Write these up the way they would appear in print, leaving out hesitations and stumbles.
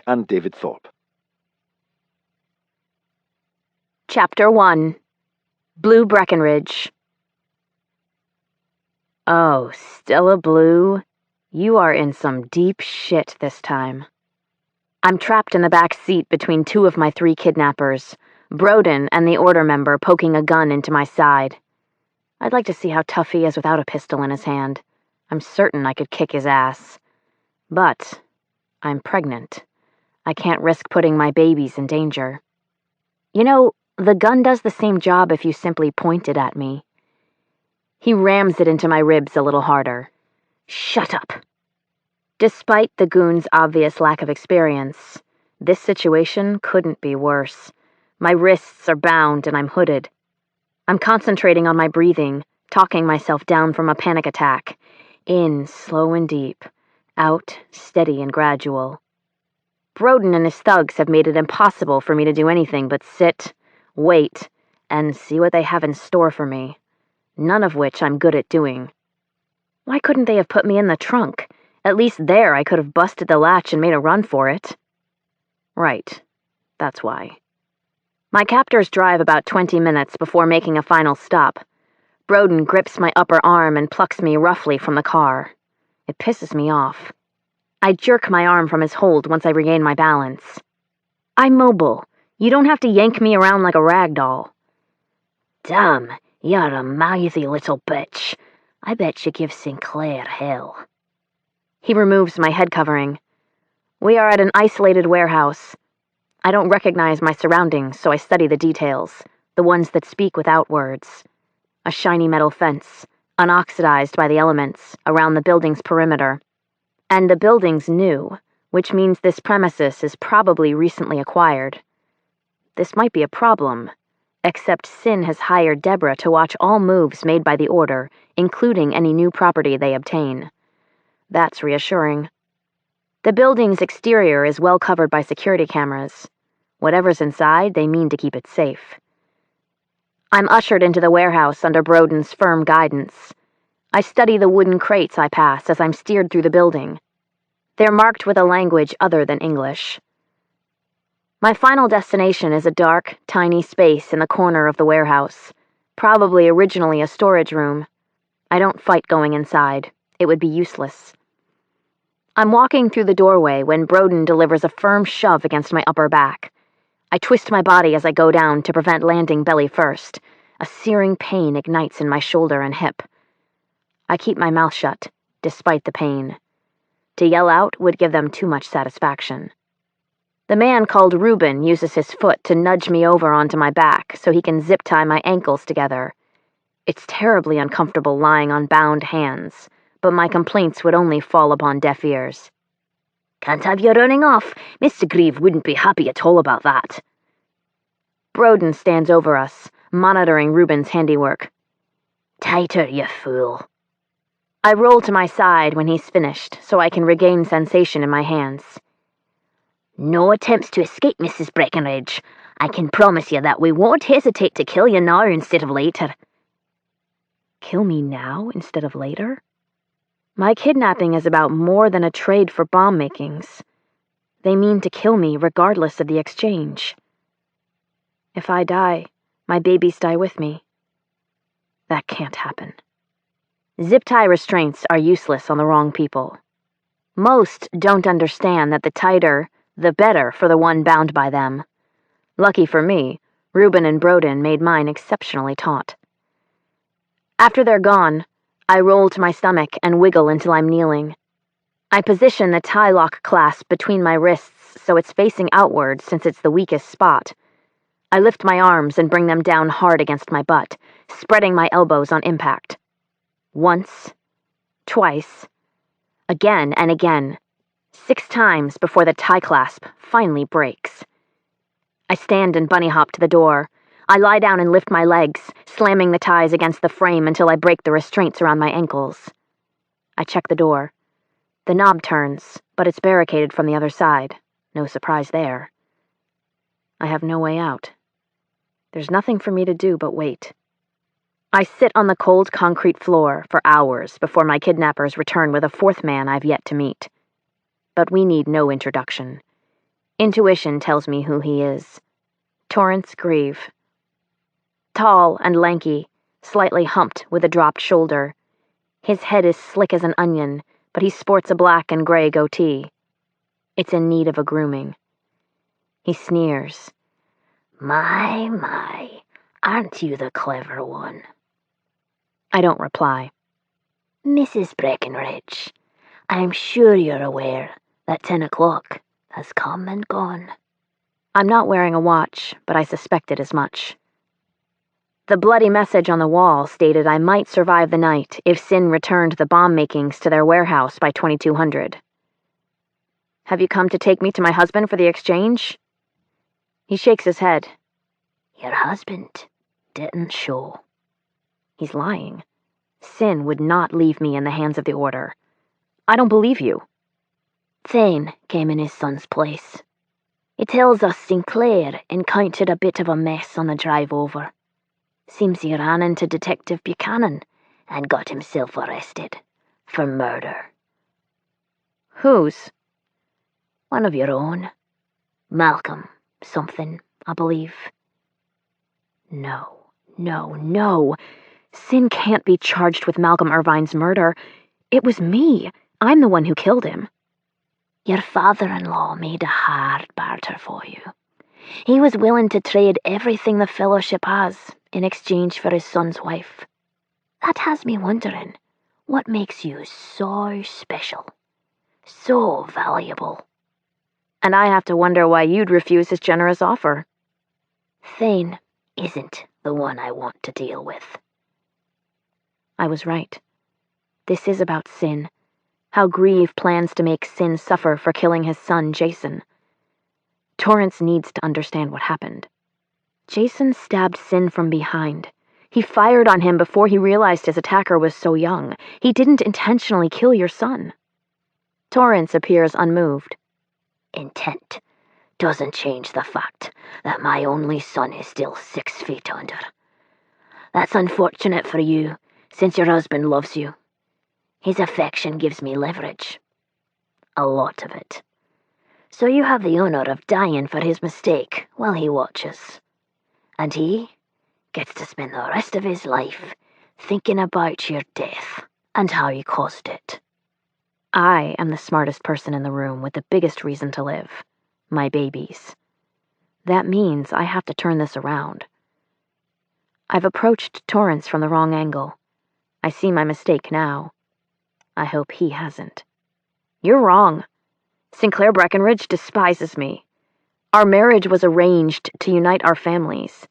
and David Thorpe. Chapter 1. Blue Breckenridge. Oh, Stella Blue, you are in some deep shit this time. I'm trapped in the back seat between two of my 3 kidnappers, Broden and the order member poking a gun into my side. I'd like to see how tough he is without a pistol in his hand. I'm certain I could kick his ass. But I'm pregnant. I can't risk putting my babies in danger. You know, the gun does the same job if you simply point it at me. He rams it into my ribs a little harder. Shut up. Despite the goon's obvious lack of experience, this situation couldn't be worse. My wrists are bound and I'm hooded. I'm concentrating on my breathing, talking myself down from a panic attack. In, slow and deep. Out, steady and gradual. Broden and his thugs have made it impossible for me to do anything but sit, wait, and see what they have in store for me. None of which I'm good at doing. Why couldn't they have put me in the trunk? At least there I could have busted the latch and made a run for it. Right, that's why. My captors drive about 20 minutes before making a final stop. Broden grips my upper arm and plucks me roughly from the car. It pisses me off. I jerk my arm from his hold once I regain my balance. I'm mobile. You don't have to yank me around like a rag doll. Damn, you're a mouthy little bitch. I bet you give Sinclair hell. He removes my head covering. We are at an isolated warehouse. I don't recognize my surroundings, so I study the details, the ones that speak without words. A shiny metal fence, unoxidized by the elements, around the building's perimeter. And the building's new, which means this premises is probably recently acquired. This might be a problem, except Sin has hired Deborah to watch all moves made by the Order, including any new property they obtain. That's reassuring. The building's exterior is well covered by security cameras. Whatever's inside, they mean to keep it safe. I'm ushered into the warehouse under Broden's firm guidance. I study the wooden crates I pass as I'm steered through the building. They're marked with a language other than English. My final destination is a dark, tiny space in the corner of the warehouse, probably originally a storage room. I don't fight going inside. It would be useless. I'm walking through the doorway when Broden delivers a firm shove against my upper back. I twist my body as I go down to prevent landing belly first. A searing pain ignites in my shoulder and hip. I keep my mouth shut, despite the pain. To yell out would give them too much satisfaction. The man called Reuben uses his foot to nudge me over onto my back so he can zip-tie my ankles together. It's terribly uncomfortable lying on bound hands, but my complaints would only fall upon deaf ears. Can't have you running off. Mr. Grieve wouldn't be happy at all about that. Broden stands over us, monitoring Reuben's handiwork. Tighter, you fool. I roll to my side when he's finished, so I can regain sensation in my hands. No attempts to escape, Mrs. Breckenridge. I can promise you that we won't hesitate to kill you now instead of later. Kill me now instead of later? My kidnapping is about more than a trade for bomb makings. They mean to kill me regardless of the exchange. If I die, my babies die with me. That can't happen. Zip-tie restraints are useless on the wrong people. Most don't understand that the tighter, the better for the one bound by them. Lucky for me, Reuben and Broden made mine exceptionally taut. After they're gone, I roll to my stomach and wiggle until I'm kneeling. I position the tie lock clasp between my wrists so it's facing outward since it's the weakest spot. I lift my arms and bring them down hard against my butt, spreading my elbows on impact. Once, twice, again and again, 6 times before the tie clasp finally breaks. I stand and bunny hop to the door. I lie down and lift my legs, slamming the ties against the frame until I break the restraints around my ankles. I check the door. The knob turns, but it's barricaded from the other side. No surprise there. I have no way out. There's nothing for me to do but wait. I sit on the cold concrete floor for hours before my kidnappers return with a 4th man I've yet to meet. But we need no introduction. Intuition tells me who he is. Torrance Grieve. Tall and lanky, slightly humped with a dropped shoulder. His head is slick as an onion, but he sports a black and gray goatee. It's in need of a grooming. He sneers. My, aren't you the clever one? I don't reply. Mrs. Breckenridge, I'm sure you're aware that 10 o'clock has come and gone. I'm not wearing a watch, but I suspected as much. The bloody message on the wall stated I might survive the night if Sin returned the bomb makings to their warehouse by 2200. Have you come to take me to my husband for the exchange? He shakes his head. Your husband didn't show. He's lying. Sin would not leave me in the hands of the Order. I don't believe you. Thane came in his son's place. He tells us Sinclair encountered a bit of a mess on the drive over. Seems he ran into Detective Buchanan and got himself arrested for murder. Whose? One of your own. Malcolm something, I believe. No. Sin can't be charged with Malcolm Irvine's murder. It was me. I'm the one who killed him. Your father-in-law made a hard barter for you. He was willing to trade everything the Fellowship has in exchange for his son's wife. That has me wondering, what makes you so special, so valuable? And I have to wonder why you'd refuse his generous offer. Thane isn't the one I want to deal with. I was right. This is about Sin. How Grieve plans to make Sin suffer for killing his son, Jason. Torrance needs to understand what happened. Jason stabbed Sin from behind. He fired on him before he realized his attacker was so young. He didn't intentionally kill your son. Torrance appears unmoved. Intent doesn't change the fact that my only son is still 6 feet under. That's unfortunate for you, since your husband loves you. His affection gives me leverage. A lot of it. So you have the honor of dying for his mistake while he watches. And he gets to spend the rest of his life thinking about your death and how you caused it. I am the smartest person in the room with the biggest reason to live. My babies. That means I have to turn this around. I've approached Torrance from the wrong angle. I see my mistake now. I hope he hasn't. You're wrong. Sinclair Breckenridge despises me. Our marriage was arranged to unite our families.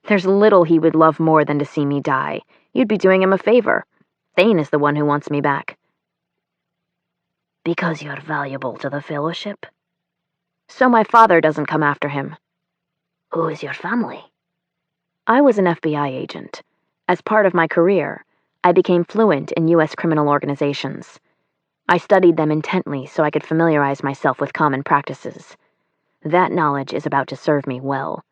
There's little he would love more than to see me die. You'd be doing him a favor. Thane is the one who wants me back. Because you're valuable to the Fellowship? So my father doesn't come after him. Who is your family? I was an FBI agent. As part of my career, I became fluent in U.S. criminal organizations. I studied them intently so I could familiarize myself with common practices. That knowledge is about to serve me well.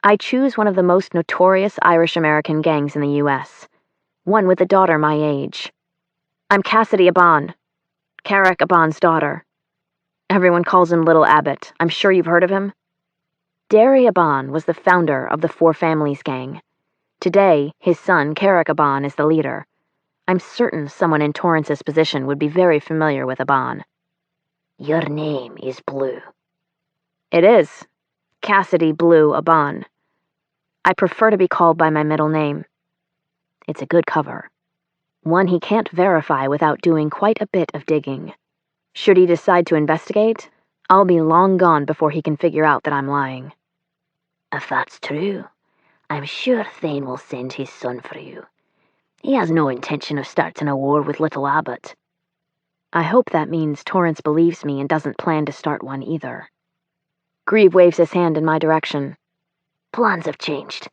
I choose one of the most notorious Irish-American gangs in the U.S., one with a daughter my age. I'm Cassidy Aban, Carrick Aban's daughter. Everyone calls him Little Abbott. I'm sure you've heard of him. Derry Aban was the founder of the Four Families gang. Today, his son, Carrick Aban, is the leader. I'm certain someone in Torrance's position would be very familiar with Aban. Your name is Bleu. It is. Cassidy Bleu Aban. I prefer to be called by my middle name. It's a good cover. One he can't verify without doing quite a bit of digging. Should he decide to investigate, I'll be long gone before he can figure out that I'm lying. If that's true, I'm sure Thane will send his son for you. He has no intention of starting a war with Little Abbott. I hope that means Torrance believes me and doesn't plan to start one either. Grieve waves his hand in my direction. Plans have changed.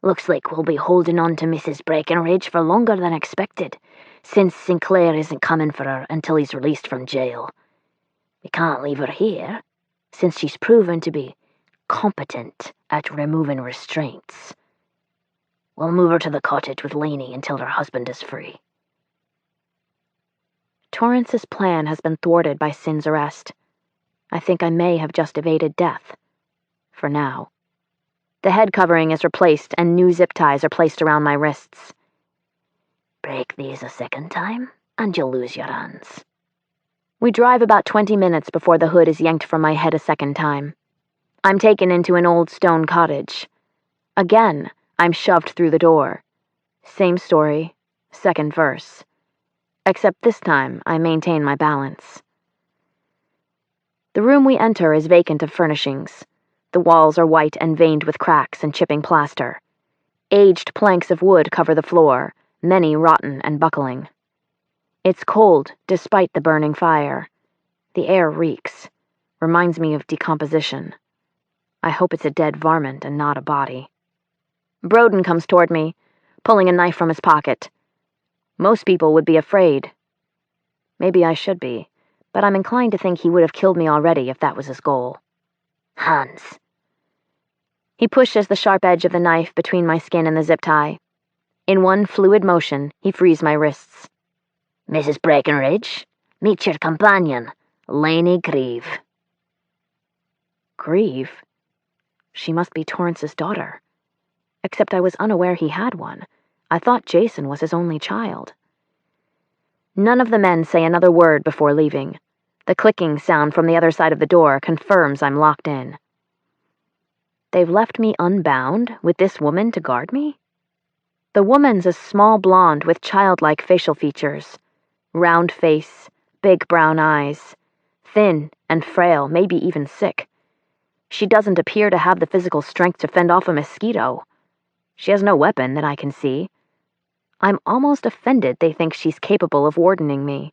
Looks like we'll be holding on to Mrs. Breckenridge for longer than expected, since Sinclair isn't coming for her until he's released from jail. We can't leave her here, since she's proven to be competent at removing restraints. We'll move her to the cottage with Lainey until her husband is free. Torrance's plan has been thwarted by Sin's arrest. I think I may have just evaded death. For now. The head covering is replaced and new zip ties are placed around my wrists. Break these a second time, and you'll lose your hands. We drive about 20 minutes before the hood is yanked from my head a second time. I'm taken into an old stone cottage. Again, I'm shoved through the door. Same story, second verse. Except this time, I maintain my balance. The room we enter is vacant of furnishings. The walls are white and veined with cracks and chipping plaster. Aged planks of wood cover the floor, many rotten and buckling. It's cold, despite the burning fire. The air reeks. Reminds me of decomposition. I hope it's a dead varmint and not a body. Broden comes toward me, pulling a knife from his pocket. Most people would be afraid. Maybe I should be, but I'm inclined to think he would have killed me already if that was his goal. Hands. He pushes the sharp edge of the knife between my skin and the zip tie. In one fluid motion, he frees my wrists. Mrs. Breckenridge, meet your companion, Lainey Grieve. Grieve? She must be Torrance's daughter. Except I was unaware he had one. I thought Jason was his only child. None of the men say another word before leaving. The clicking sound from the other side of the door confirms I'm locked in. They've left me unbound, with this woman to guard me? The woman's a small blonde with childlike facial features. Round face, big brown eyes. Thin and frail, maybe even sick. She doesn't appear to have the physical strength to fend off a mosquito. She has no weapon that I can see. I'm almost offended they think she's capable of wardening me.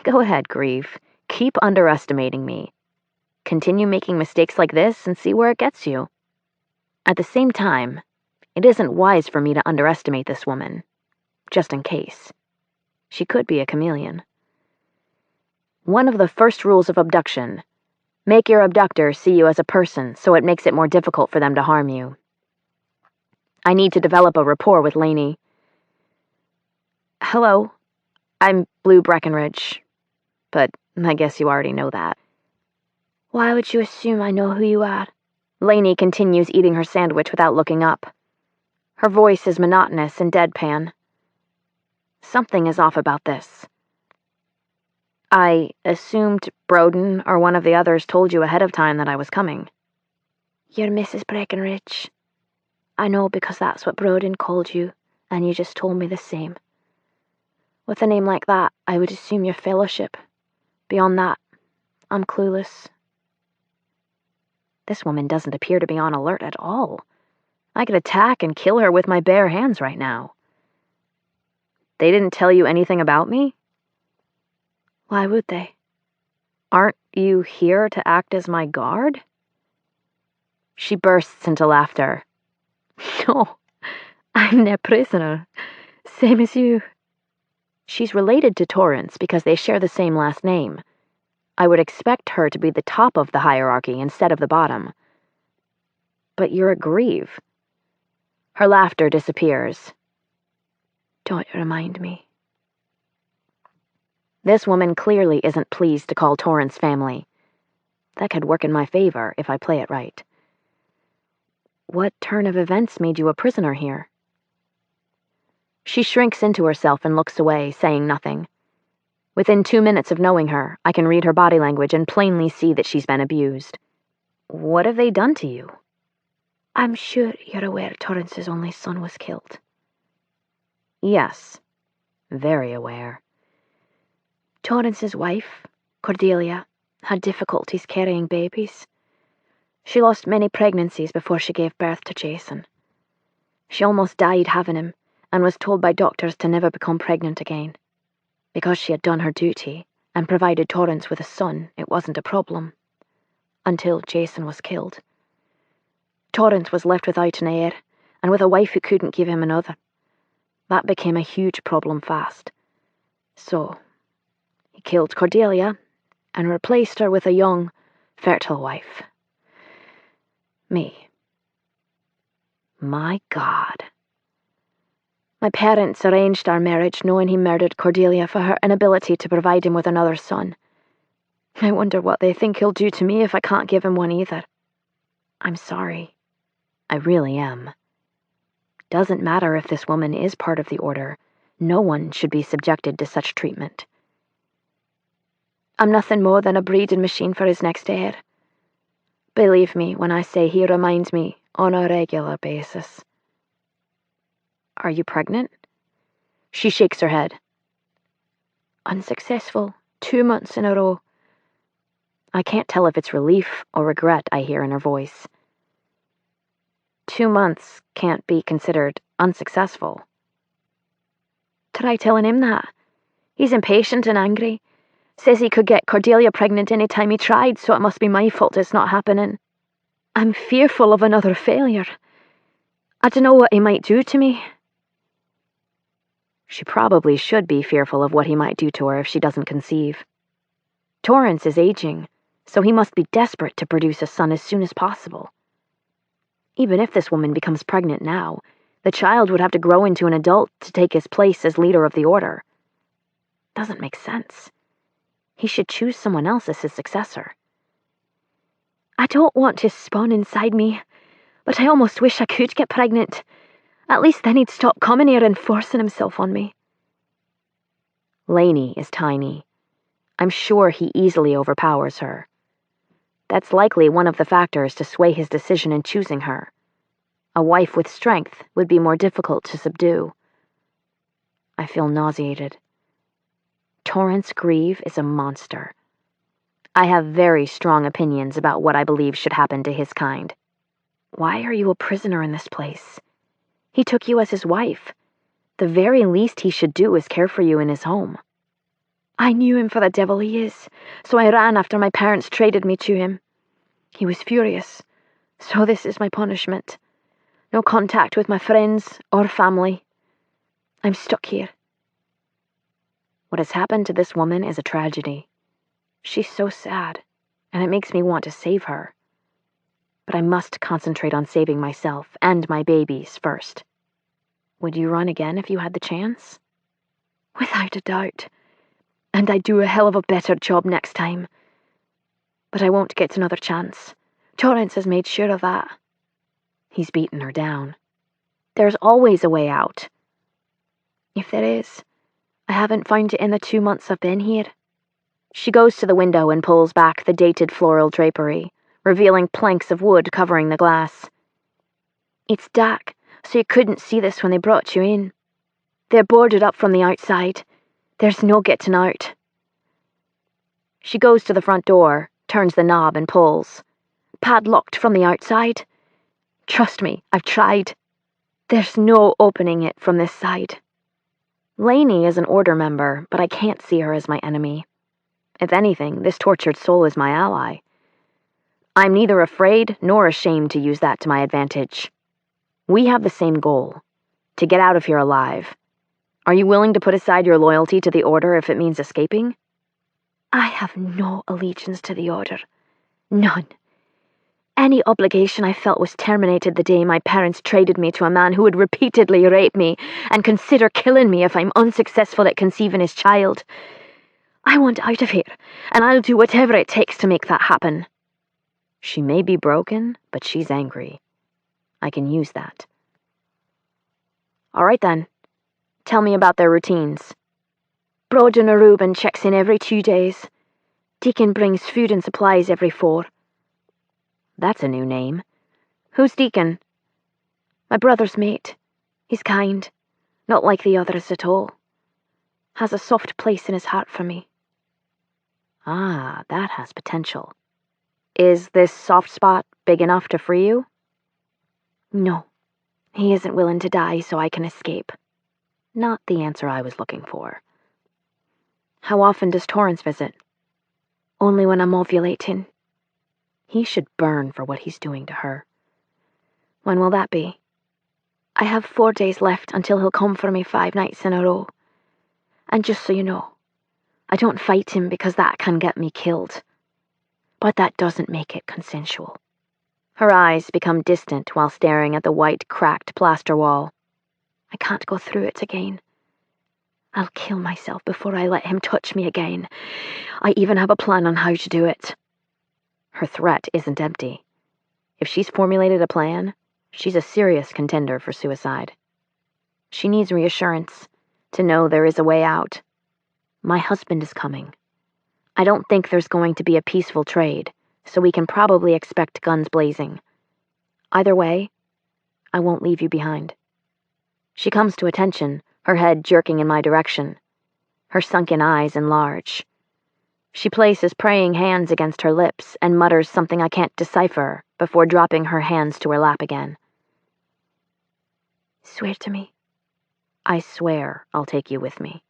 Go ahead, Grieve. Keep underestimating me. Continue making mistakes like this and see where it gets you. At the same time, it isn't wise for me to underestimate this woman. Just in case. She could be a chameleon. One of the first rules of abduction: make your abductor see you as a person so it makes it more difficult for them to harm you. I need to develop a rapport with Lainey. Hello, I'm Bleu Breckenridge. But I guess you already know that. Why would you assume I know who you are? Lainey continues eating her sandwich without looking up. Her voice is monotonous and deadpan. Something is off about this. I assumed Broden or one of the others told you ahead of time that I was coming. You're Mrs. Breckenridge. I know because that's what Broden called you, and you just told me the same. With a name like that, I would assume your fellowship. Beyond that, I'm clueless. This woman doesn't appear to be on alert at all. I could attack and kill her with my bare hands right now. They didn't tell you anything about me? Why would they? Aren't you here to act as my guard? She bursts into laughter. No, I'm their prisoner. Same as you. She's related to Torrance because they share the same last name. I would expect her to be the top of the hierarchy instead of the bottom. But you're a Grieve. Her laughter disappears. Don't remind me. This woman clearly isn't pleased to call Torrance family. That could work in my favor if I play it right. What turn of events made you a prisoner here? She shrinks into herself and looks away, saying nothing. Within 2 minutes of knowing her, I can read her body language and plainly see that she's been abused. What have they done to you? I'm sure you're aware Torrance's only son was killed. Yes, very aware. Torrance's wife, Cordelia, had difficulties carrying babies. She lost many pregnancies before she gave birth to Jason. She almost died having him and was told by doctors to never become pregnant again. Because she had done her duty and provided Torrance with a son, it wasn't a problem. Until Jason was killed. Torrance was left without an heir and with a wife who couldn't give him another. That became a huge problem fast. So, he killed Cordelia and replaced her with a young, fertile wife. Me. My God. My parents arranged our marriage knowing he murdered Cordelia for her inability to provide him with another son. I wonder what they think he'll do to me if I can't give him one either. I'm sorry. I really am. Doesn't matter if this woman is part of the order. No one should be subjected to such treatment. I'm nothing more than a breeding machine for his next heir. Believe me when I say he reminds me on a regular basis. Are you pregnant? She shakes her head. Unsuccessful, 2 months in a row. I can't tell if it's relief or regret I hear in her voice. 2 months can't be considered unsuccessful. Try telling him that. He's impatient and angry. Says he could get Cordelia pregnant any time he tried, so it must be my fault it's not happening. I'm fearful of another failure. I don't know what he might do to me. She probably should be fearful of what he might do to her if she doesn't conceive. Torrance is aging, so he must be desperate to produce a son as soon as possible. Even if this woman becomes pregnant now, the child would have to grow into an adult to take his place as leader of the order. Doesn't make sense. He should choose someone else as his successor. I don't want his spawn inside me, but I almost wish I could get pregnant. At least then he'd stop coming here and forcing himself on me. Lainey is tiny. I'm sure he easily overpowers her. That's likely one of the factors to sway his decision in choosing her. A wife with strength would be more difficult to subdue. I feel nauseated. Torrance Grieve is a monster. I have very strong opinions about what I believe should happen to his kind. Why are you a prisoner in this place? He took you as his wife. The very least he should do is care for you in his home. I knew him for the devil he is, so I ran after my parents traded me to him. He was furious, so this is my punishment. No contact with my friends or family. I'm stuck here. What has happened to this woman is a tragedy. She's so sad, and it makes me want to save her. But I must concentrate on saving myself and my babies first. Would you run again if you had the chance? Without a doubt. And I'd do a hell of a better job next time. But I won't get another chance. Torrance has made sure of that. He's beaten her down. There's always a way out. If there is, I haven't found it in the 2 months I've been here. She goes to the window and pulls back the dated floral drapery, revealing planks of wood covering the glass. It's dark, so you couldn't see this when they brought you in. They're boarded up from the outside. There's no getting out. She goes to the front door, turns the knob and pulls. Padlocked from the outside. Trust me, I've tried. There's no opening it from this side. Lainey is an order member, but I can't see her as my enemy. If anything, this tortured soul is my ally. I'm neither afraid nor ashamed to use that to my advantage. We have the same goal, to get out of here alive. Are you willing to put aside your loyalty to the Order if it means escaping? I have no allegiance to the Order. None. Any obligation I felt was terminated the day my parents traded me to a man who would repeatedly rape me and consider killing me if I'm unsuccessful at conceiving his child. I want out of here, and I'll do whatever it takes to make that happen. She may be broken, but she's angry. I can use that. All right then. Tell me about their routines. Broden or Reuben checks in every 2 days. Deacon brings food and supplies every 4. That's a new name. Who's Deacon? My brother's mate. He's kind, not like the others at all. Has a soft place in his heart for me. Ah, that has potential. Is this soft spot big enough to free you? No. He isn't willing to die so I can escape. Not the answer I was looking for. How often does Torrance visit? Only when I'm ovulating. He should burn for what he's doing to her. When will that be? I have 4 days left until he'll come for me 5 nights in a row. And just so you know, I don't fight him because that can get me killed. But that doesn't make it consensual. Her eyes become distant while staring at the white, cracked plaster wall. I can't go through it again. I'll kill myself before I let him touch me again. I even have a plan on how to do it. Her threat isn't empty. If she's formulated a plan, she's a serious contender for suicide. She needs reassurance, to know there is a way out. My husband is coming. I don't think there's going to be a peaceful trade, so we can probably expect guns blazing. Either way, I won't leave you behind. She comes to attention, her head jerking in my direction. Her sunken eyes enlarge. She places praying hands against her lips and mutters something I can't decipher before dropping her hands to her lap again. Swear to me. I swear I'll take you with me.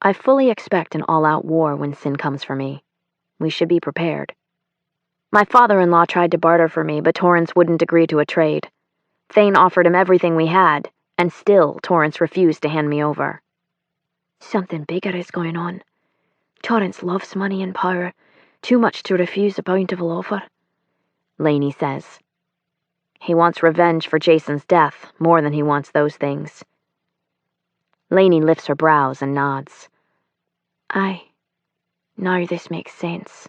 I fully expect an all-out war when Sin comes for me. We should be prepared. My father-in-law tried to barter for me, but Torrance wouldn't agree to a trade. Thane offered him everything we had, and still Torrance refused to hand me over. Something bigger is going on. Torrance loves money and power, too much to refuse a bountiful offer, Lainey says. He wants revenge for Jason's death more than he wants those things. Lainey lifts her brows and nods. Aye. Now this makes sense.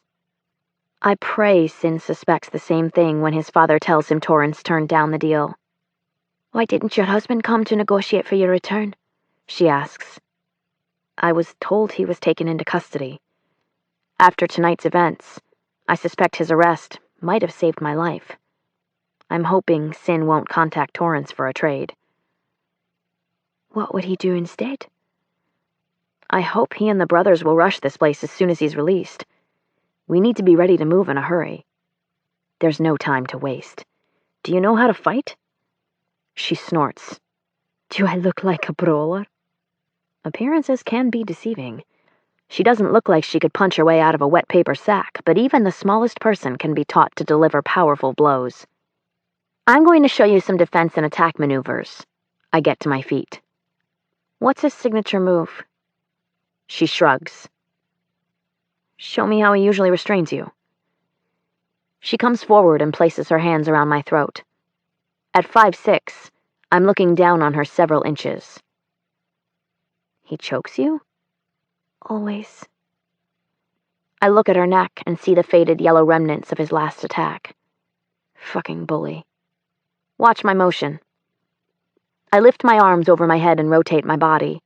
I pray Sin suspects the same thing when his father tells him Torrance turned down the deal. Why didn't your husband come to negotiate for your return? She asks. I was told he was taken into custody. After tonight's events, I suspect his arrest might have saved my life. I'm hoping Sin won't contact Torrance for a trade. What would he do instead? I hope he and the brothers will rush this place as soon as he's released. We need to be ready to move in a hurry. There's no time to waste. Do you know how to fight? She snorts. Do I look like a brawler? Appearances can be deceiving. She doesn't look like she could punch her way out of a wet paper sack, but even the smallest person can be taught to deliver powerful blows. I'm going to show you some defense and attack maneuvers. I get to my feet. What's his signature move? She shrugs. Show me how he usually restrains you. She comes forward and places her hands around my throat. At 5'6", I'm looking down on her several inches. He chokes you? Always. I look at her neck and see the faded yellow remnants of his last attack. Fucking bully. Watch my motion. I lift my arms over my head and rotate my body.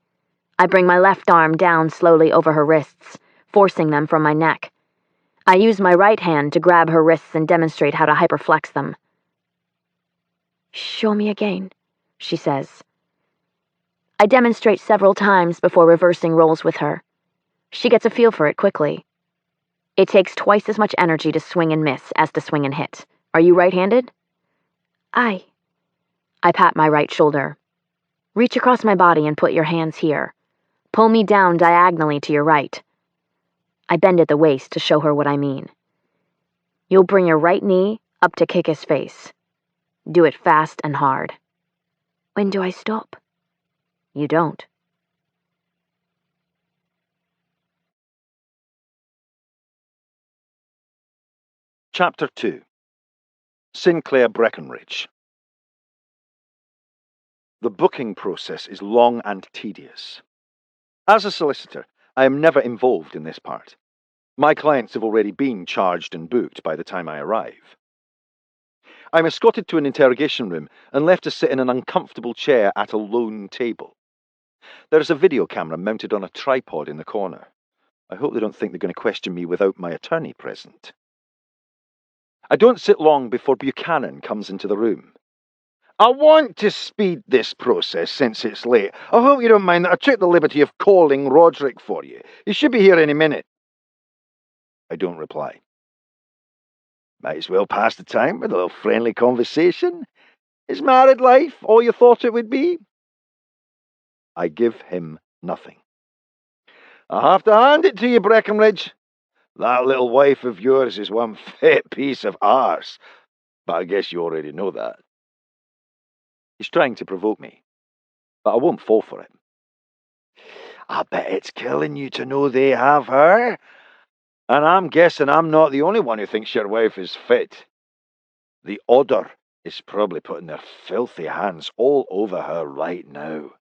I bring my left arm down slowly over her wrists, forcing them from my neck. I use my right hand to grab her wrists and demonstrate how to hyperflex them. Show me again, she says. I demonstrate several times before reversing roles with her. She gets a feel for it quickly. It takes twice as much energy to swing and miss as to swing and hit. Are you right-handed? Aye. I pat my right shoulder. Reach across my body and put your hands here. Pull me down diagonally to your right. I bend at the waist to show her what I mean. You'll bring your right knee up to kick his face. Do it fast and hard. When do I stop? You don't. Chapter 2. Sinclair Breckenridge. The booking process is long and tedious. As a solicitor, I am never involved in this part. My clients have already been charged and booked by the time I arrive. I'm escorted to an interrogation room and left to sit in an uncomfortable chair at a lone table. There is a video camera mounted on a tripod in the corner. I hope they don't think they're going to question me without my attorney present. I don't sit long before Buchanan comes into the room. I want to speed this process since it's late. I hope you don't mind that I took the liberty of calling Roderick for you. He should be here any minute. I don't reply. Might as well pass the time with a little friendly conversation. Is married life all you thought it would be? I give him nothing. I have to hand it to you, Breckenridge. That little wife of yours is one fit piece of arse. But I guess you already know that. He's trying to provoke me, but I won't fall for it. I bet it's killing you to know they have her. And I'm guessing I'm not the only one who thinks your wife is fit. The Order is probably putting their filthy hands all over her right now.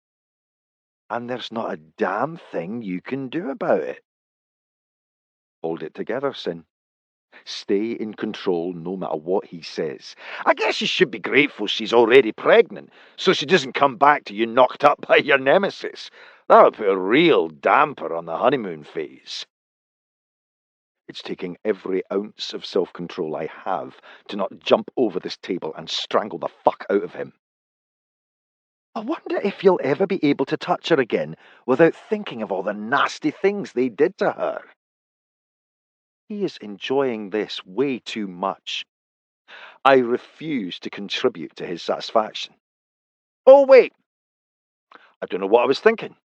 and there's not a damn thing you can do about it. Hold it together, Sin. Stay in control no matter what he says. I guess you should be grateful she's already pregnant, so she doesn't come back to you knocked up by your nemesis. That'll put a real damper on the honeymoon phase. It's taking every ounce of self-control I have to not jump over this table and strangle the fuck out of him. I wonder if you'll ever be able to touch her again without thinking of all the nasty things they did to her. He is enjoying this way too much. I refuse to contribute to his satisfaction. Oh, wait. I don't know what I was thinking.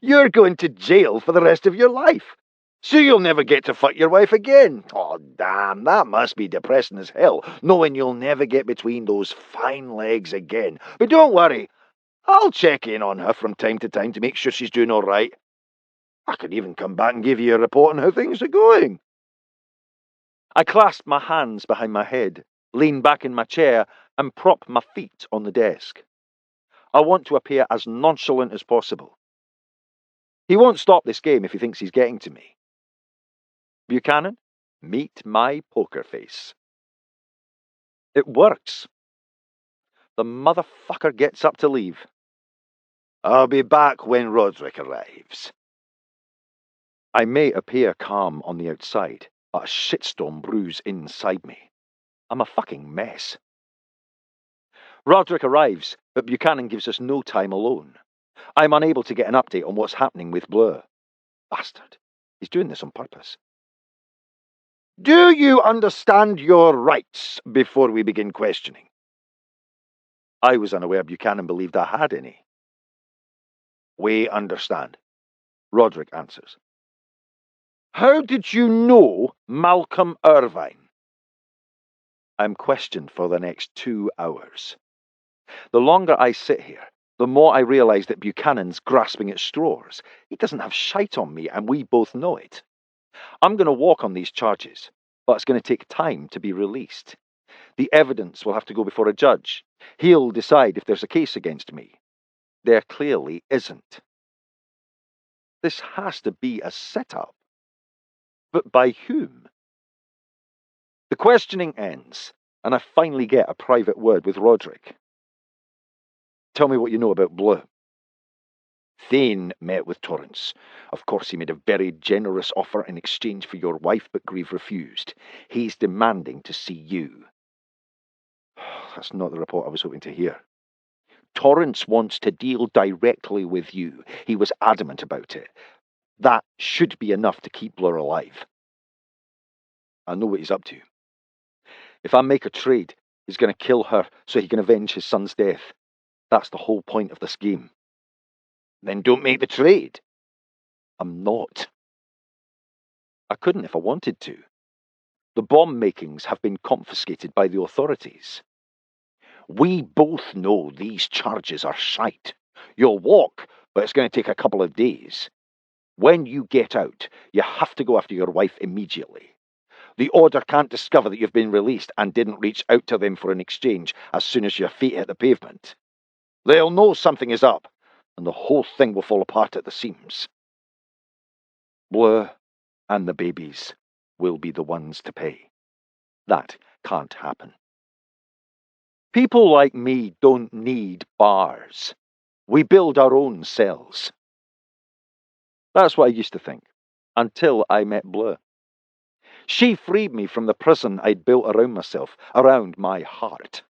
You're going to jail for the rest of your life, so you'll never get to fuck your wife again. Oh, damn, that must be depressing as hell, knowing you'll never get between those fine legs again. But don't worry, I'll check in on her from time to time to make sure she's doing all right. I could even come back and give you a report on how things are going. I clasped my hands behind my head, leaned back in my chair, and propped my feet on the desk. I want to appear as nonchalant as possible. He won't stop this game if he thinks he's getting to me. Buchanan, meet my poker face. It works. The motherfucker gets up to leave. I'll be back when Roderick arrives. I may appear calm on the outside, but a shitstorm brews inside me. I'm a fucking mess. Roderick arrives, but Buchanan gives us no time alone. I'm unable to get an update on what's happening with Bleu. Bastard. He's doing this on purpose. Do you understand your rights before we begin questioning? I was unaware Buchanan believed I had any. We understand, Roderick answers. How did you know Malcolm Irvine? I'm questioned for the next 2 hours. The longer I sit here, the more I realise that Buchanan's grasping at straws. He doesn't have shite on me, and we both know it. I'm going to walk on these charges, but it's going to take time to be released. The evidence will have to go before a judge. He'll decide if there's a case against me. There clearly isn't. This has to be a setup. But by whom? The questioning ends, and I finally get a private word with Roderick. Tell me what you know about Bleu. Thane met with Torrance. Of course, he made a very generous offer in exchange for your wife, but Grieve refused. He's demanding to see you. That's not the report I was hoping to hear. Torrance wants to deal directly with you. He was adamant about it. That should be enough to keep Blur alive. I know what he's up to. If I make a trade, he's going to kill her so he can avenge his son's death. That's the whole point of this game. Then don't make the trade. I'm not. I couldn't if I wanted to. The bomb makings have been confiscated by the authorities. We both know these charges are shite. You'll walk, but it's going to take a couple of days. When you get out, you have to go after your wife immediately. The order can't discover that you've been released and didn't reach out to them for an exchange as soon as your feet hit the pavement. They'll know something is up, and the whole thing will fall apart at the seams. Blur and the babies will be the ones to pay. That can't happen. People like me don't need bars. We build our own cells. That's what I used to think, until I met Bleu. She freed me from the prison I'd built around myself, around my heart.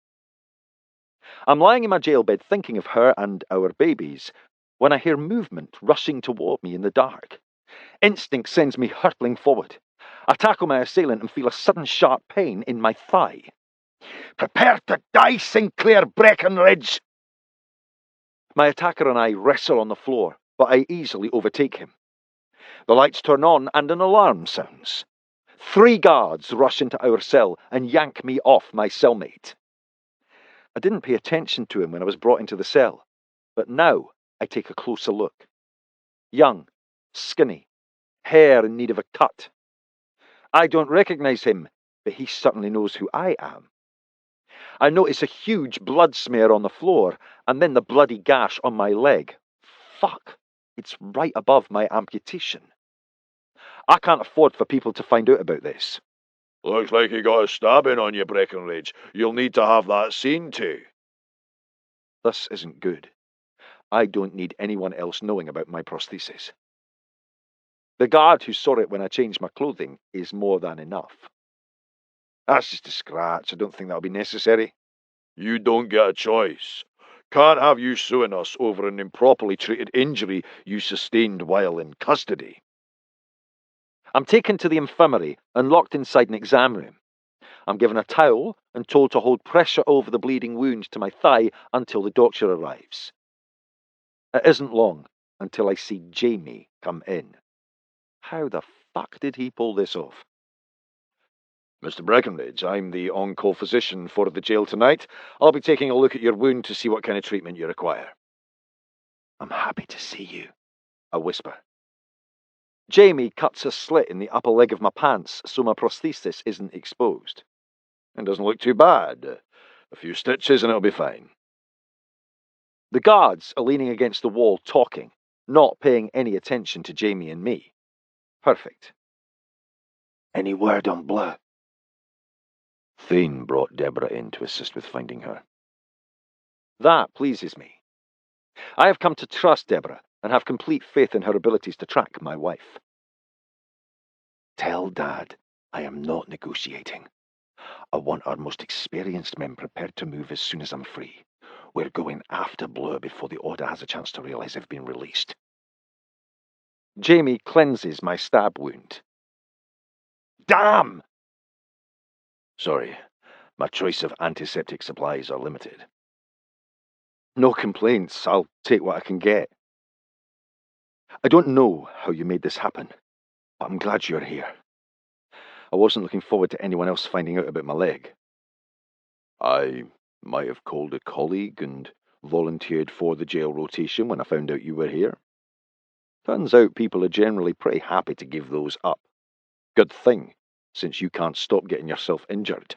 I'm lying in my jail bed thinking of her and our babies when I hear movement rushing toward me in the dark. Instinct sends me hurtling forward. I tackle my assailant and feel a sudden sharp pain in my thigh. Prepare to die, Sinclair Breckenridge! My attacker and I wrestle on the floor, but I easily overtake him. The lights turn on and an alarm sounds. 3 guards rush into our cell and yank me off my cellmate. I didn't pay attention to him when I was brought into the cell, but now I take a closer look. Young, skinny, hair in need of a cut. I don't recognize him, but he certainly knows who I am. I notice a huge blood smear on the floor, and then the bloody gash on my leg. fuck? It's right above my amputation. I can't afford for people to find out about this. Looks like you got a stabbing on you, Breckenridge. You'll need to have that seen to. This isn't good. I don't need anyone else knowing about my prosthesis. The guard who saw it when I changed my clothing is more than enough. That's just a scratch. I don't think that'll be necessary. You don't get a choice. Can't have you suing us over an improperly treated injury you sustained while in custody. I'm taken to the infirmary and locked inside an exam room. I'm given a towel and told to hold pressure over the bleeding wound to my thigh until the doctor arrives. It isn't long until I see Jamie come in. How the fuck did he pull this off? Mr. Breckenridge, I'm the on-call physician for the jail tonight. I'll be taking a look at your wound to see what kind of treatment you require. I'm happy to see you, I whisper. Jamie cuts a slit in the upper leg of my pants so my prosthesis isn't exposed. It doesn't look too bad. A few stitches and it'll be fine. The guards are leaning against the wall talking, not paying any attention to Jamie and me. Perfect. Any word on Bleu? Thane brought Deborah in to assist with finding her. That pleases me. I have come to trust Deborah and have complete faith in her abilities to track my wife. Tell Dad I am not negotiating. I want our most experienced men prepared to move as soon as I'm free. We're going after Bleu before the order has a chance to realize they've been released. Jamie cleanses my stab wound. Damn! Sorry, my choice of antiseptic supplies are limited. No complaints. I'll take what I can get. I don't know how you made this happen, but I'm glad you're here. I wasn't looking forward to anyone else finding out about my leg. I might have called a colleague and volunteered for the jail rotation when I found out you were here. Turns out people are generally pretty happy to give those up. Good thing, since you can't stop getting yourself injured.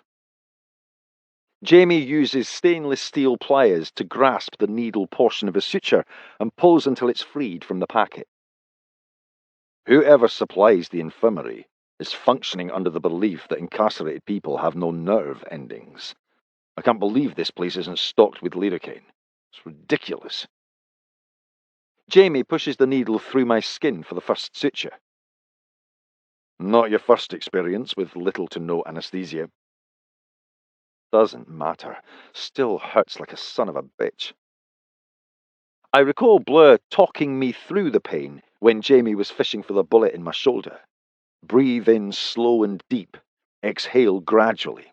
Jamie uses stainless steel pliers to grasp the needle portion of a suture and pulls until it's freed from the packet. Whoever supplies the infirmary is functioning under the belief that incarcerated people have no nerve endings. I can't believe this place isn't stocked with lidocaine. It's ridiculous. Jamie pushes the needle through my skin for the first suture. Not your first experience with little to no anesthesia. Doesn't matter. Still hurts like a son of a bitch. I recall Bleu talking me through the pain when Jamie was fishing for the bullet in my shoulder. Breathe in slow and deep. Exhale gradually.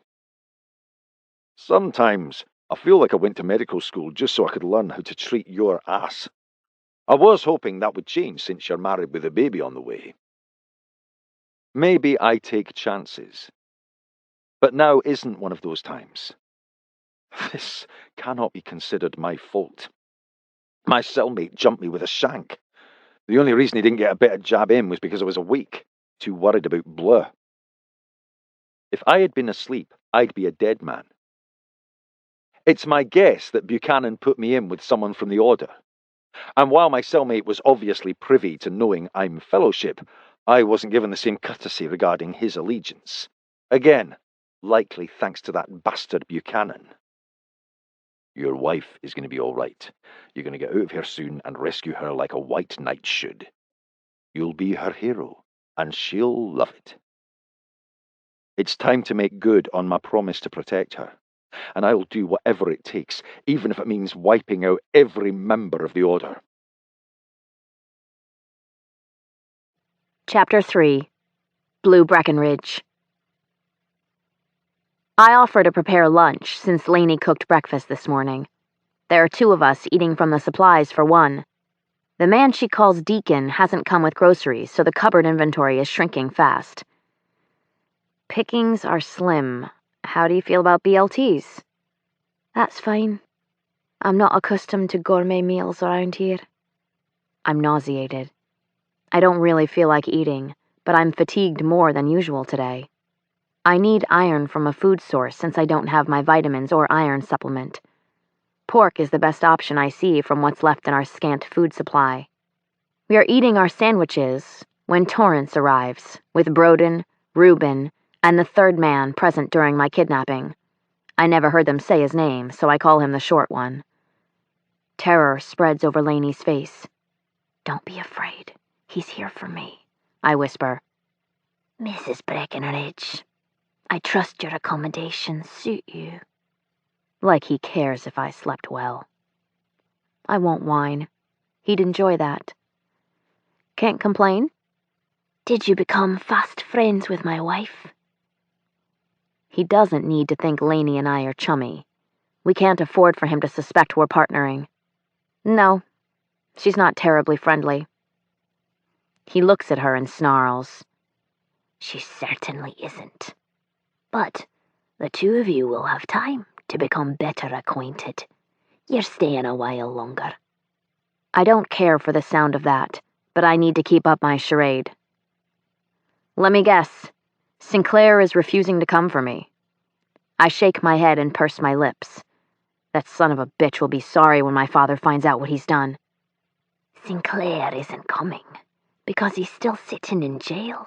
Sometimes I feel like I went to medical school just so I could learn how to treat your ass. I was hoping that would change since you're married with a baby on the way. Maybe I take chances. But now isn't one of those times. This cannot be considered my fault. My cellmate jumped me with a shank. The only reason he didn't get a better jab in was because I was awake, too worried about Bleu. If I had been asleep, I'd be a dead man. It's my guess that Buchanan put me in with someone from the Order. And while my cellmate was obviously privy to knowing I'm fellowship, I wasn't given the same courtesy regarding his allegiance. Again, likely thanks to that bastard Buchanan. Your wife is going to be all right. You're going to get out of here soon and rescue her like a white knight should. You'll be her hero, and she'll love it. It's time to make good on my promise to protect her, and I'll do whatever it takes, even if it means wiping out every member of the Order. Chapter 3. Bleu Breckenridge. I offer to prepare lunch since Lainey cooked breakfast this morning. There are 2 of us eating from the supplies for 1. The man she calls Deacon hasn't come with groceries, so the cupboard inventory is shrinking fast. Pickings are slim. How do you feel about BLTs? That's fine. I'm not accustomed to gourmet meals around here. I'm nauseated. I don't really feel like eating, but I'm fatigued more than usual today. I need iron from a food source since I don't have my vitamins or iron supplement. Pork is the best option I see from what's left in our scant food supply. We are eating our sandwiches when Torrance arrives, with Broden, Reuben, and the third man present during my kidnapping. I never heard them say his name, so I call him the short one. Terror spreads over Laney's face. "Don't be afraid. He's here for me," I whisper. Mrs. Breckenridge, I trust your accommodations suit you. Like he cares if I slept well. I won't whine. He'd enjoy that. Can't complain? Did you become fast friends with my wife? He doesn't need to think Laney and I are chummy. We can't afford for him to suspect we're partnering. No, she's not terribly friendly. He looks at her and snarls. She certainly isn't. But the two of you will have time to become better acquainted. You're staying a while longer. I don't care for the sound of that, but I need to keep up my charade. Let me guess. Sinclair is refusing to come for me. I shake my head and purse my lips. That son of a bitch will be sorry when my father finds out what he's done. Sinclair isn't coming because he's still sitting in jail,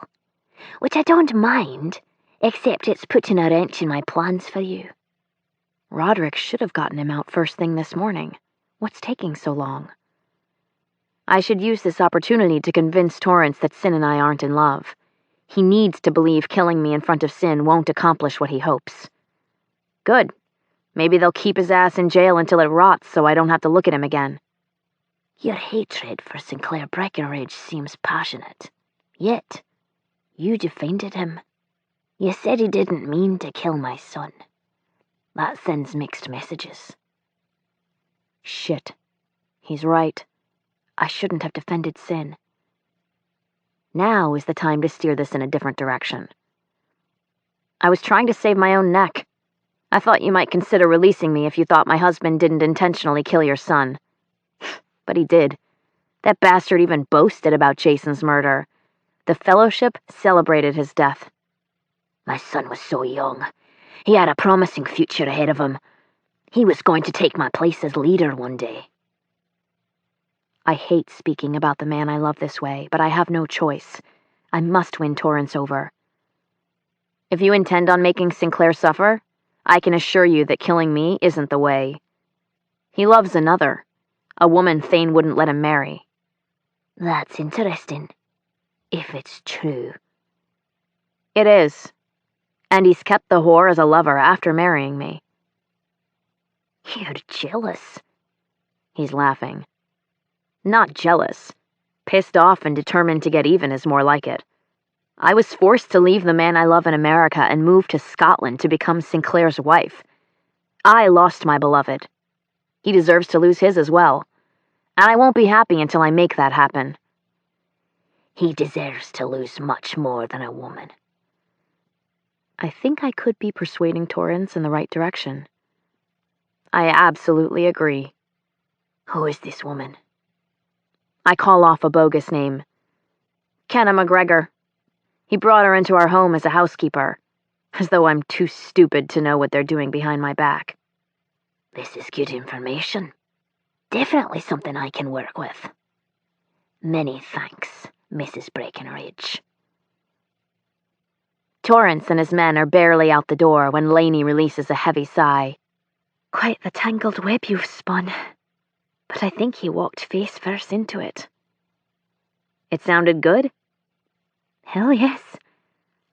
which I don't mind, except it's putting a wrench in my plans for you. Roderick should have gotten him out first thing this morning. What's taking so long? I should use this opportunity to convince Torrance that Sin and I aren't in love. He needs to believe killing me in front of Sin won't accomplish what he hopes. Good. Maybe they'll keep his ass in jail until it rots so I don't have to look at him again. Your hatred for Sinclair Breckenridge seems passionate. Yet, you defended him. You said he didn't mean to kill my son. That sends mixed messages. Shit. He's right. I shouldn't have defended Sin. Now is the time to steer this in a different direction. I was trying to save my own neck. I thought you might consider releasing me if you thought my husband didn't intentionally kill your son. But he did. That bastard even boasted about Jason's murder. The Fellowship celebrated his death. My son was so young. He had a promising future ahead of him. He was going to take my place as leader one day. I hate speaking about the man I love this way, but I have no choice. I must win Torrance over. If you intend on making Sinclair suffer, I can assure you that killing me isn't the way. He loves another, a woman Thane wouldn't let him marry. That's interesting. If it's true. It is. And he's kept the whore as a lover after marrying me. You're jealous. He's laughing. Not jealous. Pissed off and determined to get even is more like it. I was forced to leave the man I love in America and move to Scotland to become Sinclair's wife. I lost my beloved. He deserves to lose his as well. And I won't be happy until I make that happen. He deserves to lose much more than a woman. I think I could be persuading Torrance in the right direction. I absolutely agree. Who is this woman? I call off a bogus name. Kenna McGregor. He brought her into our home as a housekeeper, as though I'm too stupid to know what they're doing behind my back. This is good information. Definitely something I can work with. Many thanks, Mrs. Breckenridge. Torrance and his men are barely out the door when Laney releases a heavy sigh. Quite the tangled web you've spun. But I think he walked face first into it. It sounded good? Hell yes.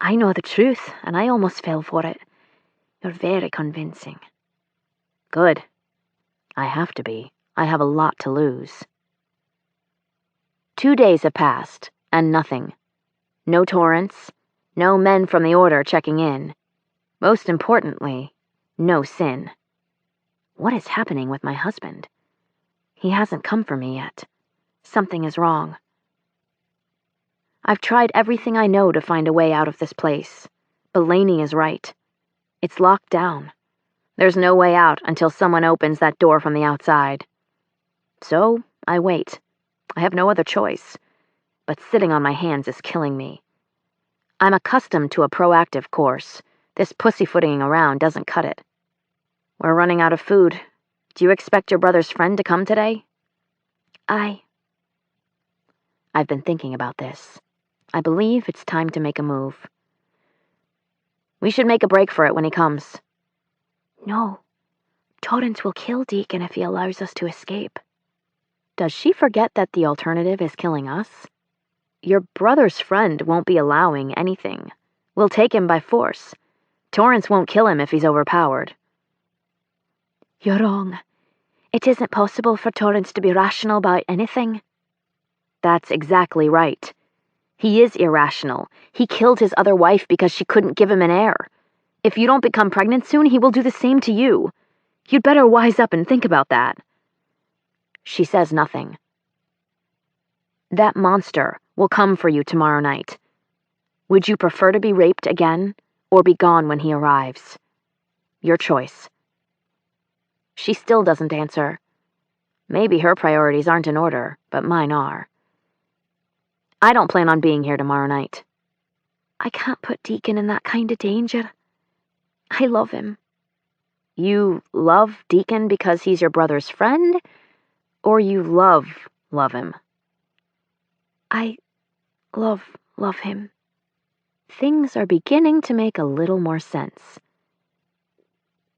I know the truth, and I almost fell for it. You're very convincing. Good. I have to be. I have a lot to lose. 2 days have passed, and nothing. No Torrance, no men from the Order checking in. Most importantly, no Sin. What is happening with my husband? He hasn't come for me yet. Something is wrong. I've tried everything I know to find a way out of this place, but Laney is right. It's locked down. There's no way out until someone opens that door from the outside. So, I wait. I have no other choice. But sitting on my hands is killing me. I'm accustomed to a proactive course. This pussyfooting around doesn't cut it. We're running out of food. Do you expect your brother's friend to come today? Aye. I've been thinking about this. I believe it's time to make a move. We should make a break for it when he comes. No. Torrance will kill Deacon if he allows us to escape. Does she forget that the alternative is killing us? Your brother's friend won't be allowing anything. We'll take him by force. Torrance won't kill him if he's overpowered. You're wrong. It isn't possible for Torrance to be rational about anything. That's exactly right. He is irrational. He killed his other wife because she couldn't give him an heir. If you don't become pregnant soon, he will do the same to you. You'd better wise up and think about that. She says nothing. That monster will come for you tomorrow night. Would you prefer to be raped again, or be gone when he arrives? Your choice. She still doesn't answer. Maybe her priorities aren't in order, but mine are. I don't plan on being here tomorrow night. I can't put Deacon in that kind of danger. I love him. You love Deacon because he's your brother's friend? Or you love him? I love him. Things are beginning to make a little more sense.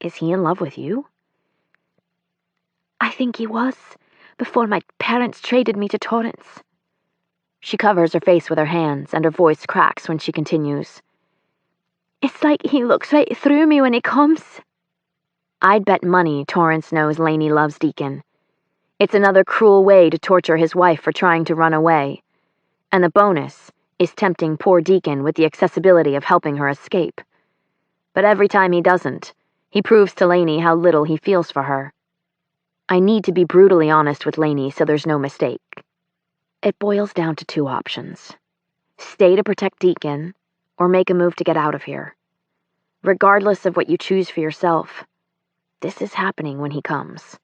Is he in love with you? I think he was, before my parents traded me to Torrance. She covers her face with her hands, and her voice cracks when she continues. It's like he looks right through me when he comes. I'd bet money Torrance knows Lainey loves Deacon. It's another cruel way to torture his wife for trying to run away. And the bonus is tempting poor Deacon with the accessibility of helping her escape. But every time he doesn't, he proves to Lainey how little he feels for her. I need to be brutally honest with Lainey so there's no mistake. It boils down to two options. Stay to protect Deacon, or make a move to get out of here. Regardless of what you choose for yourself, this is happening when he comes.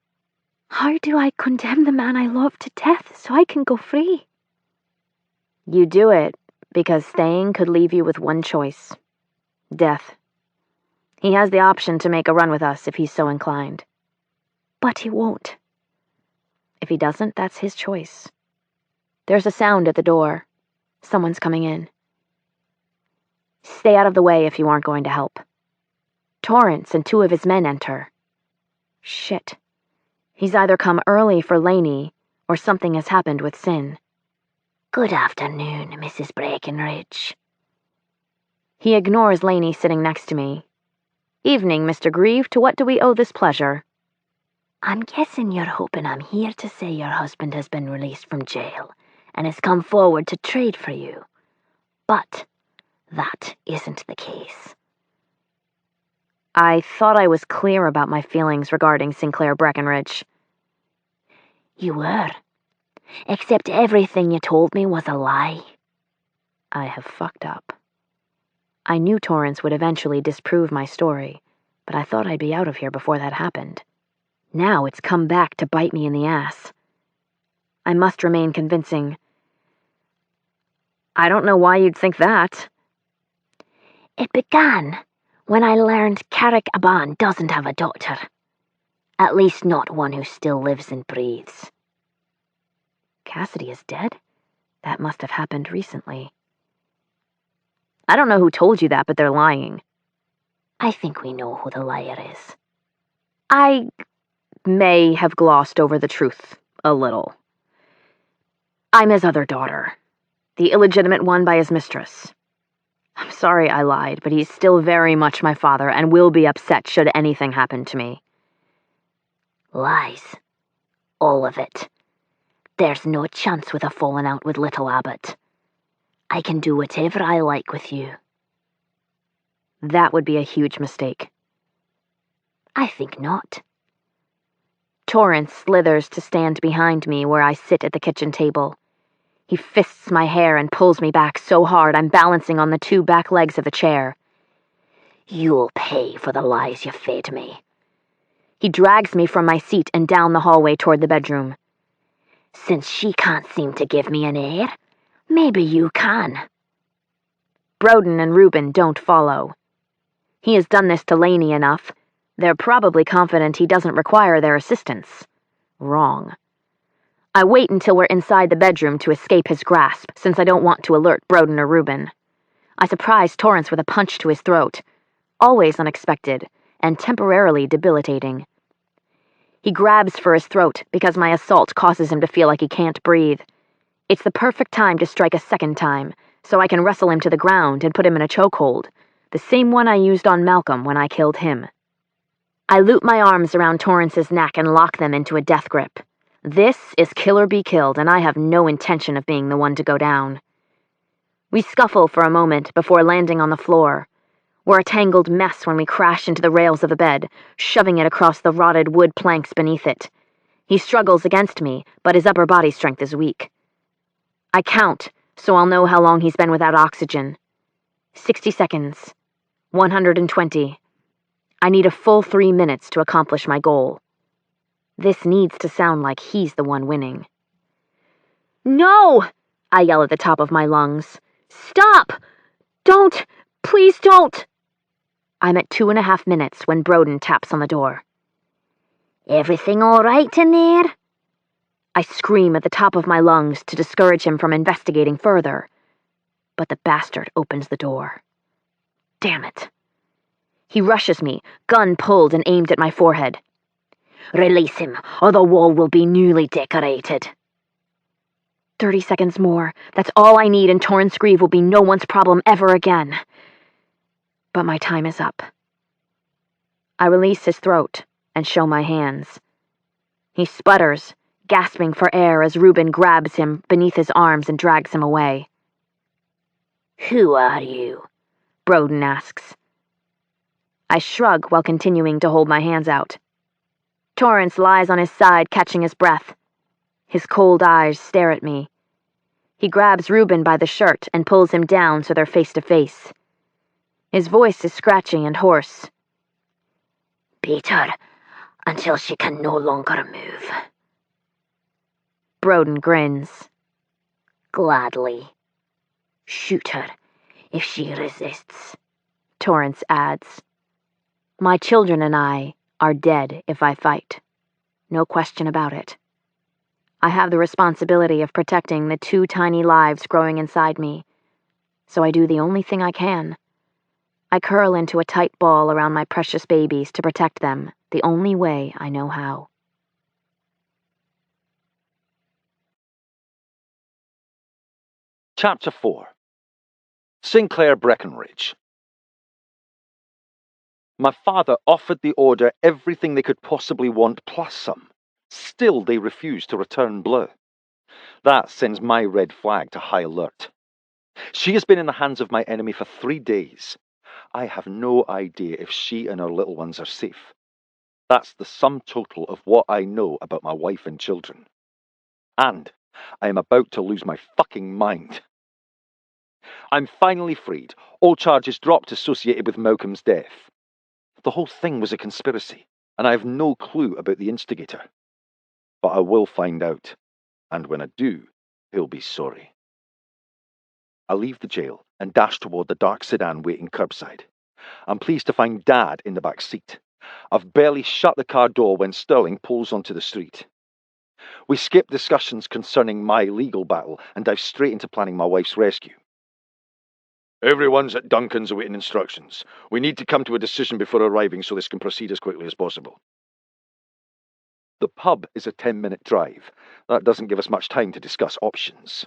How do I condemn the man I love to death so I can go free? You do it because staying could leave you with one choice. Death. He has the option to make a run with us if he's so inclined. But he won't. If he doesn't, that's his choice. There's a sound at the door. Someone's coming in. Stay out of the way if you aren't going to help. Torrance and 2 of his men enter. Shit. He's either come early for Lainey, or something has happened with Sin. Good afternoon, Mrs. Breckenridge. He ignores Lainey sitting next to me. Evening, Mr. Grieve. To what do we owe this pleasure? I'm guessing you're hoping I'm here to say your husband has been released from jail and has come forward to trade for you. But that isn't the case. I thought I was clear about my feelings regarding Sinclair Breckenridge. You were. Except everything you told me was a lie. I have fucked up. I knew Torrance would eventually disprove my story, but I thought I'd be out of here before that happened. Now it's come back to bite me in the ass. I must remain convincing. I don't know why you'd think that. It began when I learned Carrick Aban doesn't have a daughter. At least not one who still lives and breathes. Cassidy is dead? That must have happened recently. I don't know who told you that, but they're lying. I think we know who the liar is. I may have glossed over the truth a little. I'm his other daughter, the illegitimate one by his mistress. I'm sorry I lied, but he's still very much my father and will be upset should anything happen to me. Lies. All of it. There's no chance with a falling out with Little Abbott. I can do whatever I like with you. That would be a huge mistake. I think not. Torrance slithers to stand behind me where I sit at the kitchen table. He fists my hair and pulls me back so hard I'm balancing on the 2 back legs of the chair. You'll pay for the lies you fed me. He drags me from my seat and down the hallway toward the bedroom. Since she can't seem to give me an heir, maybe you can. Broden and Reuben don't follow. He has done this to Lainey enough. They're probably confident he doesn't require their assistance. Wrong. I wait until we're inside the bedroom to escape his grasp, since I don't want to alert Broden or Reuben. I surprise Torrance with a punch to his throat. Always unexpected, and temporarily debilitating. He grabs for his throat because my assault causes him to feel like he can't breathe. It's the perfect time to strike a second time, so I can wrestle him to the ground and put him in a chokehold, the same one I used on Malcolm when I killed him. I loop my arms around Torrance's neck and lock them into a death grip. This is kill or be killed, and I have no intention of being the one to go down. We scuffle for a moment before landing on the floor. We're a tangled mess when we crash into the rails of the bed, shoving it across the rotted wood planks beneath it. He struggles against me, but his upper body strength is weak. I count, so I'll know how long he's been without oxygen. 60 seconds. 120. I need a full 3 minutes to accomplish my goal. This needs to sound like he's the one winning. No! I yell at the top of my lungs. Stop! Don't! Please don't! I'm at 2.5 minutes when Broden taps on the door. Everything all right in there? I scream at the top of my lungs to discourage him from investigating further. But the bastard opens the door. Damn it. He rushes me, gun pulled and aimed at my forehead. Release him, or the wall will be newly decorated. 30 seconds more. That's all I need, and Torrance Grieve will be no one's problem ever again. But my time is up. I release his throat and show my hands. He sputters, gasping for air as Reuben grabs him beneath his arms and drags him away. Who are you? Broden asks. I shrug while continuing to hold my hands out. Torrance lies on his side, catching his breath. His cold eyes stare at me. He grabs Reuben by the shirt and pulls him down so they're face to face. His voice is scratchy and hoarse. Beat her until she can no longer move. Broden grins. Gladly. Shoot her if she resists, Torrance adds. My children and I are dead if I fight. No question about it. I have the responsibility of protecting the 2 tiny lives growing inside me, so I do the only thing I can. I curl into a tight ball around my precious babies to protect them, the only way I know how. Chapter 4. Sinclair Breckenridge. My father offered the Order everything they could possibly want plus some. Still, they refused to return Bleu. That sends my red flag to high alert. She has been in the hands of my enemy for 3 days. I have no idea if she and her little ones are safe. That's the sum total of what I know about my wife and children. And I am about to lose my fucking mind. I'm finally freed, all charges dropped associated with Malcolm's death. The whole thing was a conspiracy, and I have no clue about the instigator. But I will find out, and when I do, he'll be sorry. I leave the jail and dash toward the dark sedan waiting curbside. I'm pleased to find Dad in the back seat. I've barely shut the car door when Sterling pulls onto the street. We skip discussions concerning my legal battle and dive straight into planning my wife's rescue. Everyone's at Duncan's awaiting instructions. We need to come to a decision before arriving so this can proceed as quickly as possible. The pub is a 10-minute drive. That doesn't give us much time to discuss options.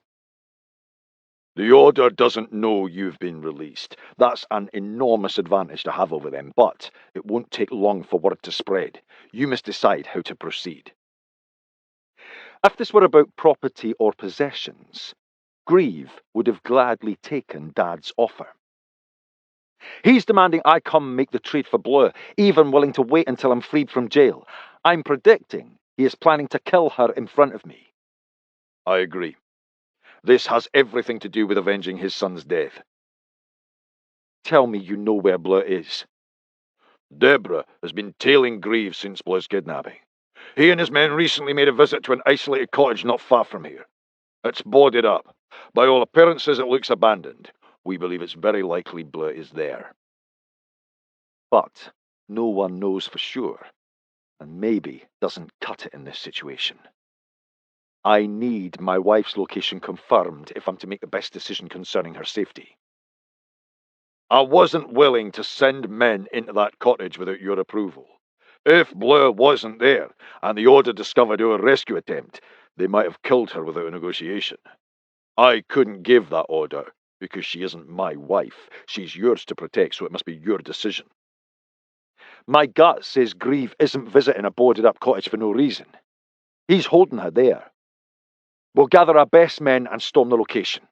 The Order doesn't know you've been released. That's an enormous advantage to have over them, but it won't take long for word to spread. You must decide how to proceed. If this were about property or possessions, Grieve would have gladly taken Dad's offer. He's demanding I come make the trade for Bleu, even willing to wait until I'm freed from jail. I'm predicting he is planning to kill her in front of me. I agree. This has everything to do with avenging his son's death. Tell me you know where Bleu is. Deborah has been tailing Grieve since Bleu's kidnapping. He and his men recently made a visit to an isolated cottage not far from here. It's boarded up. By all appearances, it looks abandoned. We believe it's very likely Bleu is there. But no one knows for sure, and maybe doesn't cut it in this situation. I need my wife's location confirmed if I'm to make the best decision concerning her safety. I wasn't willing to send men into that cottage without your approval. If Bleu wasn't there, and the Order discovered our rescue attempt, they might have killed her without a negotiation. I couldn't give that order, because she isn't my wife. She's yours to protect, so it must be your decision. My gut says Grieve isn't visiting a boarded-up cottage for no reason. He's holding her there. We'll gather our best men and storm the location.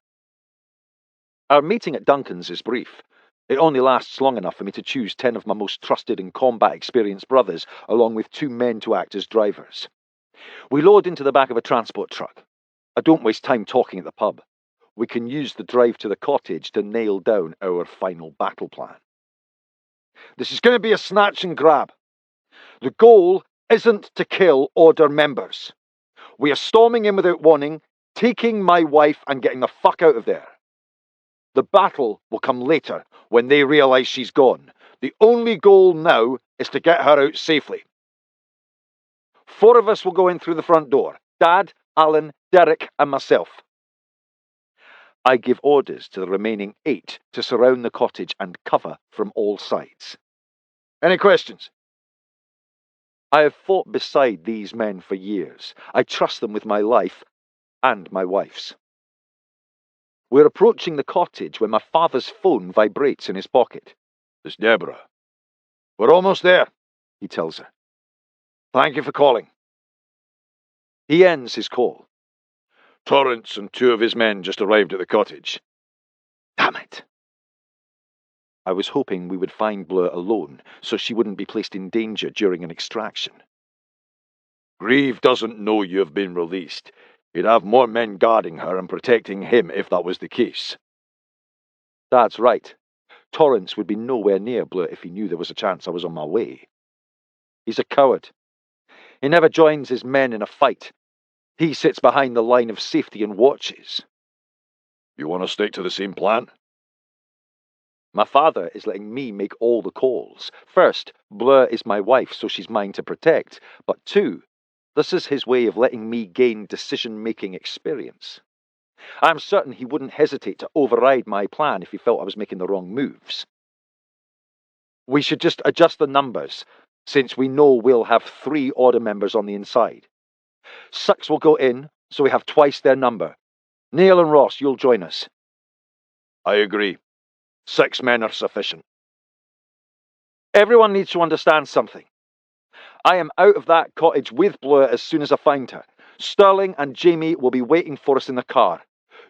Our meeting at Duncan's is brief. It only lasts long enough for me to choose 10 of my most trusted and combat-experienced brothers, along with 2 men to act as drivers. We load into the back of a transport truck. I don't waste time talking at the pub. We can use the drive to the cottage to nail down our final battle plan. This is going to be a snatch and grab. The goal isn't to kill Order members. We are storming in without warning, taking my wife and getting the fuck out of there. The battle will come later, when they realise she's gone. The only goal now is to get her out safely. 4 of us will go in through the front door. Dad, Alan, Derek and myself. I give orders to the remaining 8 to surround the cottage and cover from all sides. Any questions? I have fought beside these men for years. I trust them with my life and my wife's. We're approaching the cottage when my father's phone vibrates in his pocket. It's Deborah. We're almost there, he tells her. Thank you for calling. He ends his call. Torrance and 2 of his men just arrived at the cottage. Damn it. I was hoping we would find Bleu alone, so she wouldn't be placed in danger during an extraction. Grieve doesn't know you have been released. He'd have more men guarding her and protecting him if that was the case. That's right. Torrance would be nowhere near Bleu if he knew there was a chance I was on my way. He's a coward. He never joins his men in a fight. He sits behind the line of safety and watches. You want to stick to the same plan? My father is letting me make all the calls. First, Bleu is my wife, so she's mine to protect. But 2, this is his way of letting me gain decision-making experience. I'm certain he wouldn't hesitate to override my plan if he felt I was making the wrong moves. We should just adjust the numbers, since we know we'll have 3 Order members on the inside. 6 will go in, so we have twice their number. Neil and Ross, you'll join us. I agree. 6 men are sufficient. Everyone needs to understand something. I am out of that cottage with Bleu as soon as I find her. Sterling and Jamie will be waiting for us in the car.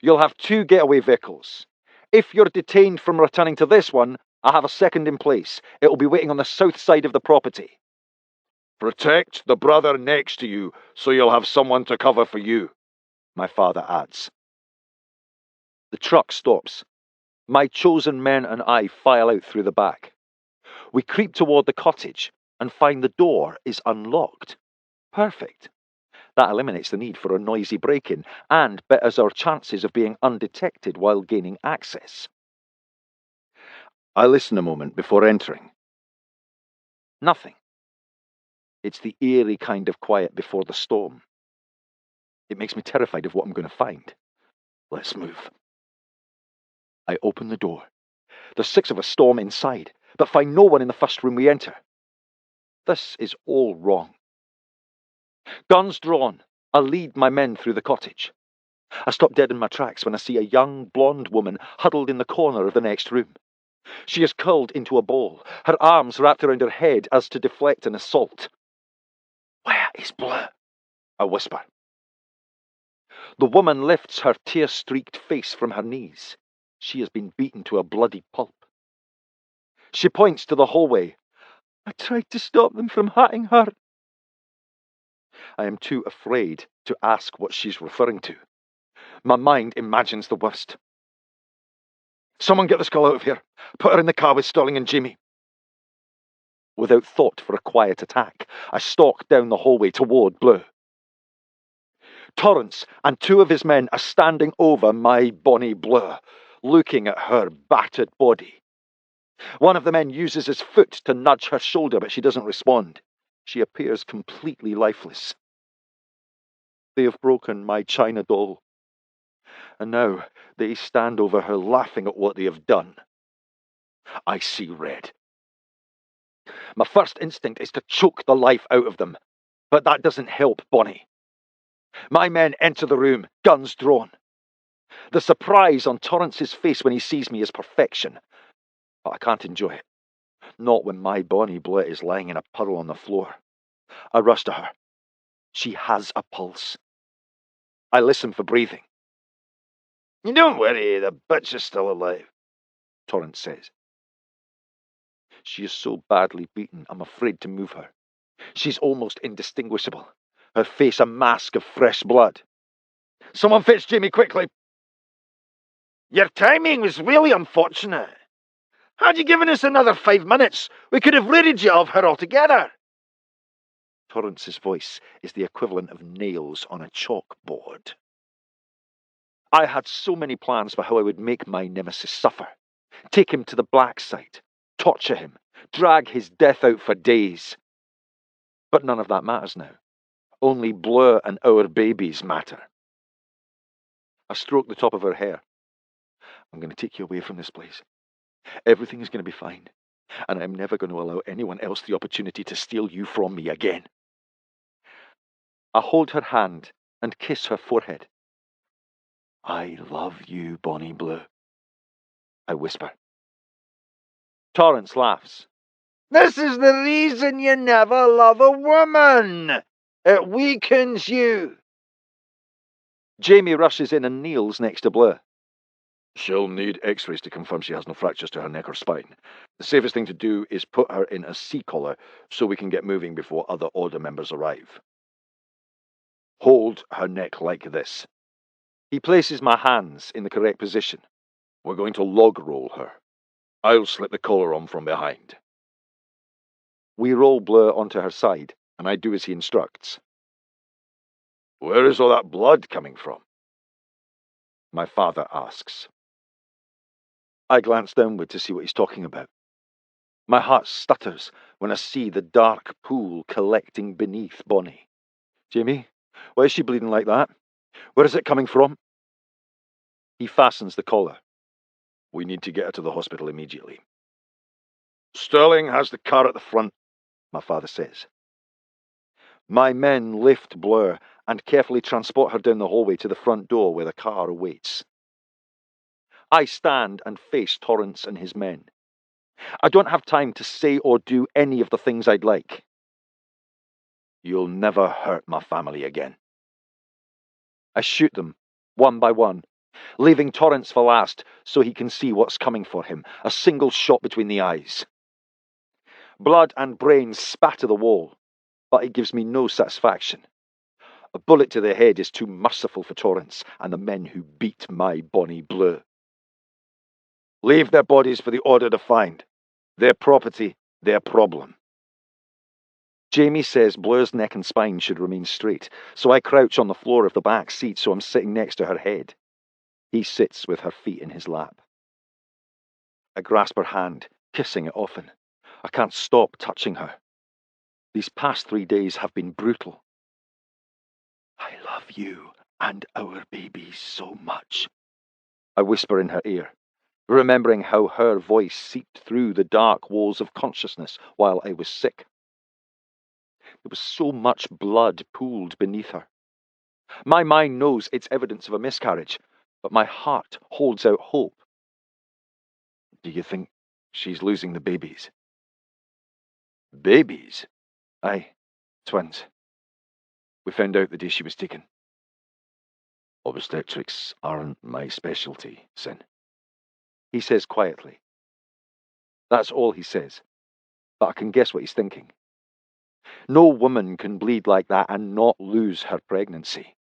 You'll have 2 getaway vehicles. If you're detained from returning to this one, I have a second in place. It will be waiting on the south side of the property. Protect the brother next to you, so you'll have someone to cover for you, my father adds. The truck stops. My chosen men and I file out through the back. We creep toward the cottage and find the door is unlocked. Perfect. That eliminates the need for a noisy break-in and betters our chances of being undetected while gaining access. I listen a moment before entering. Nothing. It's the eerie kind of quiet before the storm. It makes me terrified of what I'm going to find. Let's move. I open the door. The 6 of us storm inside, but find no one in the first room we enter. This is all wrong. Guns drawn, I lead my men through the cottage. I stop dead in my tracks when I see a young, blonde woman huddled in the corner of the next room. She is curled into a ball, her arms wrapped around her head as to deflect an assault. Where is Bleu? I whisper. The woman lifts her tear-streaked face from her knees. She has been beaten to a bloody pulp. She points to the hallway. I tried to stop them from hurting her. I am too afraid to ask what she's referring to. My mind imagines the worst. Someone get this girl out of here. Put her in the car with Sterling and Jamie. Without thought for a quiet attack, I stalk down the hallway toward Bleu. Torrance and 2 of his men are standing over my bonny Bleu, looking at her battered body. One of the men uses his foot to nudge her shoulder, but she doesn't respond. She appears completely lifeless. They have broken my china doll, and now they stand over her laughing at what they have done. I see red. My first instinct is to choke the life out of them, but that doesn't help Bonnie. My men enter the room, guns drawn. The surprise on Torrance's face when he sees me is perfection, but I can't enjoy it. Not when my Bonnie Bleu is lying in a puddle on the floor. I rush to her. She has a pulse. I listen for breathing. "Don't worry, the bitch is still alive," Torrance says. She is so badly beaten, I'm afraid to move her. She's almost indistinguishable, her face a mask of fresh blood. "Someone fetch Jamie quickly." "Your timing was really unfortunate. Had you given us another 5 minutes, we could have ridded you of her altogether." Torrance's voice is the equivalent of nails on a chalkboard. I had so many plans for how I would make my nemesis suffer. Take him to the black site, torture him, drag his death out for days. But none of that matters now. Only Bleu and our babies matter. I stroked the top of her hair. "I'm going to take you away from this place. Everything is going to be fine, and I'm never going to allow anyone else the opportunity to steal you from me again." I hold her hand and kiss her forehead. "I love you, Bonnie Bleu," I whisper. Torrance laughs. "This is the reason you never love a woman. It weakens you." Jamie rushes in and kneels next to Bleu. "She'll need x-rays to confirm she has no fractures to her neck or spine. The safest thing to do is put her in a C-collar so we can get moving before other order members arrive. Hold her neck like this." He places my hands in the correct position. "We're going to log roll her. I'll slip the collar on from behind." We roll Bleu onto her side, and I do as he instructs. "Where is all that blood coming from?" my father asks. I glance downward to see what he's talking about. My heart stutters when I see the dark pool collecting beneath Bonnie. "Jamie, why is she bleeding like that? Where is it coming from?" He fastens the collar. "We need to get her to the hospital immediately." "Sterling has the car at the front," my father says. My men lift Bleu and carefully transport her down the hallway to the front door where the car awaits. I stand and face Torrance and his men. I don't have time to say or do any of the things I'd like. "You'll never hurt my family again." I shoot them, one by one, leaving Torrance for last so he can see what's coming for him, a single shot between the eyes. Blood and brains spatter the wall, but it gives me no satisfaction. A bullet to the head is too merciful for Torrance and the men who beat my Bonnie Bleu. "Leave their bodies for the order to find. Their property, their problem." Jamie says Bleu's neck and spine should remain straight, so I crouch on the floor of the back seat so I'm sitting next to her head. He sits with her feet in his lap. I grasp her hand, kissing it often. I can't stop touching her. These past 3 days have been brutal. "I love you and our babies so much," I whisper in her ear, remembering how her voice seeped through the dark walls of consciousness while I was sick. There was so much blood pooled beneath her. My mind knows it's evidence of a miscarriage, but my heart holds out hope. "Do you think she's losing the babies?" "Babies?" "Aye, twins. We found out the day she was taken." "Obstetrics aren't my specialty, Sin," he says quietly. That's all he says, but I can guess what he's thinking. No woman can bleed like that and not lose her pregnancy.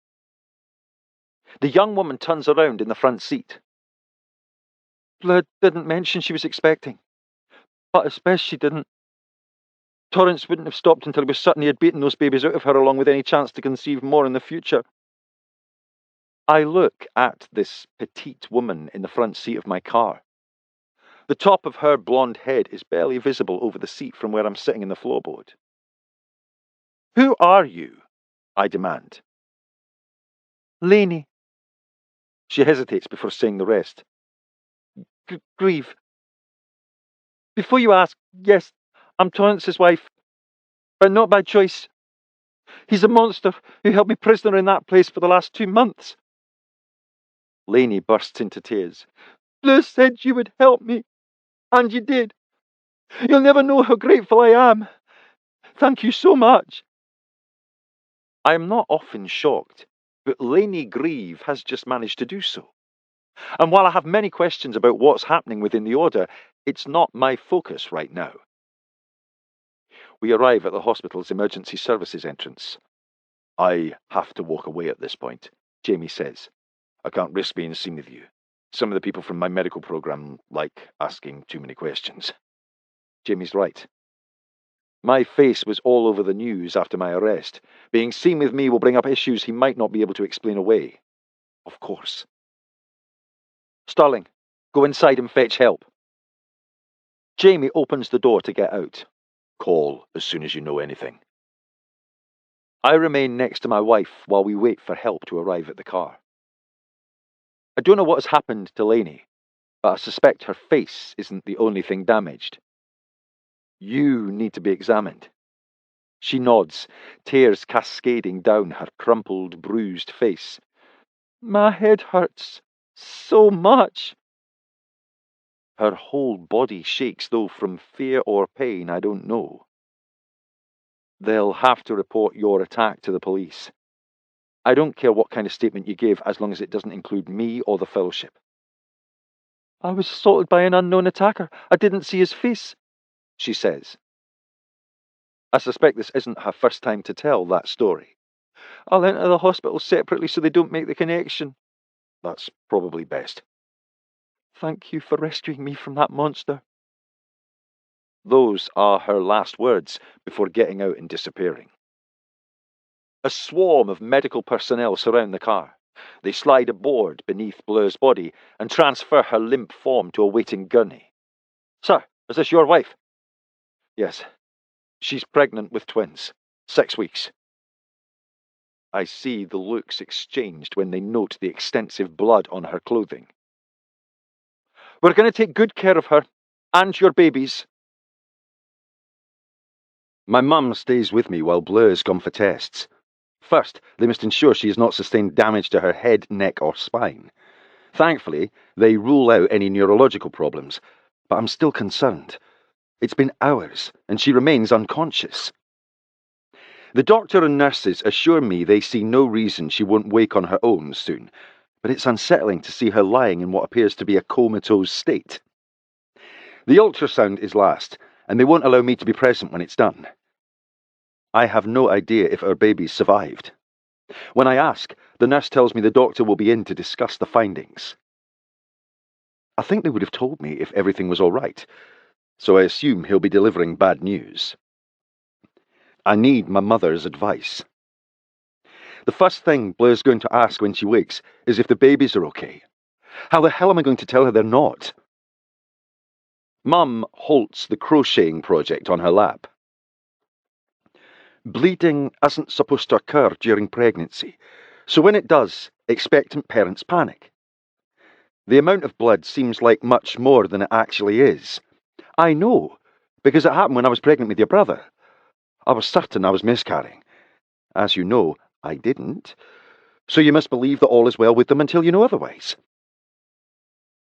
The young woman turns around in the front seat. "Blood didn't mention she was expecting, but it's best she didn't. Torrance wouldn't have stopped until he was certain he had beaten those babies out of her along with any chance to conceive more in the future." I look at this petite woman in the front seat of my car. The top of her blonde head is barely visible over the seat from where I'm sitting in the floorboard. "Who are you?" I demand. "Lainey." She hesitates before saying the rest. "Grieve. Before you ask, yes, I'm Torrance's wife, but not by choice. He's a monster who held me prisoner in that place for the last 2 months." Lainey bursts into tears. "Bleu said you would help me, and you did. You'll never know how grateful I am. Thank you so much." I am not often shocked, but Lainey Grieve has just managed to do so. And while I have many questions about what's happening within the Order, it's not my focus right now. We arrive at the hospital's emergency services entrance. "I have to walk away at this point," Jamie says. "I can't risk being seen with you. Some of the people from my medical program like asking too many questions." Jamie's right. My face was all over the news after my arrest. Being seen with me will bring up issues he might not be able to explain away. Of course. "Starling, go inside and fetch help." Jamie opens the door to get out. "Call as soon as you know anything." I remain next to my wife while we wait for help to arrive at the car. I don't know what has happened to Lainey, but I suspect her face isn't the only thing damaged. "You need to be examined." She nods, tears cascading down her crumpled, bruised face. "My head hurts so much." Her whole body shakes, though from fear or pain, I don't know. "They'll have to report your attack to the police. I don't care what kind of statement you give, as long as it doesn't include me or the Fellowship." "I was assaulted by an unknown attacker. I didn't see his face," she says. I suspect this isn't her first time to tell that story. "I'll enter the hospital separately so they don't make the connection." That's probably best. "Thank you for rescuing me from that monster." Those are her last words before getting out and disappearing. A swarm of medical personnel surround the car. They slide a board beneath Bleu's body and transfer her limp form to a waiting gurney. "Sir, is this your wife?" "Yes. She's pregnant with twins. 6 weeks." I see the looks exchanged when they note the extensive blood on her clothing. "We're going to take good care of her and your babies." My mum stays with me while Bleu has gone for tests. First, they must ensure she has not sustained damage to her head, neck, or spine. Thankfully, they rule out any neurological problems, but I'm still concerned. It's been hours, and she remains unconscious. The doctor and nurses assure me they see no reason she won't wake on her own soon, but it's unsettling to see her lying in what appears to be a comatose state. The ultrasound is last, and they won't allow me to be present when it's done. I have no idea if our baby's survived. When I ask, the nurse tells me the doctor will be in to discuss the findings. I think they would have told me if everything was all right, so I assume he'll be delivering bad news. I need my mother's advice. The first thing Blair's going to ask when she wakes is if the babies are okay. How the hell am I going to tell her they're not? Mum halts the crocheting project on her lap. Bleeding isn't supposed to occur during pregnancy, so when it does, expectant parents panic. The amount of blood seems like much more than it actually is. I know, because it happened when I was pregnant with your brother. I was certain I was miscarrying. As you know, I didn't. So you must believe that all is well with them until you know otherwise.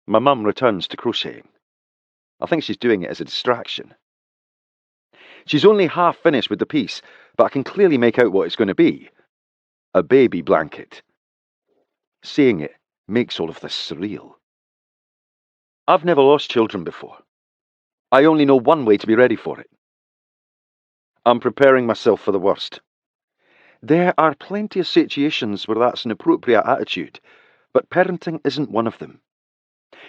My mum returns to crocheting. I think she's doing it as a distraction. She's only half finished with the piece, but I can clearly make out what it's going to be. A baby blanket. Seeing it makes all of this surreal. I've never lost children before. I only know one way to be ready for it. I'm preparing myself for the worst. There are plenty of situations where that's an appropriate attitude, but parenting isn't one of them.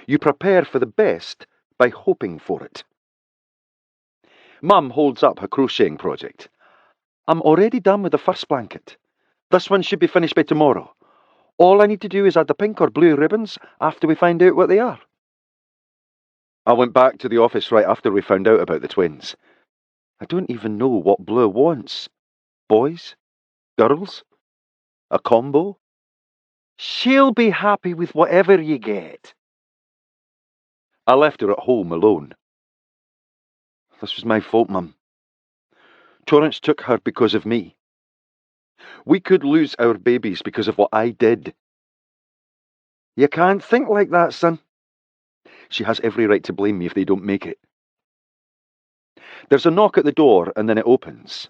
You prepare for the best by hoping for it. Mum holds up her crocheting project. I'm already done with the first blanket. This one should be finished by tomorrow. All I need to do is add the pink or blue ribbons after we find out what they are. I went back to the office right after we found out about the twins. I don't even know what Bleu wants. Boys? Girls? A combo? She'll be happy with whatever you get. I left her at home alone. This was my fault, Mum. Torrance took her because of me. We could lose our babies because of what I did. You can't think like that, son. She has every right to blame me if they don't make it. There's a knock at the door, and then it opens.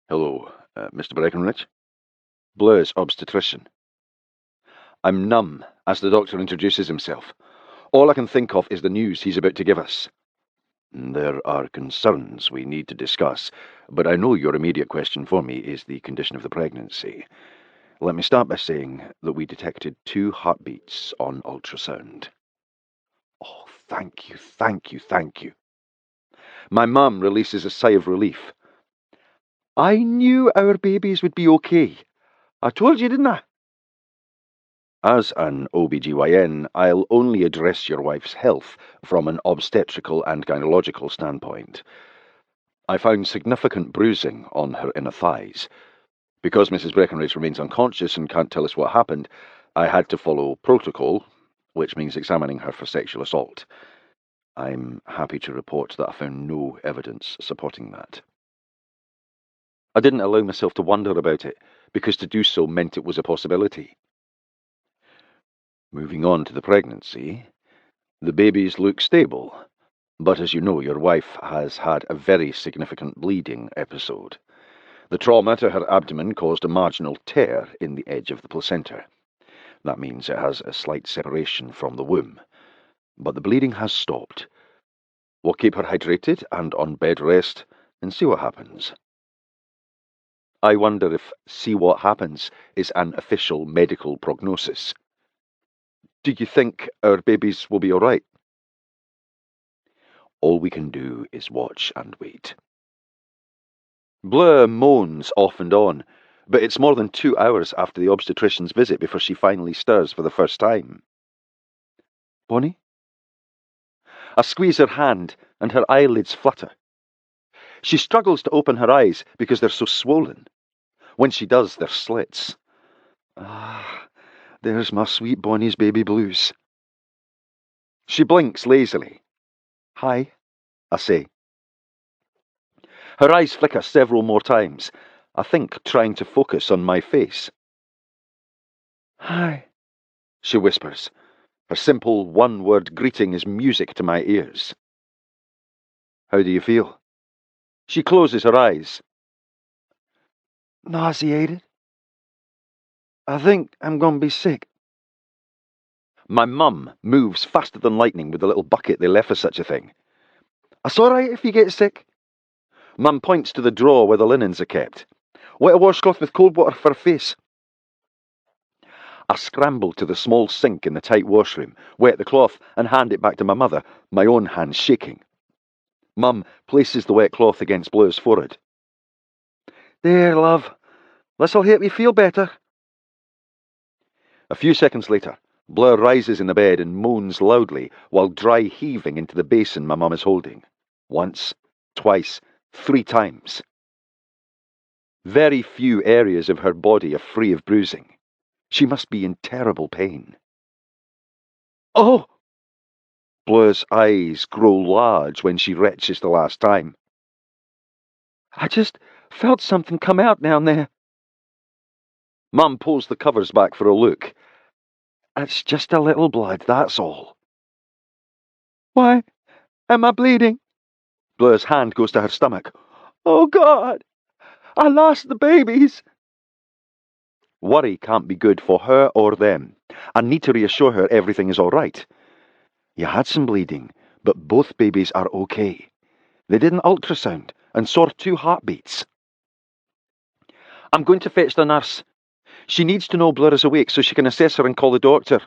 Hello, Mr. Breckenridge? Bleu's obstetrician. I'm numb as the doctor introduces himself. All I can think of is the news he's about to give us. There are concerns we need to discuss, but I know your immediate question for me is the condition of the pregnancy. Let me start by saying that we detected 2 heartbeats on ultrasound. Oh, thank you, thank you, thank you. My mum releases a sigh of relief. I knew our babies would be okay. I told you, didn't I? As an OBGYN, I'll only address your wife's health from an obstetrical and gynecological standpoint. I found significant bruising on her inner thighs. Because Mrs. Breckenridge remains unconscious and can't tell us what happened, I had to follow protocol, which means examining her for sexual assault. I'm happy to report that I found no evidence supporting that. I didn't allow myself to wonder about it, because to do so meant it was a possibility. Moving on to the pregnancy, the babies look stable, but as you know, your wife has had a very significant bleeding episode. The trauma to her abdomen caused a marginal tear in the edge of the placenta. That means it has a slight separation from the womb, but the bleeding has stopped. We'll keep her hydrated and on bed rest and see what happens. I wonder if see what happens is an official medical prognosis. Do you think our babies will be all right? All we can do is watch and wait. Bleu moans off and on, but it's more than 2 hours after the obstetrician's visit before she finally stirs for the first time. Bonnie? I squeeze her hand, and her eyelids flutter. She struggles to open her eyes because they're so swollen. When she does, they're slits. Ah, there's my sweet Bonnie's baby blues. She blinks lazily. Hi, I say. Her eyes flicker several more times, I think trying to focus on my face. Hi, she whispers. Her simple one-word greeting is music to my ears. How do you feel? She closes her eyes. Nauseated. I think I'm going to be sick. My mum moves faster than lightning with the little bucket they left for such a thing. It's all right if you get sick. Mum points to the drawer where the linens are kept. Wet a washcloth with cold water for her face. I scramble to the small sink in the tight washroom, wet the cloth, and hand it back to my mother, my own hands shaking. Mum places the wet cloth against Bleu's forehead. There, love. This'll help you feel better. A few seconds later, Bleu rises in the bed and moans loudly while dry heaving into the basin my mum is holding. Once, twice, 3 times. Very few areas of her body are free of bruising. She must be in terrible pain. Oh! Bleu's eyes grow large when she retches the last time. I just felt something come out down there. Mum pulls the covers back for a look. It's just a little blood, that's all. Why am I bleeding? Bleu's hand goes to her stomach. Oh, God! I lost the babies! Worry can't be good for her or them. I need to reassure her everything is all right. You had some bleeding, but both babies are okay. They did an ultrasound and saw 2 heartbeats. I'm going to fetch the nurse. She needs to know Bleu is awake so she can assess her and call the doctor.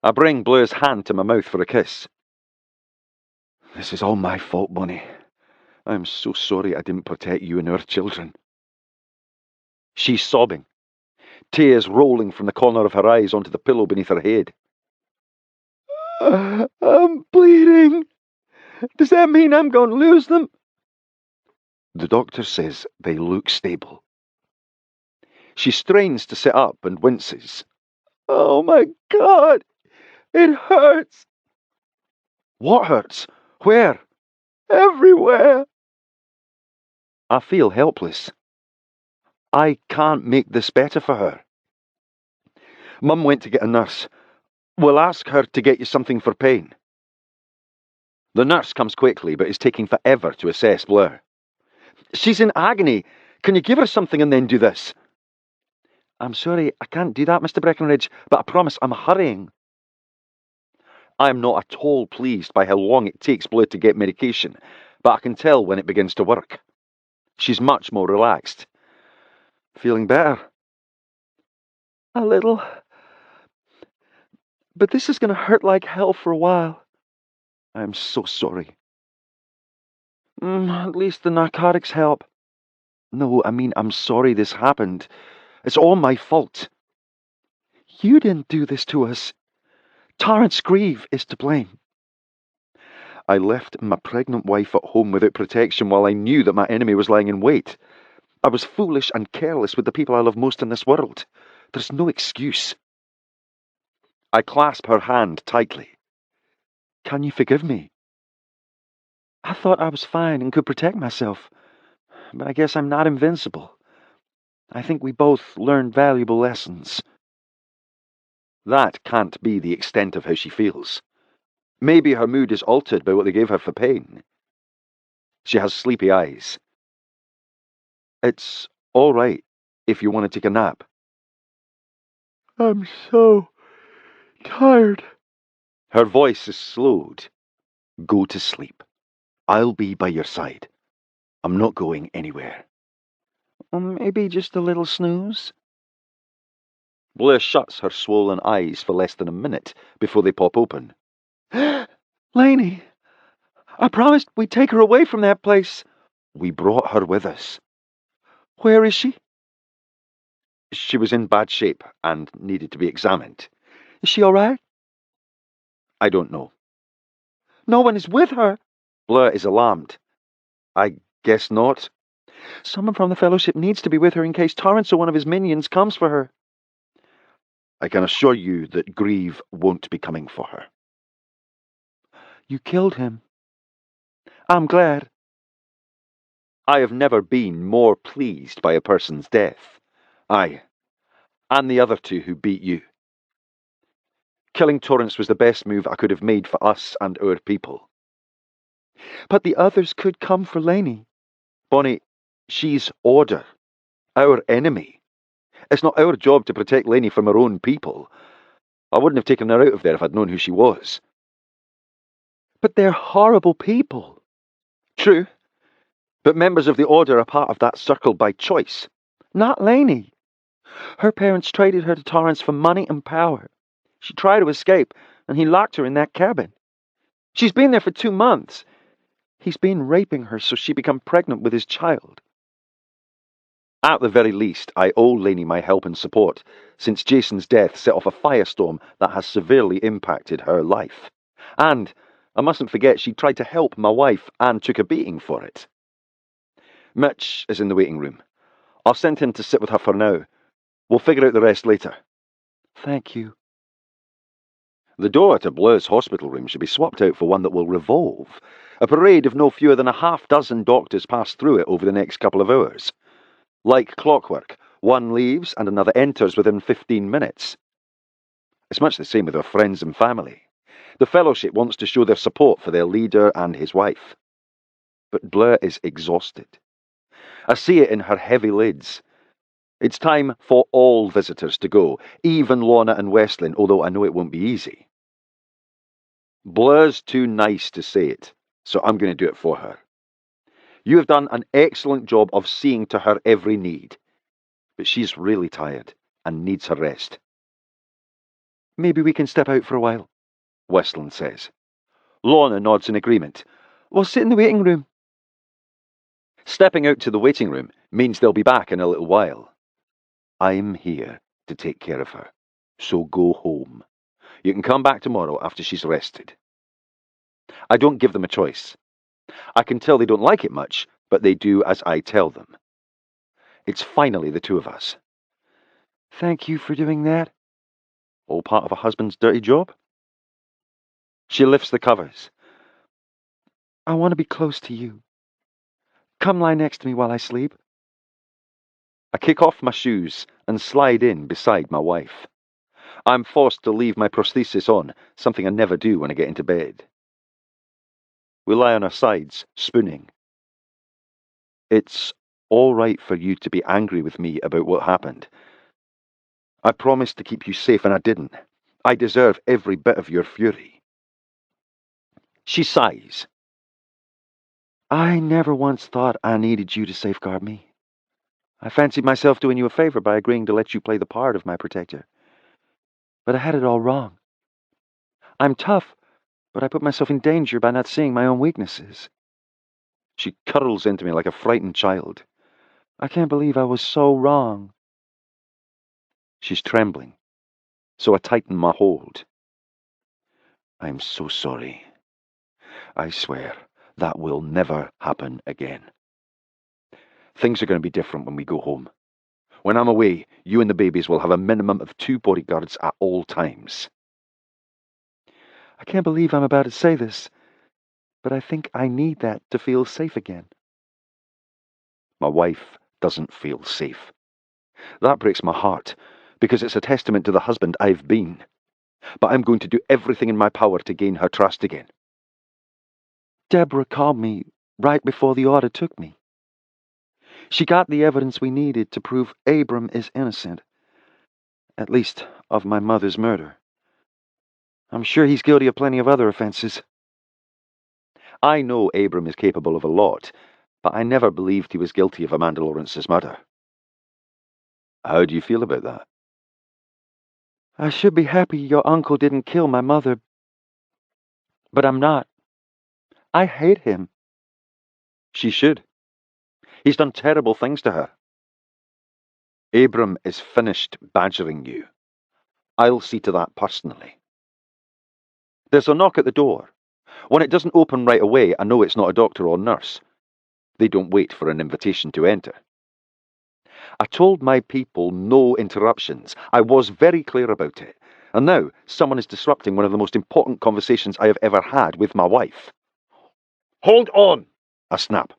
I bring Bleu's hand to my mouth for a kiss. This is all my fault, Bonnie. I'm so sorry I didn't protect you and our children. She's sobbing, tears rolling from the corner of her eyes onto the pillow beneath her head. I'm bleeding. Does that mean I'm going to lose them? The doctor says they look stable. She strains to sit up and winces. Oh my God! It hurts! What hurts? Where? Everywhere! I feel helpless. I can't make this better for her. Mum went to get a nurse. We'll ask her to get you something for pain. The nurse comes quickly, but is taking forever to assess Blur. She's in agony. Can you give her something and then do this? I'm sorry, I can't do that, Mr. Breckenridge, but I promise I'm hurrying. I'm not at all pleased by how long it takes Blue to get medication, but I can tell when it begins to work. She's much more relaxed. Feeling better? A little. But this is going to hurt like hell for a while. I'm so sorry. At least the narcotics help. No, I mean, I'm sorry this happened. It's all my fault. You didn't do this to us. Torrance Grieve is to blame. I left my pregnant wife at home without protection while I knew that my enemy was lying in wait. I was foolish and careless with the people I love most in this world. There's no excuse. I clasp her hand tightly. Can you forgive me? I thought I was fine and could protect myself, but I guess I'm not invincible. I think we both learned valuable lessons. That can't be the extent of how she feels. Maybe her mood is altered by what they gave her for pain. She has sleepy eyes. It's all right if you want to take a nap. I'm so tired. Her voice is slowed. Go to sleep. I'll be by your side. I'm not going anywhere. Maybe just a little snooze? Blair shuts her swollen eyes for less than a minute before they pop open. Lainey, I promised we'd take her away from that place. We brought her with us. Where is she? She was in bad shape and needed to be examined. Is she all right? I don't know. No one is with her. Blair is alarmed. I guess not. Someone from the Fellowship needs to be with her in case Torrance or one of his minions comes for her. I can assure you that Grieve won't be coming for her. You killed him. I'm glad. I have never been more pleased by a person's death. I, and the other two who beat you. Killing Torrance was the best move I could have made for us and our people. But the others could come for Lainey. Bonnie, she's Order, our enemy. It's not our job to protect Lainey from her own people. I wouldn't have taken her out of there if I'd known who she was. But they're horrible people. True. But members of the Order are part of that circle by choice. Not Lainey. Her parents traded her to Torrance for money and power. She tried to escape, and he locked her in that cabin. She's been there for 2 months. He's been raping her so she become pregnant with his child. At the very least, I owe Lainey my help and support, since Jason's death set off a firestorm that has severely impacted her life. And I mustn't forget she tried to help my wife and took a beating for it. Mitch is in the waiting room. I'll send him to sit with her for now. We'll figure out the rest later. Thank you. The door to Bleu's hospital room should be swapped out for one that will revolve. A parade of no fewer than 6 doctors pass through it over the next couple of hours. Like clockwork, one leaves and another enters within 15 minutes. It's much the same with our friends and family. The Fellowship wants to show their support for their leader and his wife. But Bleu is exhausted. I see it in her heavy lids. It's time for all visitors to go, even Lorna and Westlin, although I know it won't be easy. Bleu's too nice to say it, so I'm going to do it for her. You have done an excellent job of seeing to her every need, but she's really tired and needs her rest. Maybe we can step out for a while, Westlin says. Lorna nods in agreement. We'll sit in the waiting room. Stepping out to the waiting room means they'll be back in a little while. I'm here to take care of her, so go home. You can come back tomorrow after she's rested. I don't give them a choice. I can tell they don't like it much, but they do as I tell them. It's finally the two of us. Thank you for doing that. All part of a husband's dirty job? She lifts the covers. I want to be close to you. Come lie next to me while I sleep. I kick off my shoes and slide in beside my wife. I'm forced to leave my prosthesis on, something I never do when I get into bed. We lie on our sides, spooning. It's all right for you to be angry with me about what happened. I promised to keep you safe and I didn't. I deserve every bit of your fury. She sighs. I never once thought I needed you to safeguard me. I fancied myself doing you a favor by agreeing to let you play the part of my protector. But I had it all wrong. I'm tough, but I put myself in danger by not seeing my own weaknesses. She curls into me like a frightened child. I can't believe I was so wrong. She's trembling, so I tighten my hold. I'm so sorry. I swear that will never happen again. Things are going to be different when we go home. When I'm away, you and the babies will have a minimum of 2 bodyguards at all times. I can't believe I'm about to say this, but I think I need that to feel safe again. My wife doesn't feel safe. That breaks my heart, because it's a testament to the husband I've been. But I'm going to do everything in my power to gain her trust again. Deborah called me right before the order took me. She got the evidence we needed to prove Abram is innocent, at least of my mother's murder. I'm sure he's guilty of plenty of other offenses. I know Abram is capable of a lot, but I never believed he was guilty of Amanda Lawrence's murder. How do you feel about that? I should be happy your uncle didn't kill my mother, but I'm not. I hate him. She should. He's done terrible things to her. Abram is finished badgering you. I'll see to that personally. There's a knock at the door. When it doesn't open right away, I know it's not a doctor or nurse. They don't wait for an invitation to enter. I told my people no interruptions. I was very clear about it. And now someone is disrupting one of the most important conversations I have ever had with my wife. Hold on! I snap.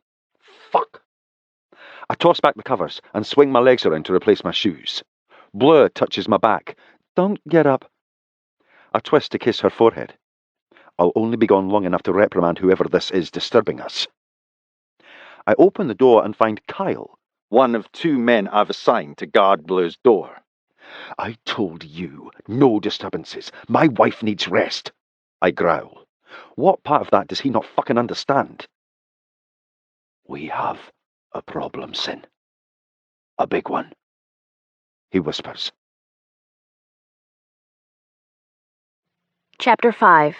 Fuck! I toss back the covers and swing my legs around to replace my shoes. Bleu touches my back. Don't get up. I twist to kiss her forehead. I'll only be gone long enough to reprimand whoever this is disturbing us. I open the door and find Kyle, one of 2 men I've assigned to guard Bleu's door. I told you, no disturbances. My wife needs rest. I growl. What part of that does he not fucking understand? We have a problem, Sin. A big one. He whispers. Chapter 5.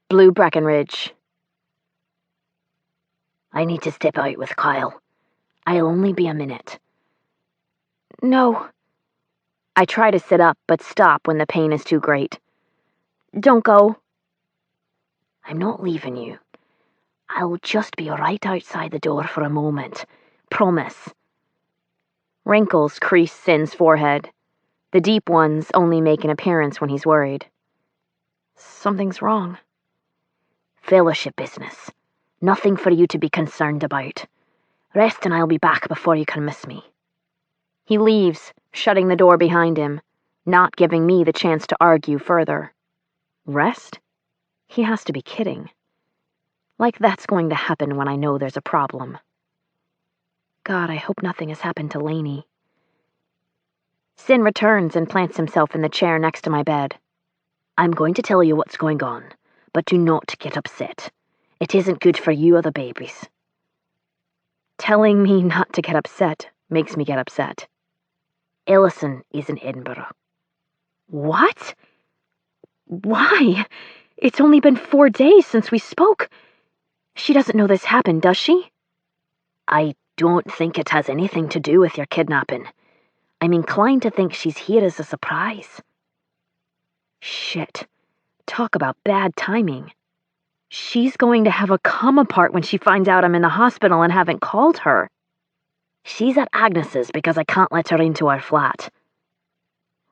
Blue Breckenridge. I need to step out with Kyle. I'll only be a minute. No. I try to sit up, but stop when the pain is too great. Don't go. I'm not leaving you. I'll just be right outside the door for a moment. Promise. Wrinkles crease Sin's forehead. The deep ones only make an appearance when he's worried. Something's wrong. Fellowship business. Nothing for you to be concerned about. Rest and I'll be back before you can miss me. He leaves, shutting the door behind him, not giving me the chance to argue further. Rest? He has to be kidding. Like that's going to happen when I know there's a problem. God, I hope nothing has happened to Lainey. Sin returns and plants himself in the chair next to my bed. I'm going to tell you what's going on, but do not get upset. It isn't good for you or the babies. Telling me not to get upset makes me get upset. Ellison is in Edinburgh. What? Why? It's only been 4 days since we spoke. She doesn't know this happened, does she? I don't think it has anything to do with your kidnapping. I'm inclined to think she's here as a surprise. Shit. Talk about bad timing. She's going to have a come apart when she finds out I'm in the hospital and haven't called her. She's at Agnes's because I can't let her into our flat.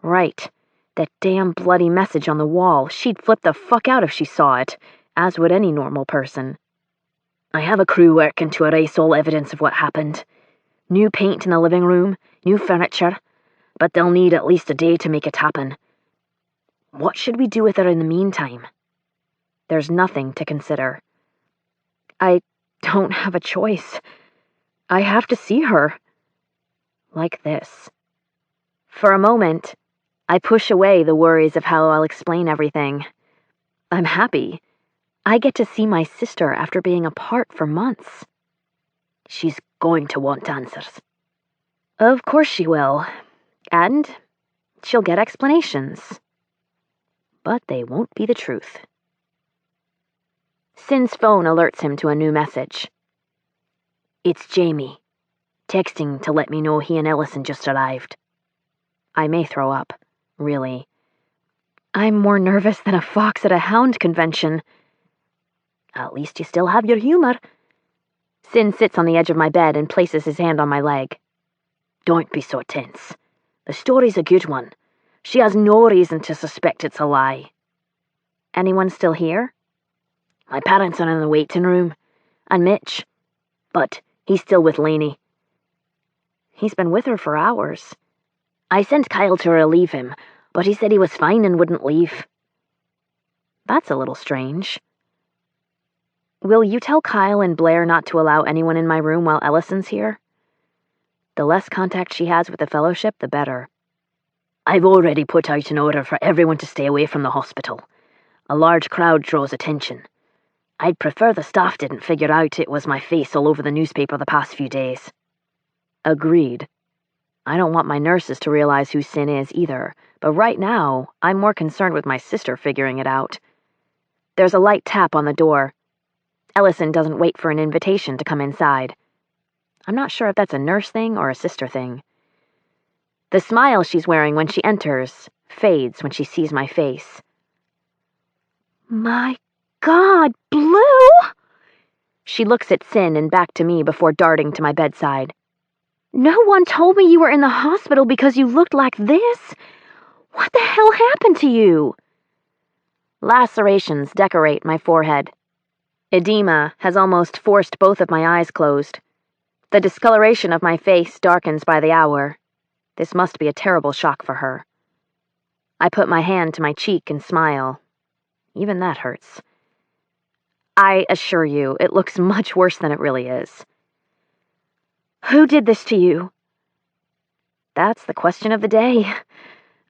Right. That damn bloody message on the wall. She'd flip the fuck out if she saw it, as would any normal person. I have a crew working to erase all evidence of what happened. New paint in the living room, new furniture, but they'll need at least a day to make it happen. What should we do with her in the meantime? There's nothing to consider. I don't have a choice. I have to see her. Like this. For a moment, I push away the worries of how I'll explain everything. I'm happy. I get to see my sister after being apart for months. She's going to want answers. Of course she will. And she'll get explanations. But they won't be the truth. Sin's phone alerts him to a new message. It's Jamie, texting to let me know he and Ellison just arrived. I may throw up, really. I'm more nervous than a fox at a hound convention. At least you still have your humor. Sin sits on the edge of my bed and places his hand on my leg. Don't be so tense. The story's a good one. She has no reason to suspect it's a lie. Anyone still here? My parents are in the waiting room. And Mitch. But he's still with Lainey. He's been with her for hours. I sent Kyle to relieve him, but he said he was fine and wouldn't leave. That's a little strange. Will you tell Kyle and Blair not to allow anyone in my room while Ellison's here? The less contact she has with the Fellowship, the better. I've already put out an order for everyone to stay away from the hospital. A large crowd draws attention. I'd prefer the staff didn't figure out it was my face all over the newspaper the past few days. Agreed. I don't want my nurses to realize who Sin is either, but right now, I'm more concerned with my sister figuring it out. There's a light tap on the door. Ellison doesn't wait for an invitation to come inside. I'm not sure if that's a nurse thing or a sister thing. The smile she's wearing when she enters fades when she sees my face. My God, Blue! She looks at Sin and back to me before darting to my bedside. No one told me you were in the hospital because you looked like this. What the hell happened to you? Lacerations decorate my forehead. Edema has almost forced both of my eyes closed. The discoloration of my face darkens by the hour. This must be a terrible shock for her. I put my hand to my cheek and smile. Even that hurts. I assure you, it looks much worse than it really is. Who did this to you? That's the question of the day.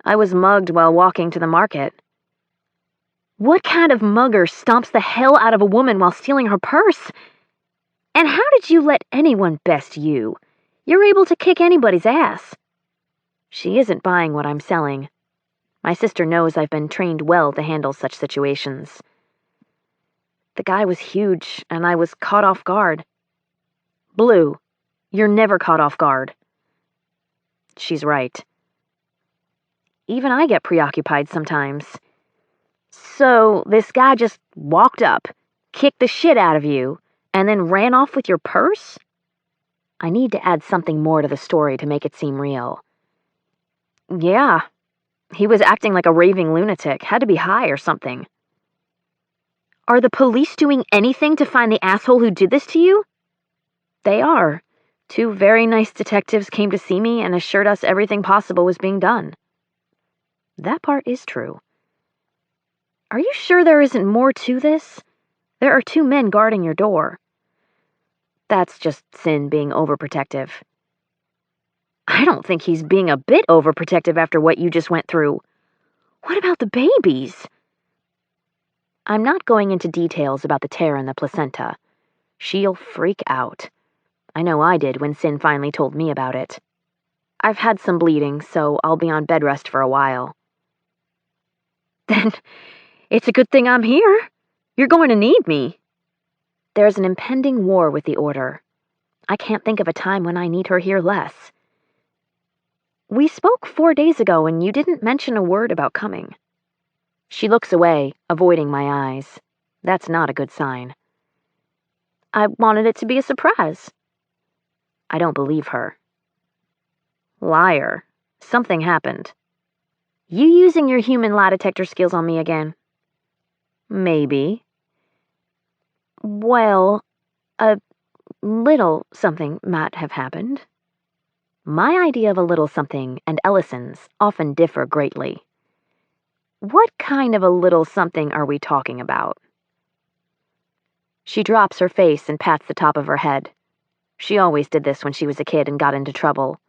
I was mugged while walking to the market. What kind of mugger stomps the hell out of a woman while stealing her purse? And how did you let anyone best you? You're able to kick anybody's ass. She isn't buying what I'm selling. My sister knows I've been trained well to handle such situations. The guy was huge, and I was caught off guard. Blue, you're never caught off guard. She's right. Even I get preoccupied sometimes. So, this guy just walked up, kicked the shit out of you, and then ran off with your purse? I need to add something more to the story to make it seem real. Yeah, he was acting like a raving lunatic, had to be high or something. Are the police doing anything to find the asshole who did this to you? They are. 2 very nice detectives came to see me and assured us everything possible was being done. That part is true. Are you sure there isn't more to this? There are 2 men guarding your door. That's just Sin being overprotective. I don't think he's being a bit overprotective after what you just went through. What about the babies? I'm not going into details about the tear in the placenta. She'll freak out. I know I did when Sin finally told me about it. I've had some bleeding, so I'll be on bed rest for a while. Then it's a good thing I'm here. You're going to need me. There's an impending war with the Order. I can't think of a time when I need her here less. We spoke 4 days ago and you didn't mention a word about coming. She looks away, avoiding my eyes. That's not a good sign. I wanted it to be a surprise. I don't believe her. Liar. Something happened. You using your human lie detector skills on me again? Maybe. Well, a little something might have happened. My idea of a little something and Ellison's often differ greatly. What kind of a little something are we talking about? She drops her face and pats the top of her head. She always did this when she was a kid and got into trouble.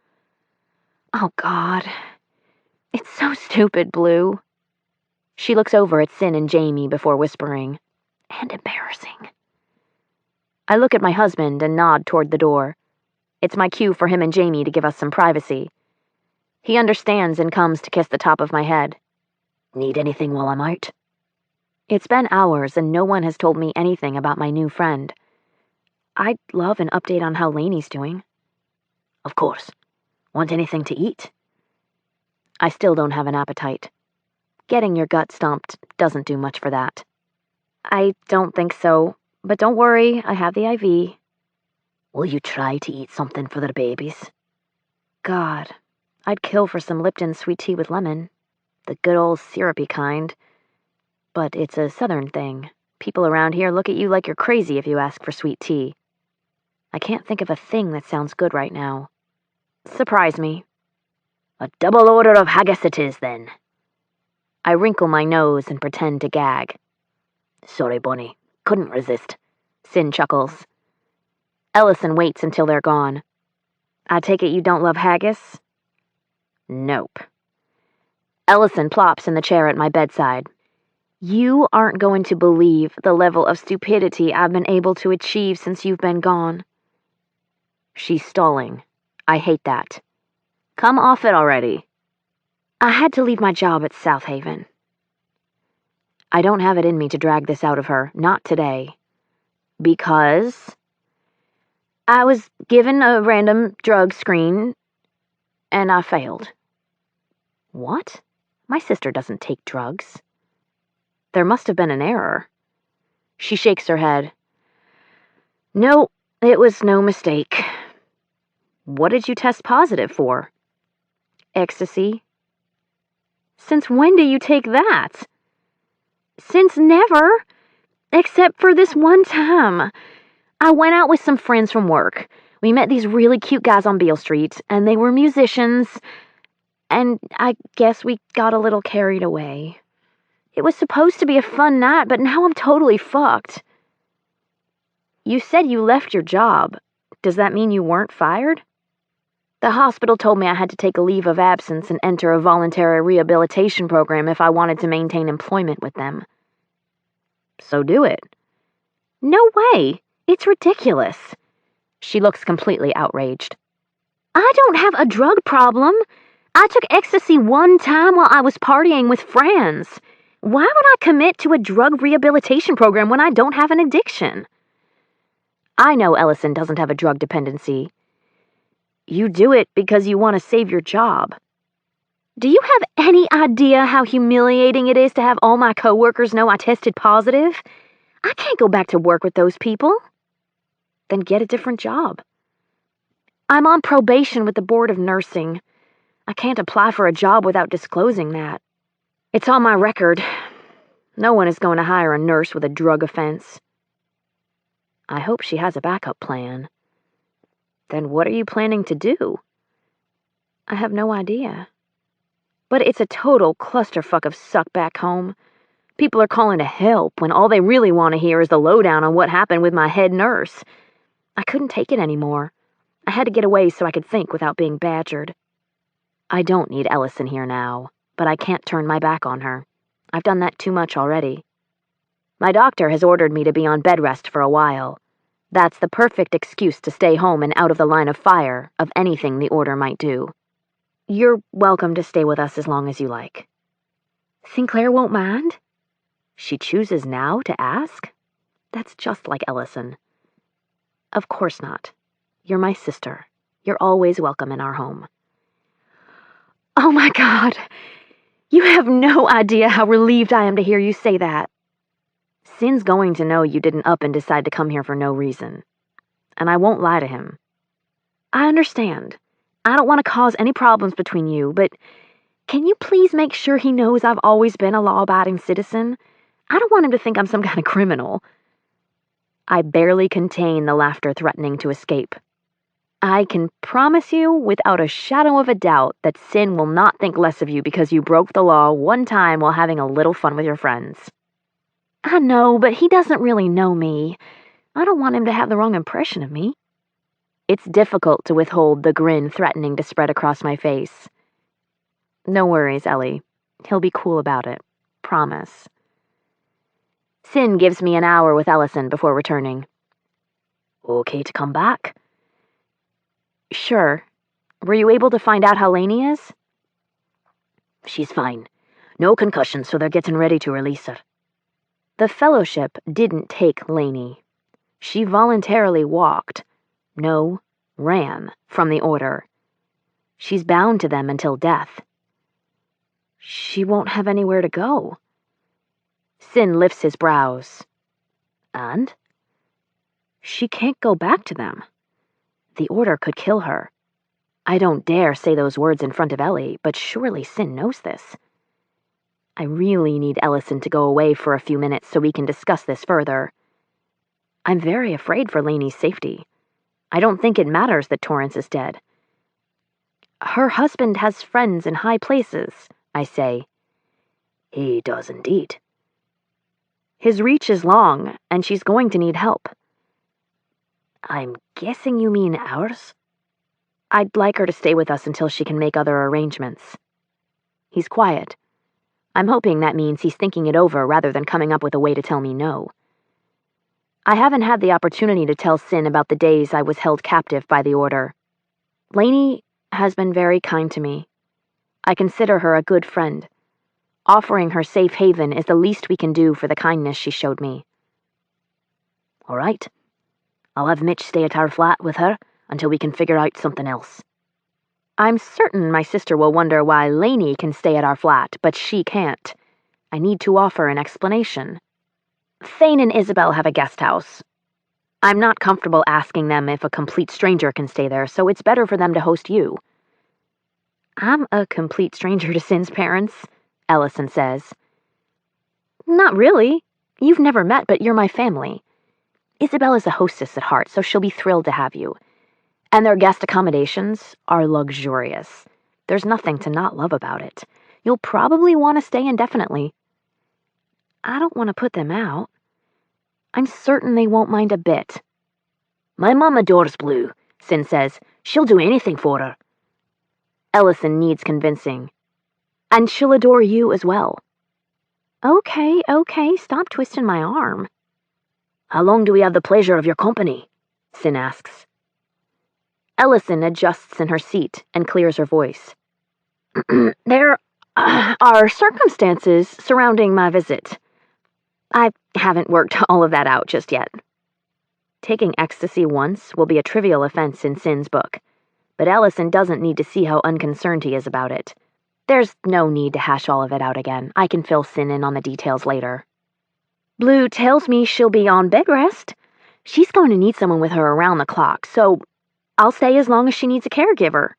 Oh, God. It's so stupid, Blue. She looks over at Sin and Jamie before whispering, and embarrassing. I look at my husband and nod toward the door. It's my cue for him and Jamie to give us some privacy. He understands and comes to kiss the top of my head. Need anything while I'm out? It's been hours and no one has told me anything about my new friend. I'd love an update on how Lainey's doing. Of course. Want anything to eat? I still don't have an appetite. Getting your gut stomped doesn't do much for that. I don't think so, but don't worry, I have the IV. Will you try to eat something for the babies? God, I'd kill for some Lipton sweet tea with lemon. The good old syrupy kind. But it's a southern thing. People around here look at you like you're crazy if you ask for sweet tea. I can't think of a thing that sounds good right now. Surprise me. A double order of haggis it is, then. I wrinkle my nose and pretend to gag. Sorry, Bonnie. Couldn't resist. Sin chuckles. Ellison waits until they're gone. I take it you don't love haggis? Nope. Ellison plops in the chair at my bedside. You aren't going to believe the level of stupidity I've been able to achieve since you've been gone. She's stalling. I hate that. Come off it already. I had to leave my job at South Haven. I don't have it in me to drag this out of her, not today. Because I was given a random drug screen, and I failed. What? My sister doesn't take drugs. There must have been an error. She shakes her head. No, it was no mistake. What did you test positive for? Ecstasy. Since when do you take that? Since never. Except for this one time. I went out with some friends from work. We met these really cute guys on Beale Street, and they were musicians, and I guess we got a little carried away. It was supposed to be a fun night, but now I'm totally fucked. You said you left your job. Does that mean you weren't fired? The hospital told me I had to take a leave of absence and enter a voluntary rehabilitation program if I wanted to maintain employment with them. So do it. No way! It's ridiculous. She looks completely outraged. I don't have a drug problem. I took ecstasy one time while I was partying with friends. Why would I commit to a drug rehabilitation program when I don't have an addiction? I know Ellison doesn't have a drug dependency. You do it because you want to save your job. Do you have any idea how humiliating it is to have all my coworkers know I tested positive? I can't go back to work with those people. Then get a different job. I'm on probation with the Board of Nursing. I can't apply for a job without disclosing that. It's on my record. No one is going to hire a nurse with a drug offense. I hope she has a backup plan. Then what are you planning to do? I have no idea. But it's a total clusterfuck of suck back home. People are calling to help when all they really want to hear is the lowdown on what happened with my head nurse. I couldn't take it anymore. I had to get away so I could think without being badgered. I don't need Ellison here now, but I can't turn my back on her. I've done that too much already. My doctor has ordered me to be on bed rest for a while. That's the perfect excuse to stay home and out of the line of fire of anything the order might do. You're welcome to stay with us as long as you like. Sinclair won't mind? She chooses now to ask? That's just like Ellison. Of course not. You're my sister. You're always welcome in our home. Oh my God! You have no idea how relieved I am to hear you say that. Sin's going to know you didn't up and decide to come here for no reason. And I won't lie to him. I understand. I don't want to cause any problems between you, but can you please make sure he knows I've always been a law-abiding citizen? I don't want him to think I'm some kind of criminal. I barely contain the laughter threatening to escape. I can promise you, without a shadow of a doubt, that Sin will not think less of you because you broke the law one time while having a little fun with your friends. I know, but he doesn't really know me. I don't want him to have the wrong impression of me. It's difficult to withhold the grin threatening to spread across my face. No worries, Ellie. He'll be cool about it. Promise. Sin gives me an hour with Ellison before returning. Okay to come back? Sure. Were you able to find out how Lainey is? She's fine. No concussion, so they're getting ready to release her. The Fellowship didn't take Lainey. She voluntarily walked, ran from the Order. She's bound to them until death. She won't have anywhere to go. Sin lifts his brows. And? She can't go back to them. The Order could kill her. I don't dare say those words in front of Ellie, but surely Sin knows this. I really need Ellison to go away for a few minutes so we can discuss this further. I'm very afraid for Lainey's safety. I don't think it matters that Torrance is dead. Her husband has friends in high places, I say. He does indeed. His reach is long, and she's going to need help. I'm guessing you mean ours? I'd like her to stay with us until she can make other arrangements. He's quiet. I'm hoping that means he's thinking it over rather than coming up with a way to tell me no. I haven't had the opportunity to tell Sin about the days I was held captive by the Order. Lainey has been very kind to me. I consider her a good friend. Offering her safe haven is the least we can do for the kindness she showed me. All right. I'll have Mitch stay at our flat with her until we can figure out something else. I'm certain my sister will wonder why Lainey can stay at our flat, but she can't. I need to offer an explanation. Thane and Isabel have a guest house. I'm not comfortable asking them if a complete stranger can stay there, so it's better for them to host you. I'm a complete stranger to Sin's parents, Ellison says. Not really. You've never met, but you're my family. Isabel is a hostess at heart, so she'll be thrilled to have you. And their guest accommodations are luxurious. There's nothing to not love about it. You'll probably want to stay indefinitely. I don't want to put them out. I'm certain they won't mind a bit. My mom adores Blue, Sin says. She'll do anything for her. Ellison needs convincing. And she'll adore you as well. Okay, stop twisting my arm. How long do we have the pleasure of your company? Sin asks. Ellison adjusts in her seat and clears her voice. There are circumstances surrounding my visit. I haven't worked all of that out just yet. Taking ecstasy once will be a trivial offense in Sin's book, but Ellison doesn't need to see how unconcerned he is about it. There's no need to hash all of it out again. I can fill Sin in on the details later. Blue tells me she'll be on bed rest. She's going to need someone with her around the clock, so I'll stay as long as she needs a caregiver.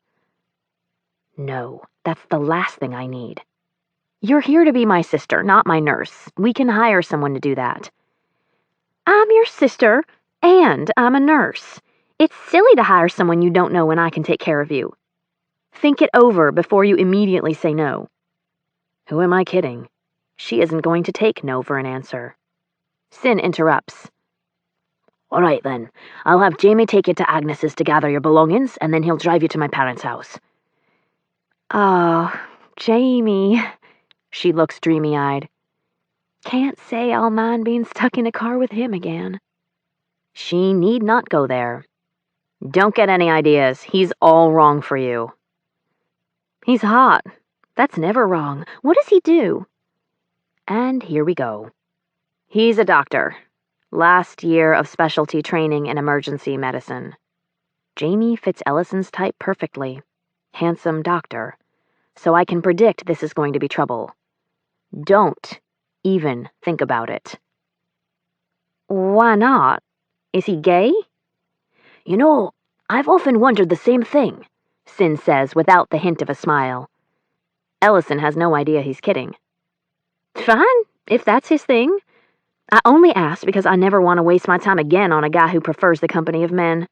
No, that's the last thing I need. You're here to be my sister, not my nurse. We can hire someone to do that. I'm your sister, and I'm a nurse. It's silly to hire someone you don't know when I can take care of you. Think it over before you immediately say no. Who am I kidding? She isn't going to take no for an answer. Sin interrupts. All right, then. I'll have Jamie take you to Agnes's to gather your belongings, and then he'll drive you to my parents' house. Oh, Jamie. She looks dreamy-eyed. Can't say I'll mind being stuck in a car with him again. She need not go there. Don't get any ideas. He's all wrong for you. He's hot. That's never wrong. What does he do? And here we go. He's a doctor. Last year of specialty training in emergency medicine. Jamie fits Ellison's type perfectly. Handsome doctor. so I can predict this is going to be trouble. Don't even think about it. Why not? Is he gay? You know, I've often wondered the same thing, Sin says without the hint of a smile. Ellison has no idea he's kidding. Fine, if that's his thing. I only ask because I never want to waste my time again on a guy who prefers the company of men.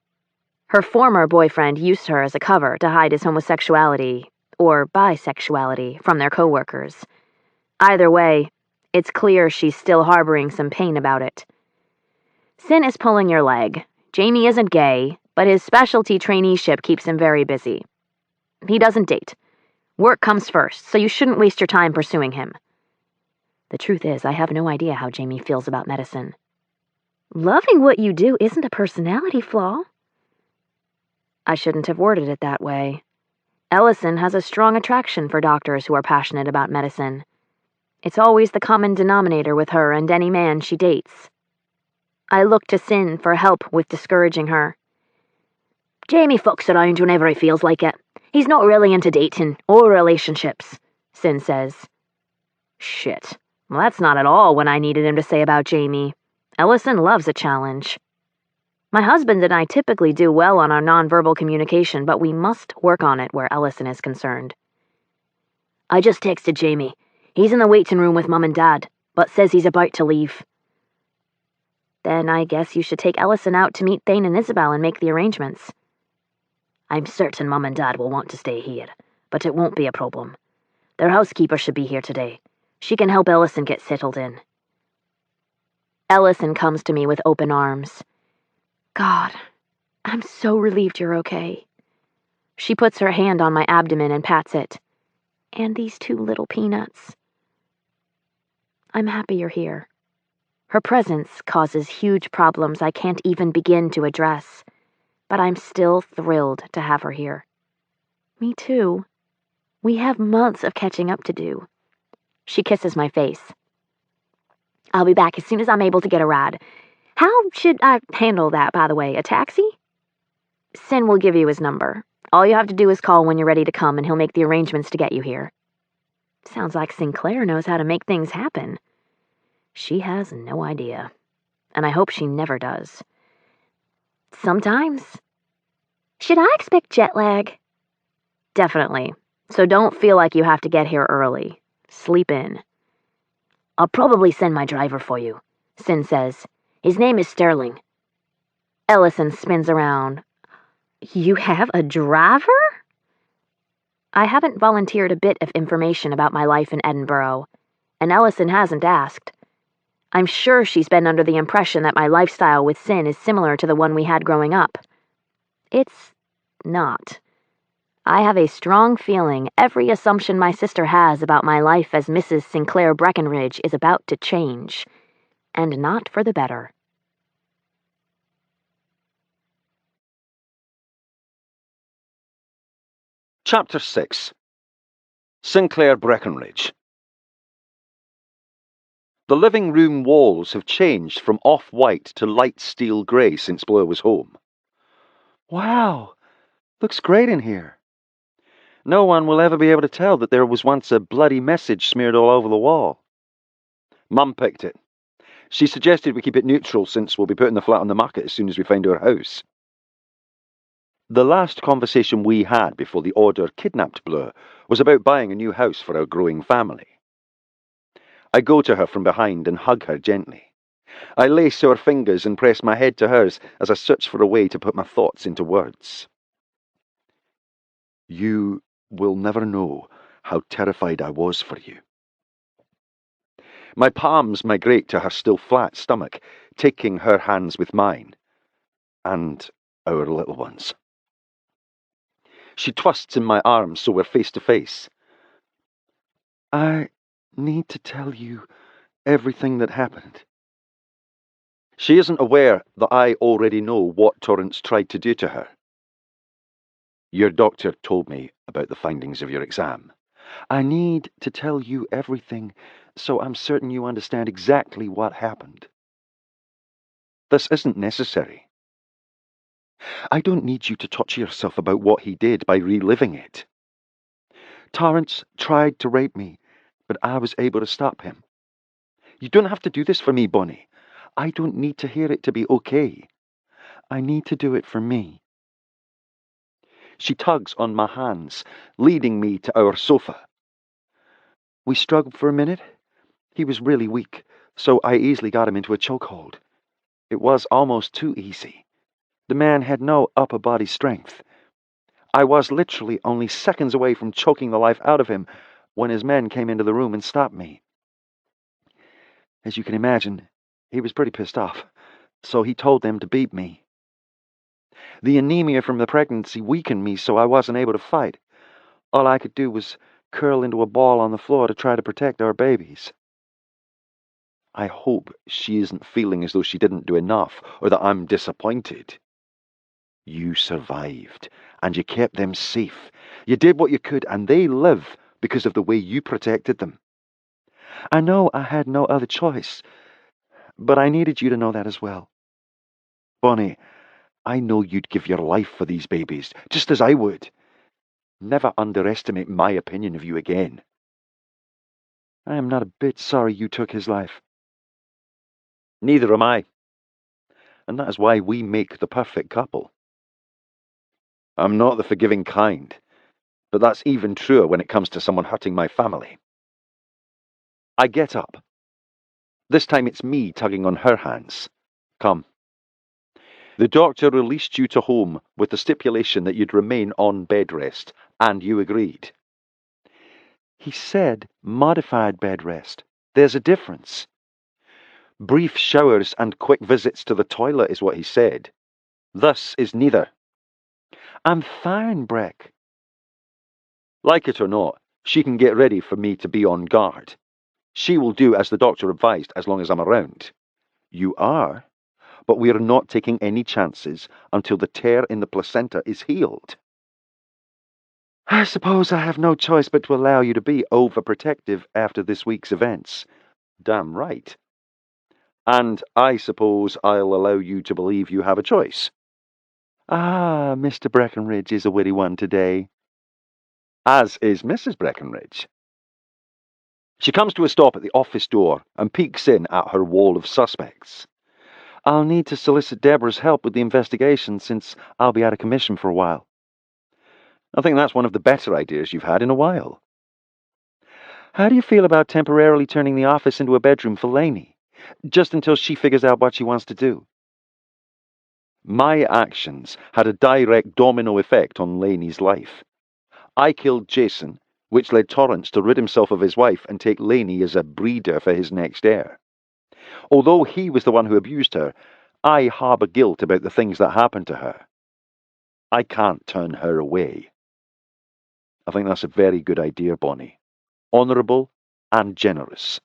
Her former boyfriend used her as a cover to hide his homosexuality, or bisexuality, from their coworkers. Either way, it's clear she's still harboring some pain about it. Sin is pulling your leg. Jamie isn't gay, but his specialty traineeship keeps him very busy. He doesn't date. Work comes first, so you shouldn't waste your time pursuing him. The truth is, I have no idea how Jamie feels about medicine. Loving what you do isn't a personality flaw. I shouldn't have worded it that way. Ellison has a strong attraction for doctors who are passionate about medicine. It's always the common denominator with her and any man she dates. I look to Sin for help with discouraging her. Jamie fucks around whenever he feels like it. He's not really into dating or relationships, Sin says. Shit. Well, that's not at all what I needed him to say about Jamie. Ellison loves a challenge. My husband and I typically do well on our nonverbal communication, but we must work on it where Ellison is concerned. I just texted Jamie. He's in the waiting room with Mum and Dad, but says he's about to leave. Then I guess you should take Ellison out to meet Thane and Isabel and make the arrangements. I'm certain Mum and Dad will want to stay here, but it won't be a problem. Their housekeeper should be here today. She can help Ellison get settled in. Ellison comes to me with open arms. God, I'm so relieved you're okay. She puts her hand on my abdomen and pats it. And these two little peanuts. I'm happy you're here. Her presence causes huge problems I can't even begin to address, but I'm still thrilled to have her here. Me too. We have months of catching up to do. She kisses my face. I'll be back as soon as I'm able to get a ride. How should I handle that, by the way? A taxi? Sin will give you his number. All you have to do is call when you're ready to come, and he'll make the arrangements to get you here. Sounds like Sinclair knows how to make things happen. She has no idea. And I hope she never does. Sometimes. Should I expect jet lag? Definitely. So don't feel like you have to get here early. Sleep in. I'll probably send my driver for you, Sin says. His name is Sterling. Ellison spins around. You have a driver? I haven't volunteered a bit of information about my life in Edinburgh, and Ellison hasn't asked. I'm sure she's been under the impression that my lifestyle with Sin is similar to the one we had growing up. It's not. I have a strong feeling every assumption my sister has about my life as Mrs. Sinclair Breckenridge is about to change, and not for the better. Chapter 6. Sinclair Breckenridge. The living room walls have changed from off-white to light steel grey since Bleu was home. Wow, looks great in here. No one will ever be able to tell that there was once a bloody message smeared all over the wall. Mum picked it. She suggested we keep it neutral since we'll be putting the flat on the market as soon as we find our house. The last conversation we had before the Order kidnapped Bleu was about buying a new house for our growing family. I go to her from behind and hug her gently. I lace our fingers and press my head to hers as I search for a way to put my thoughts into words. You will never know how terrified I was for you. My palms migrate to her still flat stomach, taking her hands with mine, and our little ones. She twists in my arms so we're face to face. I need to tell you everything that happened. She isn't aware that I already know what Torrance tried to do to her. Your doctor told me about the findings of your exam. I need to tell you everything so I'm certain you understand exactly what happened. This isn't necessary. I don't need you to torture yourself about what he did by reliving it. Torrance tried to rape me, but I was able to stop him. You don't have to do this for me, Bonnie. I don't need to hear it to be okay. I need to do it for me. She tugs on my hands, leading me to our sofa. We struggled for a minute. He was really weak, so I easily got him into a chokehold. It was almost too easy. The man had no upper body strength. I was literally only seconds away from choking the life out of him when his men came into the room and stopped me. As you can imagine, he was pretty pissed off, so he told them to beat me. The anemia from the pregnancy weakened me, so I wasn't able to fight. All I could do was curl into a ball on the floor to try to protect our babies. I hope she isn't feeling as though she didn't do enough, or that I'm disappointed. You survived, and you kept them safe. You did what you could, and they live because of the way you protected them. I know I had no other choice, but I needed you to know that as well. Bonnie, I know you'd give your life for these babies, just as I would. Never underestimate my opinion of you again. I am not a bit sorry you took his life. Neither am I. And that is why we make the perfect couple. I'm not the forgiving kind, but that's even truer when it comes to someone hurting my family. I get up. This time it's me tugging on her hands. Come. The doctor released you to home with the stipulation that you'd remain on bed rest, and you agreed. He said modified bed rest. There's a difference. Brief showers and quick visits to the toilet is what he said. This is neither. I'm fine, Breck. Like it or not, she can get ready for me to be on guard. She will do as the doctor advised as long as I'm around. You are, but we are not taking any chances until the tear in the placenta is healed. I suppose I have no choice but to allow you to be overprotective after this week's events. Damn right. And I suppose I'll allow you to believe you have a choice. Ah, Mr. Breckenridge is a witty one today. As is Mrs. Breckenridge. She comes to a stop at the office door and peeks in at her wall of suspects. I'll need to solicit Deborah's help with the investigation since I'll be out of commission for a while. I think that's one of the better ideas you've had in a while. How do you feel about temporarily turning the office into a bedroom for Lainey, just until she figures out what she wants to do? My actions had a direct domino effect on Lainey's life. I killed Jason, which led Torrance to rid himself of his wife and take Lainey as a breeder for his next heir. Although he was the one who abused her, I harbour guilt about the things that happened to her. I can't turn her away. I think that's a very good idea, Bonnie. Honourable and generous.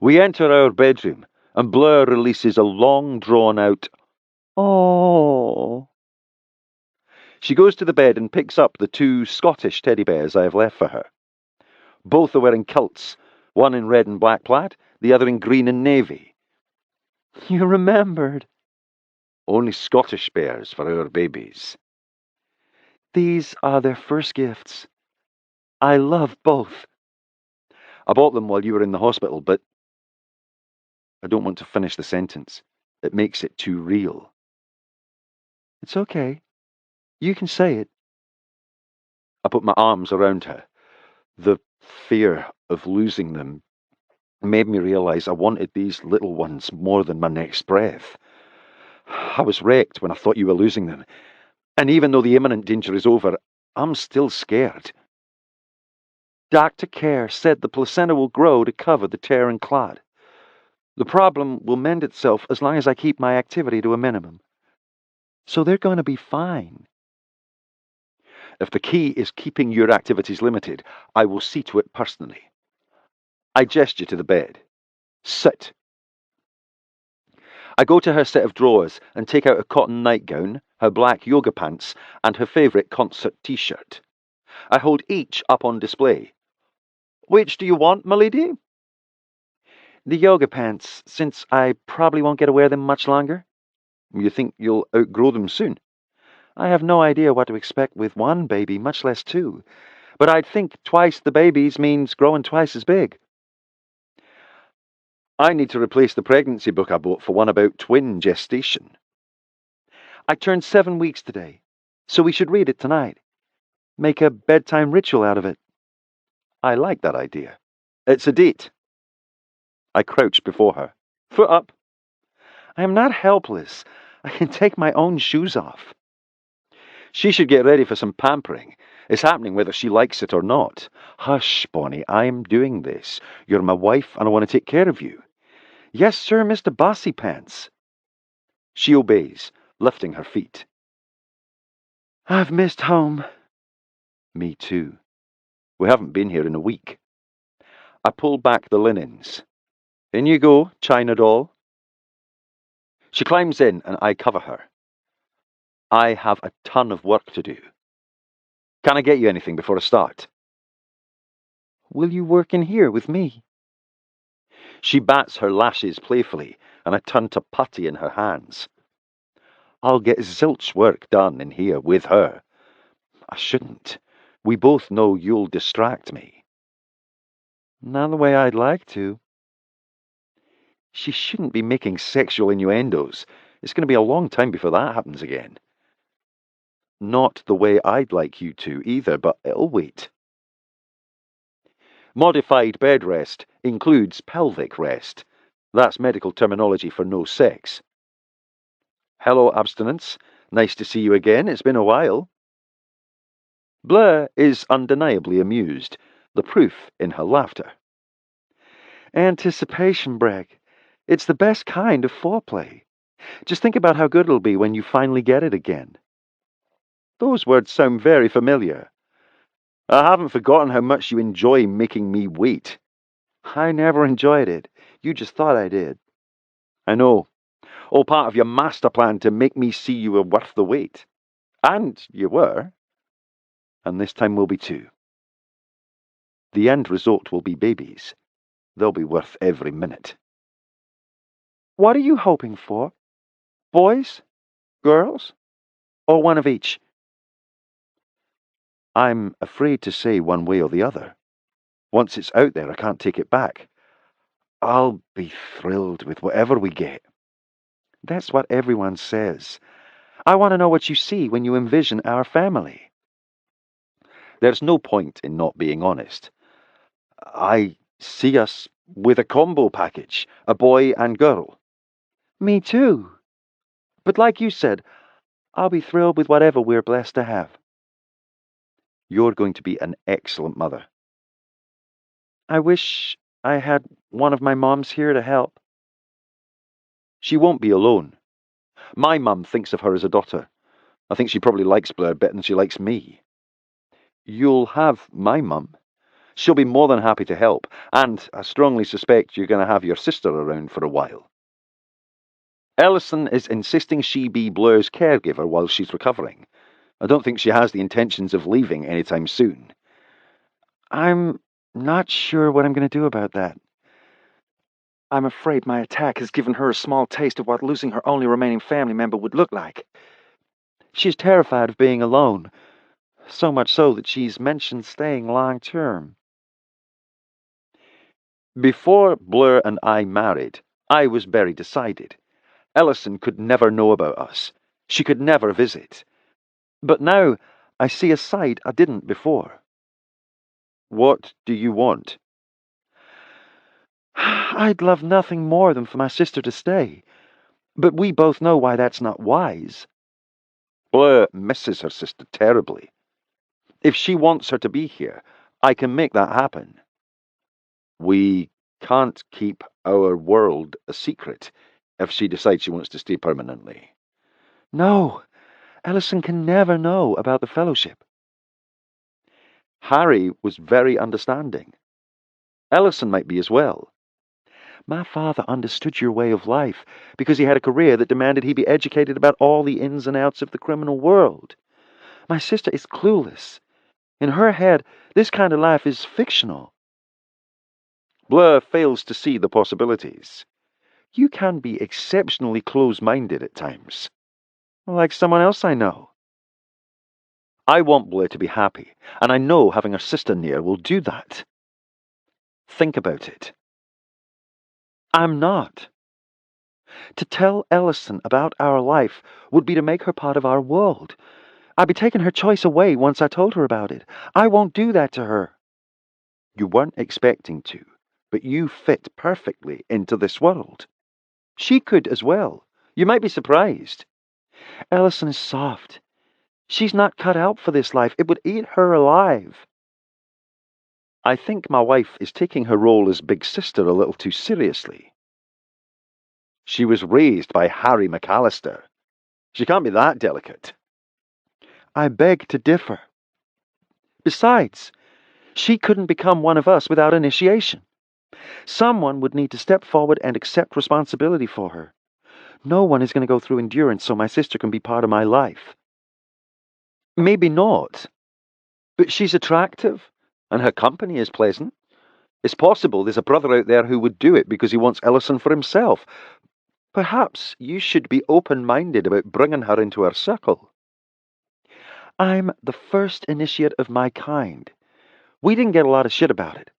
We enter our bedroom, and Blur releases a long, drawn-out, "Oh." She goes to the bed and picks up the two Scottish teddy bears I have left for her. Both are wearing kilts, one in red and black plaid, the other in green and navy. You remembered. Only Scottish bears for our babies. These are their first gifts. I love both. I bought them while you were in the hospital, but I don't want to finish the sentence. It makes it too real. It's okay. You can say it. I put my arms around her. The fear of losing them made me realize I wanted these little ones more than my next breath. I was wrecked when I thought you were losing them, and even though the imminent danger is over, I'm still scared. Dr. Kerr said the placenta will grow to cover the tear and clot. The problem will mend itself as long as I keep my activity to a minimum. So they're going to be fine. If the key is keeping your activities limited, I will see to it personally. I gesture to the bed. Sit. I go to her set of drawers and take out a cotton nightgown, her black yoga pants, and her favourite concert t-shirt. I hold each up on display. Which do you want, my lady? The yoga pants, since I probably won't get to wear them much longer. You think you'll outgrow them soon? I have no idea what to expect with one baby, much less two. But I'd think twice the babies means growing twice as big. I need to replace the pregnancy book I bought for one about twin gestation. I turned 7 weeks today, so we should read it tonight. Make a bedtime ritual out of it. I like that idea. It's a date. I crouched before her, foot up. I am not helpless. I can take my own shoes off. She should get ready for some pampering. It's happening whether she likes it or not. Hush, Bonnie, I am doing this. You're my wife and I want to take care of you. Yes, sir, Mr. Bossy Pants. She obeys, lifting her feet. I've missed home. Me too. We haven't been here in a week. I pull back the linens. In you go, China doll. She climbs in and I cover her. I have a ton of work to do. Can I get you anything before I start? Will you work in here with me? She bats her lashes playfully, and I turn to putty in her hands. I'll get zilch work done in here with her. I shouldn't. We both know you'll distract me. Not the way I'd like to. She shouldn't be making sexual innuendos. It's going to be a long time before that happens again. Not the way I'd like you to either, but it'll wait. Modified bed rest includes pelvic rest. That's medical terminology for no sex. Hello, abstinence. Nice to see you again. It's been a while. Bleu is undeniably amused, the proof in her laughter. Anticipation, Breg. It's the best kind of foreplay. Just think about how good it'll be when you finally get it again. Those words sound very familiar. I haven't forgotten how much you enjoy making me wait. I never enjoyed it. You just thought I did. I know. All part of your master plan to make me see you were worth the wait. And you were. And this time will be two. The end result will be babies. They'll be worth every minute. What are you hoping for? Boys? Girls? Or one of each? I'm afraid to say one way or the other. Once it's out there, I can't take it back. I'll be thrilled with whatever we get. That's what everyone says. I want to know what you see when you envision our family. There's no point in not being honest. I see us with a combo package, a boy and girl. Me too. But like you said, I'll be thrilled with whatever we're blessed to have. You're going to be an excellent mother. I wish I had one of my moms here to help. She won't be alone. My mum thinks of her as a daughter. I think she probably likes Blair better than she likes me. You'll have my mum. She'll be more than happy to help, and I strongly suspect you're going to have your sister around for a while. Ellison is insisting she be Blair's caregiver while she's recovering. I don't think she has the intentions of leaving anytime soon. I'm not sure what I'm going to do about that. I'm afraid my attack has given her a small taste of what losing her only remaining family member would look like. She's terrified of being alone, so much so that she's mentioned staying long term. Before Blair and I married, I was very decided. Ellison could never know about us. She could never visit. But now I see a side I didn't before. What do you want? I'd love nothing more than for my sister to stay, but we both know why that's not wise. Blair misses her sister terribly. If she wants her to be here, I can make that happen. We can't keep our world a secret if she decides she wants to stay permanently. No, Ellison can never know about the fellowship. Harry was very understanding. Ellison might be as well. My father understood your way of life because he had a career that demanded he be educated about all the ins and outs of the criminal world. My sister is clueless. In her head, this kind of life is fictional. Blur fails to see the possibilities. You can be exceptionally close-minded at times. Like someone else I know. I want Bleu to be happy, and I know having her sister near will do that. Think about it. I'm not. To tell Ellison about our life would be to make her part of our world. I'd be taking her choice away once I told her about it. I won't do that to her. You weren't expecting to, but you fit perfectly into this world. She could as well. You might be surprised. Ellison is soft. She's not cut out for this life. It would eat her alive. I think my wife is taking her role as big sister a little too seriously. She was raised by Harry MacAllister. She can't be that delicate. I beg to differ. Besides, she couldn't become one of us without initiation. Someone would need to step forward and accept responsibility for her. No one is going to go through endurance so my sister can be part of my life. Maybe not, but she's attractive, and her company is pleasant. It's possible there's a brother out there who would do it because he wants Ellison for himself. Perhaps you should be open-minded about bringing her into our circle. I'm the first initiate of my kind. We didn't get a lot of shit about it,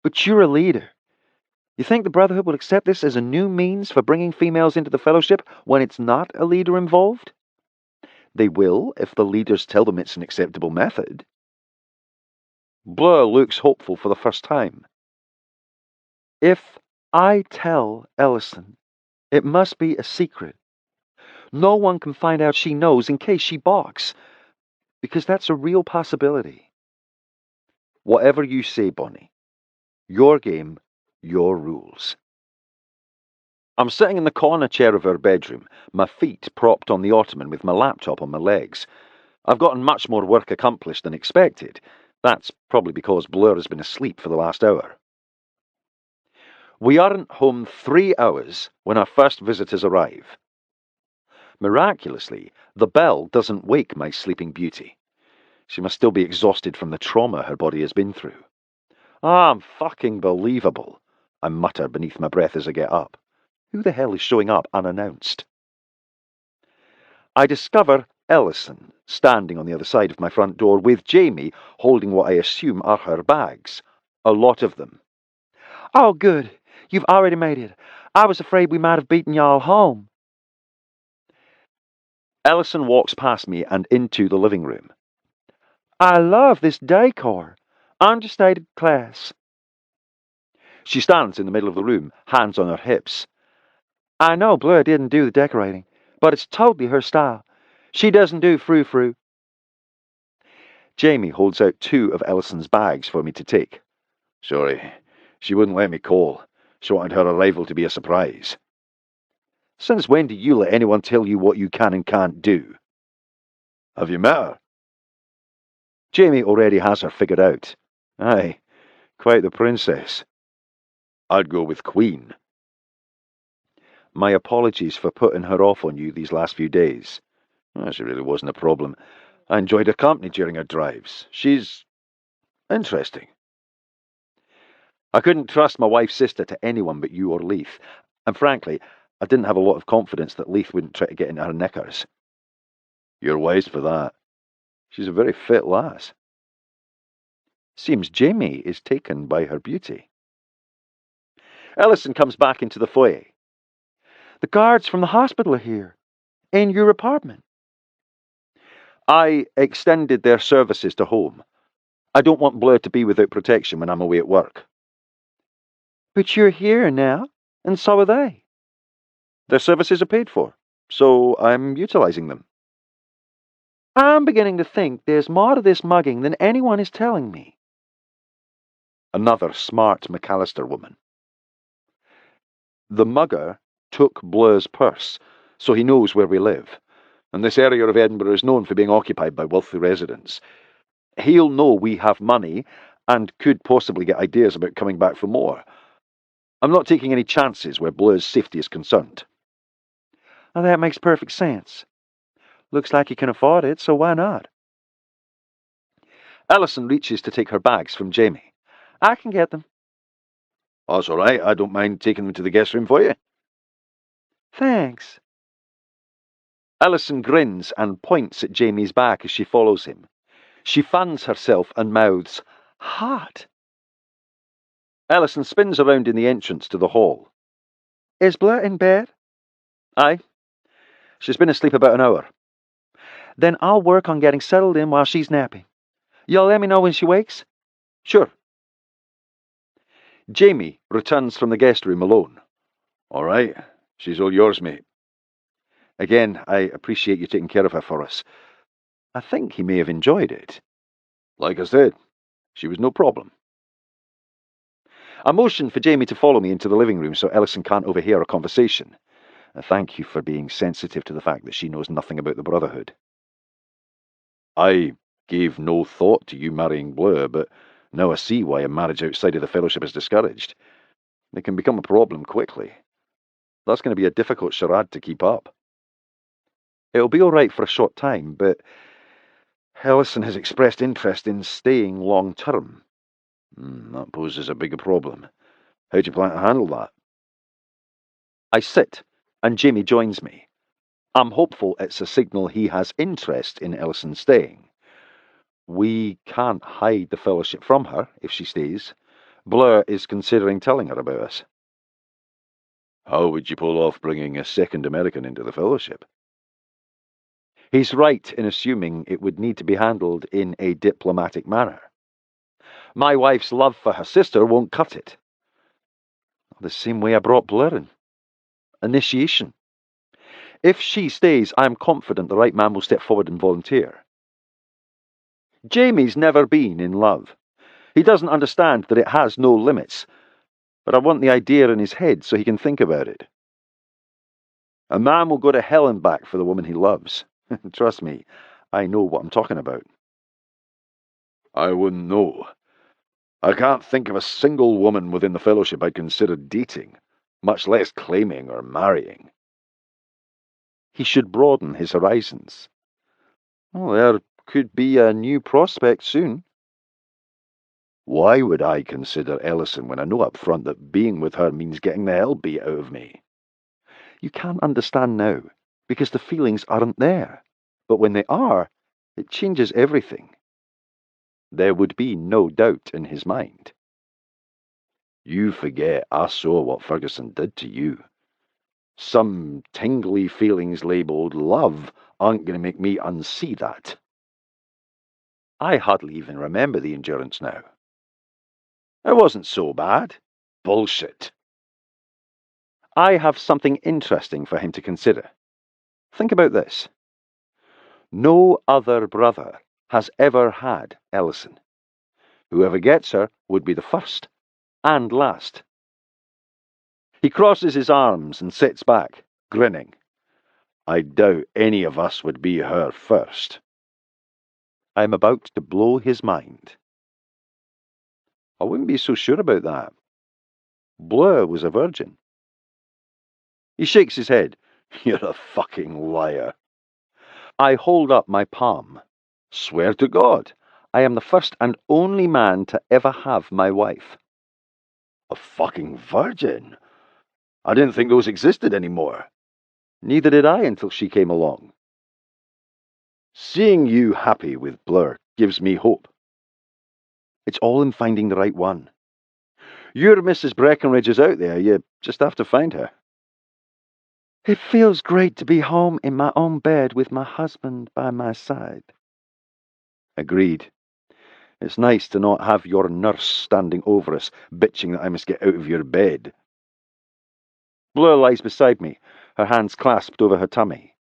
but you're a leader. You think the Brotherhood will accept this as a new means for bringing females into the Fellowship when it's not a leader involved? They will if the leaders tell them it's an acceptable method. Bleu looks hopeful for the first time. If I tell Ellison, it must be a secret. No one can find out she knows in case she balks, because that's a real possibility. Whatever you say, Bonnie. Your game, your rules. I'm sitting in the corner chair of our bedroom, my feet propped on the ottoman with my laptop on my legs. I've gotten much more work accomplished than expected. That's probably because Blur has been asleep for the last hour. We aren't home 3 hours when our first visitors arrive. Miraculously, the bell doesn't wake my sleeping beauty. She must still be exhausted from the trauma her body has been through. Fucking believable, I mutter beneath my breath as I get up. Who the hell is showing up unannounced? I discover Ellison standing on the other side of my front door with Jamie holding what I assume are her bags. A lot of them. Oh, good. You've already made it. I was afraid we might have beaten y'all home. Ellison walks past me and into the living room. I love this decor. Understated class. She stands in the middle of the room, hands on her hips. I know Blur didn't do the decorating, but it's totally her style. She doesn't do frou-frou. Jamie holds out 2 of Ellison's bags for me to take. Sorry, she wouldn't let me call. She wanted her arrival to be a surprise. Since when do you let anyone tell you what you can and can't do? Have you met her? Jamie already has her figured out. Aye, quite the princess. I'd go with Queen. My apologies for putting her off on you these last few days. She really wasn't a problem. I enjoyed her company during her drives. She's interesting. I couldn't trust my wife's sister to anyone but you or Leith, and frankly, I didn't have a lot of confidence that Leith wouldn't try to get into her knickers. You're wise for that. She's a very fit lass. Seems Jamie is taken by her beauty. Ellison comes back into the foyer. The guards from the hospital are here. In your apartment. I extended their services to home. I don't want Blur to be without protection when I'm away at work. But you're here now, and so are they. Their services are paid for, so I'm utilizing them. I'm beginning to think there's more to this mugging than anyone is telling me. Another smart MacAllister woman. The mugger took Blur's purse, so he knows where we live, and this area of Edinburgh is known for being occupied by wealthy residents. He'll know we have money, and could possibly get ideas about coming back for more. I'm not taking any chances where Blur's safety is concerned. Well, that makes perfect sense. Looks like you can afford it, so why not? Ellison reaches to take her bags from Jamie. I can get them. That's all right. I don't mind taking them to the guest room for you. Thanks. Ellison grins and points at Jamie's back as she follows him. She fans herself and mouths, "Hot." Ellison spins around in the entrance to the hall. "Is Bleu in bed?" "Aye. She's been asleep about an hour." "Then I'll work on getting settled in while she's napping. You'll let me know when she wakes?" "Sure." Jamie returns from the guest room alone. "All right. She's all yours, mate." "Again, I appreciate you taking care of her for us." I think he may have enjoyed it. "Like I said, she was no problem." I motion for Jamie to follow me into the living room so Ellison can't overhear our conversation. Thank you for being sensitive to the fact that she knows nothing about the Brotherhood. "I gave no thought to you marrying Bleu, but now I see why a marriage outside of the Fellowship is discouraged. It can become a problem quickly. That's going to be a difficult charade to keep up." "It'll be all right for a short time, but Ellison has expressed interest in staying long term." That poses a bigger problem. How do you plan to handle that?" I sit, and Jamie joins me. I'm hopeful it's a signal he has interest in Ellison staying. We can't hide the Fellowship from her if she stays. Blur is considering telling her about us. "How would you pull off bringing a second American into the Fellowship?" He's right in assuming it would need to be handled in a diplomatic manner. My wife's love for her sister won't cut it. The same way I brought Blur in. Initiation. If she stays, I'm confident the right man will step forward and volunteer. Jamie's never been in love. He doesn't understand that it has no limits, but I want the idea in his head so he can think about it. A man will go to hell and back for the woman he loves. Trust me, I know what I'm talking about. "I wouldn't know. I can't think of a single woman within the Fellowship I'd consider dating, much less claiming or marrying." He should broaden his horizons. Well, there could be a new prospect soon. "Why would I consider Ellison when I know up front that being with her means getting the hell beat out of me?" You can't understand now, because the feelings aren't there. But when they are, it changes everything. There would be no doubt in his mind. "You forget I saw what Ferguson did to you. Some tingly feelings labelled love aren't going to make me unsee that." I hardly even remember the endurance now. It wasn't so bad. Bullshit. I have something interesting for him to consider. Think about this. No other brother has ever had Ellison. Whoever gets her would be the first and last. He crosses his arms and sits back, grinning. I doubt any of us would be her first. I'm about to blow his mind. I wouldn't be so sure about that. Bleu was a virgin. He shakes his head. You're a fucking liar. I hold up my palm. Swear to God, I am the first and only man to ever have my wife. A fucking virgin? I didn't think those existed anymore. Neither did I until she came along. Seeing you happy with Blur gives me hope. It's all in finding the right one. Your Mrs. Breckenridge is out there, you just have to find her. It feels great to be home in my own bed with my husband by my side. Agreed. It's nice to not have your nurse standing over us, bitching that I must get out of your bed. Blur lies beside me, her hands clasped over her tummy.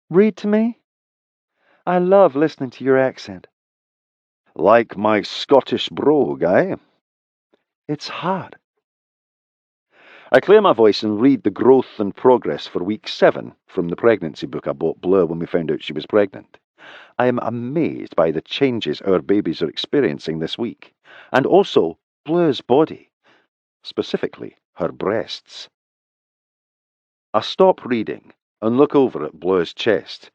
Read to me? I love listening to your accent. Like my Scottish brogue, eh? It's hard. I clear my voice and read the growth and progress for week 7 from the pregnancy book I bought Blur when we found out she was pregnant. I am amazed by the changes our babies are experiencing this week, and also Blur's body, specifically her breasts. I stop reading and look over at Blur's chest.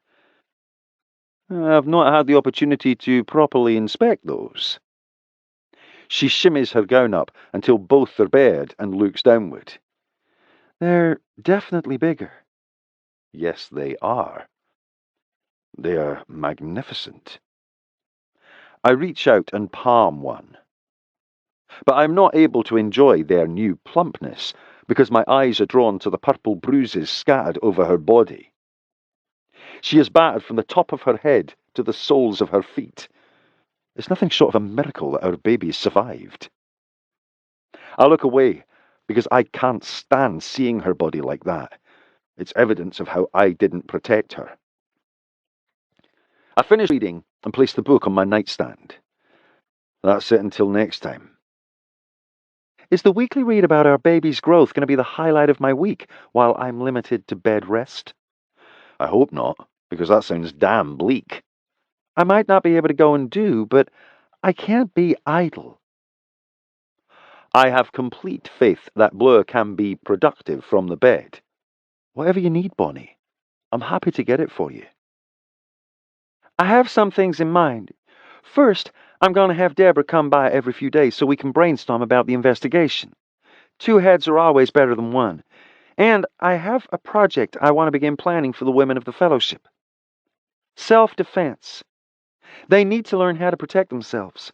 I've not had the opportunity to properly inspect those. She shimmies her gown up until both are bared and looks downward. They're definitely bigger. Yes, they are. They are magnificent. I reach out and palm one. But I'm not able to enjoy their new plumpness because my eyes are drawn to the purple bruises scattered over her body. She is battered from the top of her head to the soles of her feet. It's nothing short of a miracle that our baby survived. I look away because I can't stand seeing her body like that. It's evidence of how I didn't protect her. I finish reading and place the book on my nightstand. That's it until next time. Is the weekly read about our baby's growth going to be the highlight of my week while I'm limited to bed rest? I hope not, because that sounds damn bleak. I might not be able to go and do, but I can't be idle. I have complete faith that Bleu can be productive from the bed. Whatever you need, Bonnie, I'm happy to get it for you. I have some things in mind. First, I'm going to have Deborah come by every few days so we can brainstorm about the investigation. 2 heads are always better than 1. And I have a project I want to begin planning for the women of the fellowship. Self-defense. They need to learn how to protect themselves.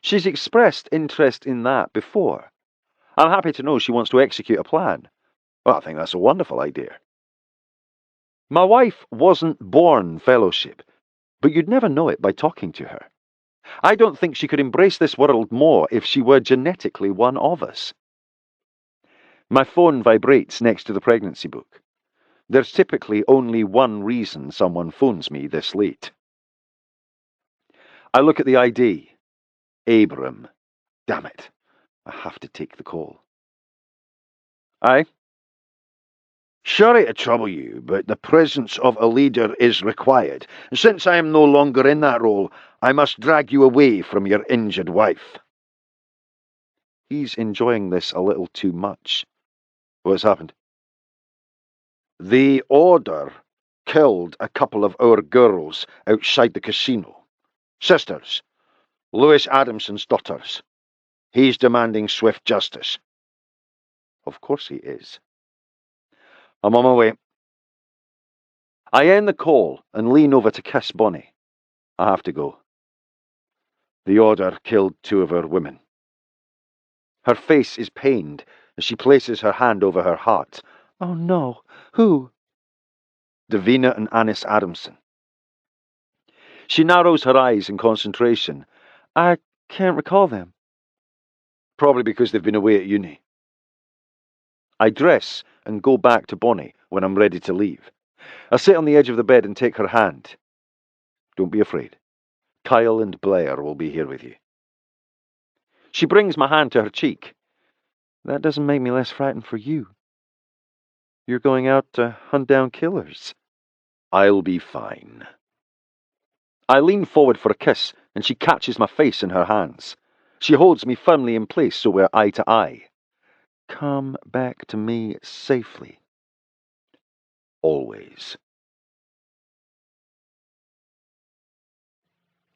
She's expressed interest in that before. I'm happy to know she wants to execute a plan. Well, I think that's a wonderful idea. My wife wasn't born fellowship, but you'd never know it by talking to her. I don't think she could embrace this world more if she were genetically one of us. My phone vibrates next to the pregnancy book. There's typically only one reason someone phones me this late. I look at the ID. Abram. Damn it. I have to take the call. Aye? Sorry to trouble you, but the presence of a leader is required. Since I am no longer in that role, I must drag you away from your injured wife. He's enjoying this a little too much. What's happened? The Order killed a couple of our girls outside the casino. Sisters. Lewis Adamson's daughters. He's demanding swift justice. Of course he is. I'm on my way. I end the call and lean over to kiss Bonnie. I have to go. The Order killed 2 of our women. Her face is pained as she places her hand over her heart. Oh no, who? Davina and Anis Adamson. She narrows her eyes in concentration. I can't recall them. Probably because they've been away at uni. I dress and go back to Bonnie when I'm ready to leave. I sit on the edge of the bed and take her hand. Don't be afraid. Kyle and Blair will be here with you. She brings my hand to her cheek. That doesn't make me less frightened for you. You're going out to hunt down killers. I'll be fine. I lean forward for a kiss, and she catches my face in her hands. She holds me firmly in place so we're eye to eye. Come back to me safely. Always.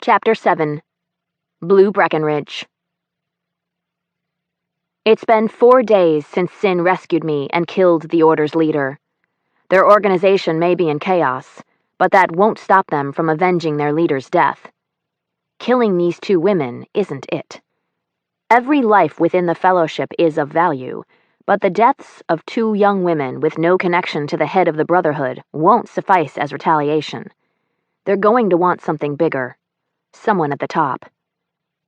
Chapter 7. Blue Breckenridge. It's been 4 days since Sin rescued me and killed the Order's leader. Their organization may be in chaos, but that won't stop them from avenging their leader's death. Killing these 2 women isn't it. Every life within the Fellowship is of value, but the deaths of 2 young women with no connection to the head of the Brotherhood won't suffice as retaliation. They're going to want something bigger. Someone at the top.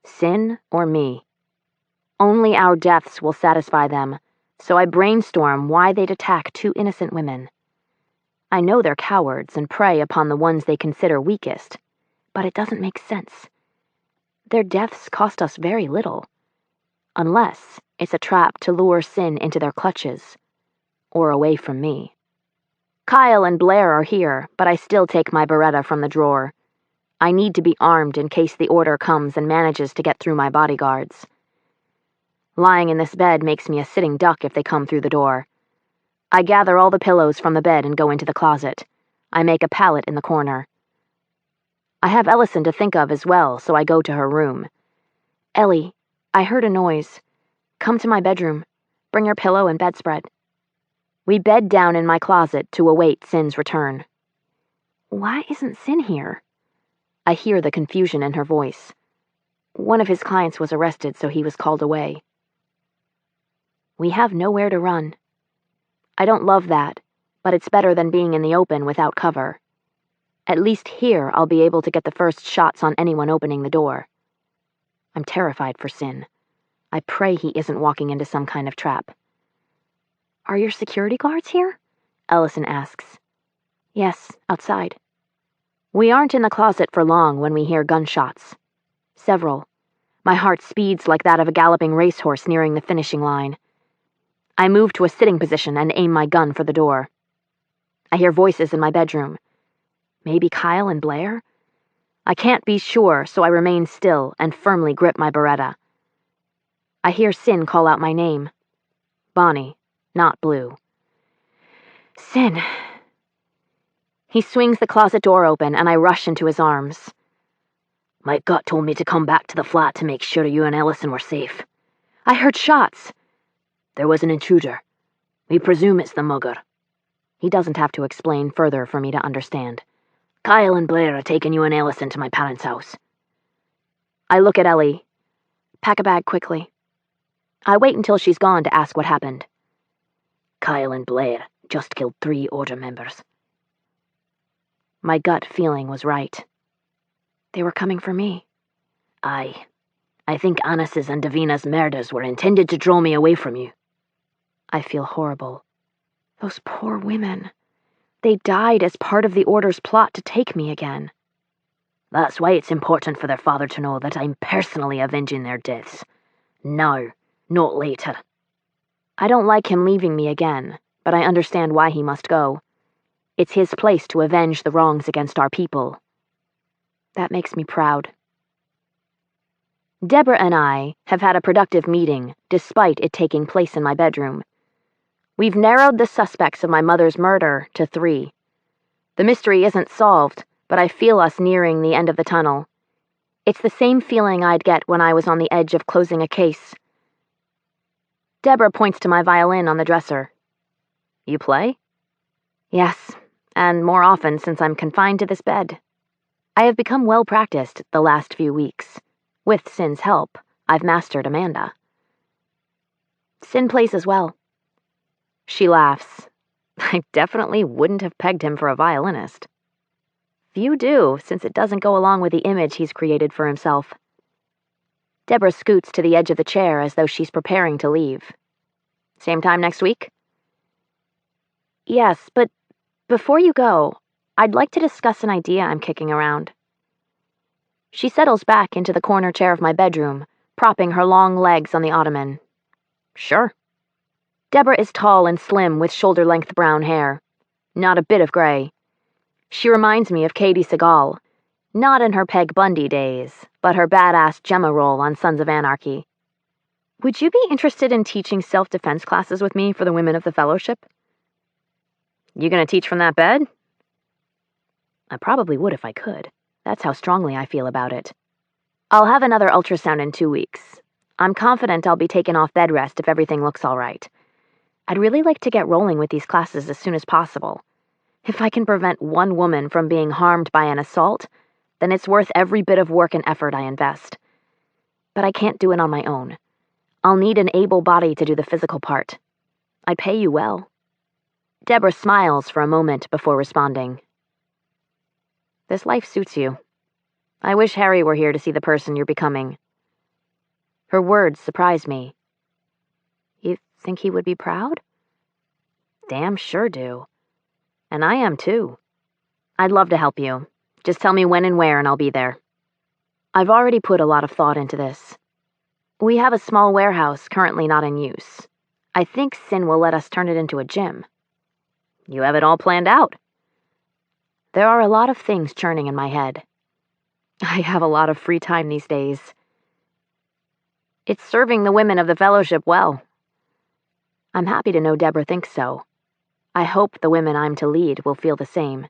Sin or me. Only our deaths will satisfy them, so I brainstorm why they'd attack 2 innocent women. I know they're cowards and prey upon the ones they consider weakest, but it doesn't make sense. Their deaths cost us very little. Unless it's a trap to lure Sin into their clutches, or away from me. Kyle and Blair are here, but I still take my Beretta from the drawer. I need to be armed in case the Order comes and manages to get through my bodyguards. Lying in this bed makes me a sitting duck if they come through the door. I gather all the pillows from the bed and go into the closet. I make a pallet in the corner. I have Ellison to think of as well, so I go to her room. Ellie, I heard a noise. Come to my bedroom. Bring your pillow and bedspread. We bed down in my closet to await Sin's return. Why isn't Sin here? I hear the confusion in her voice. One of his clients was arrested, so he was called away. We have nowhere to run. I don't love that, but it's better than being in the open without cover. At least here I'll be able to get the first shots on anyone opening the door. I'm terrified for Sin. I pray he isn't walking into some kind of trap. Are your security guards here? Ellison asks. Yes, outside. We aren't in the closet for long when we hear gunshots. Several. My heart speeds like that of a galloping racehorse nearing the finishing line. I move to a sitting position and aim my gun for the door. I hear voices in my bedroom. Maybe Kyle and Blair? I can't be sure, so I remain still and firmly grip my Beretta. I hear Sin call out my name. Bonnie, not Blue. Sin. He swings the closet door open and I rush into his arms. My gut told me to come back to the flat to make sure you and Ellison were safe. I heard shots. There was an intruder. We presume it's the mugger. He doesn't have to explain further for me to understand. Kyle and Blair are taking you and Ellison to my parents' house. I look at Ellie. Pack a bag quickly. I wait until she's gone to ask what happened. Kyle and Blair just killed 3 order members. My gut feeling was right. They were coming for me. I think Annis's and Davina's murders were intended to draw me away from you. I feel horrible. Those poor women. They died as part of the Order's plot to take me again. That's why it's important for their father to know that I'm personally avenging their deaths. Now, not later. I don't like him leaving me again, but I understand why he must go. It's his place to avenge the wrongs against our people. That makes me proud. Deborah and I have had a productive meeting, despite it taking place in my bedroom. We've narrowed the suspects of my mother's murder to 3. The mystery isn't solved, but I feel us nearing the end of the tunnel. It's the same feeling I'd get when I was on the edge of closing a case. Deborah points to my violin on the dresser. You play? Yes, and more often since I'm confined to this bed. I have become well practiced the last few weeks. With Sin's help, I've mastered Amanda. Sin plays as well. She laughs. I definitely wouldn't have pegged him for a violinist. Few do, since it doesn't go along with the image he's created for himself. Deborah scoots to the edge of the chair as though she's preparing to leave. Same time next week? Yes, but before you go, I'd like to discuss an idea I'm kicking around. She settles back into the corner chair of my bedroom, propping her long legs on the ottoman. Sure. Deborah is tall and slim with shoulder-length brown hair. Not a bit of gray. She reminds me of Katie Seagal, not in her Peg Bundy days, but her badass Gemma role on Sons of Anarchy. Would you be interested in teaching self-defense classes with me for the women of the Fellowship? You gonna teach from that bed? I probably would if I could. That's how strongly I feel about it. I'll have another ultrasound in 2 weeks. I'm confident I'll be taken off bed rest if everything looks all right. I'd really like to get rolling with these classes as soon as possible. If I can prevent one woman from being harmed by an assault, then it's worth every bit of work and effort I invest. But I can't do it on my own. I'll need an able body to do the physical part. I'd pay you well. Deborah smiles for a moment before responding. This life suits you. I wish Harry were here to see the person you're becoming. Her words surprise me. You think he would be proud? Damn sure do. And I am too. I'd love to help you. Just tell me when and where and I'll be there. I've already put a lot of thought into this. We have a small warehouse currently not in use. I think Sin will let us turn it into a gym. You have it all planned out. There are a lot of things churning in my head. I have a lot of free time these days. It's serving the women of the Fellowship well. I'm happy to know Deborah thinks so. I hope the women I'm to lead will feel the same.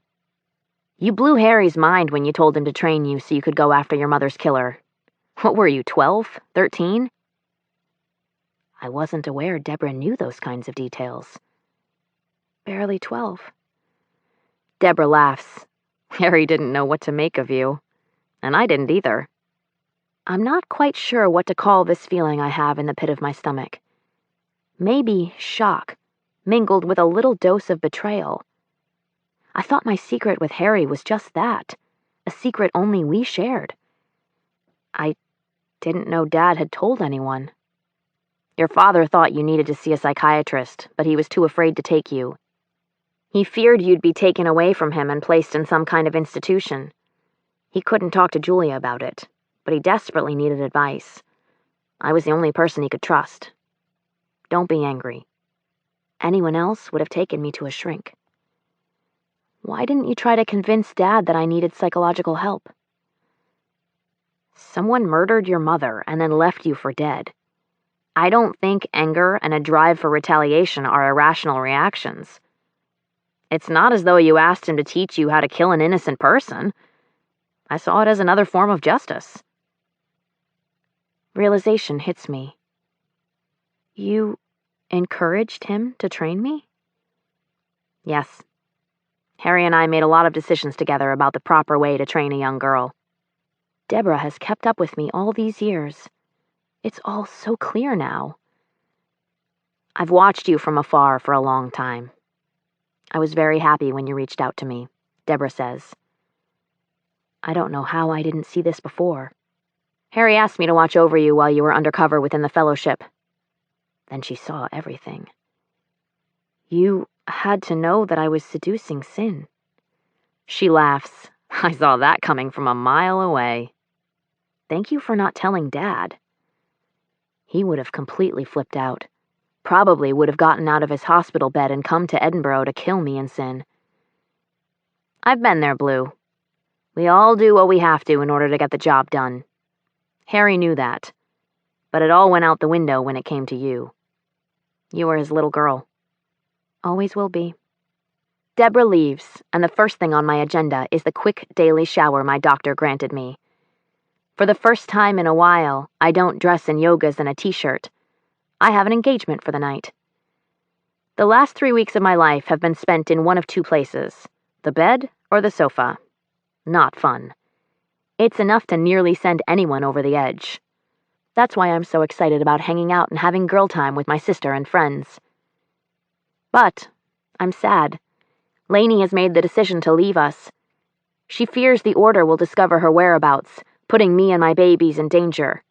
You blew Harry's mind when you told him to train you so you could go after your mother's killer. What were you, 12? 13? I wasn't aware Deborah knew those kinds of details. Barely 12. Deborah laughs. Harry didn't know what to make of you. and I didn't either. I'm not quite sure what to call this feeling I have in the pit of my stomach. Maybe shock, mingled with a little dose of betrayal. I thought my secret with Harry was just that, a secret only we shared. I didn't know Dad had told anyone. Your father thought you needed to see a psychiatrist, but he was too afraid to take you. He feared you'd be taken away from him and placed in some kind of institution. He couldn't talk to Julia about it, but he desperately needed advice. I was the only person he could trust. Don't be angry. Anyone else would have taken me to a shrink. Why didn't you try to convince Dad that I needed psychological help? Someone murdered your mother and then left you for dead. I don't think anger and a drive for retaliation are irrational reactions. It's not as though you asked him to teach you how to kill an innocent person. I saw it as another form of justice. Realization hits me. You encouraged him to train me? Yes. Harry and I made a lot of decisions together about the proper way to train a young girl. Deborah has kept up with me all these years. It's all so clear now. I've watched you from afar for a long time. I was very happy when you reached out to me, Deborah says. I don't know how I didn't see this before. Harry asked me to watch over you while you were undercover within the Fellowship. Then she saw everything. You had to know that I was seducing Sin. She laughs. I saw that coming from a mile away. Thank you for not telling Dad. He would have completely flipped out. Probably would have gotten out of his hospital bed and come to Edinburgh to kill me and Sin. I've been there, Blue. We all do what we have to in order to get the job done. Harry knew that, but it all went out the window when it came to you. You were his little girl. Always will be. Deborah leaves, and the first thing on my agenda is the quick daily shower my doctor granted me. For the first time in a while, I don't dress in yogas and a t-shirt. I have an engagement for the night. The last 3 weeks of my life have been spent in one of two places, the bed or the sofa. Not fun. It's enough to nearly send anyone over the edge. That's why I'm so excited about hanging out and having girl time with my sister and friends. But I'm sad. Lainey has made the decision to leave us. She fears the Order will discover her whereabouts, putting me and my babies in danger.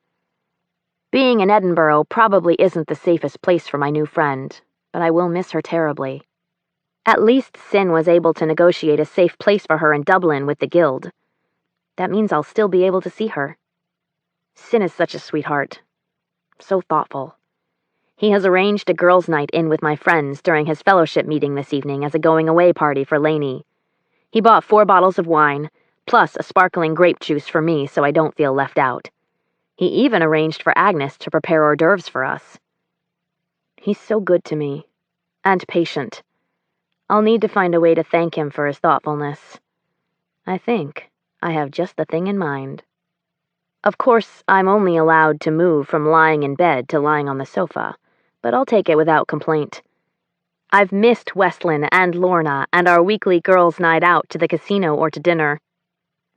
Being in Edinburgh probably isn't the safest place for my new friend, but I will miss her terribly. At least Sin was able to negotiate a safe place for her in Dublin with the Guild. That means I'll still be able to see her. Sin is such a sweetheart. So thoughtful. He has arranged a girls' night in with my friends during his fellowship meeting this evening as a going-away party for Lainey. He bought 4 bottles of wine, plus a sparkling grape juice for me so I don't feel left out. He even arranged for Agnes to prepare hors d'oeuvres for us. He's so good to me. And patient. I'll need to find a way to thank him for his thoughtfulness. I think I have just the thing in mind. Of course, I'm only allowed to move from lying in bed to lying on the sofa, but I'll take it without complaint. I've missed Westlyn and Lorna and our weekly girls' night out to the casino or to dinner.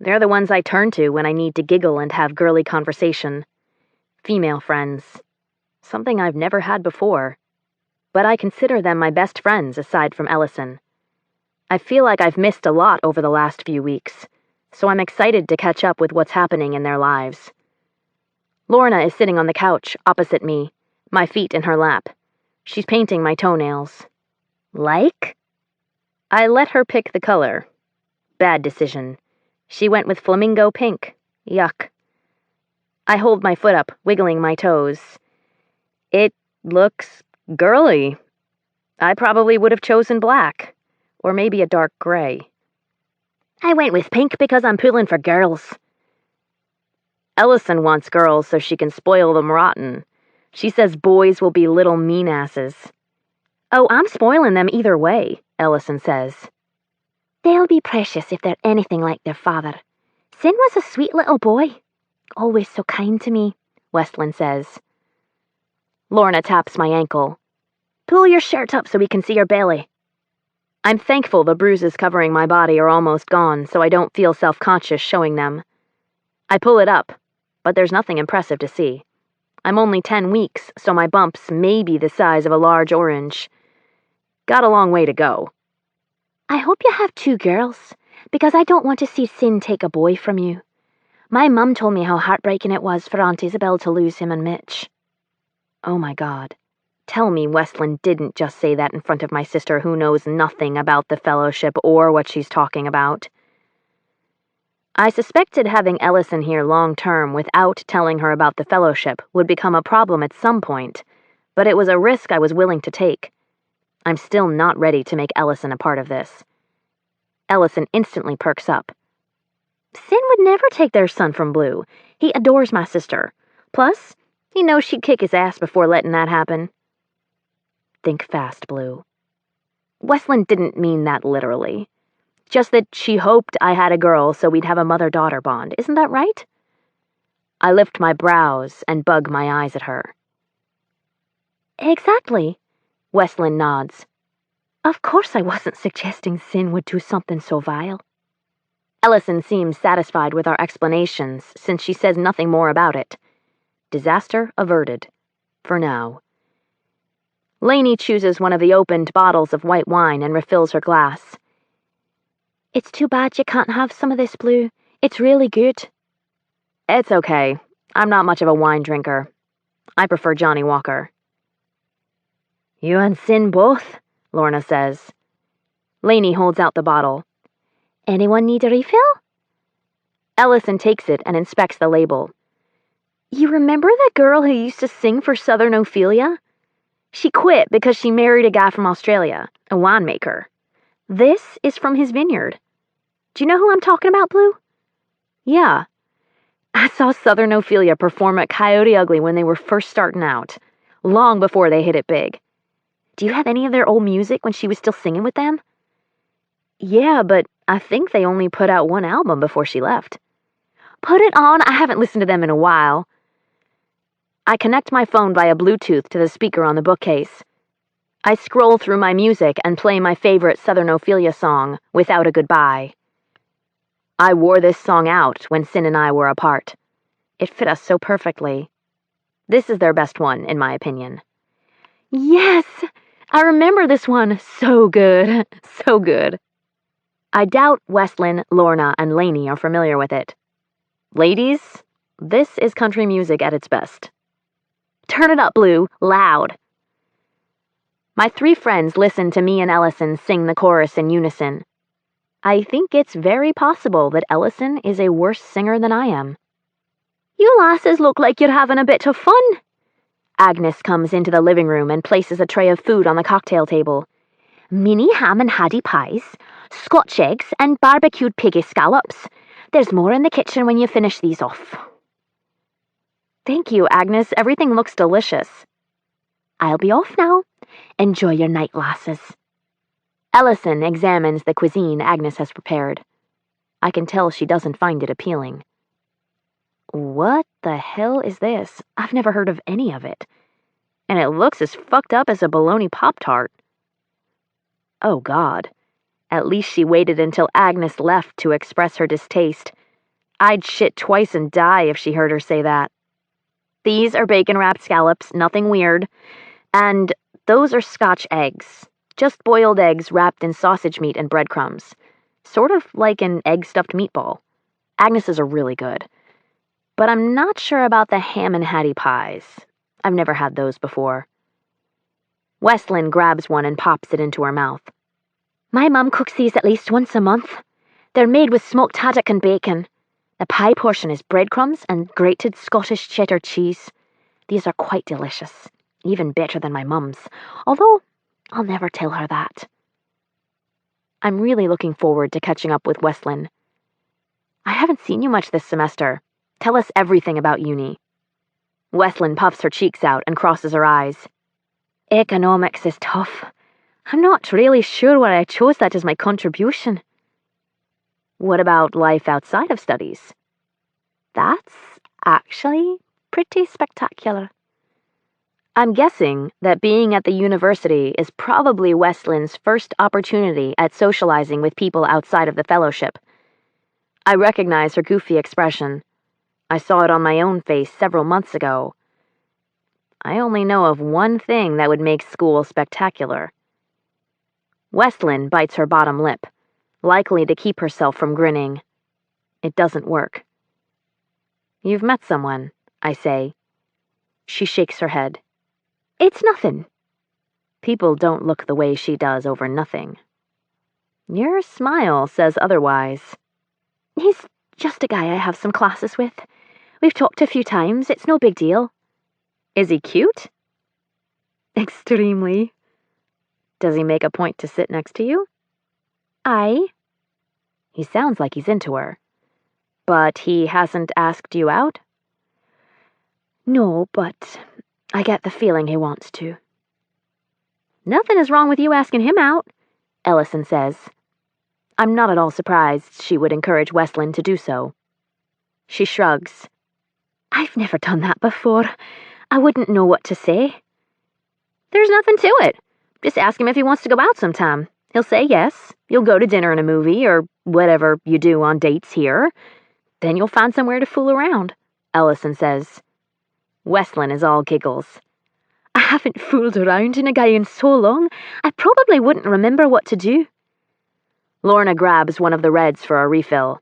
They're the ones I turn to when I need to giggle and have girly conversation. Female friends. Something I've never had before. But I consider them my best friends aside from Ellison. I feel like I've missed a lot over the last few weeks, so I'm excited to catch up with what's happening in their lives. Lorna is sitting on the couch opposite me, my feet in her lap. She's painting my toenails. Like? I let her pick the color. Bad decision. She went with flamingo pink. Yuck. I hold my foot up, wiggling my toes. It looks girly. I probably would have chosen black, or maybe a dark gray. I went with pink because I'm pulling for girls. Ellison wants girls so she can spoil them rotten. She says boys will be little mean asses. Oh, I'm spoiling them either way, Ellison says. They'll be precious if they're anything like their father. Sin was a sweet little boy. Always so kind to me, Westlyn says. Lorna taps my ankle. Pull your shirt up so we can see your belly. I'm thankful the bruises covering my body are almost gone so I don't feel self-conscious showing them. I pull it up, but there's nothing impressive to see. I'm only 10 weeks, so my bumps may be the size of a large orange. Got a long way to go. I hope you have 2 girls, because I don't want to see Sin take a boy from you. My mum told me how heartbreaking it was for Aunt Isabel to lose him and Mitch. Oh my God. Tell me Westland didn't just say that in front of my sister who knows nothing about the fellowship or what she's talking about. I suspected having Ellison here long-term without telling her about the fellowship would become a problem at some point, but it was a risk I was willing to take. I'm still not ready to make Ellison a part of this. Ellison instantly perks up. Sin would never take their son from Blue. He adores my sister. Plus, he knows she'd kick his ass before letting that happen. Think fast, Blue. Westland didn't mean that literally. Just that she hoped I had a girl so we'd have a mother-daughter bond. Isn't that right? I lift my brows and bug my eyes at her. Exactly, Westland nods. Of course I wasn't suggesting Sin would do something so vile. Ellison seems satisfied with our explanations since she says nothing more about it. Disaster averted. For now. Lainey chooses one of the opened bottles of white wine and refills her glass. It's too bad you can't have some of this, Blue. It's really good. It's okay. I'm not much of a wine drinker. I prefer Johnny Walker. You and Sin both? Lorna says. Lainey holds out the bottle. Anyone need a refill? Ellison takes it and inspects the label. You remember the girl who used to sing for Southern Ophelia? She quit because she married a guy from Australia, a winemaker. This is from his vineyard. Do you know who I'm talking about, Blue? Yeah. I saw Southern Ophelia perform at Coyote Ugly when they were first starting out, long before they hit it big. Do you have any of their old music when she was still singing with them? Yeah, but I think they only put out one album before she left. Put it on. I haven't listened to them in a while. I connect my phone via Bluetooth to the speaker on the bookcase. I scroll through my music and play my favorite Southern Ophelia song, Without a Goodbye. I wore this song out when Sin and I were apart. It fit us so perfectly. This is their best one, in my opinion. Yes! I remember this one. So good. So good. I doubt Westland, Lorna, and Lainey are familiar with it. Ladies, this is country music at its best. Turn it up, Blue, loud. My 3 friends listen to me and Ellison sing the chorus in unison. I think it's very possible that Ellison is a worse singer than I am. You lasses look like you're having a bit of fun. Agnes comes into the living room and places a tray of food on the cocktail table. Mini ham and haddy pies, Scotch eggs, and barbecued piggy scallops. There's more in the kitchen when you finish these off. Thank you, Agnes. Everything looks delicious. I'll be off now. Enjoy your night, lasses. Ellison examines the cuisine Agnes has prepared. I can tell she doesn't find it appealing. What the hell is this? I've never heard of any of it. And it looks as fucked up as a bologna Pop-Tart. Oh, God. At least she waited until Agnes left to express her distaste. I'd shit twice and die if she heard her say that. These are bacon-wrapped scallops, nothing weird. And those are Scotch eggs. Just boiled eggs wrapped in sausage meat and breadcrumbs. Sort of like an egg-stuffed meatball. Agnes's are really good. But I'm not sure about the ham and hattie pies. I've never had those before. Westland grabs one and pops it into her mouth. My mum cooks these at least once a month. They're made with smoked haddock and bacon. The pie portion is breadcrumbs and grated Scottish cheddar cheese. These are quite delicious, even better than my mum's, although I'll never tell her that. I'm really looking forward to catching up with Westland. I haven't seen you much this semester. Tell us everything about uni. Westland puffs her cheeks out and crosses her eyes. Economics is tough. I'm not really sure why I chose that as my contribution. What about life outside of studies? That's actually pretty spectacular. I'm guessing that being at the university is probably Westland's first opportunity at socializing with people outside of the fellowship. I recognize her goofy expression. I saw it on my own face several months ago. I only know of one thing that would make school spectacular. Westlyn bites her bottom lip, likely to keep herself from grinning. It doesn't work. You've met someone, I say. She shakes her head. It's nothing. People don't look the way she does over nothing. Your smile says otherwise. He's just a guy I have some classes with. We've talked a few times, it's no big deal. Is he cute? Extremely. Does he make a point to sit next to you? Aye. He sounds like he's into her. But he hasn't asked you out? No, but I get the feeling he wants to. Nothing is wrong with you asking him out, Ellison says. I'm not at all surprised she would encourage Westlyn to do so. She shrugs. I've never done that before. I wouldn't know what to say. There's nothing to it. Just ask him if he wants to go out sometime. He'll say yes. You'll go to dinner and a movie, or whatever you do on dates here. Then you'll find somewhere to fool around, Ellison says. Westlyn is all giggles. I haven't fooled around in a guy in so long, I probably wouldn't remember what to do. Lorna grabs one of the reds for a refill.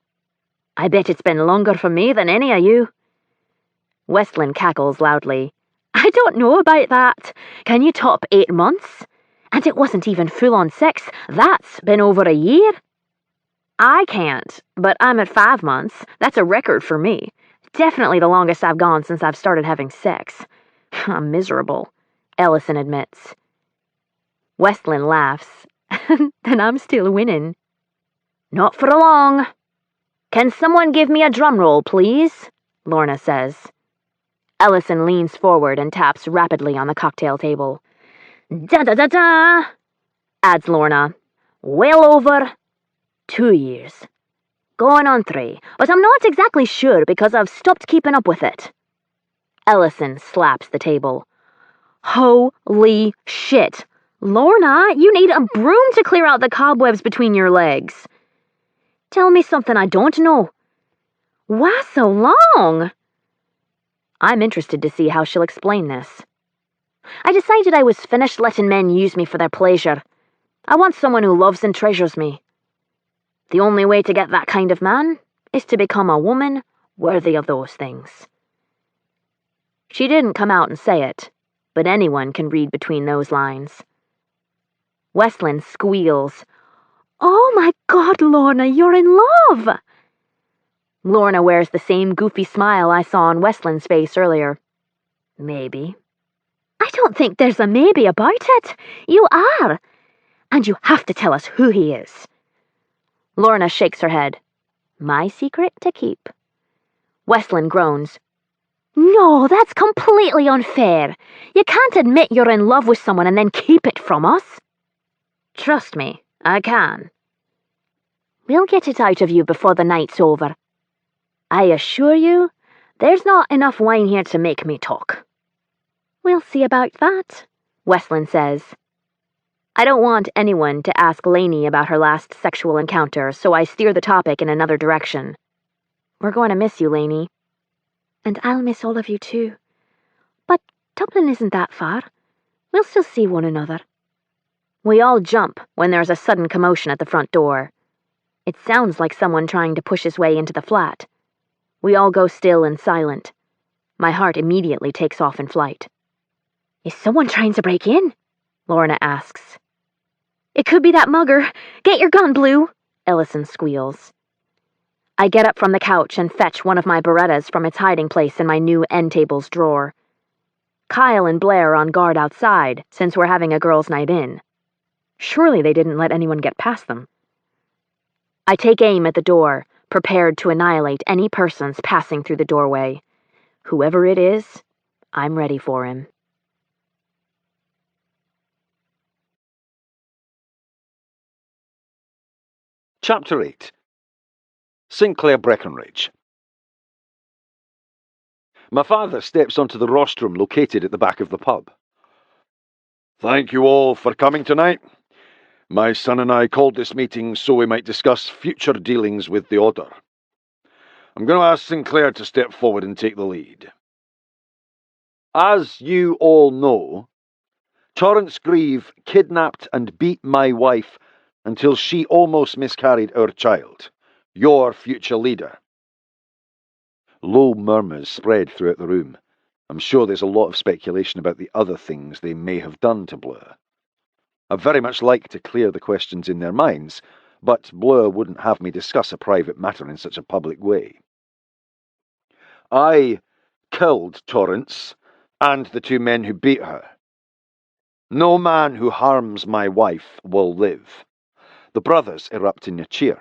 I bet it's been longer for me than any of you. Westlyn cackles loudly. I don't know about that. Can you top 8 months? And it wasn't even full-on sex. That's been over a year. I can't, but I'm at 5 months. That's a record for me. Definitely the longest I've gone since I've started having sex. I'm miserable, Ellison admits. Westlyn laughs. Then I'm still winning. Not for long. Can someone give me a drum roll, please? Lorna says. Ellison leans forward and taps rapidly on the cocktail table. Da-da-da-da, adds Lorna. Well over 2 years. Going on 3, but I'm not exactly sure because I've stopped keeping up with it. Ellison slaps the table. Holy shit! Lorna, you need a broom to clear out the cobwebs between your legs. Tell me something I don't know. Why so long? I'm interested to see how she'll explain this. I decided I was finished letting men use me for their pleasure. I want someone who loves and treasures me. The only way to get that kind of man is to become a woman worthy of those things. She didn't come out and say it, but anyone can read between those lines. Westlyn squeals. Oh my God, Lorna, you're in love! Lorna wears the same goofy smile I saw on Westlyn's face earlier. Maybe. I don't think there's a maybe about it. You are. And you have to tell us who he is. Lorna shakes her head. My secret to keep. Westlyn groans. No, that's completely unfair. You can't admit you're in love with someone and then keep it from us. Trust me, I can. We'll get it out of you before the night's over. I assure you, there's not enough wine here to make me talk. We'll see about that, Westlyn says. I don't want anyone to ask Lainey about her last sexual encounter, so I steer the topic in another direction. We're going to miss you, Lainey. And I'll miss all of you too. But Dublin isn't that far. We'll still see one another. We all jump when there's a sudden commotion at the front door. It sounds like someone trying to push his way into the flat. We all go still and silent. My heart immediately takes off in flight. Is someone trying to break in? Lorna asks. It could be that mugger. Get your gun, Blue, Ellison squeals. I get up from the couch and fetch one of my Berettas from its hiding place in my new end table's drawer. Kyle and Blair are on guard outside, since we're having a girls' night in. Surely they didn't let anyone get past them. I take aim at the door, prepared to annihilate any persons passing through the doorway. Whoever it is, I'm ready for him. Chapter 8. Sinclair Breckenridge. My father steps onto the rostrum located at the back of the pub. Thank you all for coming tonight. My son and I called this meeting so we might discuss future dealings with the Order. I'm going to ask Sinclair to step forward and take the lead. As you all know, Torrance Grieve kidnapped and beat my wife until she almost miscarried our child, your future leader. Low murmurs spread throughout the room. I'm sure there's a lot of speculation about the other things they may have done to Bleu. I'd very much like to clear the questions in their minds, but Bleu wouldn't have me discuss a private matter in such a public way. I killed Torrance and the 2 men who beat her. No man who harms my wife will live. The brothers erupt in a cheer.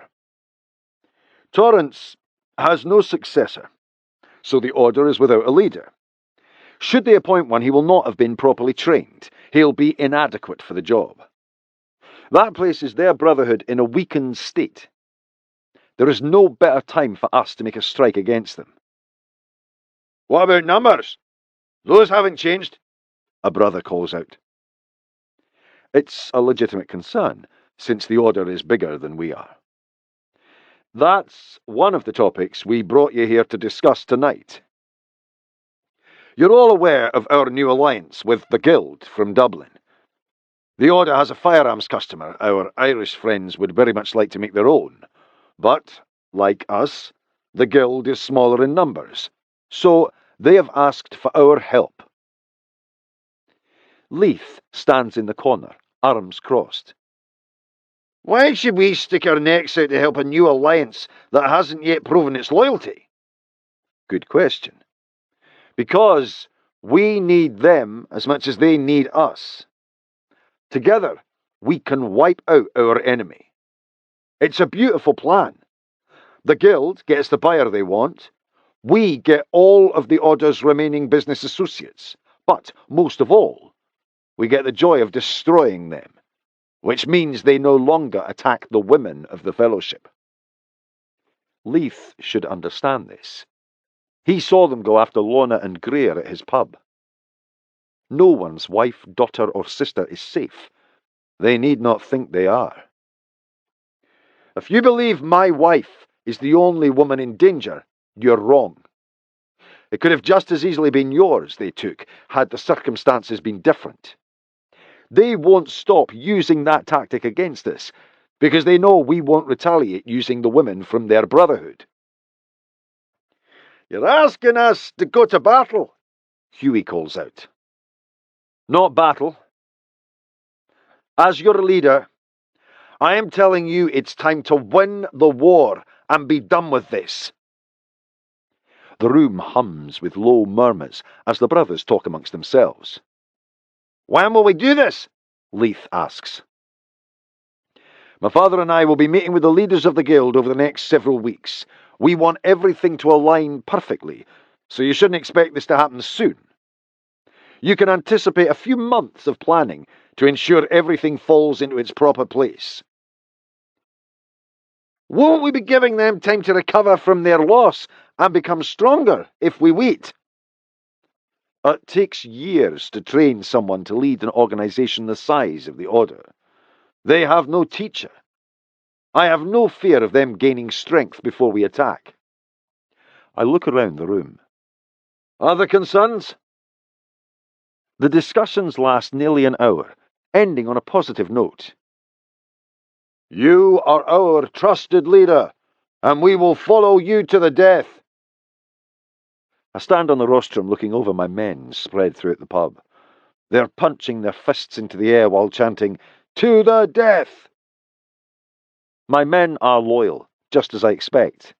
Torrance has no successor, so the order is without a leader. Should they appoint one, he will not have been properly trained. He'll be inadequate for the job. That places their brotherhood in a weakened state. There is no better time for us to make a strike against them. What about numbers? Those haven't changed, a brother calls out. It's a legitimate concern, since the order is bigger than we are. That's one of the topics we brought you here to discuss tonight. You're all aware of our new alliance with the Guild from Dublin. The Order has a firearms customer our Irish friends would very much like to make their own. But, like us, the Guild is smaller in numbers, so they have asked for our help. Leith stands in the corner, arms crossed. Why should we stick our necks out to help a new alliance that hasn't yet proven its loyalty? Good question. Because we need them as much as they need us. Together, we can wipe out our enemy. It's a beautiful plan. The Guild gets the buyer they want. We get all of the Order's remaining business associates. But, most of all, we get the joy of destroying them, which means they no longer attack the women of the Fellowship. Leith should understand this. He saw them go after Lorna and Greer at his pub. No one's wife, daughter, or sister is safe. They need not think they are. If you believe my wife is the only woman in danger, you're wrong. It could have just as easily been yours they took, had the circumstances been different. They won't stop using that tactic against us, because they know we won't retaliate using the women from their brotherhood. You're asking us to go to battle, Hughie calls out. Not battle. As your leader, I am telling you it's time to win the war and be done with this. The room hums with low murmurs as the brothers talk amongst themselves. When will we do this? Leith asks. My father and I will be meeting with the leaders of the Guild over the next several weeks. We want everything to align perfectly, so you shouldn't expect this to happen soon. You can anticipate a few months of planning to ensure everything falls into its proper place. Won't we be giving them time to recover from their loss and become stronger if we wait? It takes years to train someone to lead an organization the size of the Order. They have no teacher. I have no fear of them gaining strength before we attack. I look around the room. Other concerns? The discussions last nearly an hour, ending on a positive note. You are our trusted leader, and we will follow you to the death. I stand on the rostrum looking over my men spread throughout the pub. They're punching their fists into the air while chanting, "To the death!" My men are loyal, just as I expect.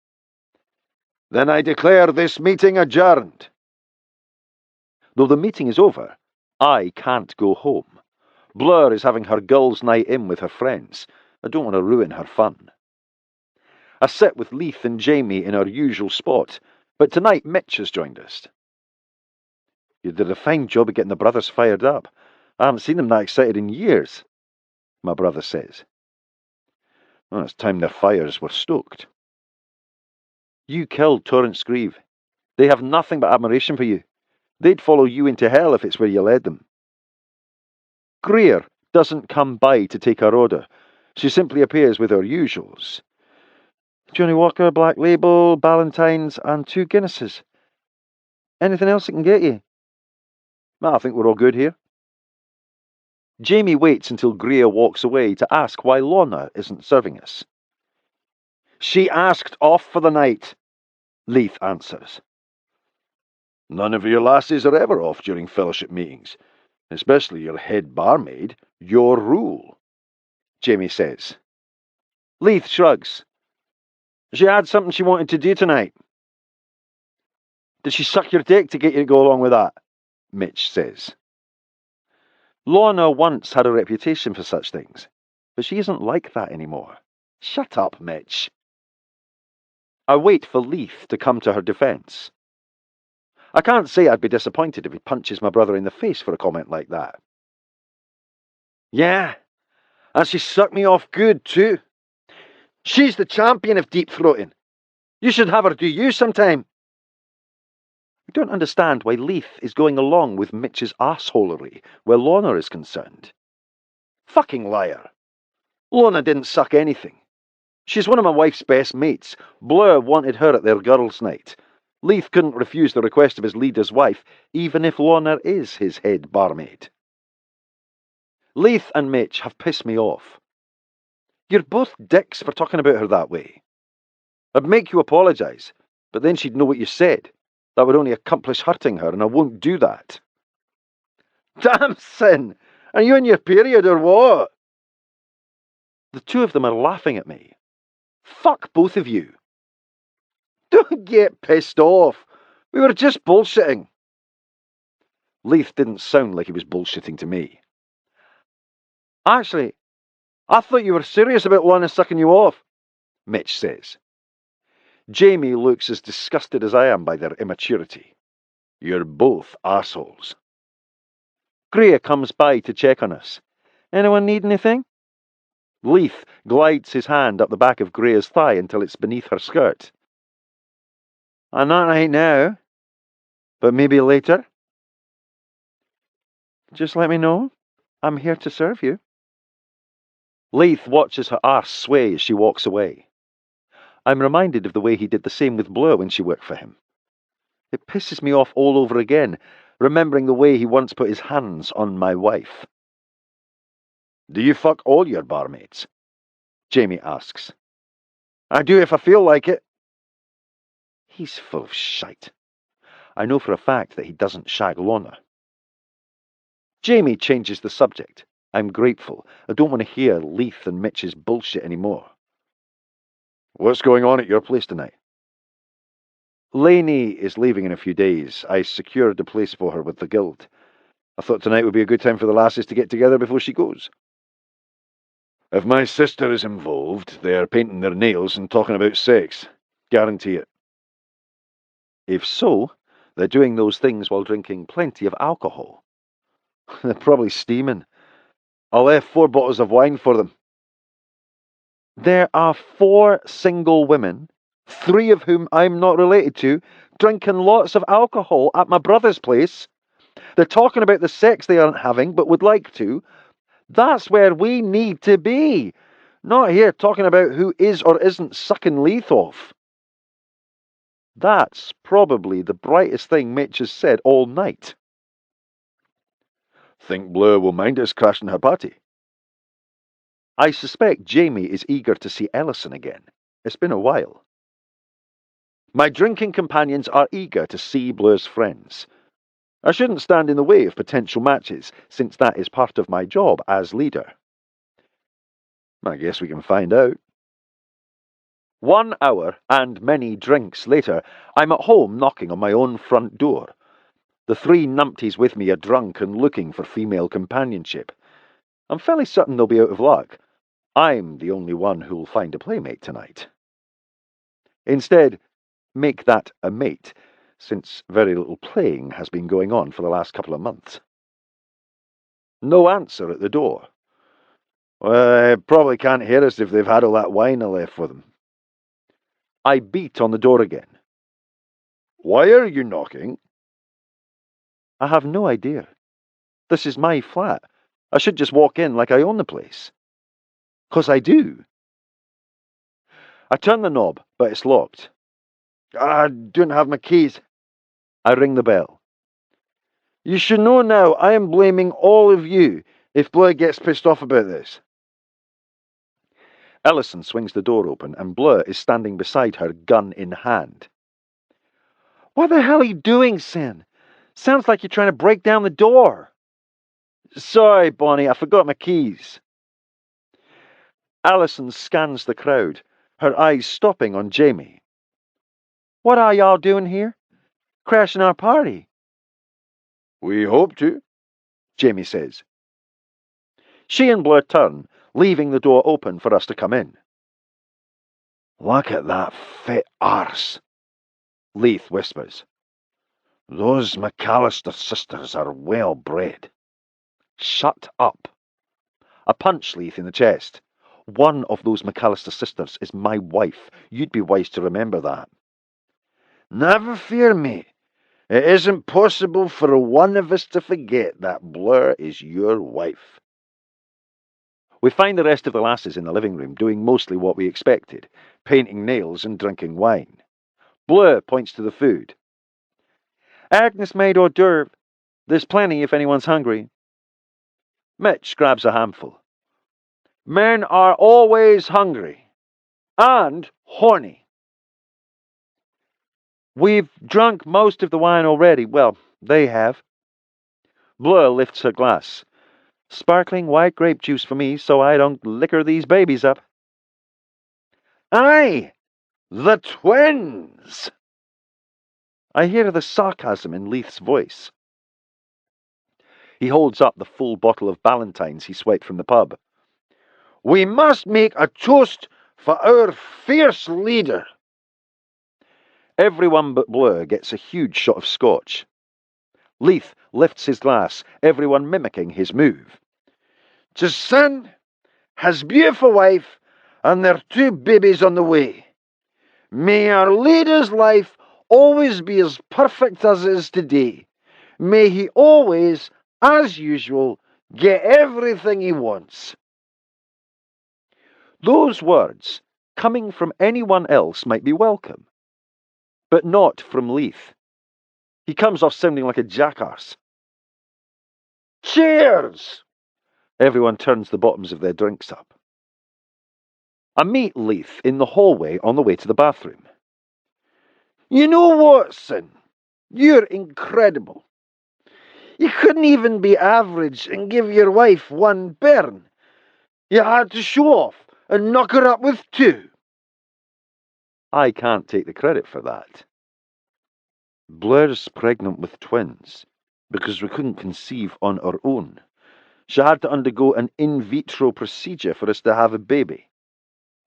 Then I declare this meeting adjourned. Though the meeting is over, I can't go home. Blur is having her girls' night in with her friends. I don't want to ruin her fun. I sit with Leith and Jamie in our usual spot, but tonight Mitch has joined us. You did a fine job of getting the brothers fired up. I haven't seen them that excited in years, my brother says. Well, it's time their fires were stoked. You killed Torrance Grieve. They have nothing but admiration for you. They'd follow you into hell if it's where you led them. Greer doesn't come by to take our order. She simply appears with her usuals. Johnny Walker, Black Label, Ballantines, and 2 Guinnesses. Anything else I can get you? I think we're all good here. Jamie waits until Greer walks away to ask why Lorna isn't serving us. She asked off for the night, Leith answers. None of your lasses are ever off during fellowship meetings, especially your head barmaid. Your rule, Jamie says. Leith shrugs. She had something she wanted to do tonight. Did she suck your dick to get you to go along with that? Mitch says. Lorna once had a reputation for such things, but she isn't like that anymore. Shut up, Mitch. I wait for Leith to come to her defence. I can't say I'd be disappointed if he punches my brother in the face for a comment like that. Yeah, and she sucked me off good too. She's the champion of deep-throating. You should have her do you sometime. I don't understand why Leith is going along with Mitch's arseholery where Lorna is concerned. Fucking liar. Lorna didn't suck anything. She's one of my wife's best mates. Bleu wanted her at their girls' night. Leith couldn't refuse the request of his leader's wife, even if Lorna is his head barmaid. Leith and Mitch have pissed me off. You're both dicks for talking about her that way. I'd make you apologise, but then she'd know what you said. That would only accomplish hurting her, and I won't do that. Damn sin! Are you in your period or what? The two of them are laughing at me. Fuck both of you. Don't get pissed off. We were just bullshitting. Leith didn't sound like he was bullshitting to me. Actually, I thought you were serious about Lorna sucking you off, Mitch says. Jamie looks as disgusted as I am by their immaturity. You're both arseholes. Greer comes by to check on us. Anyone need anything? Leith glides his hand up the back of Greer's thigh until it's beneath her skirt. Not right now, but maybe later. Just let me know. I'm here to serve you. Leith watches her arse sway as she walks away. I'm reminded of the way he did the same with Bleu when she worked for him. It pisses me off all over again, remembering the way he once put his hands on my wife. Do you fuck all your barmaids? Jamie asks. I do if I feel like it. He's full of shite. I know for a fact that he doesn't shag Lorna. Jamie changes the subject. I'm grateful. I don't want to hear Leith and Mitch's bullshit anymore. What's going on at your place tonight? Lainey is leaving in a few days. I secured a place for her with the guild. I thought tonight would be a good time for the lasses to get together before she goes. If my sister is involved, they are painting their nails and talking about sex. Guarantee it. If so, they're doing those things while drinking plenty of alcohol. They're probably steaming. I left 4 bottles of wine for them. There are 4 single women, 3 of whom I'm not related to, drinking lots of alcohol at my brother's place. They're talking about the sex they aren't having but would like to. That's where we need to be. Not here talking about who is or isn't sucking Leith off. That's probably the brightest thing Mitch has said all night. Think Bleu will mind us crashing her party? I suspect Jamie is eager to see Ellison again. It's been a while. My drinking companions are eager to see Bleu's friends. I shouldn't stand in the way of potential matches, since that is part of my job as leader. I guess we can find out. 1 hour and many drinks later, I'm at home knocking on my own front door. The 3 numpties with me are drunk and looking for female companionship. I'm fairly certain they'll be out of luck. I'm the only one who'll find a playmate tonight. Instead, make that a mate, since very little playing has been going on for the last couple of months. No answer at the door. Well, they probably can't hear us if they've had all that wine I left for them. I beat on the door again. Why are you knocking? I have no idea. This is my flat. I should just walk in like I own the place. 'Cause I do. I turn the knob, but it's locked. I don't have my keys. I ring the bell. You should know now I am blaming all of you if Bleu gets pissed off about this. Ellison swings the door open and Bleu is standing beside her, gun in hand. What the hell are you doing, Sin? Sounds like you're trying to break down the door. Sorry, Bonnie, I forgot my keys. Allison scans the crowd, her eyes stopping on Jamie. What are y'all doing here? Crashing our party? We hope to, Jamie says. She and Bleu turn, leaving the door open for us to come in. Look at that fit arse, Leith whispers. Those MacAllister sisters are well bred. Shut up. I punch Leith in the chest. One of those MacAllister sisters is my wife. You'd be wise to remember that. Never fear, mate. It isn't possible for one of us to forget that Bleu is your wife. We find the rest of the lasses in the living room doing mostly what we expected, painting nails and drinking wine. Bleu points to the food. Agnes made hors d'oeuvre. There's plenty if anyone's hungry. Mitch grabs a handful. Men are always hungry. And horny. We've drunk most of the wine already. Well, they have. Bleu lifts her glass. Sparkling white grape juice for me so I don't liquor these babies up. Aye, the twins! I hear the sarcasm in Leith's voice. He holds up the full bottle of Ballantine's he swiped from the pub. We must make a toast for our fierce leader. Everyone but Bleu gets a huge shot of scotch. Leith lifts his glass, everyone mimicking his move. To Sin, his beautiful wife, and their 2 babies on the way. May our leader's life always be as perfect as it is today. May he always, as usual, get everything he wants. Those words, coming from anyone else, might be welcome, but not from Leith. He comes off sounding like a jackass. Cheers! Everyone turns the bottoms of their drinks up. I meet Leith in the hallway on the way to the bathroom. You know what, Sin? You're incredible. You couldn't even be average and give your wife 1 burn. You had to show off and knock her up with 2. I can't take the credit for that. Blair's pregnant with twins because we couldn't conceive on our own. She had to undergo an in vitro procedure for us to have a baby.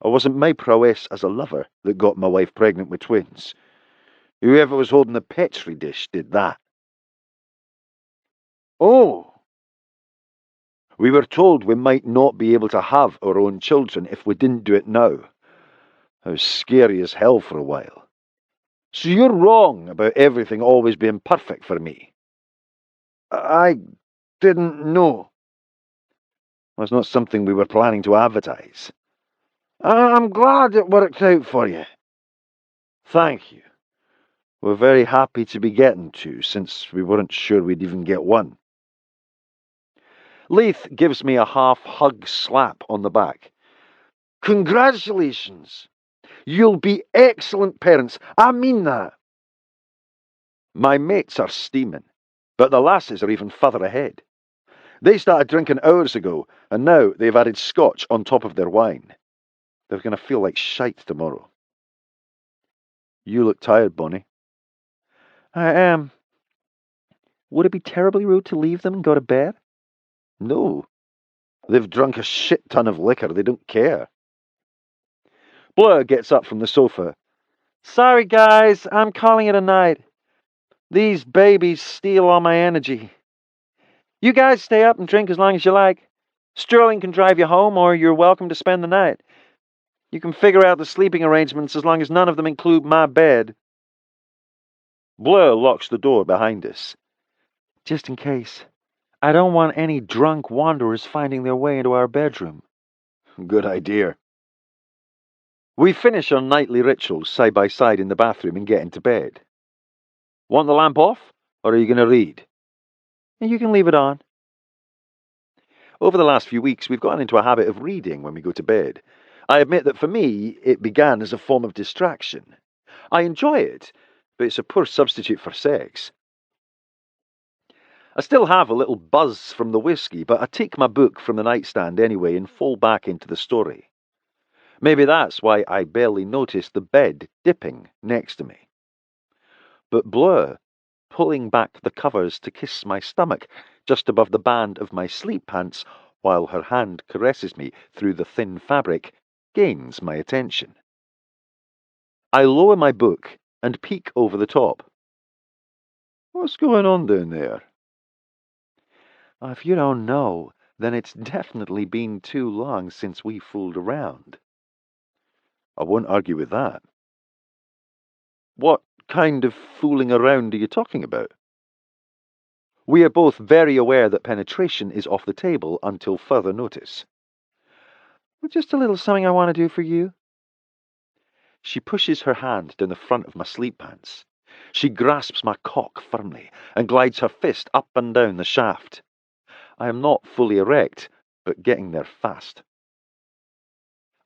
It wasn't my prowess as a lover that got my wife pregnant with twins. Whoever was holding the Petri dish did that. Oh. We were told we might not be able to have our own children if we didn't do it now. It was scary as hell for a while. So you're wrong about everything always being perfect for me. I didn't know. It was not something we were planning to advertise. I'm glad it worked out for you. Thank you. We're very happy to be getting 2, since we weren't sure we'd even get 1. Leith gives me a half-hug slap on the back. Congratulations! You'll be excellent parents. I mean that. My mates are steaming, but the lasses are even further ahead. They started drinking hours ago, and now they've added scotch on top of their wine. They're going to feel like shite tomorrow. You look tired, Bonnie. I am. Would it be terribly rude to leave them and go to bed? No. They've drunk a shit ton of liquor. They don't care. Bleu gets up from the sofa. Sorry, guys. I'm calling it a night. These babies steal all my energy. You guys stay up and drink as long as you like. Sterling can drive you home, or you're welcome to spend the night. You can figure out the sleeping arrangements as long as none of them include my bed. Bleu locks the door behind us. Just in case. I don't want any drunk wanderers finding their way into our bedroom. Good idea. We finish our nightly rituals side by side in the bathroom and get into bed. Want the lamp off, or are you going to read? You can leave it on. Over the last few weeks, we've gotten into a habit of reading when we go to bed. I admit that for me, it began as a form of distraction. I enjoy it, but it's a poor substitute for sex. I still have a little buzz from the whiskey, but I take my book from the nightstand anyway and fall back into the story. Maybe that's why I barely notice the bed dipping next to me. But Bleu, pulling back the covers to kiss my stomach just above the band of my sleep pants while her hand caresses me through the thin fabric, gains my attention. I lower my book and peek over the top. What's going on down there? If you don't know, then it's definitely been too long since we fooled around. I won't argue with that. What kind of fooling around are you talking about? We are both very aware that penetration is off the table until further notice. Just a little something I want to do for you. She pushes her hand down the front of my sleep pants. She grasps my cock firmly and glides her fist up and down the shaft. I am not fully erect, but getting there fast.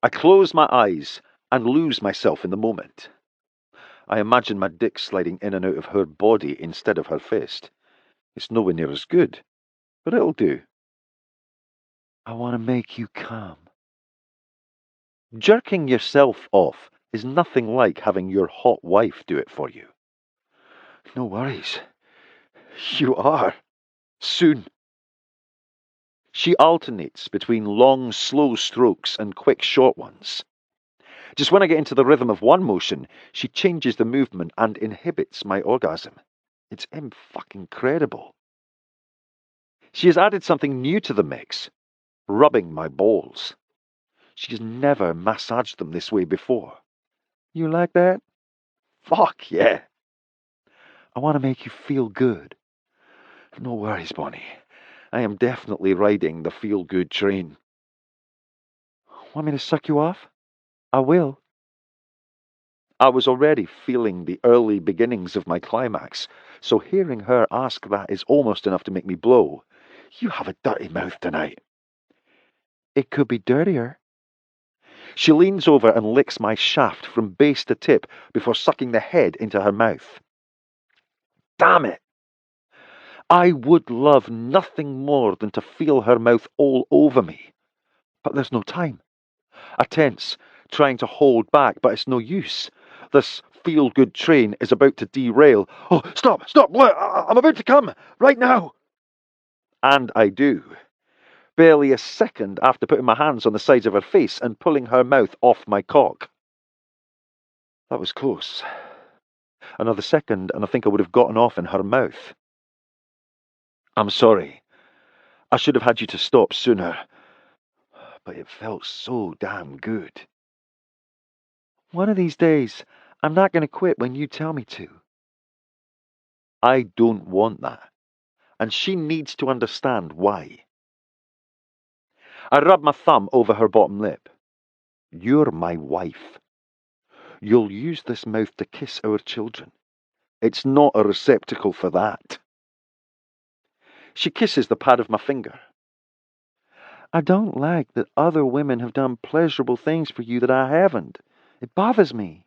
I close my eyes and lose myself in the moment. I imagine my dick sliding in and out of her body instead of her fist. It's nowhere near as good, but it'll do. I want to make you come. Jerking yourself off is nothing like having your hot wife do it for you. No worries. You are. Soon. She alternates between long, slow strokes and quick, short ones. Just when I get into the rhythm of one motion, she changes the movement and inhibits my orgasm. It's incredible. She has added something new to the mix, rubbing my balls. She's never massaged them this way before. You like that? Fuck yeah. I want to make you feel good. No worries, Bonnie. I am definitely riding the feel-good train. Want me to suck you off? I will. I was already feeling the early beginnings of my climax, so hearing her ask that is almost enough to make me blow. You have a dirty mouth tonight. It could be dirtier. She leans over and licks my shaft from base to tip before sucking the head into her mouth. Damn it! I would love nothing more than to feel her mouth all over me. But there's no time. I tense, trying to hold back, but it's no use. This feel-good train is about to derail. Oh, stop, Bleu, I'm about to come, right now. And I do. Barely a second after putting my hands on the sides of her face and pulling her mouth off my cock. That was close. Another second, and I think I would have gotten off in her mouth. I'm sorry. I should have had you to stop sooner. But it felt so damn good. One of these days, I'm not going to quit when you tell me to. I don't want that. And she needs to understand why. I rub my thumb over her bottom lip. You're my wife. You'll use this mouth to kiss our children. It's not a receptacle for that. She kisses the pad of my finger. I don't like that other women have done pleasurable things for you that I haven't. It bothers me.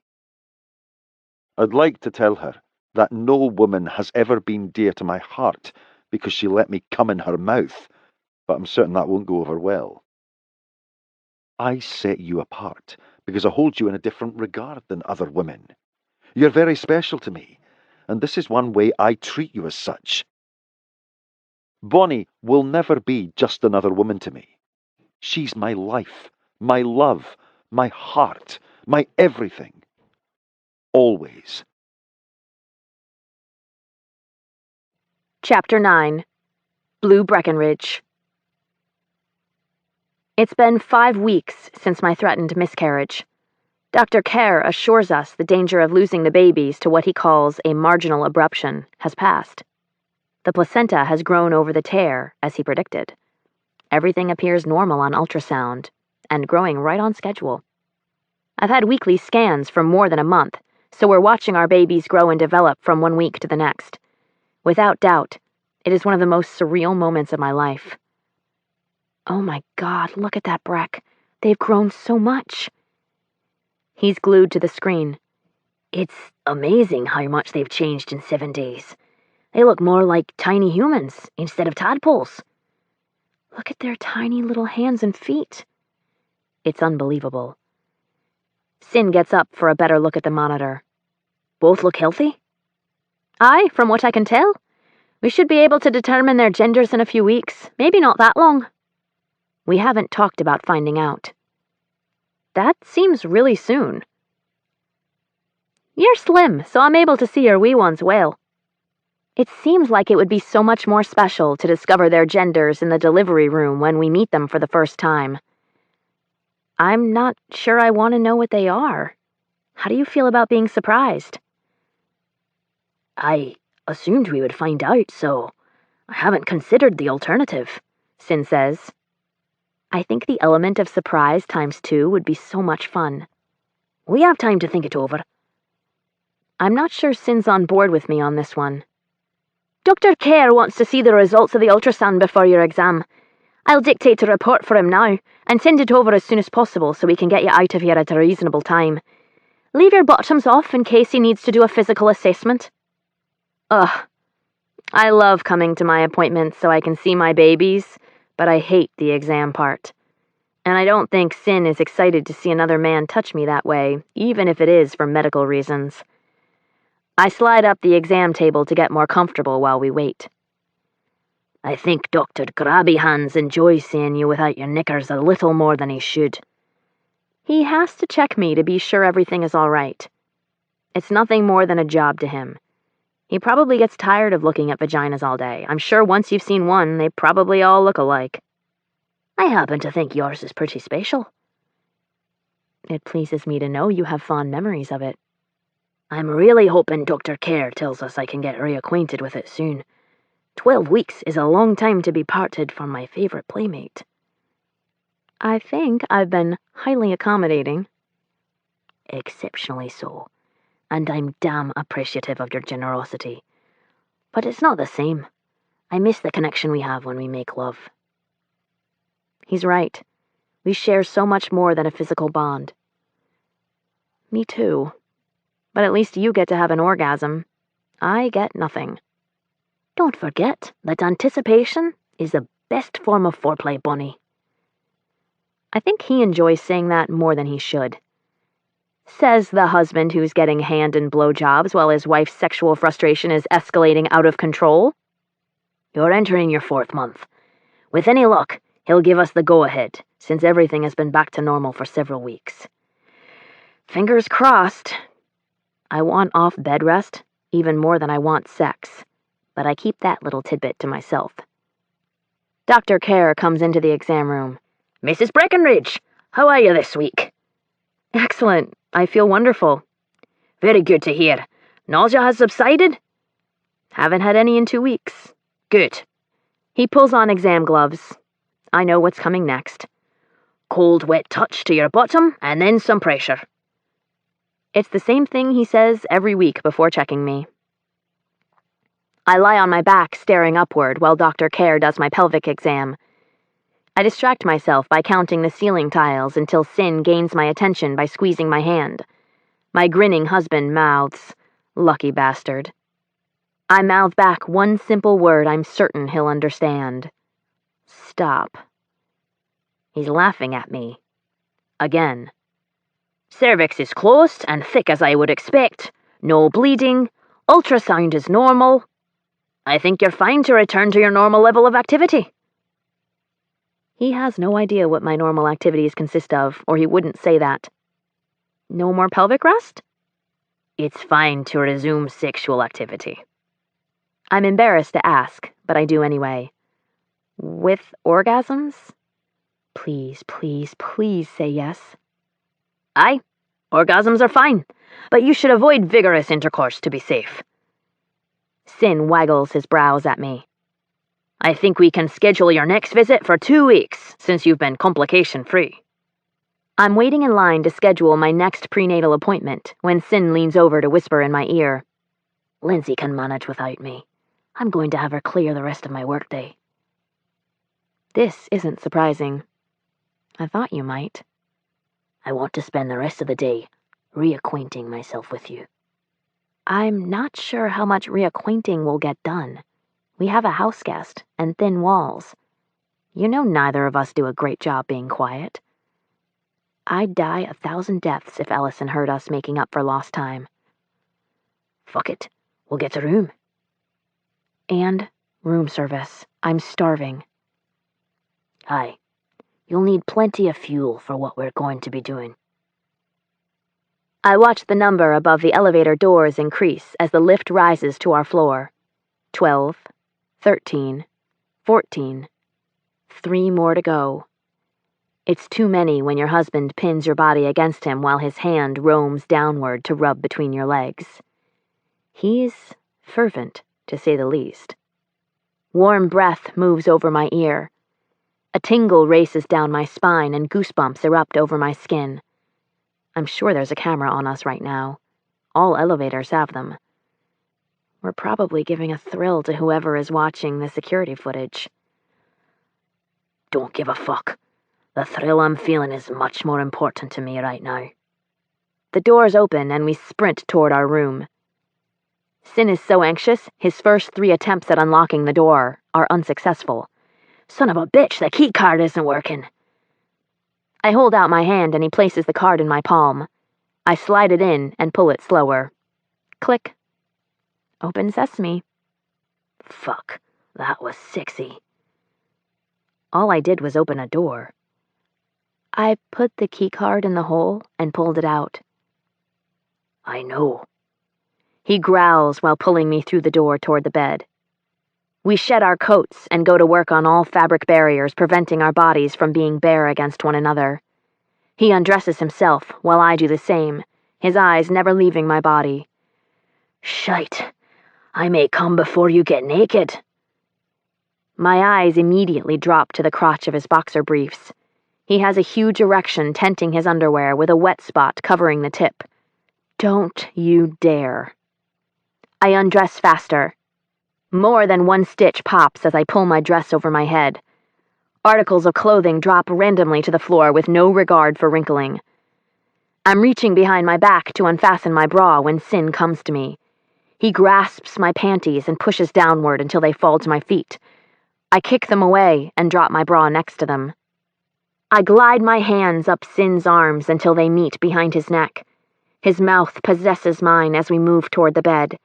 I'd like to tell her that no woman has ever been dear to my heart because she let me come in her mouth, but I'm certain that won't go over well. I set you apart because I hold you in a different regard than other women. You're very special to me, and this is one way I treat you as such. Bonnie will never be just another woman to me. She's my life, my love, my heart, my everything. Always. Chapter 9. Blue Breckenridge. It's been 5 weeks since my threatened miscarriage. Dr. Kerr assures us the danger of losing the babies to what he calls a marginal abruption has passed. The placenta has grown over the tear, as he predicted. Everything appears normal on ultrasound, and growing right on schedule. I've had weekly scans for more than a month, so we're watching our babies grow and develop from one week to the next. Without doubt, it is one of the most surreal moments of my life. Oh my God, look at that, Breck. They've grown so much. He's glued to the screen. It's amazing how much they've changed in 7 days. They look more like tiny humans instead of tadpoles. Look at their tiny little hands and feet. It's unbelievable. Sin gets up for a better look at the monitor. Both look healthy? Aye, from what I can tell. We should be able to determine their genders in a few weeks, maybe not that long. We haven't talked about finding out. That seems really soon. You're slim, so I'm able to see your wee ones well. It seems like it would be so much more special to discover their genders in the delivery room when we meet them for the first time. I'm not sure I want to know what they are. How do you feel about being surprised? I assumed we would find out, so I haven't considered the alternative, Sin says. I think the element of surprise ×2 would be so much fun. We have time to think it over. I'm not sure Sin's on board with me on this one. Dr. Kerr wants to see the results of the ultrasound before your exam. I'll dictate a report for him now and send it over as soon as possible so we can get you out of here at a reasonable time. Leave your bottoms off in case he needs to do a physical assessment. Ugh. I love coming to my appointments so I can see my babies, but I hate the exam part. And I don't think Sin is excited to see another man touch me that way, even if it is for medical reasons. I slide up the exam table to get more comfortable while we wait. I think Dr. Grabby Hands enjoys seeing you without your knickers a little more than he should. He has to check me to be sure everything is all right. It's nothing more than a job to him. He probably gets tired of looking at vaginas all day. I'm sure once you've seen one, they probably all look alike. I happen to think yours is pretty special. It pleases me to know you have fond memories of it. I'm really hoping Dr. Kerr tells us I can get reacquainted with it soon. 12 weeks is a long time to be parted from my favorite playmate. I think I've been highly accommodating. Exceptionally so. And I'm damn appreciative of your generosity. But it's not the same. I miss the connection we have when we make love. He's right. We share so much more than a physical bond. Me too. But at least you get to have an orgasm. I get nothing. Don't forget that anticipation is the best form of foreplay, Bonnie. I think he enjoys saying that more than he should. Says the husband who's getting hand and blowjobs while his wife's sexual frustration is escalating out of control. You're entering your 4th month. With any luck, he'll give us the go-ahead, since everything has been back to normal for several weeks. Fingers crossed. I want off bed rest even more than I want sex, but I keep that little tidbit to myself. Dr. Kerr comes into the exam room. Mrs. Breckenridge, how are you this week? Excellent. I feel wonderful. Very good to hear. Nausea has subsided? Haven't had any in 2 weeks. Good. He pulls on exam gloves. I know what's coming next. Cold, wet touch to your bottom, and then some pressure. It's the same thing he says every week before checking me. I lie on my back staring upward while Dr. Kerr does my pelvic exam. I distract myself by counting the ceiling tiles until Sin gains my attention by squeezing my hand. My grinning husband mouths, "Lucky bastard." I mouth back one simple word I'm certain he'll understand. Stop. He's laughing at me. Again. Cervix is closed and thick as I would expect. No bleeding. Ultrasound is normal. I think you're fine to return to your normal level of activity. He has no idea what my normal activities consist of, or he wouldn't say that. No more pelvic rest? It's fine to resume sexual activity. I'm embarrassed to ask, but I do anyway. With orgasms? Please, please, please say yes. Aye, orgasms are fine, but you should avoid vigorous intercourse to be safe. Sin waggles his brows at me. I think we can schedule your next visit for 2 weeks, since you've been complication-free. I'm waiting in line to schedule my next prenatal appointment when Sin leans over to whisper in my ear. Lindsay can manage without me. I'm going to have her clear the rest of my workday. This isn't surprising. I thought you might. I want to spend the rest of the day reacquainting myself with you. I'm not sure how much reacquainting will get done. We have a house guest and thin walls. You know neither of us do a great job being quiet. I'd die 1,000 deaths if Ellison heard us making up for lost time. Fuck it. We'll get a room. And room service. I'm starving. Aye. You'll need plenty of fuel for what we're going to be doing. I watch the number above the elevator doors increase as the lift rises to our floor. 12, 13, 14. 3 more to go. It's too many when your husband pins your body against him while his hand roams downward to rub between your legs. He's fervent, to say the least. Warm breath moves over my ear. A tingle races down my spine and goosebumps erupt over my skin. I'm sure there's a camera on us right now. All elevators have them. We're probably giving a thrill to whoever is watching the security footage. Don't give a fuck. The thrill I'm feeling is much more important to me right now. The doors open and we sprint toward our room. Sin is so anxious, his first 3 attempts at unlocking the door are unsuccessful. Son of a bitch, the key card isn't working. I hold out my hand and he places the card in my palm. I slide it in and pull it slower. Click. Open sesame. Fuck, that was sexy. All I did was open a door. I put the key card in the hole and pulled it out. I know. He growls while pulling me through the door toward the bed. We shed our coats and go to work on all fabric barriers preventing our bodies from being bare against one another. He undresses himself while I do the same, his eyes never leaving my body. Shite. I may come before you get naked. My eyes immediately drop to the crotch of his boxer briefs. He has a huge erection tenting his underwear with a wet spot covering the tip. Don't you dare. I undress faster. More than 1 stitch pops as I pull my dress over my head. Articles of clothing drop randomly to the floor with no regard for wrinkling. I'm reaching behind my back to unfasten my bra when Sin comes to me. He grasps my panties and pushes downward until they fall to my feet. I kick them away and drop my bra next to them. I glide my hands up Sin's arms until they meet behind his neck. His mouth possesses mine as we move toward the bed.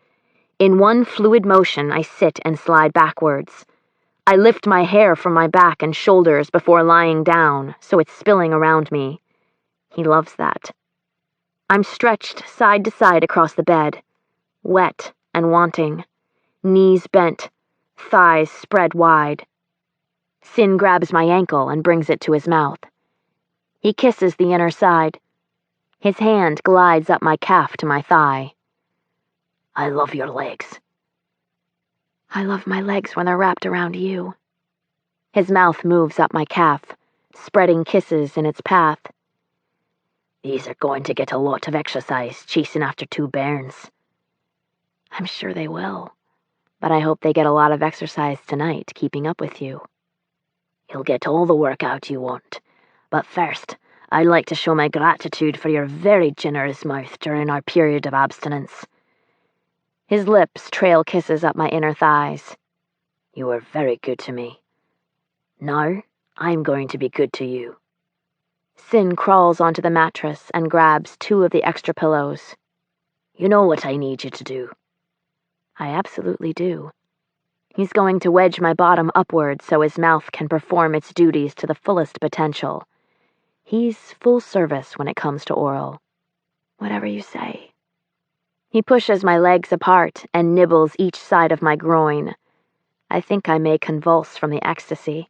In one fluid motion, I sit and slide backwards. I lift my hair from my back and shoulders before lying down, so it's spilling around me. He loves that. I'm stretched side to side across the bed, wet and wanting, knees bent, thighs spread wide. Sin grabs my ankle and brings it to his mouth. He kisses the inner side. His hand glides up my calf to my thigh. I love your legs. I love my legs when they're wrapped around you. His mouth moves up my calf, spreading kisses in its path. These are going to get a lot of exercise chasing after 2 bairns. I'm sure they will. But I hope they get a lot of exercise tonight, keeping up with you. You'll get all the workout you want. But first, I'd like to show my gratitude for your very generous mouth during our period of abstinence. His lips trail kisses up my inner thighs. You were very good to me. Now, I'm going to be good to you. Sin crawls onto the mattress and grabs 2 of the extra pillows. You know what I need you to do. I absolutely do. He's going to wedge my bottom upward so his mouth can perform its duties to the fullest potential. He's full service when it comes to oral. Whatever you say. He pushes my legs apart and nibbles each side of my groin. I think I may convulse from the ecstasy.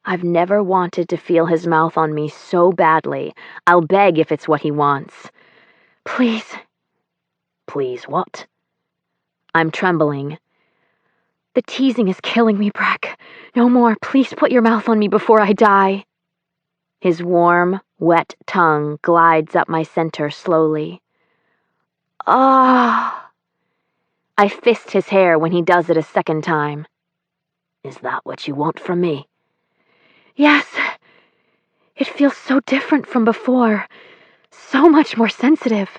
I've never wanted to feel his mouth on me so badly. I'll beg if it's what he wants. Please. Please what? I'm trembling. The teasing is killing me, Breck. No more. Please put your mouth on me before I die. His warm, Wet tongue glides up my center slowly. Ah! I fist his hair when he does it a second time. Is that what you want from me? Yes. It feels so different from before. So much more sensitive.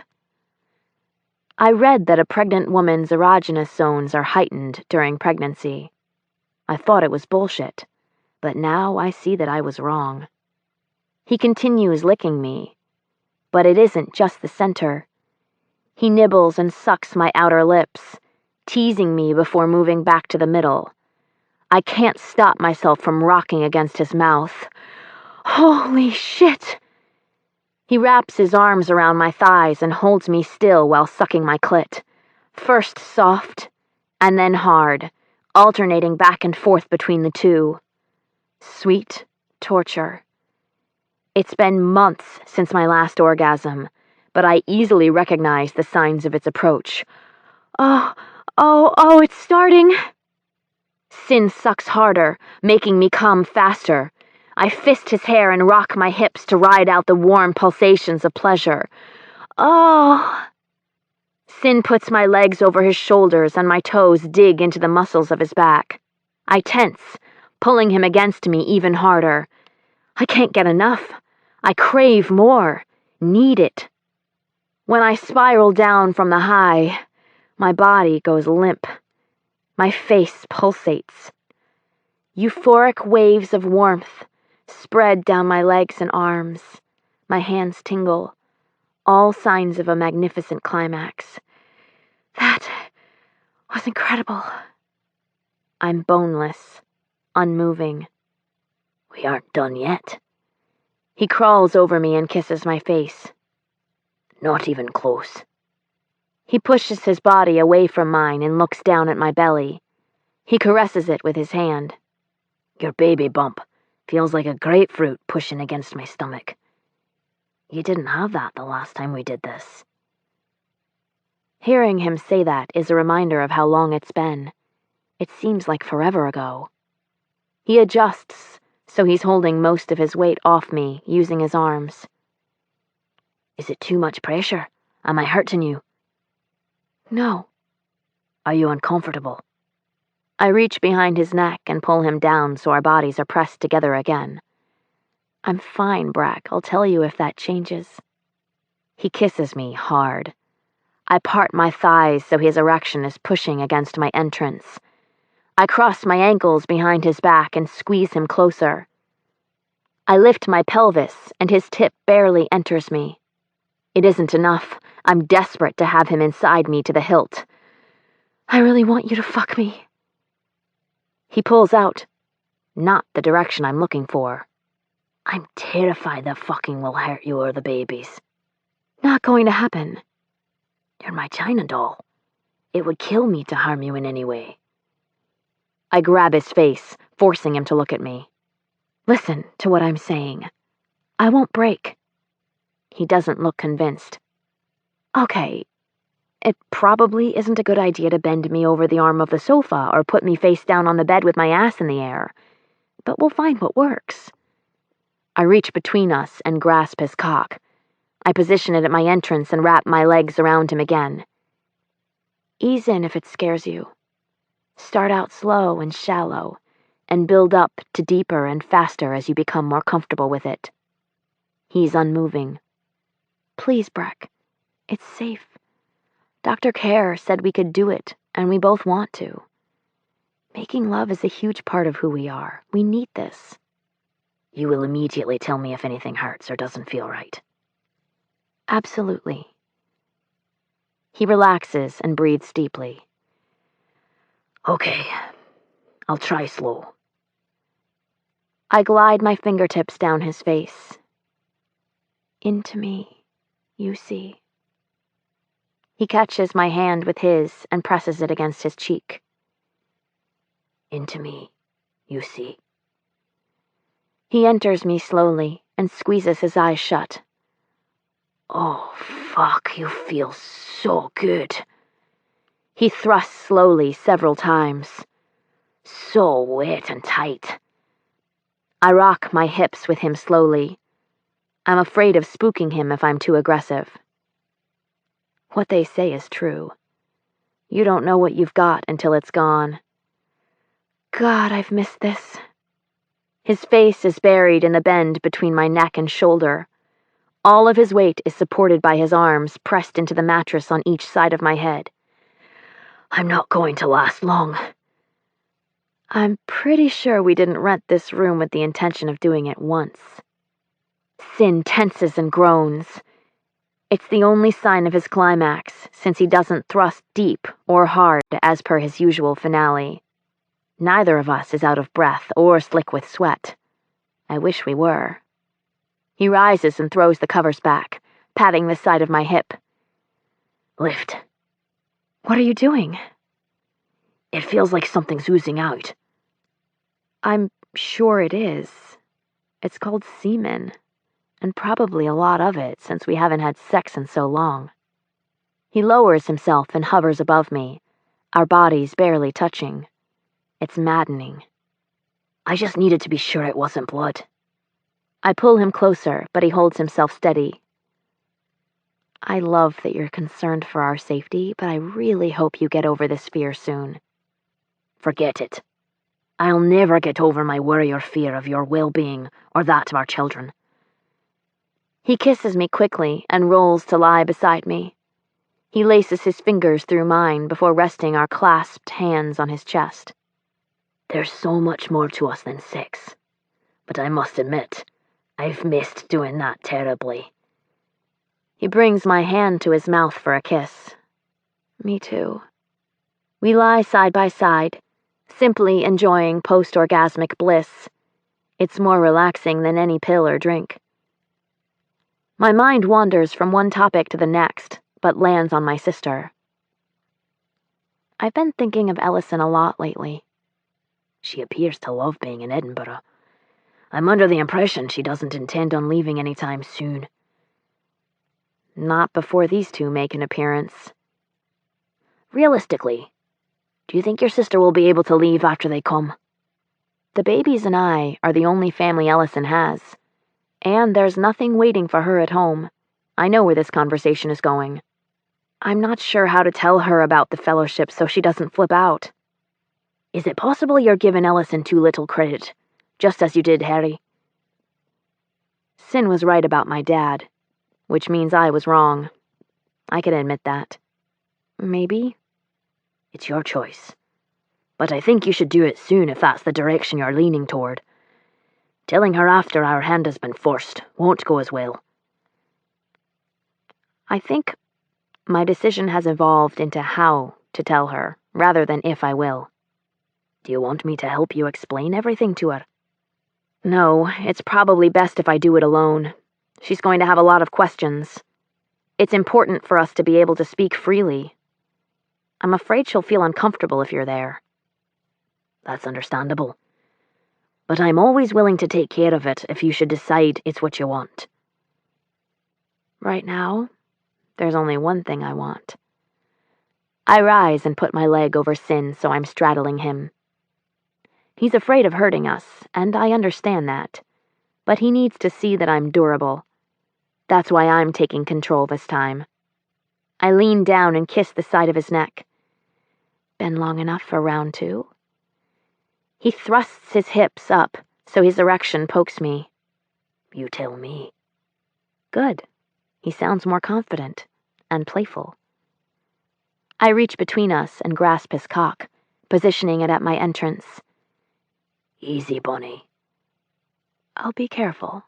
I read that a pregnant woman's erogenous zones are heightened during pregnancy. I thought it was bullshit, but now I see that I was wrong. He continues licking me, but it isn't just the center. He nibbles and sucks my outer lips, teasing me before moving back to the middle. I can't stop myself from rocking against his mouth. Holy shit! He wraps his arms around my thighs and holds me still while sucking my clit. First soft, and then hard, alternating back and forth between the two. Sweet torture. It's been months since my last orgasm, but I easily recognize the signs of its approach. Oh, it's starting. Sin sucks harder, making me come faster. I fist his hair and rock my hips to ride out the warm pulsations of pleasure. Oh! Sin puts my legs over his shoulders and my toes dig into the muscles of his back. I tense, pulling him against me even harder. I can't get enough. I crave more, need it. When I spiral down from the high, my body goes limp. My face pulsates. Euphoric waves of warmth spread down my legs and arms. My hands tingle. All signs of a magnificent climax. That was incredible. I'm boneless, unmoving. We aren't done yet. He crawls over me and kisses my face. Not even close. He pushes his body away from mine and looks down at my belly. He caresses it with his hand. Your baby bump feels like a grapefruit pushing against my stomach. You didn't have that the last time we did this. Hearing him say that is a reminder of how long it's been. It seems like forever ago. He adjusts, so he's holding most of his weight off me, using his arms. Is it too much pressure? Am I hurting you? No. Are you uncomfortable? I reach behind his neck and pull him down so our bodies are pressed together again. I'm fine, Brack. I'll tell you if that changes. He kisses me hard. I part my thighs so his erection is pushing against my entrance. I cross my ankles behind his back and squeeze him closer. I lift my pelvis and his tip barely enters me. It isn't enough. I'm desperate to have him inside me to the hilt. I really want you to fuck me. He pulls out. Not the direction I'm looking for. I'm terrified the fucking will hurt you or the babies. Not going to happen. You're my China doll. It would kill me to harm you in any way. I grab his face, forcing him to look at me. Listen to what I'm saying. I won't break. He doesn't look convinced. Okay, it probably isn't a good idea to bend me over the arm of the sofa or put me face down on the bed with my ass in the air, but we'll find what works. I reach between us and grasp his cock. I position it at my entrance and wrap my legs around him again. Ease in if it scares you. Start out slow and shallow, and build up to deeper and faster as you become more comfortable with it. He's unmoving. Please, Breck. It's safe. Dr. Kerr said we could do it, and we both want to. Making love is a huge part of who we are. We need this. You will immediately tell me if anything hurts or doesn't feel right. Absolutely. He relaxes and breathes deeply. Okay, I'll try slow. I glide my fingertips down his face. Into me, you see. He catches my hand with his and presses it against his cheek. Into me, you see. He enters me slowly and squeezes his eyes shut. Oh, fuck, you feel so good. He thrusts slowly several times. So wet and tight. I rock my hips with him slowly. I'm afraid of spooking him if I'm too aggressive. What they say is true. You don't know what you've got until it's gone. God, I've missed this. His face is buried in the bend between my neck and shoulder. All of his weight is supported by his arms pressed into the mattress on each side of my head. I'm not going to last long. I'm pretty sure we didn't rent this room with the intention of doing it once. Sin tenses and groans. It's the only sign of his climax, since he doesn't thrust deep or hard as per his usual finale. Neither of us is out of breath or slick with sweat. I wish we were. He rises and throws the covers back, patting the side of my hip. Lift. What are you doing? It feels like something's oozing out. I'm sure it is. It's called semen, and probably a lot of it since we haven't had sex in so long. He lowers himself and hovers above me, our bodies barely touching. It's maddening. I just needed to be sure it wasn't blood. I pull him closer, but he holds himself steady. I love that you're concerned for our safety, but I really hope you get over this fear soon. Forget it. I'll never get over my worry or fear of your well-being or that of our children. He kisses me quickly and rolls to lie beside me. He laces his fingers through mine before resting our clasped hands on his chest. There's so much more to us than sex, but I must admit, I've missed doing that terribly. He brings my hand to his mouth for a kiss. Me too. We lie side by side, simply enjoying post-orgasmic bliss. It's more relaxing than any pill or drink. My mind wanders from one topic to the next, but lands on my sister. I've been thinking of Ellison a lot lately. She appears to love being in Edinburgh. I'm under the impression she doesn't intend on leaving anytime soon. Not before these two make an appearance. Realistically, do you think your sister will be able to leave after they come? The babies and I are the only family Ellison has, and there's nothing waiting for her at home. I know where this conversation is going. I'm not sure how to tell her about the fellowship so she doesn't flip out. Is it possible you're giving Ellison too little credit, just as you did Harry? Sin was right about my dad, which means I was wrong. I can admit that. Maybe. It's your choice. But I think you should do it soon if that's the direction you're leaning toward. Telling her after our hand has been forced won't go as well. I think my decision has evolved into how to tell her, rather than if I will. Do you want me to help you explain everything to her? No, it's probably best if I do it alone. She's going to have a lot of questions. It's important for us to be able to speak freely. I'm afraid she'll feel uncomfortable if you're there. That's understandable. But I'm always willing to take care of it if you should decide it's what you want. Right now, there's only one thing I want. I rise and put my leg over Sin so I'm straddling him. He's afraid of hurting us, and I understand that. But he needs to see that I'm durable. That's why I'm taking control this time. I lean down and kiss the side of his neck. Been long enough for round 2? He thrusts his hips up, so his erection pokes me. You tell me. Good. He sounds more confident and playful. I reach between us and grasp his cock, positioning it at my entrance. Easy, Bunny. I'll be careful.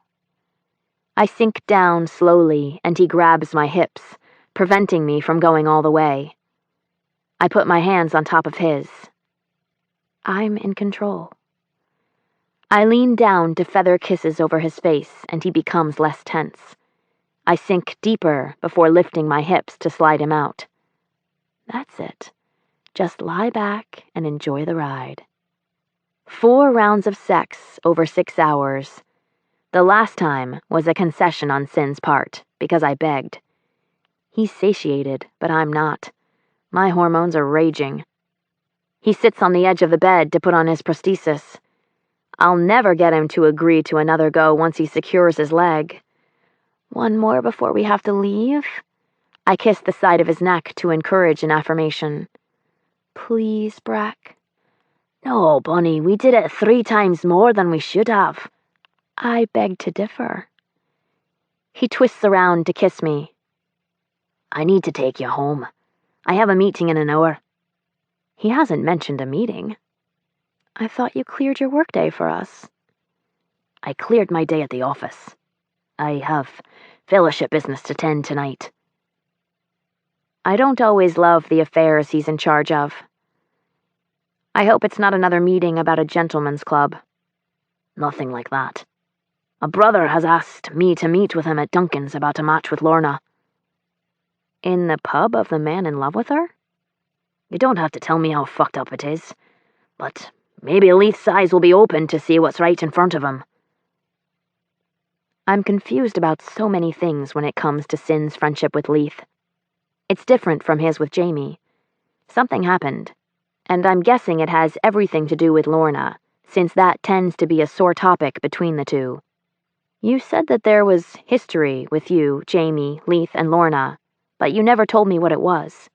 I sink down slowly, and he grabs my hips, preventing me from going all the way. I put my hands on top of his. I'm in control. I lean down to feather kisses over his face, and he becomes less tense. I sink deeper before lifting my hips to slide him out. That's it. Just lie back and enjoy the ride. 4 rounds of sex over 6 hours. The last time was a concession on Sin's part, because I begged. He's satiated, but I'm not. My hormones are raging. He sits on the edge of the bed to put on his prosthesis. I'll never get him to agree to another go once he secures his leg. One more before we have to leave? I kissed the side of his neck to encourage an affirmation. Please, Brack. No, Bunny, we did it 3 times more than we should have. I beg to differ. He twists around to kiss me. I need to take you home. I have a meeting in an hour. He hasn't mentioned a meeting. I thought you cleared your workday for us. I cleared my day at the office. I have fellowship business to tend tonight. I don't always love the affairs he's in charge of. I hope it's not another meeting about a gentleman's club. Nothing like that. A brother has asked me to meet with him at Duncan's about a match with Lorna. In the pub of the man in love with her? You don't have to tell me how fucked up it is, but maybe Leith's eyes will be open to see what's right in front of him. I'm confused about so many things when it comes to Sin's friendship with Leith. It's different from his with Jamie. Something happened, and I'm guessing it has everything to do with Lorna, since that tends to be a sore topic between the two. You said that there was history with you, Jamie, Leith, and Lorna, but you never told me what it was.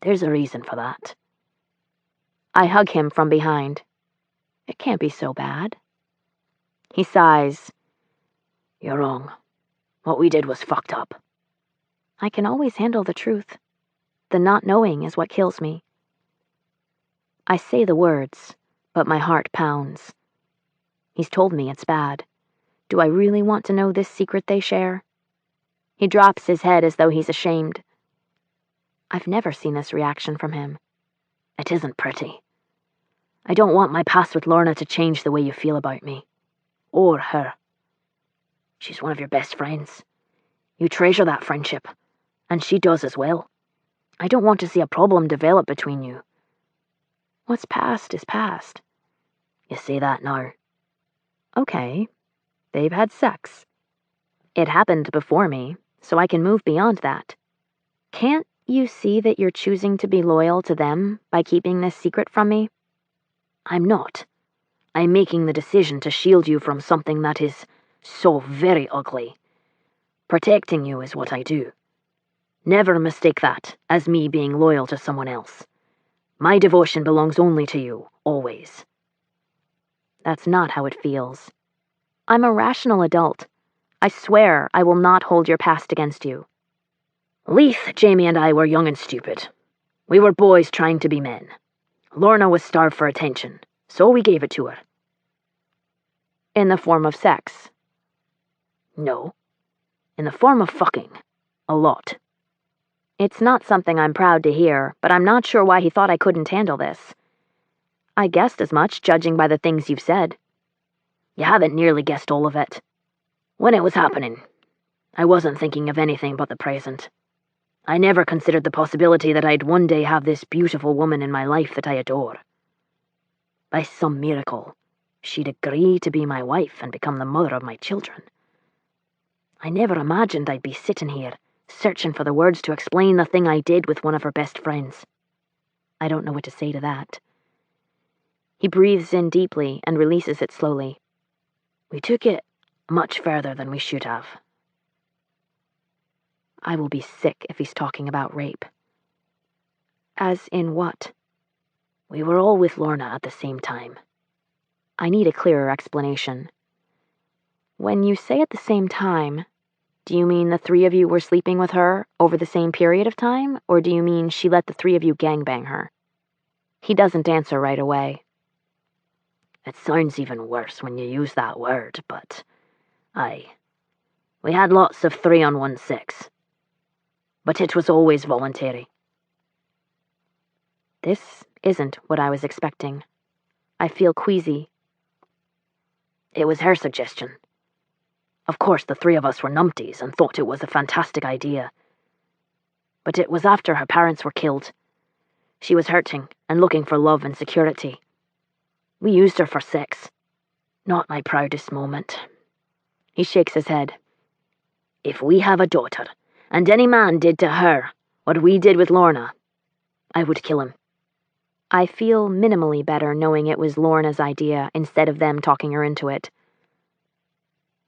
There's a reason for that. I hug him from behind. It can't be so bad. He sighs. You're wrong. What we did was fucked up. I can always handle the truth. The not knowing is what kills me. I say the words, but my heart pounds. He's told me it's bad. Do I really want to know this secret they share? He drops his head as though he's ashamed. I've never seen this reaction from him. It isn't pretty. I don't want my past with Lorna to change the way you feel about me. Or her. She's one of your best friends. You treasure that friendship, and she does as well. I don't want to see a problem develop between you. What's past is past. You say that now. Okay. They've had sex. It happened before me, so I can move beyond that. Can't you see that you're choosing to be loyal to them by keeping this secret from me? I'm not. I'm making the decision to shield you from something that is so very ugly. Protecting you is what I do. Never mistake that as me being loyal to someone else. My devotion belongs only to you, always. That's not how it feels. I'm a rational adult. I swear I will not hold your past against you. Leith, Jamie, and I were young and stupid. We were boys trying to be men. Lorna was starved for attention, so we gave it to her. In the form of sex? No. In the form of fucking. A lot. It's not something I'm proud to hear, but I'm not sure why he thought I couldn't handle this. I guessed as much, judging by the things you've said. You haven't nearly guessed all of it. When it was happening, I wasn't thinking of anything but the present. I never considered the possibility that I'd one day have this beautiful woman in my life that I adore. By some miracle, she'd agree to be my wife and become the mother of my children. I never imagined I'd be sitting here, searching for the words to explain the thing I did with one of her best friends. I don't know what to say to that. He breathes in deeply and releases it slowly. We took it much further than we should have. I will be sick if he's talking about rape. As in what? We were all with Lorna at the same time. I need a clearer explanation. When you say at the same time, do you mean the 3 of you were sleeping with her over the same period of time, or do you mean she let the 3 of you gangbang her? He doesn't answer right away. It sounds even worse when you use that word, but we had lots of 3-on-1 sex. But it was always voluntary. This isn't what I was expecting. I feel queasy. It was her suggestion. Of course, the 3 of us were numpties and thought it was a fantastic idea. But it was after her parents were killed. She was hurting and looking for love and security. We used her for sex. Not my proudest moment. He shakes his head. If we have a daughter, and any man did to her what we did with Lorna, I would kill him. I feel minimally better knowing it was Lorna's idea instead of them talking her into it.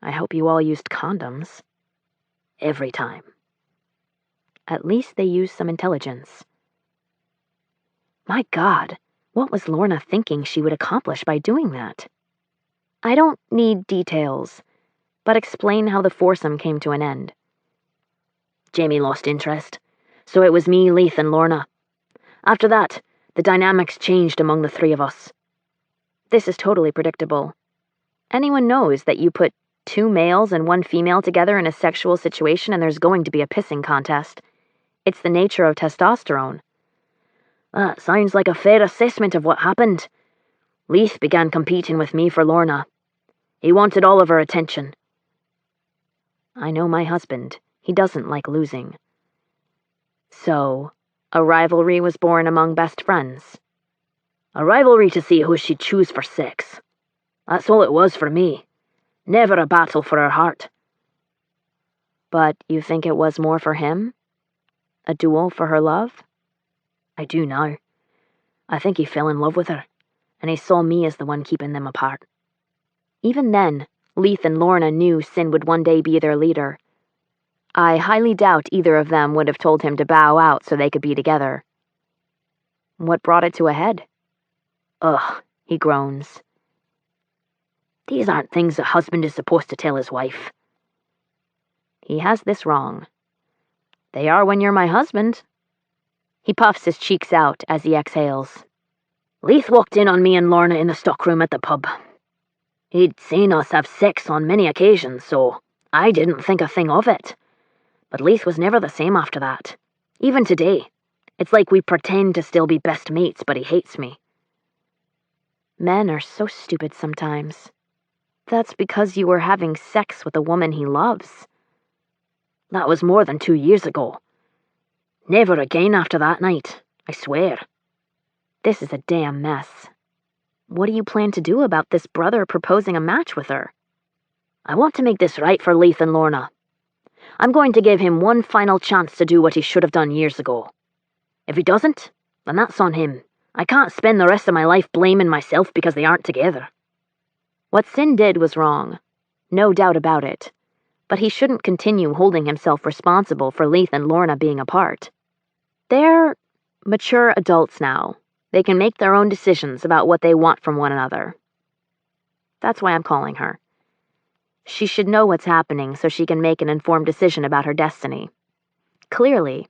I hope you all used condoms. every time. At least they used some intelligence. My God, what was Lorna thinking she would accomplish by doing that? I don't need details, but explain how the foursome came to an end. Jamie lost interest, so it was me, Leith, and Lorna. After that, the dynamics changed among the three of us. This is totally predictable. Anyone knows that you put 2 males and 1 female together in a sexual situation and there's going to be a pissing contest. It's the nature of testosterone. That sounds like a fair assessment of what happened. Leith began competing with me for Lorna. He wanted all of her attention. I know my husband. He doesn't like losing. So, a rivalry was born among best friends. A rivalry to see who she'd choose for sex. That's all it was for me. Never a battle for her heart. But you think it was more for him? A duel for her love? I do now. I think he fell in love with her, and he saw me as the one keeping them apart. Even then, Leith and Lorna knew Sin would one day be their leader. I highly doubt either of them would have told him to bow out so they could be together. What brought it to a head? Ugh, he groans. These aren't things a husband is supposed to tell his wife. He has this wrong. They are when you're my husband. He puffs his cheeks out as he exhales. Leith walked in on me and Lorna in the stockroom at the pub. He'd seen us have sex on many occasions, so I didn't think a thing of it. But Leith was never the same after that. Even today, it's like we pretend to still be best mates, but he hates me. Men are so stupid sometimes. That's because you were having sex with a woman he loves. That was more than 2 years ago. Never again after that night, I swear. This is a damn mess. What do you plan to do about this brother proposing a match with her? I want to make this right for Leith and Lorna. I'm going to give him one final chance to do what he should have done years ago. If he doesn't, then that's on him. I can't spend the rest of my life blaming myself because they aren't together. What Sin did was wrong. No doubt about it. But he shouldn't continue holding himself responsible for Leith and Lorna being apart. They're mature adults now. They can make their own decisions about what they want from one another. That's why I'm calling her. She should know what's happening so she can make an informed decision about her destiny. Clearly,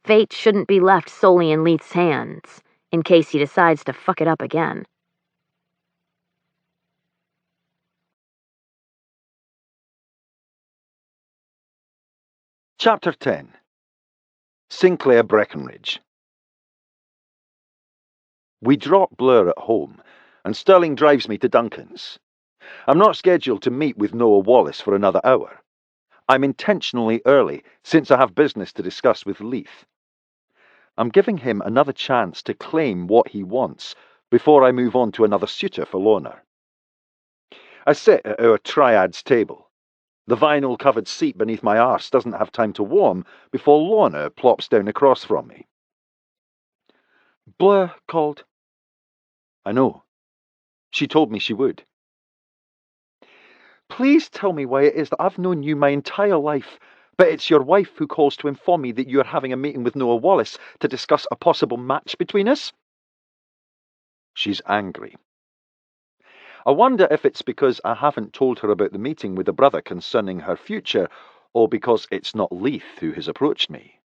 fate shouldn't be left solely in Leith's hands, in case he decides to fuck it up again. Chapter 10. Sinclair Breckenridge. We drop Blur at home, and Sterling drives me to Duncan's. I'm not scheduled to meet with Noah Wallace for another hour. I'm intentionally early, since I have business to discuss with Leith. I'm giving him another chance to claim what he wants before I move on to another suitor for Lorna. I sit at our triad's table. The vinyl-covered seat beneath my arse doesn't have time to warm before Lorna plops down across from me. Blur called. I know. She told me she would. Please tell me why it is that I've known you my entire life, but it's your wife who calls to inform me that you are having a meeting with Noah Wallace to discuss a possible match between us? She's angry. I wonder if it's because I haven't told her about the meeting with the brother concerning her future, or because it's not Leith who has approached me.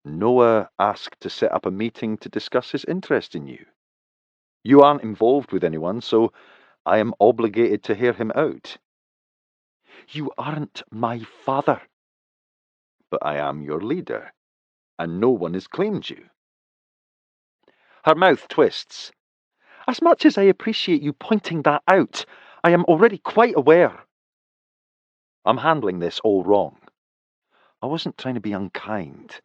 Noah asked to set up a meeting to discuss his interest in you. You aren't involved with anyone, so I am obligated to hear him out. You aren't my father. But I am your leader, and no one has claimed you. Her mouth twists. As much as I appreciate you pointing that out, I am already quite aware. I'm handling this all wrong. I wasn't trying to be unkind.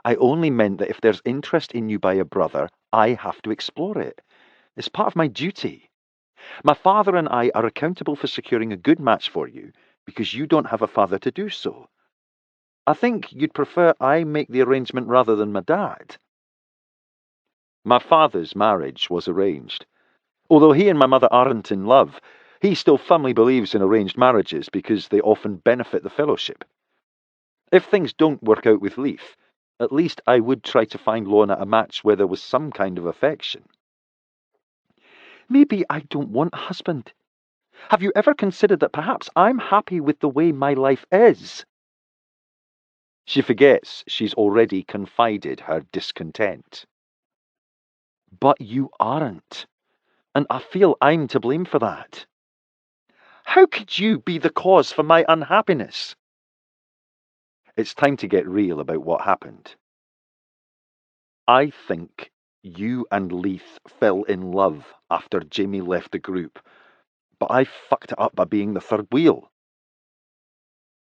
I only meant that if there's interest in you by a brother, I have to explore it. It's part of my duty. My father and I are accountable for securing a good match for you because you don't have a father to do so. I think you'd prefer I make the arrangement rather than my dad. My father's marriage was arranged. Although he and my mother aren't in love, he still firmly believes in arranged marriages because they often benefit the fellowship. If things don't work out with Leith, at least I would try to find Lorna a match where there was some kind of affection. Maybe I don't want a husband. Have you ever considered that perhaps I'm happy with the way my life is? She forgets she's already confided her discontent. But you aren't, and I feel I'm to blame for that. How could you be the cause for my unhappiness? It's time to get real about what happened. I think you and Leith fell in love after Jamie left the group, but I fucked it up by being the third wheel.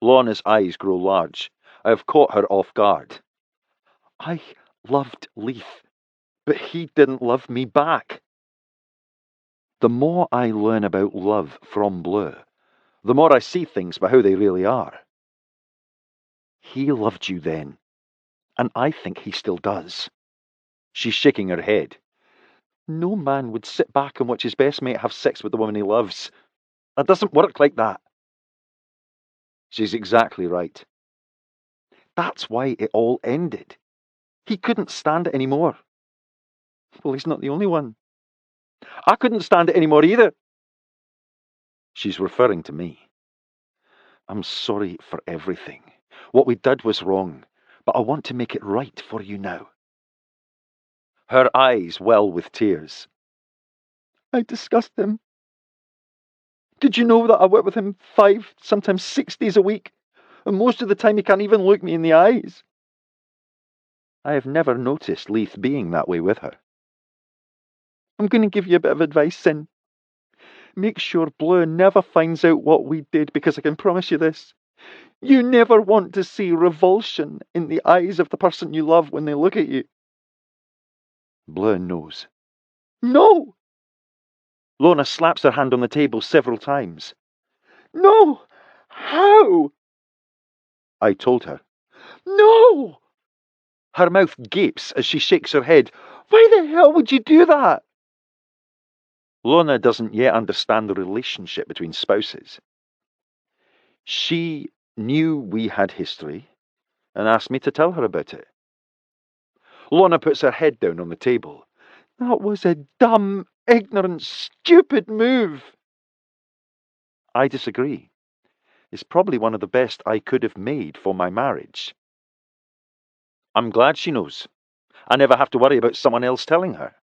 Lorna's eyes grow large. I have caught her off guard. I loved Leith, but he didn't love me back. The more I learn about love from Bleu, the more I see things by how they really are. He loved you then, and I think he still does. She's shaking her head. No man would sit back and watch his best mate have sex with the woman he loves. That doesn't work like that. She's exactly right. That's why it all ended. He couldn't stand it anymore. Well, he's not the only one. I couldn't stand it anymore either. She's referring to me. I'm sorry for everything. What we did was wrong, but I want to make it right for you now. Her eyes well with tears. I discussed him. Did you know that I work with him 5, sometimes 6 days a week? And most of the time he can't even look me in the eyes. I have never noticed Leith being that way with her. I'm going to give you a bit of advice, Sin. Make sure Bleu never finds out what we did, because I can promise you this. You never want to see revulsion in the eyes of the person you love when they look at you. Bleu knows. No! Lorna slaps her hand on the table several times. No! How? I told her. No! Her mouth gapes as she shakes her head. Why the hell would you do that? Lorna doesn't yet understand the relationship between spouses. She knew we had history and asked me to tell her about it. Lorna puts her head down on the table. That was a dumb, ignorant, stupid move. I disagree. It's probably one of the best I could have made for my marriage. I'm glad she knows. I never have to worry about someone else telling her.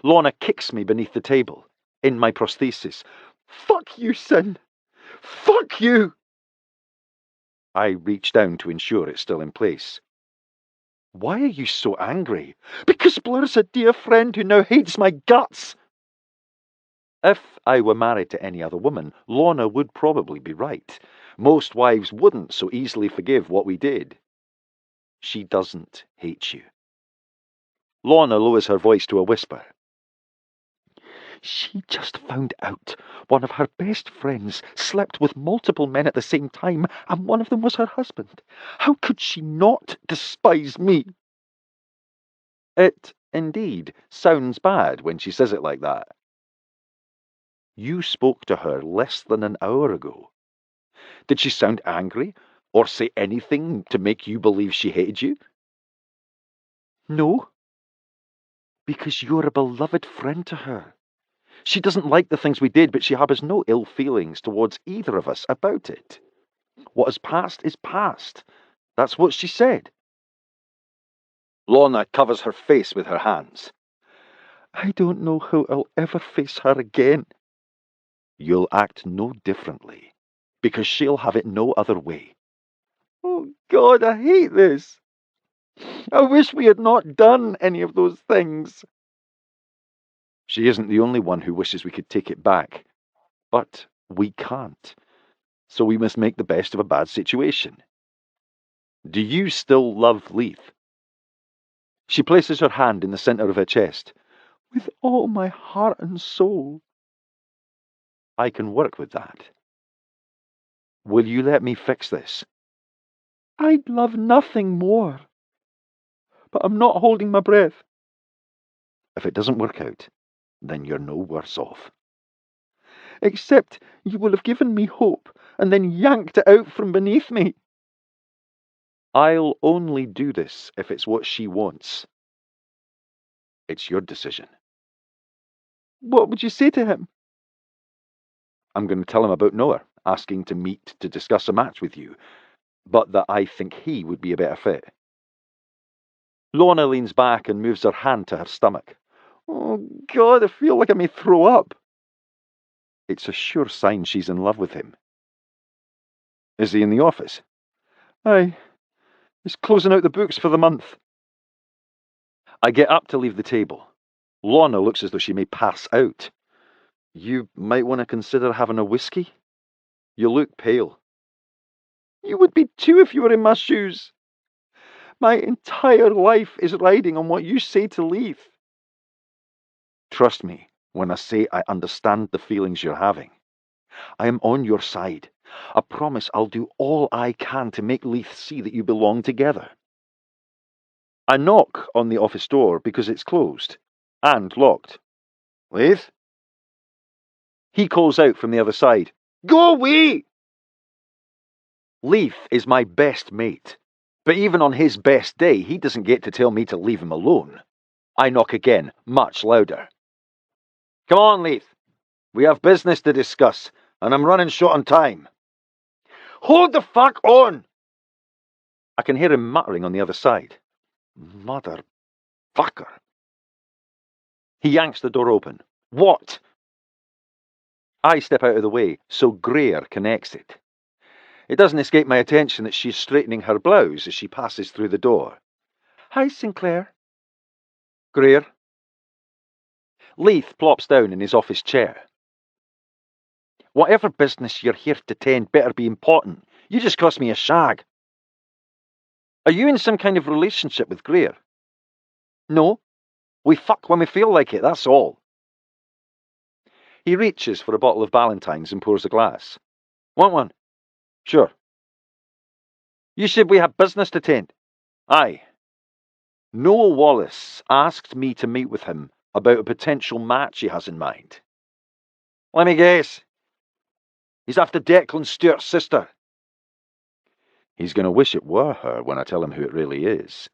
Lorna kicks me beneath the table, in my prosthesis. Fuck you, Sin! Fuck you! I reach down to ensure it's still in place. Why are you so angry? Because Blur's a dear friend who now hates my guts! If I were married to any other woman, Lorna would probably be right. Most wives wouldn't so easily forgive what we did. She doesn't hate you. Lorna lowers her voice to a whisper. She just found out one of her best friends slept with multiple men at the same time, and one of them was her husband. How could she not despise me? It, indeed, sounds bad when she says it like that. You spoke to her less than an hour ago. Did she sound angry, or say anything to make you believe she hated you? No, because you're a beloved friend to her. She doesn't like the things we did, but she harbours no ill feelings towards either of us about it. What is past is past. That's what she said. Lorna covers her face with her hands. I don't know how I'll ever face her again. You'll act no differently, because she'll have it no other way. Oh, God, I hate this. I wish we had not done any of those things. She isn't the only one who wishes we could take it back. But we can't. So we must make the best of a bad situation. Do you still love Leith? She places her hand in the centre of her chest. With all my heart and soul. I can work with that. Will you let me fix this? I'd love nothing more. But I'm not holding my breath. If it doesn't work out, then you're no worse off. Except you will have given me hope and then yanked it out from beneath me. I'll only do this if it's what she wants. It's your decision. What would you say to him? I'm going to tell him about Noah, asking to meet to discuss a match with you, but that I think he would be a better fit. Lorna leans back and moves her hand to her stomach. Oh, God, I feel like I may throw up. It's a sure sign she's in love with him. Is he in the office? Aye. He's closing out the books for the month. I get up to leave the table. Lorna looks as though she may pass out. You might want to consider having a whiskey. You look pale. You would be too if you were in my shoes. My entire life is riding on what you say to leave. Trust me when I say I understand the feelings you're having. I am on your side. I promise I'll do all I can to make Leith see that you belong together. I knock on the office door because it's closed and locked. Leith? He calls out from the other side. Go away! Leith is my best mate, but even on his best day, he doesn't get to tell me to leave him alone. I knock again, much louder. Come on, Leith. We have business to discuss, and I'm running short on time. Hold the fuck on! I can hear him muttering on the other side. Mother fucker. He yanks the door open. What? I step out of the way so Greer can exit. It doesn't escape my attention that she's straightening her blouse as she passes through the door. Hi, Sinclair. Greer. Leith plops down in his office chair. Whatever business you're here to tend better be important. You just cost me a shag. Are you in some kind of relationship with Greer? No. We fuck when we feel like it, that's all. He reaches for a bottle of Ballantine's and pours a glass. Want one? Sure. You said we have business to tend. Aye. Noel Wallace asked me to meet with him about a potential match he has in mind. Let me guess. He's after Declan Stewart's sister. He's going to wish it were her when I tell him who it really is.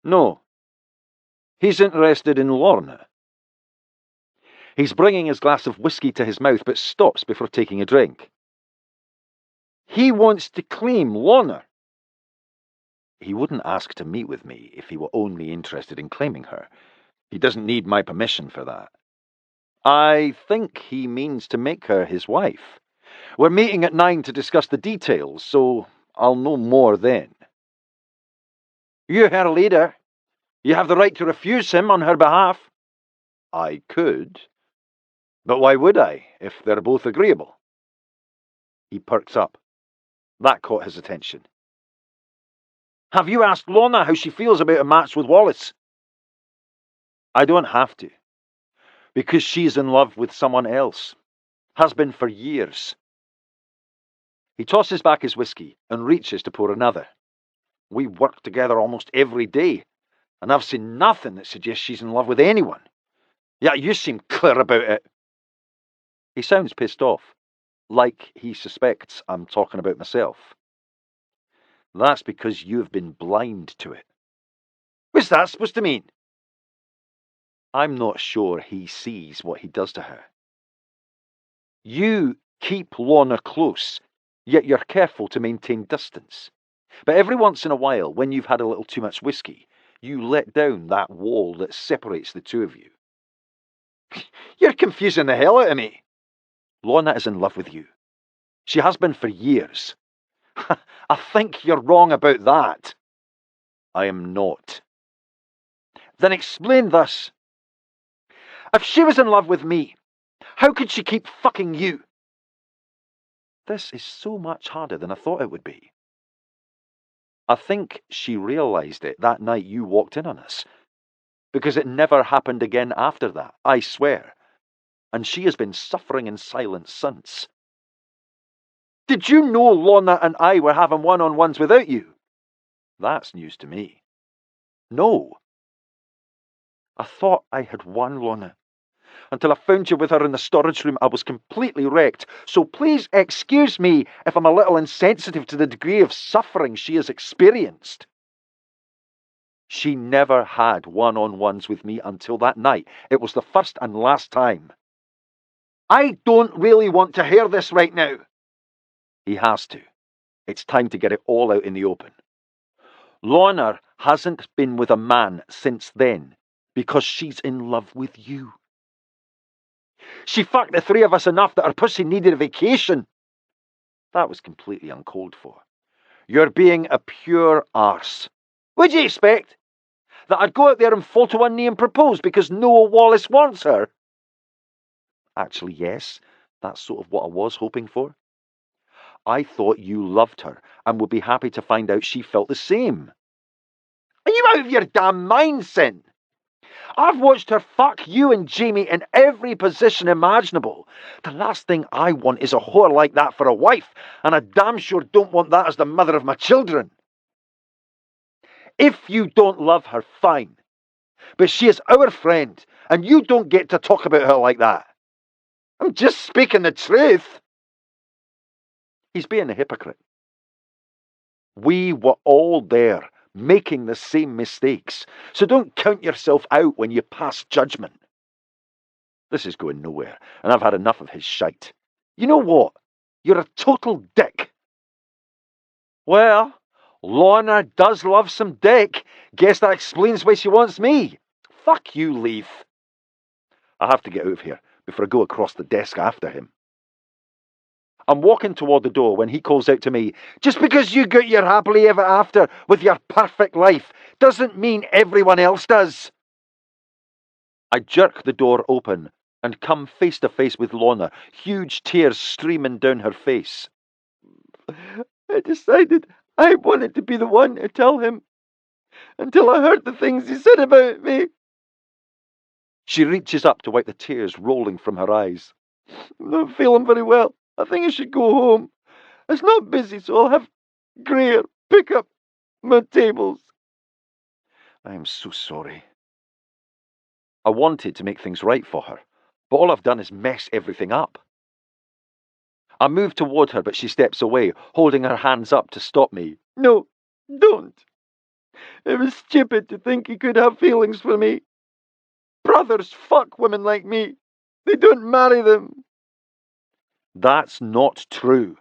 No. He's interested in Lorna. He's bringing his glass of whiskey to his mouth, but stops before taking a drink. He wants to claim Lorna. He wouldn't ask to meet with me if he were only interested in claiming her. He doesn't need my permission for that. I think he means to make her his wife. We're meeting at 9 to discuss the details, so I'll know more then. You're her leader. You have the right to refuse him on her behalf. I could. But why would I, if they're both agreeable? He perks up. That caught his attention. Have you asked Lorna how she feels about a match with Wallace? I don't have to. Because she's in love with someone else. Has been for years. He tosses back his whiskey and reaches to pour another. We work together almost every day, and I've seen nothing that suggests she's in love with anyone. Yeah, you seem clear about it. He sounds pissed off, like he suspects I'm talking about myself. That's because you've been blind to it. What's that supposed to mean? I'm not sure he sees what he does to her. You keep Lorna close, yet you're careful to maintain distance. But every once in a while, when you've had a little too much whiskey, you let down that wall that separates the two of you. You're confusing the hell out of me. Lorna is in love with you. She has been for years. I think you're wrong about that. I am not. Then explain this. If she was in love with me, how could she keep fucking you? This is so much harder than I thought it would be. I think she realised it that night you walked in on us. Because it never happened again after that, I swear. And she has been suffering in silence since. Did you know Lorna and I were having one-on-ones without you? That's news to me. No. I thought I had won Lorna. Until I found you with her in the storage room, I was completely wrecked. So please excuse me if I'm a little insensitive to the degree of suffering she has experienced. She never had one-on-ones with me until that night. It was the first and last time. I don't really want to hear this right now. He has to. It's time to get it all out in the open. Lorna hasn't been with a man since then because she's in love with you. She fucked the three of us enough that her pussy needed a vacation. That was completely uncalled for. You're being a pure arse. What'd you expect? That I'd go out there and fall to one knee and propose because Noah Wallace wants her? Actually, yes, that's sort of what I was hoping for. I thought you loved her and would be happy to find out she felt the same. Are you out of your damn mind, Sin? I've watched her fuck you and Jamie in every position imaginable. The last thing I want is a whore like that for a wife, and I damn sure don't want that as the mother of my children. If you don't love her, fine. But she is our friend, and you don't get to talk about her like that. I'm just speaking the truth. He's being a hypocrite. We were all there, making the same mistakes, so don't count yourself out when you pass judgment. This is going nowhere, and I've had enough of his shite. You know what? You're a total dick. Well, Lorna does love some dick. Guess that explains why she wants me. Fuck you, Leith. I have to get out of here before I go across the desk after him. I'm walking toward the door when he calls out to me, just because you got your happily ever after with your perfect life doesn't mean everyone else does. I jerk the door open and come face to face with Lorna, huge tears streaming down her face. I decided I wanted to be the one to tell him until I heard the things he said about me. She reaches up to wipe the tears rolling from her eyes. I'm not feeling very well. I think I should go home. It's not busy, so I'll have Greer pick up my tables. I am so sorry. I wanted to make things right for her, but all I've done is mess everything up. I move toward her, but she steps away, holding her hands up to stop me. No, don't. It was stupid to think he could have feelings for me. Brothers fuck women like me. They don't marry them. That's not true.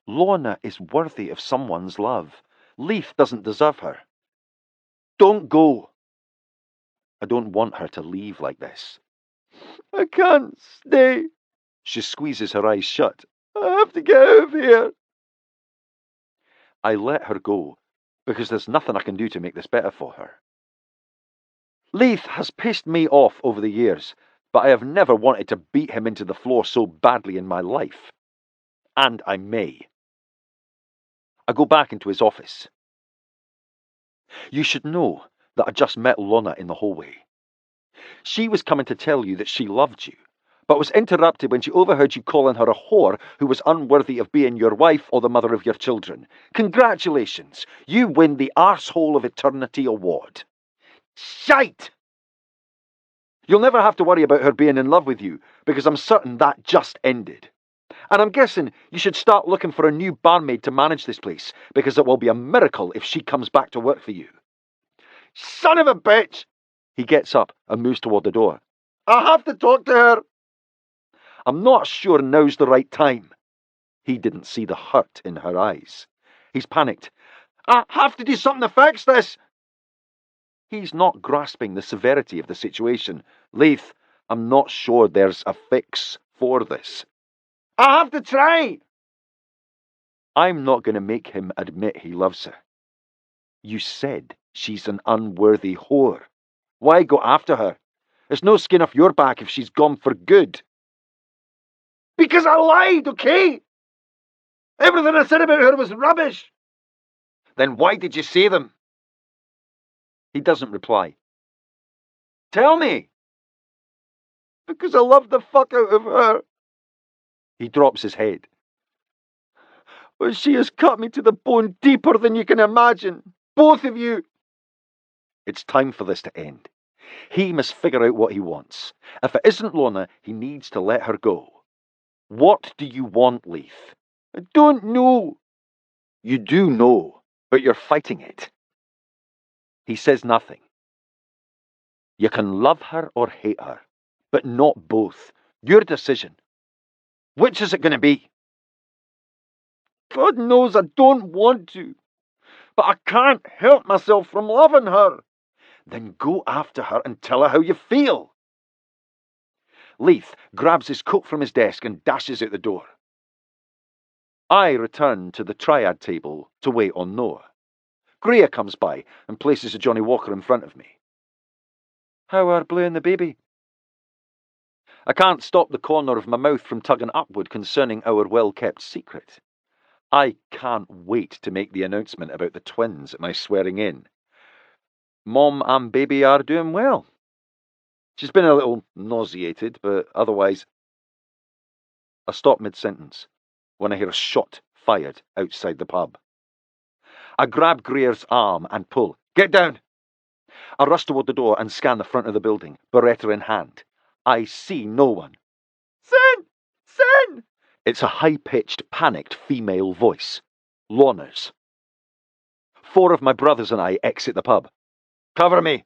Lorna is worthy of someone's love. Leith doesn't deserve her. Don't go. I don't want her to leave like this. I can't stay. She squeezes her eyes shut. I have to get out of here. I let her go because there's nothing I can do to make this better for her. Leith has pissed me off over the years, but I have never wanted to beat him into the floor so badly in my life. And I may. I go back into his office. You should know that I just met Lorna in the hallway. She was coming to tell you that she loved you, but was interrupted when she overheard you calling her a whore who was unworthy of being your wife or the mother of your children. Congratulations, you win the Arsehole of Eternity award. Shite! You'll never have to worry about her being in love with you, because I'm certain that just ended. And I'm guessing you should start looking for a new barmaid to manage this place, because it will be a miracle if she comes back to work for you. Son of a bitch! He gets up and moves toward the door. I have to talk to her. I'm not sure now's the right time. He didn't see the hurt in her eyes. He's panicked. I have to do something to fix this. He's not grasping the severity of the situation. Leith, I'm not sure there's a fix for this. I have to try. I'm not going to make him admit he loves her. You said she's an unworthy whore. Why go after her? There's no skin off your back if she's gone for good. Because I lied, okay? Everything I said about her was rubbish. Then why did you say them? He doesn't reply. Tell me. Because I love the fuck out of her. He drops his head. Well, she has cut me to the bone deeper than you can imagine. Both of you. It's time for this to end. He must figure out what he wants. If it isn't Lorna, he needs to let her go. What do you want, Leith? I don't know. You do know, but you're fighting it. He says nothing. You can love her or hate her, but not both. Your decision. Which is it going to be? God knows I don't want to, but I can't help myself from loving her. Then go after her and tell her how you feel. Leith grabs his coat from his desk and dashes out the door. I return to the triad table to wait on Noah. Greer comes by and places a Johnny Walker in front of me. How are Bleu and the baby? I can't stop the corner of my mouth from tugging upward concerning our well-kept secret. I can't wait to make the announcement about the twins at my swearing in. Mom and baby are doing well. She's been a little nauseated, but otherwise... I stop mid-sentence when I hear a shot fired outside the pub. I grab Greer's arm and pull. Get down! I rush toward the door and scan the front of the building, Beretta in hand. I see no one. Sin! Sin! It's a high-pitched, panicked female voice. Lorna's. 4 of my brothers and I exit the pub. Cover me!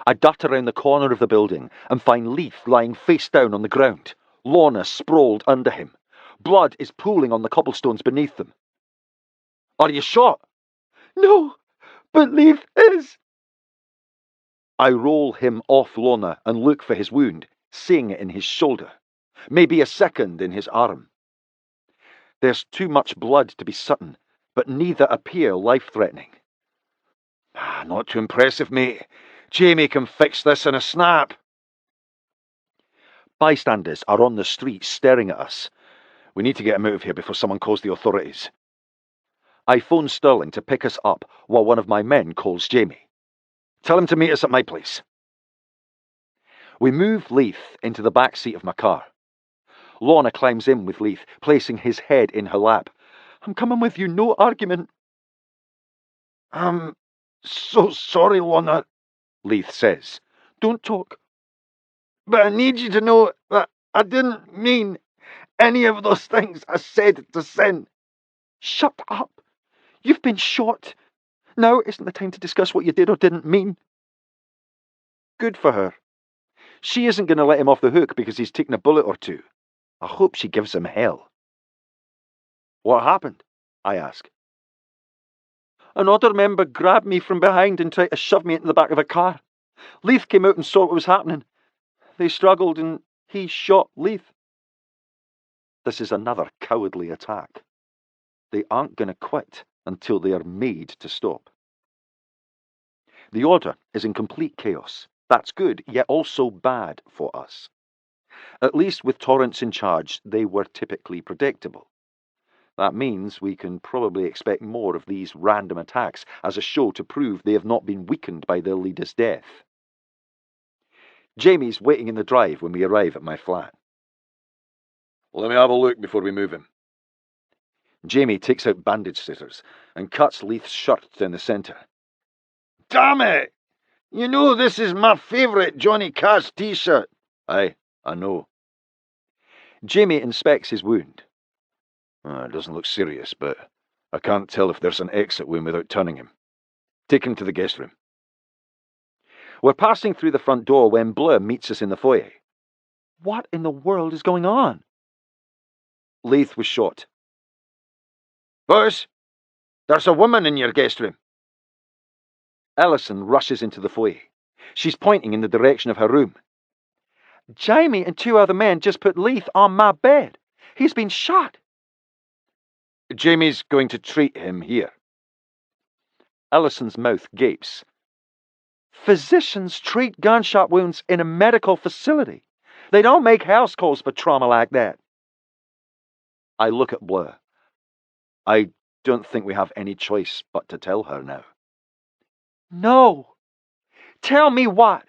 I dart around the corner of the building and find Leith lying face down on the ground. Lorna sprawled under him. Blood is pooling on the cobblestones beneath them. Are you shot? No, but Leith is. I roll him off Lorna and look for his wound, seeing it in his shoulder. Maybe a second in his arm. There's too much blood to be certain, but neither appear life-threatening. Not too impressive, mate. Jamie can fix this in a snap. Bystanders are on the street staring at us. We need to get him out of here before someone calls the authorities. I phone Sterling to pick us up while one of my men calls Jamie. Tell him to meet us at my place. We move Leith into the back seat of my car. Lorna climbs in with Leith, placing his head in her lap. I'm coming with you, no argument. I'm so sorry, Lorna, Leith says. Don't talk. But I need you to know that I didn't mean any of those things I said to Sin. Shut up. You've been shot. Now isn't the time to discuss what you did or didn't mean. Good for her. She isn't going to let him off the hook because he's taken a bullet or two. I hope she gives him hell. What happened? I ask. Another member grabbed me from behind and tried to shove me into the back of a car. Leith came out and saw what was happening. They struggled and he shot Leith. This is another cowardly attack. They aren't going to quit until they are made to stop. The order is in complete chaos. That's good, yet also bad for us. At least with Torrance in charge, they were typically predictable. That means we can probably expect more of these random attacks as a show to prove they have not been weakened by their leader's death. Jamie's waiting in the drive when we arrive at my flat. Let me have a look before we move him. Jamie takes out bandage scissors and cuts Leith's shirt down the centre. Damn it! You know this is my favourite Johnny Cash t-shirt. Aye, I know. Jamie inspects his wound. It doesn't look serious, but I can't tell if there's an exit wound without turning him. Take him to the guest room. We're passing through the front door when Bleu meets us in the foyer. What in the world is going on? Leith was shot. Boss, there's a woman in your guest room. Ellison rushes into the foyer. She's pointing in the direction of her room. Jamie and 2 other men just put Leith on my bed. He's been shot. Jamie's going to treat him here. Ellison's mouth gapes. Physicians treat gunshot wounds in a medical facility. They don't make house calls for trauma like that. I look at Bleu. I don't think we have any choice but to tell her now. No. Tell me what?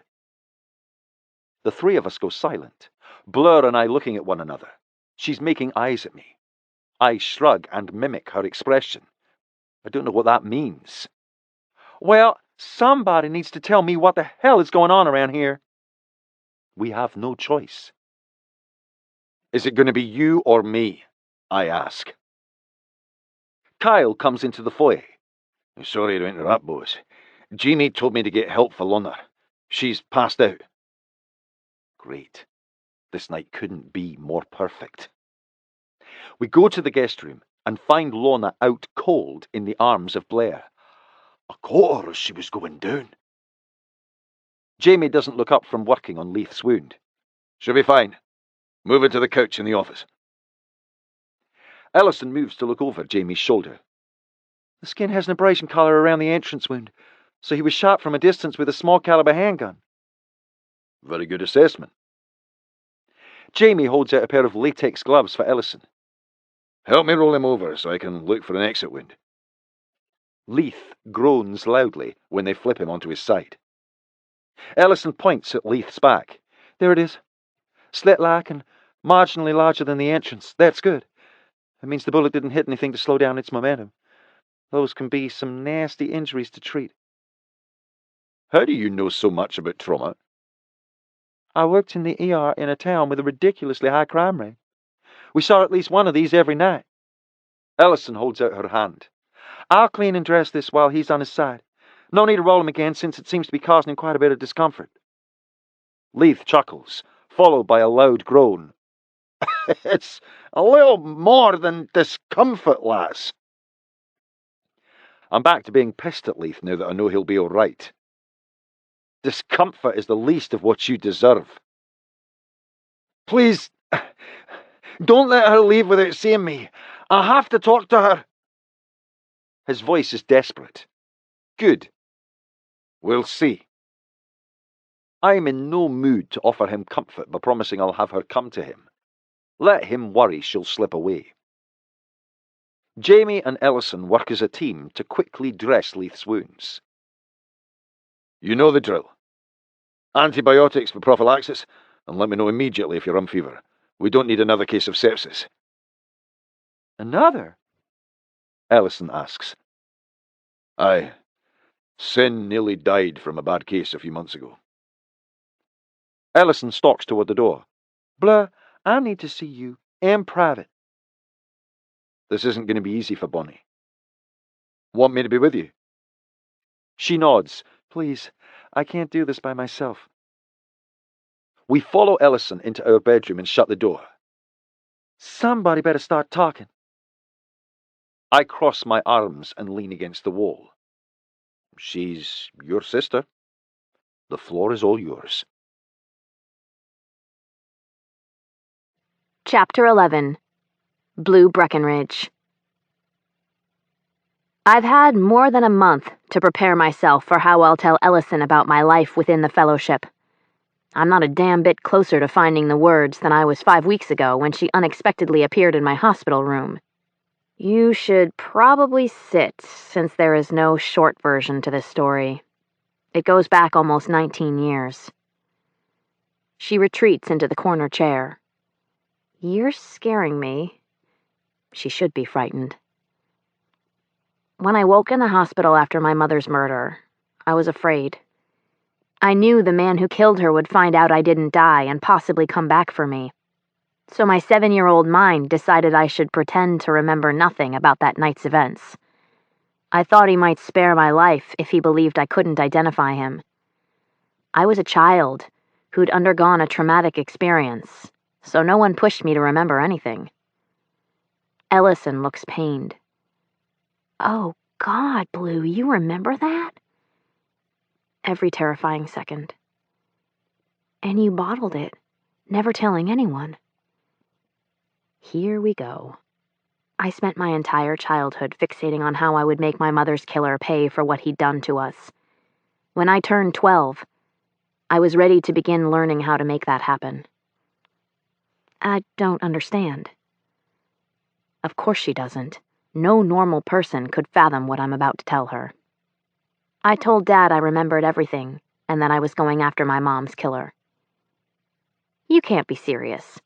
The 3 of us go silent, Blur and I looking at one another. She's making eyes at me. I shrug and mimic her expression. I don't know what that means. Well, Somebody needs to tell me what the hell is going on around here. We have no choice. Is it going to be you or me? I ask. Kyle comes into the foyer. Sorry to interrupt, boss. Jamie told me to get help for Lorna. She's passed out. Great. This night couldn't be more perfect. We go to the guest room and find Lorna out cold in the arms of Blair. I caught her as she was going down. Jamie doesn't look up from working on Leith's wound. She'll be fine. Move her to the couch in the office. Ellison moves to look over Jamie's shoulder. The skin has an abrasion collar around the entrance wound, so he was shot from a distance with a small caliber handgun. Very good assessment. Jamie holds out a pair of latex gloves for Ellison. Help me roll him over so I can look for an exit wound. Leith groans loudly when they flip him onto his side. Ellison points at Leith's back. There it is. Slit-like and marginally larger than the entrance. That's good. It means the bullet didn't hit anything to slow down its momentum. Those can be some nasty injuries to treat. How do you know so much about trauma? I worked in the ER in a town with a ridiculously high crime rate. We saw at least one of these every night. Ellison holds out her hand. I'll clean and dress this while he's on his side. No need to roll him again since it seems to be causing him quite a bit of discomfort. Leith chuckles, followed by a loud groan. It's a little more than discomfort, lass. I'm back to being pissed at Leith now that I know he'll be all right. Discomfort is the least of what you deserve. Please, don't let her leave without seeing me. I have to talk to her. His voice is desperate. Good. We'll see. I am in no mood to offer him comfort by promising I'll have her come to him. Let him worry she'll slip away. Jamie and Ellison work as a team to quickly dress Leith's wounds. You know the drill. Antibiotics for prophylaxis, and let me know immediately if you're on fever. We don't need another case of sepsis. Another? Ellison asks. Aye. Sin nearly died from a bad case a few months ago. Ellison stalks toward the door. Bleu, I need to see you in private. This isn't going to be easy for Bonnie. Want me to be with you? She nods. Please, I can't do this by myself. We follow Ellison into our bedroom and shut the door. Somebody better start talking. I cross my arms and lean against the wall. She's your sister. The floor is all yours. Chapter 11. Blue Breckenridge. I've had more than a month to prepare myself for how I'll tell Ellison about my life within the Fellowship. I'm not a damn bit closer to finding the words than I was 5 weeks ago when she unexpectedly appeared in my hospital room. You should probably sit, since there is no short version to this story. It goes back almost 19 years. She retreats into the corner chair. You're scaring me. She should be frightened. When I woke in the hospital after my mother's murder, I was afraid. I knew the man who killed her would find out I didn't die and possibly come back for me. So my 7-year-old mind decided I should pretend to remember nothing about that night's events. I thought he might spare my life if he believed I couldn't identify him. I was a child who'd undergone a traumatic experience, so no one pushed me to remember anything. Ellison looks pained. Oh, God, Blue, you remember that? Every terrifying second. And you bottled it, never telling anyone. Here we go. I spent my entire childhood fixating on how I would make my mother's killer pay for what he'd done to us. When I turned 12, I was ready to begin learning how to make that happen. I don't understand. Of course she doesn't. No normal person could fathom what I'm about to tell her. I told Dad I remembered everything, and that I was going after my mom's killer. You can't be serious.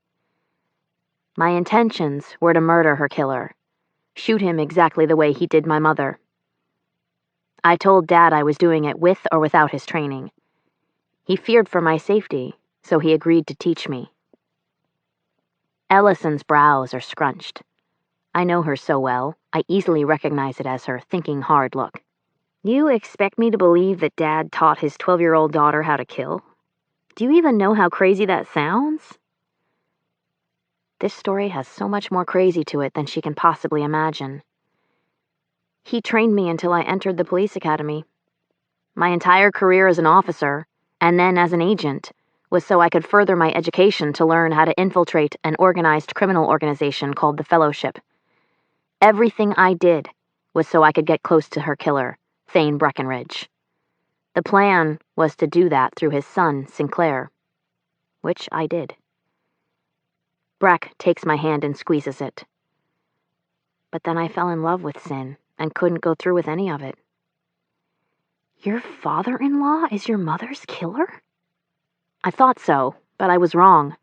My intentions were to murder her killer, shoot him exactly the way he did my mother. I told Dad I was doing it with or without his training. He feared for my safety, so he agreed to teach me. Ellison's brows are scrunched. I know her so well, I easily recognize it as her thinking hard look. You expect me to believe that Dad taught his 12-year-old daughter how to kill? Do you even know how crazy that sounds? This story has so much more crazy to it than she can possibly imagine. He trained me until I entered the police academy. My entire career as an officer, and then as an agent, was so I could further my education to learn how to infiltrate an organized criminal organization called the Fellowship. Everything I did was so I could get close to her killer, Thane Breckenridge. The plan was to do that through his son, Sinclair, which I did. Breck takes my hand and squeezes it. But then I fell in love with Sin and couldn't go through with any of it. Your father-in-law is your mother's killer? I thought so, but I was wrong.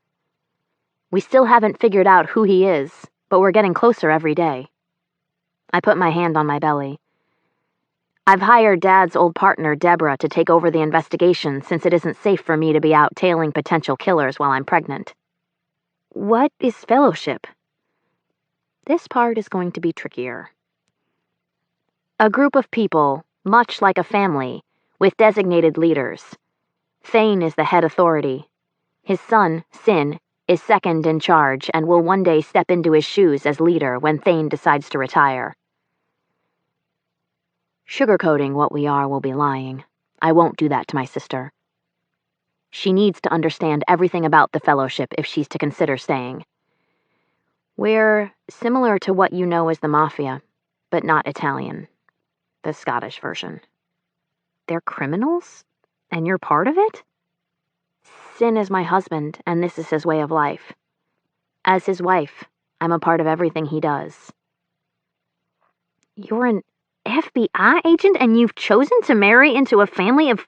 We still haven't figured out who he is, but we're getting closer every day. I put my hand on my belly. I've hired Dad's old partner, Deborah, to take over the investigation since it isn't safe for me to be out tailing potential killers while I'm pregnant. What is Fellowship? This part is going to be trickier. A group of people, much like a family, with designated leaders. Thane is the head authority. His son, Sin, is second in charge and will one day step into his shoes as leader when Thane decides to retire. Sugarcoating what we are will be lying. I won't do that to my sister. She needs to understand everything about the Fellowship if she's to consider staying. We're similar to what you know as the Mafia, but not Italian. The Scottish version. They're criminals? And you're part of it? Sin is my husband, and this is his way of life. As his wife, I'm a part of everything he does. You're an FBI agent and you've chosen to marry into a family of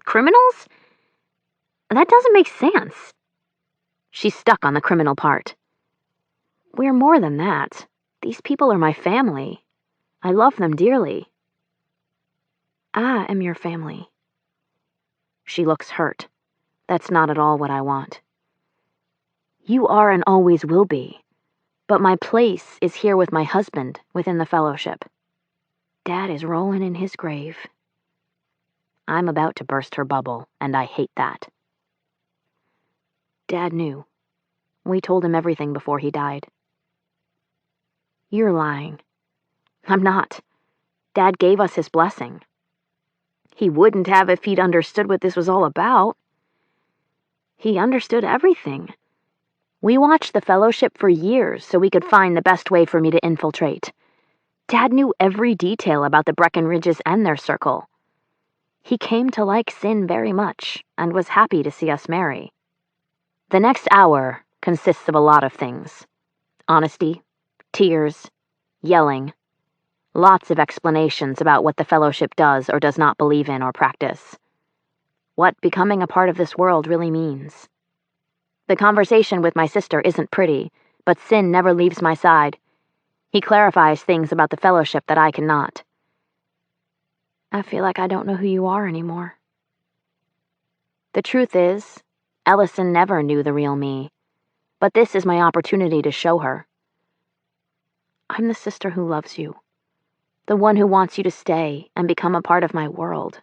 criminals? That doesn't make sense. She's stuck on the criminal part. We're more than that. These people are my family. I love them dearly. I am your family. She looks hurt. That's not at all what I want. You are and always will be, but my place is here with my husband within the Fellowship. Dad is rolling in his grave. I'm about to burst her bubble, and I hate that. Dad knew. We told him everything before he died. You're lying. I'm not. Dad gave us his blessing. He wouldn't have if he'd understood what this was all about. He understood everything. We watched the Fellowship for years so we could find the best way for me to infiltrate. Dad knew every detail about the Breckenridges and their circle. He came to like Sin very much and was happy to see us marry. The next hour consists of a lot of things. Honesty, tears, yelling, lots of explanations about what the Fellowship does or does not believe in or practice. What becoming a part of this world really means. The conversation with my sister isn't pretty, but Sin never leaves my side. He clarifies things about the Fellowship that I cannot. I feel like I don't know who you are anymore. The truth is, Ellison never knew the real me, but this is my opportunity to show her. I'm the sister who loves you, the one who wants you to stay and become a part of my world.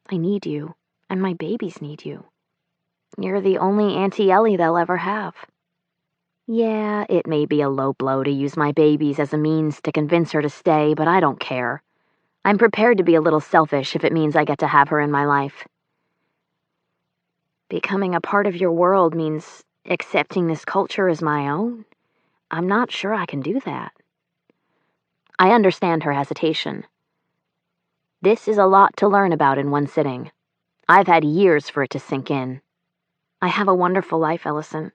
I need you, and my babies need you. You're the only Auntie Ellie they'll ever have. Yeah, it may be a low blow to use my babies as a means to convince her to stay, but I don't care. I'm prepared to be a little selfish if it means I get to have her in my life. Becoming a part of your world means accepting this culture as my own. I'm not sure I can do that. I understand her hesitation. This is a lot to learn about in one sitting. I've had years for it to sink in. I have a wonderful life, Ellison.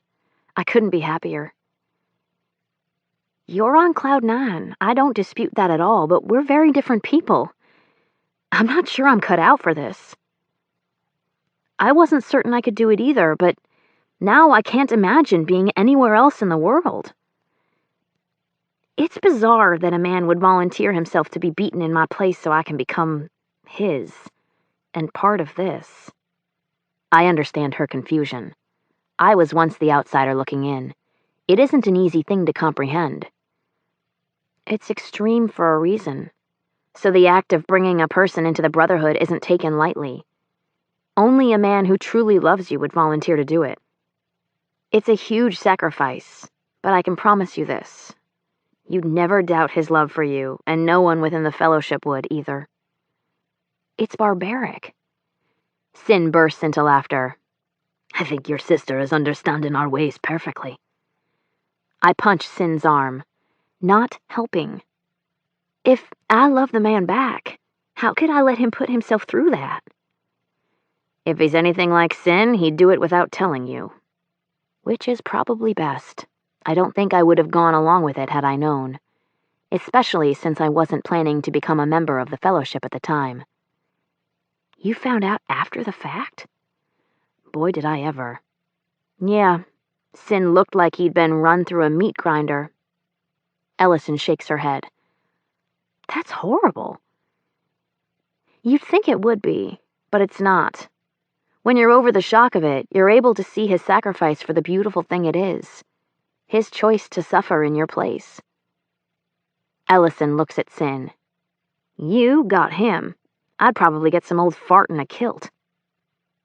I couldn't be happier. You're on cloud 9. I don't dispute that at all, but we're very different people. I'm not sure I'm cut out for this. I wasn't certain I could do it either, but now I can't imagine being anywhere else in the world. It's bizarre that a man would volunteer himself to be beaten in my place so I can become his, and part of this. I understand her confusion. I was once the outsider looking in. It isn't an easy thing to comprehend. It's extreme for a reason. So the act of bringing a person into the Brotherhood isn't taken lightly. Only a man who truly loves you would volunteer to do it. It's a huge sacrifice, but I can promise you this. You'd never doubt his love for you, and no one within the Fellowship would either. It's barbaric. Sin bursts into laughter. I think your sister is understanding our ways perfectly. I punch Sin's arm, not helping. If I love the man back, how could I let him put himself through that? If he's anything like Sin, he'd do it without telling you. Which is probably best. I don't think I would have gone along with it had I known, especially since I wasn't planning to become a member of the Fellowship at the time. You found out after the fact? Boy, did I ever. Yeah, Sin looked like he'd been run through a meat grinder. Ellison shakes her head. That's horrible. You'd think it would be, but it's not. When you're over the shock of it, you're able to see his sacrifice for the beautiful thing it is. His choice to suffer in your place. Ellison looks at Sin. You got him. I'd probably get some old fart in a kilt.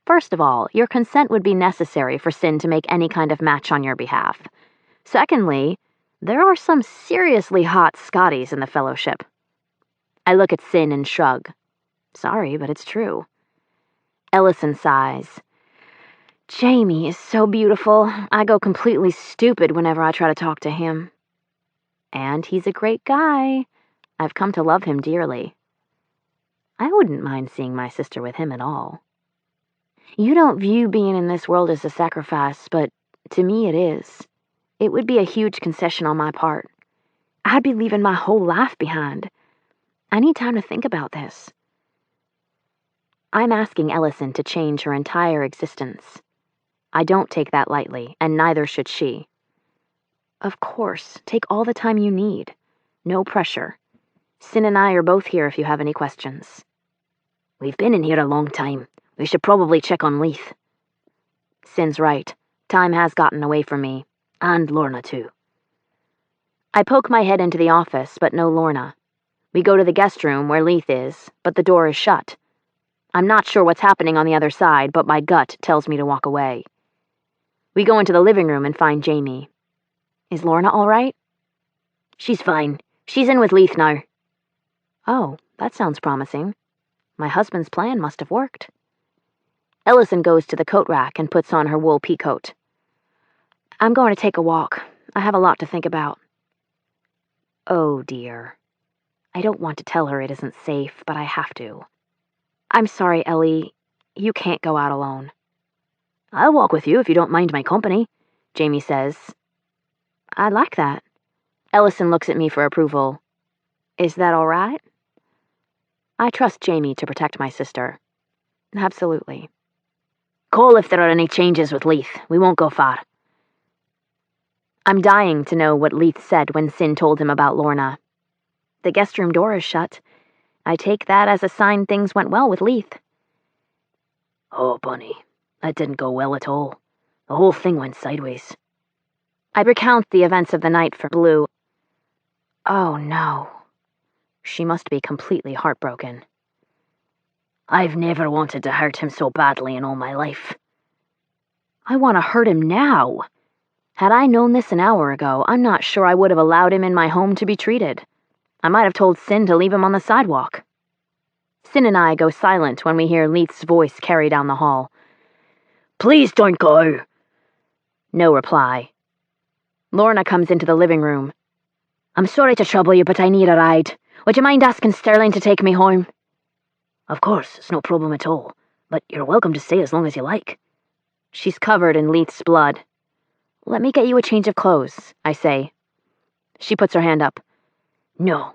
First of all, your consent would be necessary for Sin to make any kind of match on your behalf. Secondly, there are some seriously hot Scotties in the Fellowship. I look at Sin and shrug. Sorry, but it's true. Ellison sighs. Jamie is so beautiful. I go completely stupid whenever I try to talk to him. And he's a great guy. I've come to love him dearly. I wouldn't mind seeing my sister with him at all. You don't view being in this world as a sacrifice, but to me it is. It would be a huge concession on my part. I'd be leaving my whole life behind. I need time to think about this. I'm asking Ellison to change her entire existence. I don't take that lightly, and neither should she. Of course, take all the time you need. No pressure. Sin and I are both here if you have any questions. We've been in here a long time. We should probably check on Leith. Sin's right. Time has gotten away from me. And Lorna, too. I poke my head into the office, but no Lorna. We go to the guest room where Leith is, but the door is shut. I'm not sure what's happening on the other side, but my gut tells me to walk away. We go into the living room and find Jamie. Is Lorna all right? She's fine. She's in with Leith now. Oh, that sounds promising. My husband's plan must have worked. Ellison goes to the coat rack and puts on her wool peacoat. I'm going to take a walk. I have a lot to think about. Oh, dear. I don't want to tell her it isn't safe, but I have to. I'm sorry, Ellie. You can't go out alone. I'll walk with you if you don't mind my company, Jamie says. I like that. Ellison looks at me for approval. Is that all right? I trust Jamie to protect my sister. Absolutely. Call if there are any changes with Leith. We won't go far. I'm dying to know what Leith said when Sin told him about Lorna. The guest room door is shut. I take that as a sign things went well with Leith. Oh, Bunny, that didn't go well at all. The whole thing went sideways. I recount the events of the night for Bleu. Oh, no. She must be completely heartbroken. I've never wanted to hurt him so badly in all my life. I want to hurt him now. Had I known this an hour ago, I'm not sure I would have allowed him in my home to be treated. I might have told Sin to leave him on the sidewalk. Sin and I go silent when we hear Leith's voice carry down the hall. Please don't go. No reply. Lorna comes into the living room. I'm sorry to trouble you, but I need a ride. Would you mind asking Sterling to take me home? Of course, it's no problem at all, but you're welcome to stay as long as you like. She's covered in Leith's blood. Let me get you a change of clothes, I say. She puts her hand up. No.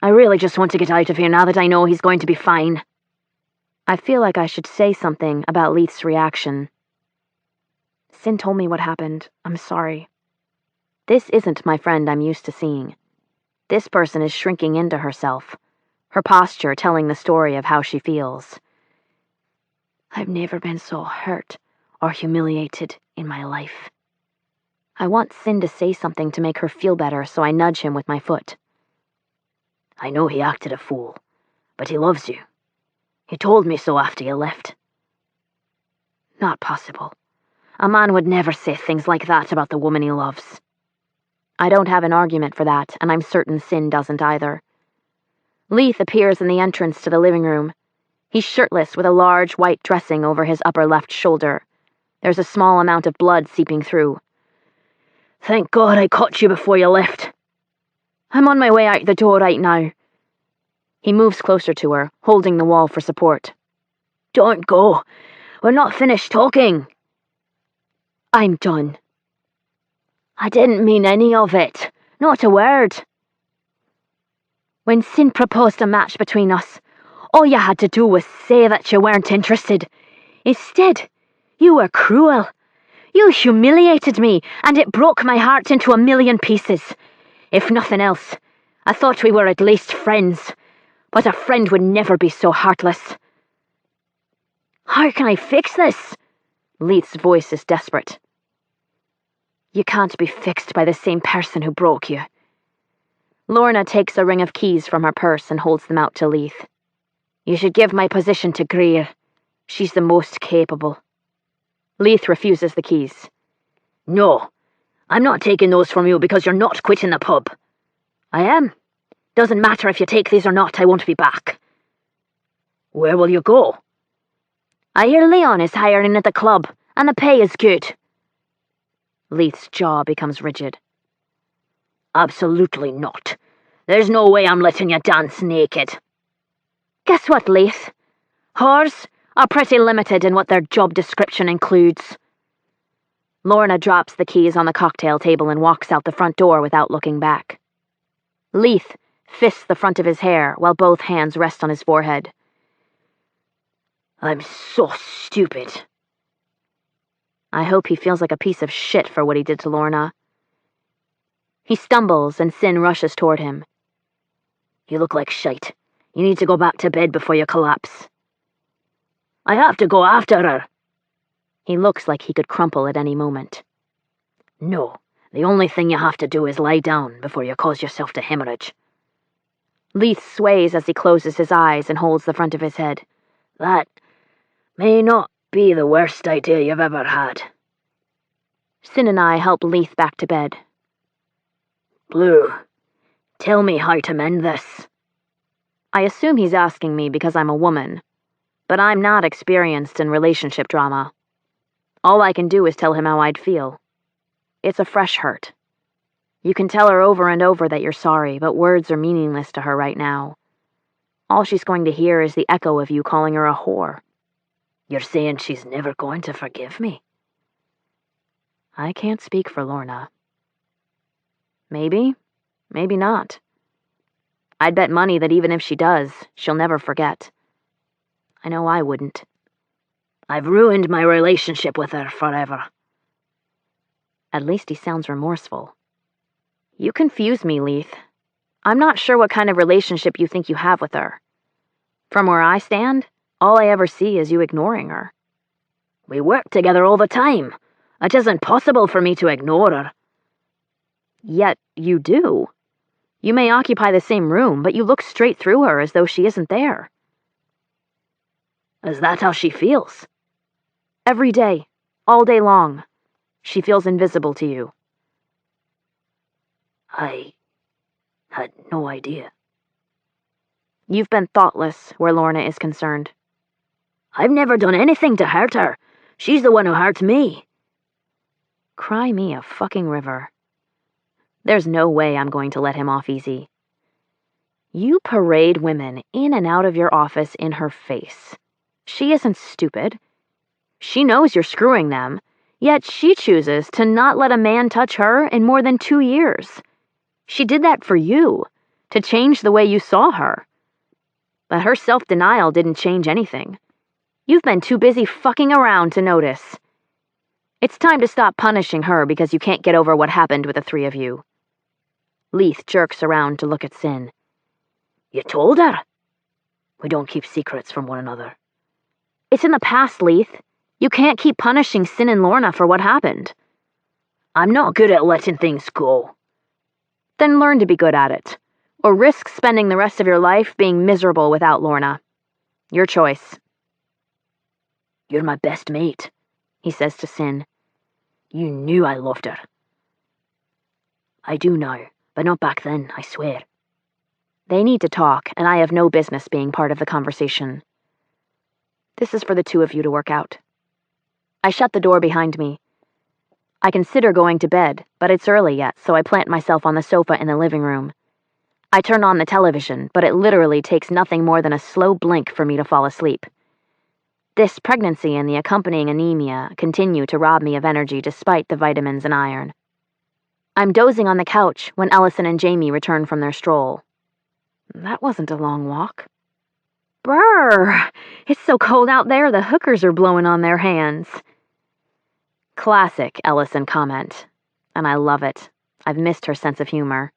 I really just want to get out of here now that I know he's going to be fine. I feel like I should say something about Leith's reaction. Sin told me what happened. I'm sorry. This isn't my friend I'm used to seeing. This person is shrinking into herself, her posture telling the story of how she feels. I've never been so hurt or humiliated in my life. I want Sin to say something to make her feel better, so I nudge him with my foot. I know he acted a fool, but he loves you. He told me so after you left. Not possible. A man would never say things like that about the woman he loves. I don't have an argument for that, and I'm certain Sin doesn't either. Leith appears in the entrance to the living room. He's shirtless with a large white dressing over his upper left shoulder. There's a small amount of blood seeping through. Thank God I caught you before you left. I'm on my way out the door right now. He moves closer to her, holding the wall for support. Don't go. We're not finished talking. I'm done. I didn't mean any of it. Not a word. When Sin proposed a match between us, all you had to do was say that you weren't interested. Instead, you were cruel. You humiliated me, and it broke my heart into a million pieces. If nothing else, I thought we were at least friends, but a friend would never be so heartless. How can I fix this? Leith's voice is desperate. You can't be fixed by the same person who broke you. Lorna takes a ring of keys from her purse and holds them out to Leith. You should give my position to Greer. She's the most capable. Leith refuses the keys. No, I'm not taking those from you because you're not quitting the pub. I am. Doesn't matter if you take these or not, I won't be back. Where will you go? I hear Leon is hiring at the club, and the pay is good. Leith's jaw becomes rigid. Absolutely not. There's no way I'm letting you dance naked. Guess what, Leith? Whores are pretty limited in what their job description includes. Lorna drops the keys on the cocktail table and walks out the front door without looking back. Leith fists the front of his hair while both hands rest on his forehead. I'm so stupid. I hope he feels like a piece of shit for what he did to Lorna. He stumbles and Sin rushes toward him. You look like shite. You need to go back to bed before you collapse. I have to go after her. He looks like he could crumple at any moment. No, the only thing you have to do is lie down before you cause yourself to hemorrhage. Leith sways as he closes his eyes and holds the front of his head. That may not be the worst idea you've ever had. Sin and I help Leith back to bed. Blue, tell me how to mend this. I assume he's asking me because I'm a woman, but I'm not experienced in relationship drama. All I can do is tell him how I'd feel. It's a fresh hurt. You can tell her over and over that you're sorry, but words are meaningless to her right now. All she's going to hear is the echo of you calling her a whore. You're saying she's never going to forgive me? I can't speak for Lorna. Maybe, maybe not. I'd bet money that even if she does, she'll never forget. I know I wouldn't. I've ruined my relationship with her forever. At least he sounds remorseful. You confuse me, Leith. I'm not sure what kind of relationship you think you have with her. From where I stand, all I ever see is you ignoring her. We work together all the time. It isn't possible for me to ignore her. Yet you do. You may occupy the same room, but you look straight through her as though she isn't there. Is that how she feels? Every day, all day long. She feels invisible to you. I had no idea. You've been thoughtless where Lorna is concerned. I've never done anything to hurt her. She's the one who hurts me. Cry me a fucking river. There's no way I'm going to let him off easy. You parade women in and out of your office in her face. She isn't stupid. She knows you're screwing them, yet she chooses to not let a man touch her in more than 2 years. She did that for you, to change the way you saw her. But her self-denial didn't change anything. You've been too busy fucking around to notice. It's time to stop punishing her because you can't get over what happened with the three of you. Leith jerks around to look at Sin. You told her? We don't keep secrets from one another. It's in the past, Leith. You can't keep punishing Sin and Lorna for what happened. I'm not good at letting things go. Then learn to be good at it, or risk spending the rest of your life being miserable without Lorna. Your choice. You're my best mate, he says to Sin. You knew I loved her. I do now, but not back then, I swear. They need to talk, and I have no business being part of the conversation. This is for the two of you to work out. I shut the door behind me. I consider going to bed, but it's early yet, so I plant myself on the sofa in the living room. I turn on the television, but it literally takes nothing more than a slow blink for me to fall asleep. This pregnancy and the accompanying anemia continue to rob me of energy despite the vitamins and iron. I'm dozing on the couch when Ellison and Jamie return from their stroll. That wasn't a long walk. Brr! It's so cold out there, the hookers are blowing on their hands. Classic Ellison comment, and I love it. I've missed her sense of humor.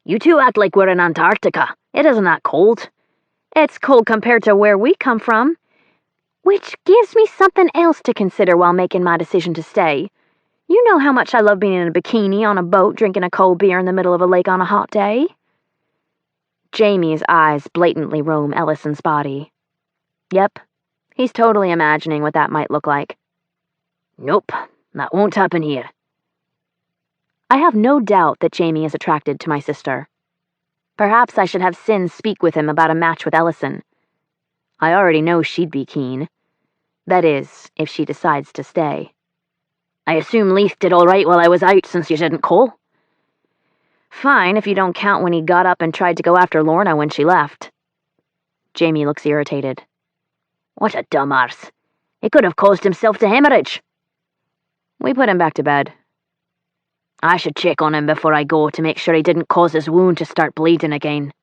You two act like we're in Antarctica. It isn't that cold. It's cold compared to where we come from, which gives me something else to consider while making my decision to stay. You know how much I love being in a bikini on a boat drinking a cold beer in the middle of a lake on a hot day. Jamie's eyes blatantly roam Ellison's body. Yep, he's totally imagining what that might look like. Nope, that won't happen here. I have no doubt that Jamie is attracted to my sister. Perhaps I should have Sin speak with him about a match with Ellison. I already know she'd be keen. That is, if she decides to stay. I assume Leith did all right while I was out since you didn't call? Fine, if you don't count when he got up and tried to go after Lorna when she left. Jamie looks irritated. What a dumb arse. He could have caused himself to hemorrhage. We put him back to bed. I should check on him before I go to make sure he didn't cause his wound to start bleeding again.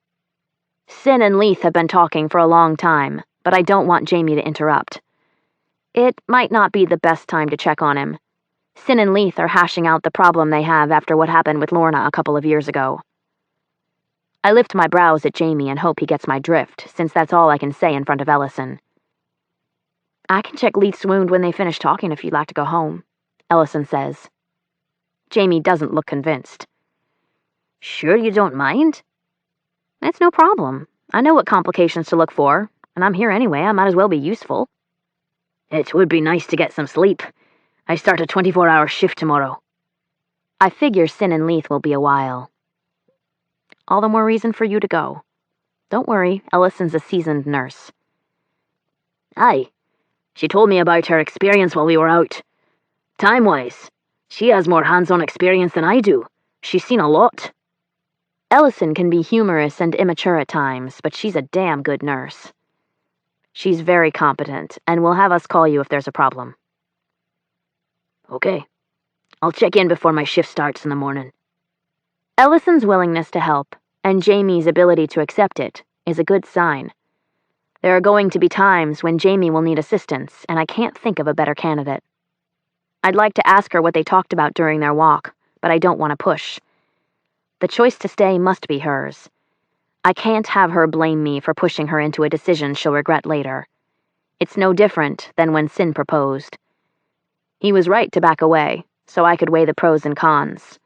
Sin and Leith have been talking for a long time, but I don't want Jamie to interrupt. It might not be the best time to check on him. Sin and Leith are hashing out the problem they have after what happened with Lorna a couple of years ago. I lift my brows at Jamie and hope he gets my drift, since that's all I can say in front of Ellison. I can check Leith's wound when they finish talking if you'd like to go home, Ellison says. Jamie doesn't look convinced. Sure you don't mind? It's no problem. I know what complications to look for, and I'm here anyway. I might as well be useful. It would be nice to get some sleep. I start a 24-hour shift tomorrow. I figure Sin and Leith will be a while. All the more reason for you to go. Don't worry, Ellison's a seasoned nurse. Aye. She told me about her experience while we were out. Time-wise, she has more hands-on experience than I do. She's seen a lot. Ellison can be humorous and immature at times, but she's a damn good nurse. She's very competent, and will have us call you if there's a problem. Okay. I'll check in before my shift starts in the morning. Ellison's willingness to help, and Jamie's ability to accept it, is a good sign. There are going to be times when Jamie will need assistance, and I can't think of a better candidate. I'd like to ask her what they talked about during their walk, but I don't want to push. The choice to stay must be hers. I can't have her blame me for pushing her into a decision she'll regret later. It's no different than when Sin proposed. He was right to back away, so I could weigh the pros and cons.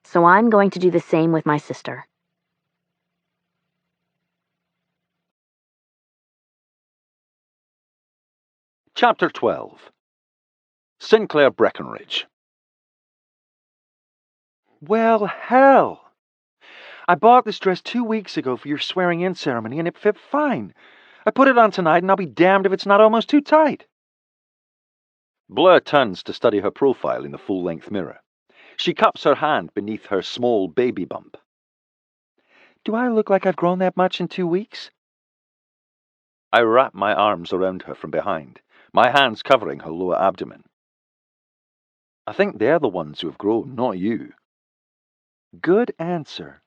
So I'm going to do the same with my sister. Chapter 12. Sinclair Breckenridge. Well, hell! I bought this dress 2 weeks ago for your swearing-in ceremony, and it fit fine. I put it on tonight, and I'll be damned if it's not almost too tight. Bleu turns to study her profile in the full-length mirror. She cups her hand beneath her small baby bump. Do I look like I've grown that much in 2 weeks? I wrap my arms around her from behind, my hands covering her lower abdomen. I think they're the ones who have grown, not you. Good answer.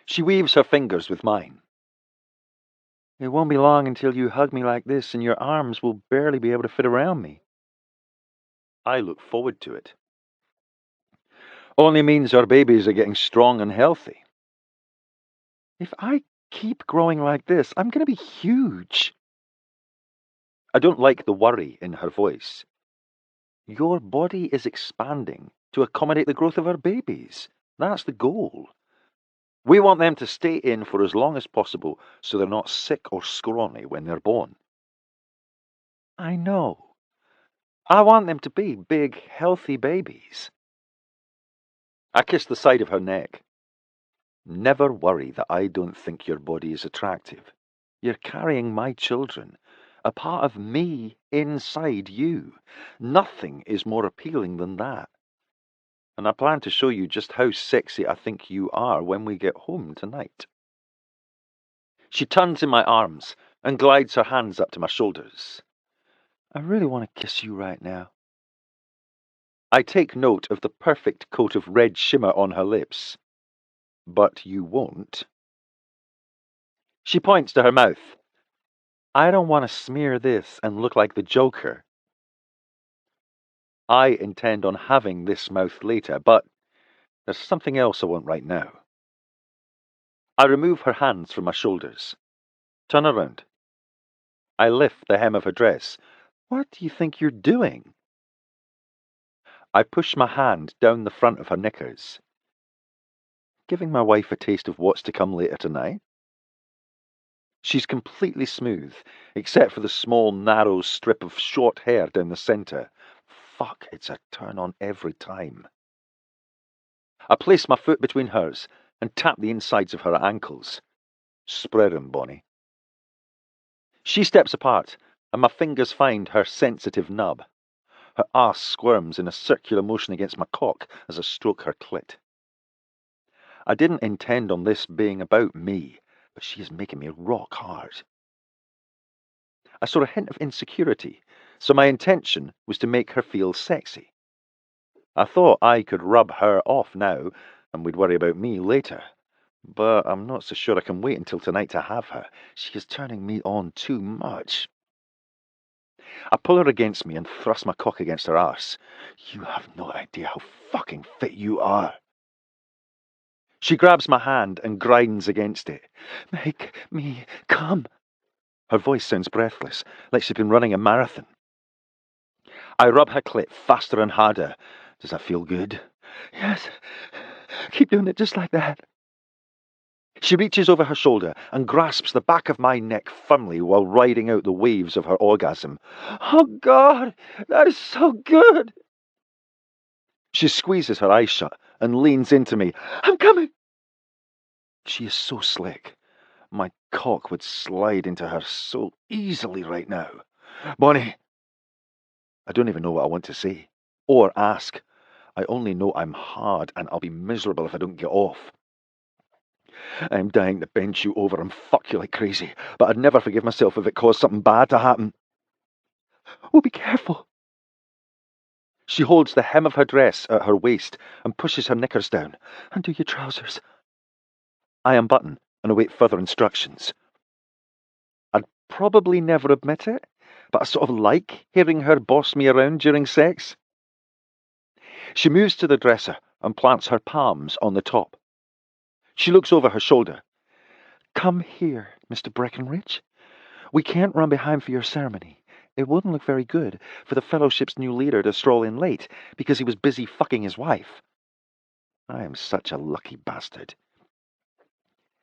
She weaves her fingers with mine. It won't be long until you hug me like this, and your arms will barely be able to fit around me. I look forward to it. Only means our babies are getting strong and healthy. If I keep growing like this, I'm going to be huge. I don't like the worry in her voice. Your body is expanding to accommodate the growth of our babies. That's the goal. We want them to stay in for as long as possible so they're not sick or scrawny when they're born. I know. I want them to be big, healthy babies. I kissed the side of her neck. Never worry that I don't think your body is attractive. You're carrying my children, a part of me inside you. Nothing is more appealing than that. And I plan to show you just how sexy I think you are when we get home tonight. She turns in my arms and glides her hands up to my shoulders. I really want to kiss you right now. I take note of the perfect coat of red shimmer on her lips. But you won't. She points to her mouth. I don't want to smear this and look like the Joker. I intend on having this mouth later, but there's something else I want right now. I remove her hands from my shoulders. Turn around. I lift the hem of her dress. What do you think you're doing? I push my hand down the front of her knickers. Giving my wife a taste of what's to come later tonight? She's completely smooth, except for the small, narrow strip of short hair down the centre. Fuck, it's a turn on every time. I place my foot between hers and tap the insides of her ankles. Spread 'em, Bonnie. She steps apart, and my fingers find her sensitive nub. Her arse squirms in a circular motion against my cock as I stroke her clit. I didn't intend on this being about me, but she is making me rock hard. I saw a hint of insecurity, so my intention was to make her feel sexy. I thought I could rub her off now, and we'd worry about me later. But I'm not so sure I can wait until tonight to have her. She is turning me on too much. I pull her against me and thrust my cock against her arse. You have no idea how fucking fit you are. She grabs my hand and grinds against it. Make me come. Her voice sounds breathless, like she's been running a marathon. I rub her clit faster and harder. Does that feel good? Yes. Keep doing it just like that. She reaches over her shoulder and grasps the back of my neck firmly while riding out the waves of her orgasm. Oh, God, that is so good. She squeezes her eyes shut and leans into me. I'm coming. She is so slick. My cock would slide into her so easily right now. Bonnie, I don't even know what I want to say or ask. I only know I'm hard and I'll be miserable if I don't get off. I'm dying to bend you over and fuck you like crazy, but I'd never forgive myself if it caused something bad to happen. Oh, be careful. She holds the hem of her dress at her waist and pushes her knickers down. Undo your trousers. I unbutton and await further instructions. I'd probably never admit it, but I sort of like hearing her boss me around during sex. She moves to the dresser and plants her palms on the top. She looks over her shoulder. Come here, Mr. Breckenridge. We can't run behind for your ceremony. It wouldn't look very good for the fellowship's new leader to stroll in late because he was busy fucking his wife. I am such a lucky bastard.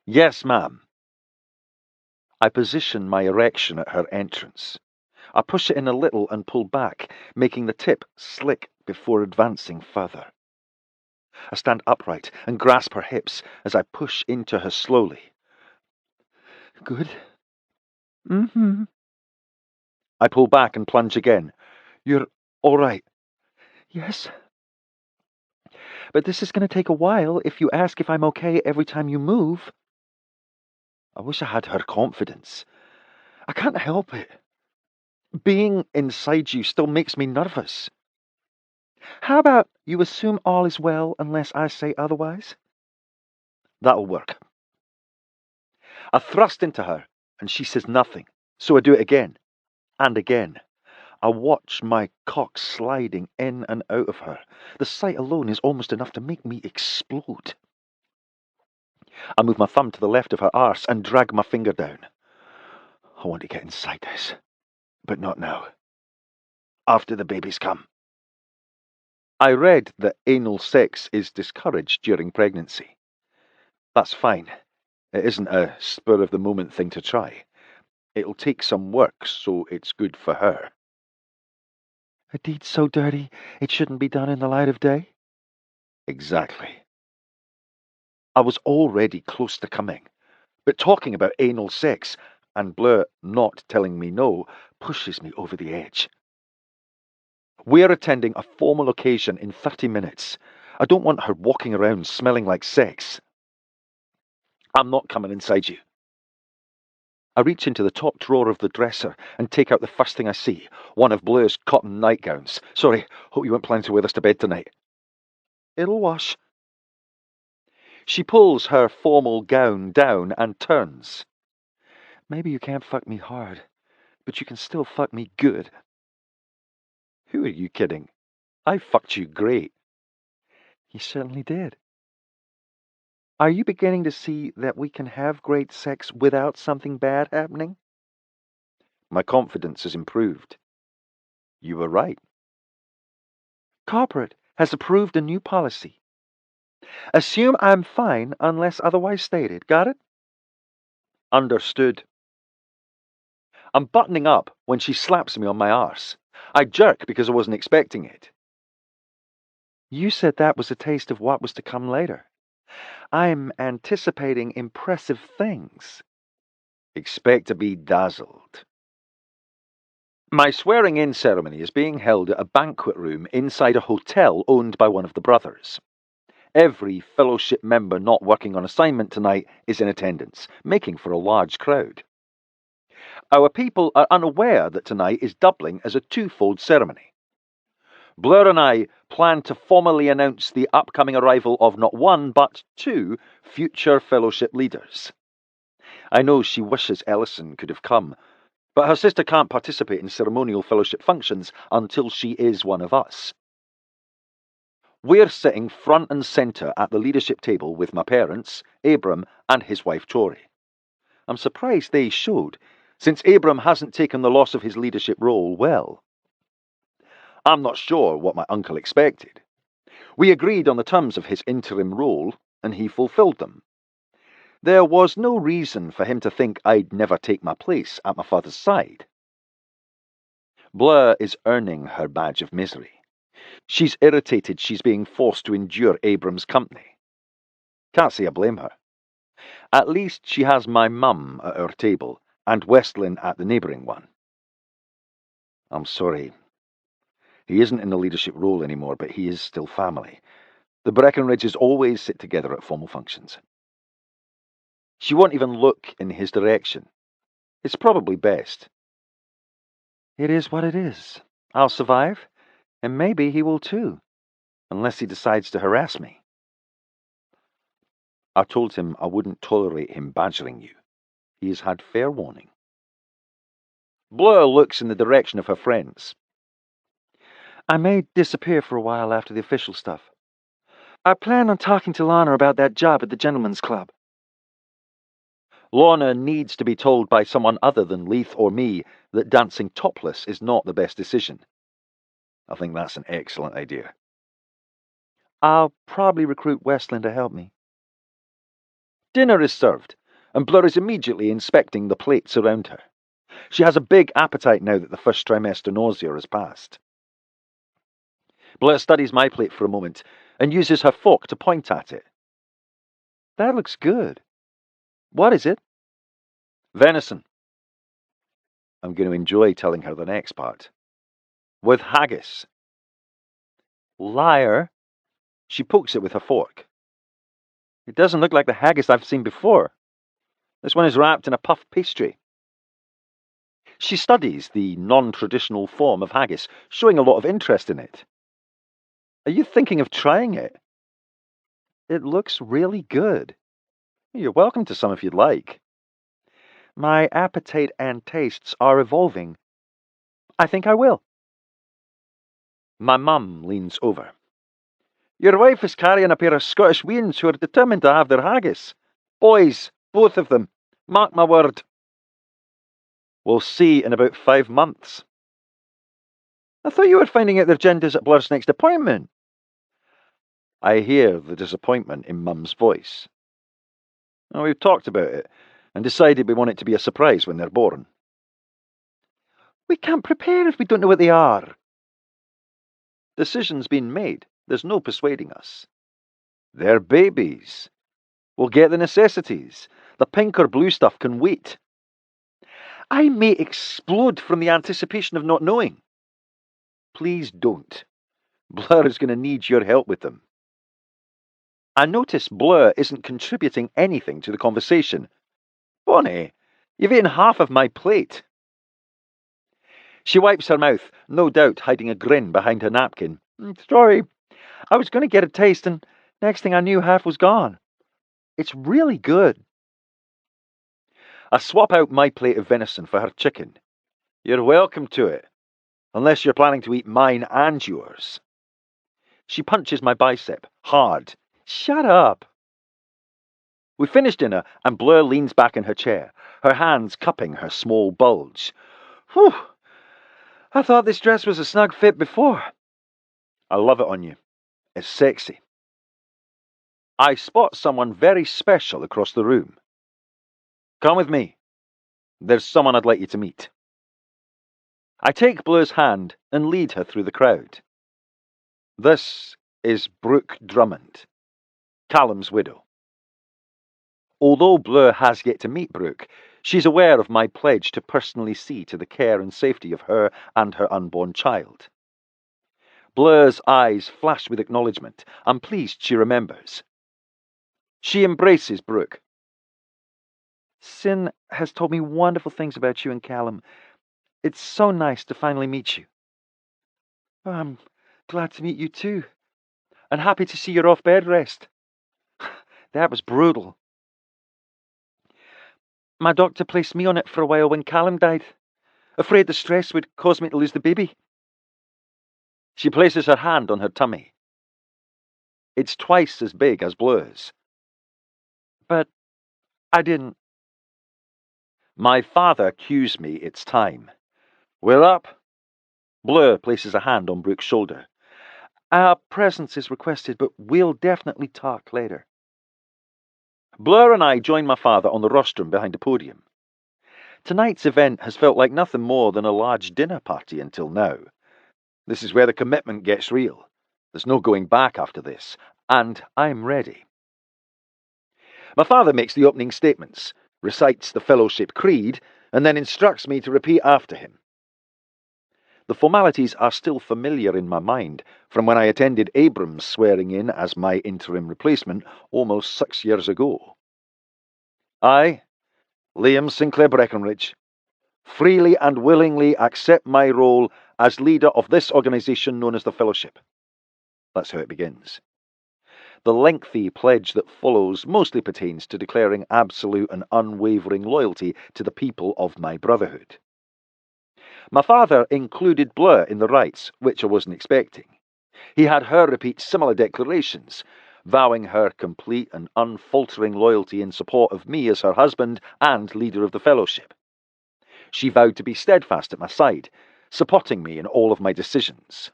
Yes, ma'am. I position my erection at her entrance. I push it in a little and pull back, making the tip slick before advancing further. I stand upright and grasp her hips as I push into her slowly. Good. Mm-hmm. I pull back and plunge again. You're all right. Yes. But this is going to take a while if you ask if I'm okay every time you move. I wish I had her confidence. I can't help it. Being inside you still makes me nervous. How about you assume all is well unless I say otherwise? That'll work. I thrust into her, and she says nothing, so I do it again, and again. I watch my cock sliding in and out of her. The sight alone is almost enough to make me explode. I move my thumb to the left of her arse and drag my finger down. I want to get inside this, but not now. After the babies come. I read that anal sex is discouraged during pregnancy. That's fine. It isn't a spur-of-the-moment thing to try. It'll take some work, so it's good for her. A deed so dirty, it shouldn't be done in the light of day? Exactly. I was already close to coming, but talking about anal sex and Bleu not telling me no pushes me over the edge. We're attending a formal occasion in 30 minutes. I don't want her walking around smelling like sex. I'm not coming inside you. I reach into the top drawer of the dresser and take out the first thing I see, one of Bleu's cotton nightgowns. Sorry, hope you weren't planning to wear this to bed tonight. It'll wash. She pulls her formal gown down and turns. Maybe you can't fuck me hard, but you can still fuck me good. Who are you kidding? I fucked you great. You certainly did. Are you beginning to see that we can have great sex without something bad happening? My confidence has improved. You were right. Corporate has approved a new policy. Assume I'm fine unless otherwise stated. Got it? Understood. I'm buttoning up when she slaps me on my arse. I jerk because I wasn't expecting it. You said that was a taste of what was to come later. I'm anticipating impressive things. Expect to be dazzled. My swearing-in ceremony is being held at a banquet room inside a hotel owned by one of the brothers. Every fellowship member not working on assignment tonight is in attendance, making for a large crowd. Our people are unaware that tonight is doubling as a twofold ceremony. Blur and I plan to formally announce the upcoming arrival of not one, but two future fellowship leaders. I know she wishes Ellison could have come, but her sister can't participate in ceremonial fellowship functions until she is one of us. We're sitting front and centre at the leadership table with my parents, Abram, and his wife Tori. I'm surprised they showed, since Abram hasn't taken the loss of his leadership role well. I'm not sure what my uncle expected. We agreed on the terms of his interim role, and he fulfilled them. There was no reason for him to think I'd never take my place at my father's side. Blur is earning her badge of misery. She's irritated she's being forced to endure Abram's company. Can't say I blame her. At least she has my mum at our table, and Westlin at the neighbouring one. I'm sorry. He isn't in the leadership role anymore, but he is still family. The Breckenridges always sit together at formal functions. She won't even look in his direction. It's probably best. It is what it is. I'll survive, and maybe he will too, unless he decides to harass me. I told him I wouldn't tolerate him badgering you. He has had fair warning. Blur looks in the direction of her friends. I may disappear for a while after the official stuff. I plan on talking to Lana about that job at the Gentlemen's Club. Lorna needs to be told by someone other than Leith or me that dancing topless is not the best decision. I think that's an excellent idea. I'll probably recruit Westlin to help me. Dinner is served, and Blur is immediately inspecting the plates around her. She has a big appetite now that the first trimester nausea has passed. Blur studies my plate for a moment and uses her fork to point at it. That looks good. What is it? Venison. I'm going to enjoy telling her the next part. With haggis. Liar. She pokes it with her fork. It doesn't look like the haggis I've seen before. This one is wrapped in a puff pastry. She studies the non-traditional form of haggis, showing a lot of interest in it. Are you thinking of trying it? It looks really good. You're welcome to some if you'd like. My appetite and tastes are evolving. I think I will. My mum leans over. Your wife is carrying a pair of Scottish weans who are determined to have their haggis. Boys, both of them. Mark my word. We'll see in about 5 months. I thought you were finding out their genders at Blur's next appointment. I hear the disappointment in Mum's voice. Well, we've talked about it and decided we want it to be a surprise when they're born. We can't prepare if we don't know what they are. Decision's been made. There's no persuading us. They're babies. We'll get the necessities. The pink or blue stuff can wait. I may explode from the anticipation of not knowing. Please don't. Blur is going to need your help with them. I notice Blur isn't contributing anything to the conversation. Bonnie, you've eaten half of my plate. She wipes her mouth, no doubt hiding a grin behind her napkin. Sorry, I was going to get a taste and next thing I knew half was gone. It's really good. I swap out my plate of venison for her chicken. You're welcome to it, unless you're planning to eat mine and yours. She punches my bicep, hard. Shut up. We finish dinner and Blur leans back in her chair, her hands cupping her small bulge. Whew! I thought this dress was a snug fit before. I love it on you. It's sexy. I spot someone very special across the room. Come with me. There's someone I'd like you to meet. I take Blur's hand and lead her through the crowd. This is Brooke Drummond, Callum's widow. Although Blur has yet to meet Brooke, she's aware of my pledge to personally see to the care and safety of her and her unborn child. Blur's eyes flash with acknowledgement. I'm pleased she remembers. She embraces Brooke. Sin has told me wonderful things about you and Callum. It's so nice to finally meet you. Oh, I'm glad to meet you too. And happy to see you're off bed rest. That was brutal. My doctor placed me on it for a while when Callum died, afraid the stress would cause me to lose the baby. She places her hand on her tummy. It's twice as big as Blur's. But I didn't. My father cues me it's time. We're up. Blur places a hand on Brooke's shoulder. Our presence is requested, but we'll definitely talk later. Blur and I join my father on the rostrum behind the podium. Tonight's event has felt like nothing more than a large dinner party until now. This is where the commitment gets real. There's no going back after this, and I'm ready. My father makes the opening statements, recites the fellowship creed, and then instructs me to repeat after him. The formalities are still familiar in my mind from when I attended Abram's swearing in as my interim replacement almost 6 years ago. I, Liam Sinclair Breckenridge, freely and willingly accept my role as leader of this organisation known as the Fellowship. That's how it begins. The lengthy pledge that follows mostly pertains to declaring absolute and unwavering loyalty to the people of my brotherhood. My father included Blur in the rites, which I wasn't expecting. He had her repeat similar declarations, vowing her complete and unfaltering loyalty in support of me as her husband and leader of the Fellowship. She vowed to be steadfast at my side, supporting me in all of my decisions.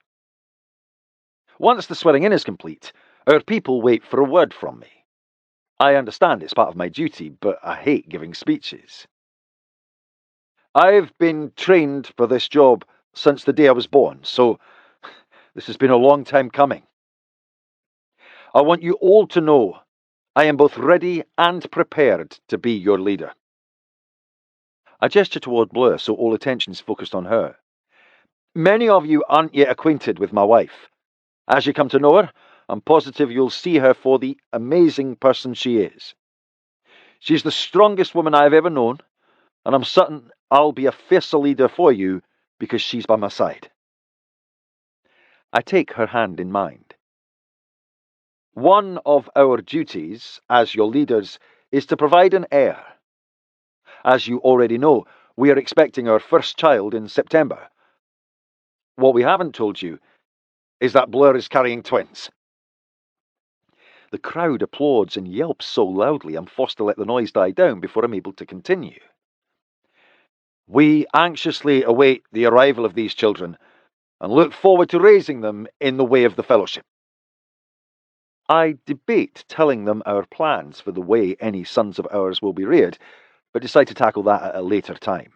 Once the swearing in is complete, our people wait for a word from me. I understand it's part of my duty, but I hate giving speeches. I've been trained for this job since the day I was born, so this has been a long time coming. I want you all to know I am both ready and prepared to be your leader. I gesture toward Blur, so all attention is focused on her. Many of you aren't yet acquainted with my wife. As you come to know her, I'm positive you'll see her for the amazing person she is. She's the strongest woman I've ever known, and I'm certain I'll be a fiercer leader for you because she's by my side. I take her hand in mine. One of our duties as your leaders is to provide an heir. As you already know, we are expecting our first child in September. What we haven't told you is that Blur is carrying twins. The crowd applauds and yelps so loudly I'm forced to let the noise die down before I'm able to continue. We anxiously await the arrival of these children and look forward to raising them in the way of the Fellowship. I debate telling them our plans for the way any sons of ours will be reared, but decide to tackle that at a later time.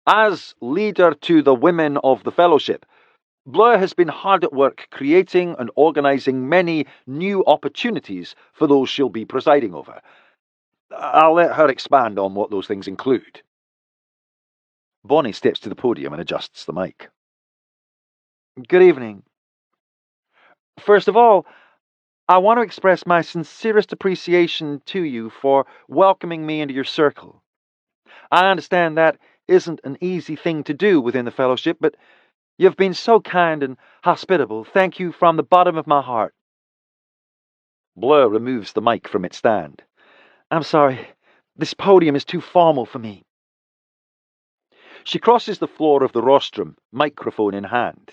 As leader to the women of the Fellowship, Blur has been hard at work creating and organising many new opportunities for those she'll be presiding over. I'll let her expand on what those things include. Bonnie steps to the podium and adjusts the mic. Good evening. First of all, I want to express my sincerest appreciation to you for welcoming me into your circle. I understand that isn't an easy thing to do within the Fellowship, but you've been so kind and hospitable. Thank you from the bottom of my heart. Blur removes the mic from its stand. I'm sorry, this podium is too formal for me. She crosses the floor of the rostrum, microphone in hand.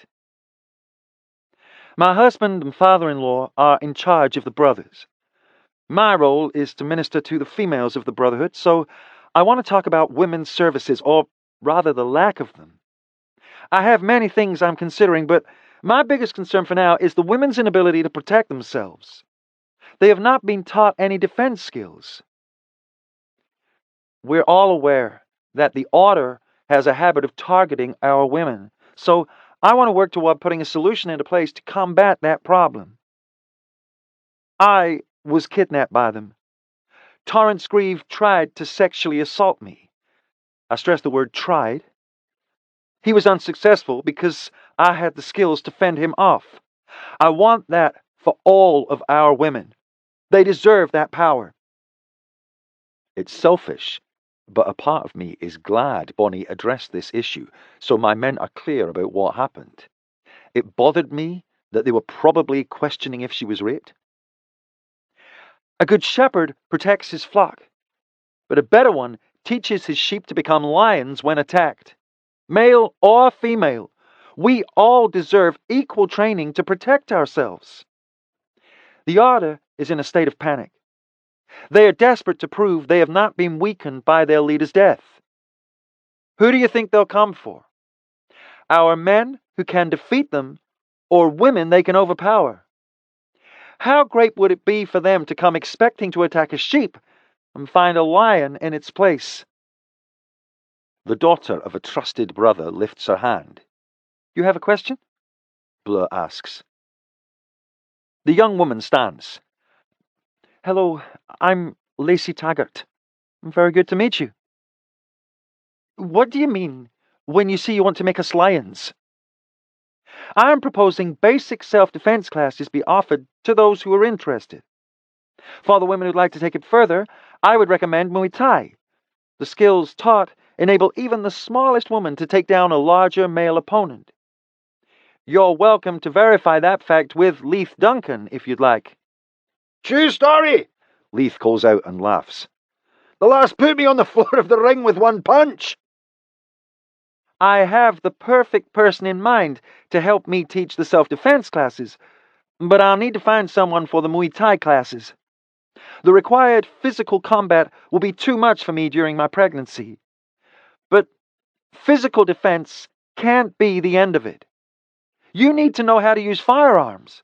My husband and father-in-law are in charge of the brothers. My role is to minister to the females of the Brotherhood, so I want to talk about women's services, or rather the lack of them. I have many things I'm considering, but my biggest concern for now is the women's inability to protect themselves. They have not been taught any defense skills. We're all aware that the Order has a habit of targeting our women, so I want to work toward putting a solution into place to combat that problem. I was kidnapped by them. Torrance Grieve tried to sexually assault me. I stress the word tried. He was unsuccessful because I had the skills to fend him off. I want that for all of our women. They deserve that power. It's selfish, but a part of me is glad Bonnie addressed this issue, so my men are clear about what happened. It bothered me that they were probably questioning if she was raped. A good shepherd protects his flock, but a better one teaches his sheep to become lions when attacked. Male or female, we all deserve equal training to protect ourselves. The Order is in a state of panic. They are desperate to prove they have not been weakened by their leader's death. Who do you think they'll come for? Our men who can defeat them, or women they can overpower? How great would it be for them to come expecting to attack a sheep and find a lion in its place? The daughter of a trusted brother lifts her hand. You have a question? Blur asks. The young woman stands. Hello, I'm Lacey Taggart. Very good to meet you. What do you mean when you say you want to make us lions? I am proposing basic self-defense classes be offered to those who are interested. For the women who'd like to take it further, I would recommend Muay Thai. The skills taught enable even the smallest woman to take down a larger male opponent. You're welcome to verify that fact with Leith Duncan, if you'd like. True story! Leith calls out and laughs. The lass put me on the floor of the ring with one punch. I have the perfect person in mind to help me teach the self-defense classes, but I'll need to find someone for the Muay Thai classes. The required physical combat will be too much for me during my pregnancy. But physical defense can't be the end of it. You need to know how to use firearms.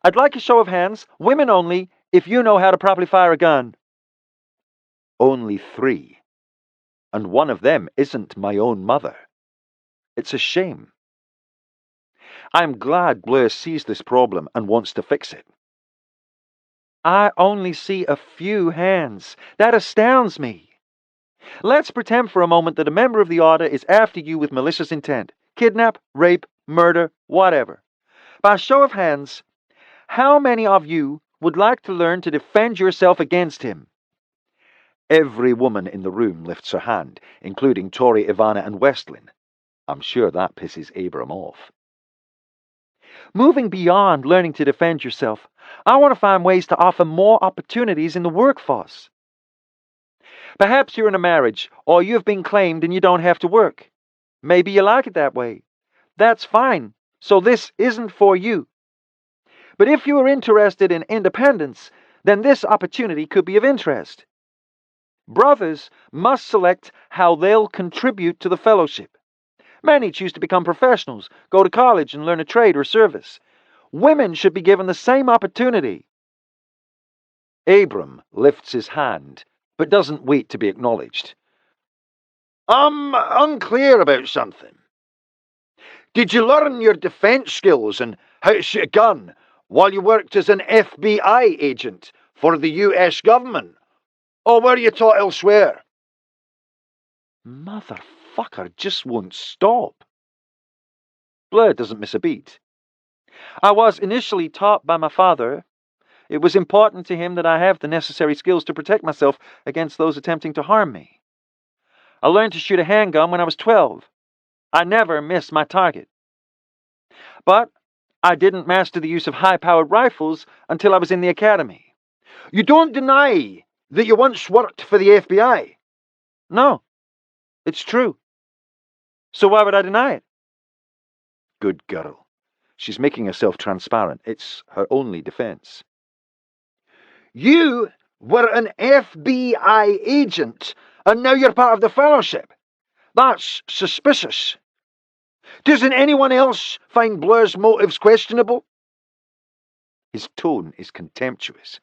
I'd like a show of hands, women only, if you know how to properly fire a gun. Only 3. And one of them isn't my own mother. It's a shame. I'm glad Blur sees this problem and wants to fix it. I only see a few hands. That astounds me. Let's pretend for a moment that a member of the Order is after you with malicious intent. Kidnap, rape, murder, whatever. By show of hands, how many of you would like to learn to defend yourself against him? Every woman in the room lifts her hand, including Tori, Ivana, and Westlin. I'm sure that pisses Abram off. Moving beyond learning to defend yourself, I want to find ways to offer more opportunities in the workforce. Perhaps you're in a marriage, or you've been claimed and you don't have to work. Maybe you like it that way. That's fine. so this isn't for you. But if you are interested in independence, then this opportunity could be of interest. Brothers must select how they'll contribute to the fellowship. Many choose to become professionals, go to college, and learn a trade or service. Women should be given the same opportunity. Abram lifts his hand, but doesn't wait to be acknowledged. I'm unclear about something. Did you learn your defense skills and how to shoot a gun while you worked as an FBI agent for the US government? Or were you taught elsewhere? Motherfucker just won't stop. Bleu doesn't miss a beat. I was initially taught by my father. It was important to him that I have the necessary skills to protect myself against those attempting to harm me. I learned to shoot a handgun when I was 12. I never missed my target. But I didn't master the use of high-powered rifles until I was in the academy. You don't deny that you once worked for the FBI? No, it's true. So why would I deny it? Good girl. She's making herself transparent. It's her only defense. You were an FBI agent, and now you're part of the fellowship. That's suspicious. Doesn't anyone else find Bleu's motives questionable? His tone is contemptuous.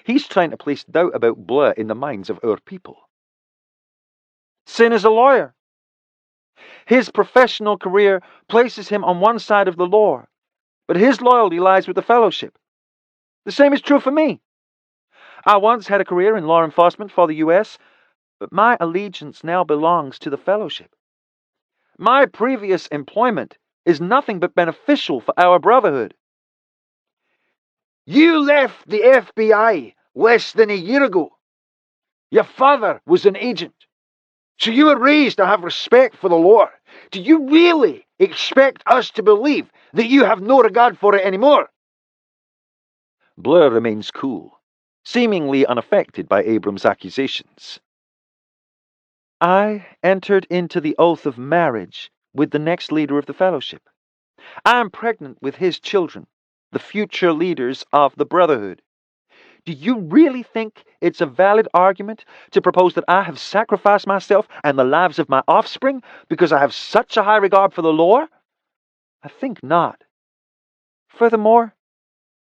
He's trying to place doubt about Bleu in the minds of our people. Sin is a lawyer. His professional career places him on one side of the law, but his loyalty lies with the fellowship. The same is true for me. I once had a career in law enforcement for the US, but my allegiance now belongs to the fellowship. My previous employment is nothing but beneficial for our brotherhood. You left the FBI less than a year ago. Your father was an agent, so you were raised to have respect for the law. Do you really expect us to believe that you have no regard for it anymore? Bleu remains cool, seemingly unaffected by Abram's accusations. I entered into the oath of marriage with the next leader of the fellowship. I am pregnant with his children, the future leaders of the Brotherhood. Do you really think it's a valid argument to propose that I have sacrificed myself and the lives of my offspring because I have such a high regard for the law? I think not. Furthermore,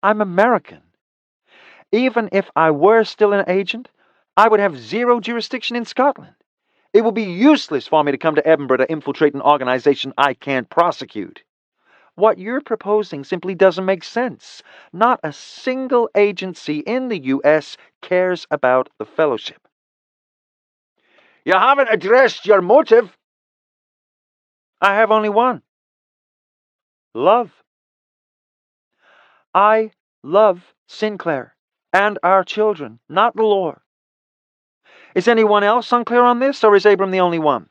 I'm American. Even if I were still an agent, I would have zero jurisdiction in Scotland. It would be useless for me to come to Edinburgh to infiltrate an organization I can't prosecute. What you're proposing simply doesn't make sense. Not a single agency in the US cares about the fellowship. You haven't addressed your motive. I have only one. Love. I love Sinclair and our children, not the law. Is anyone else unclear on this, or is Abram the only one?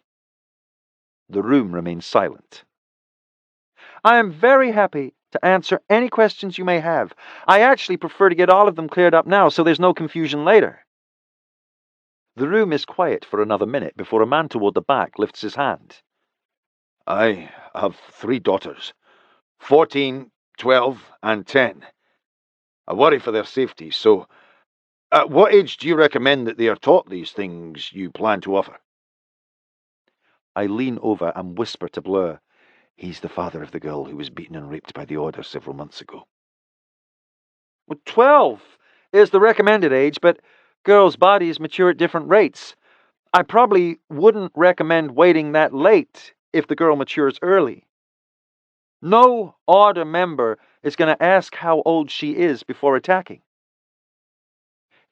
The room remains silent. I am very happy to answer any questions you may have. I actually prefer to get all of them cleared up now so there's no confusion later. The room is quiet for another minute before a man toward the back lifts his hand. I have 3 daughters, 14, 12, and 10. I worry for their safety, so at what age do you recommend that they are taught these things you plan to offer? I lean over and whisper to Bleu. He's the father of the girl who was beaten and raped by the Order several months ago. Well, 12 is the recommended age, but girls' bodies mature at different rates. I probably wouldn't recommend waiting that late if the girl matures early. No Order member is going to ask how old she is before attacking.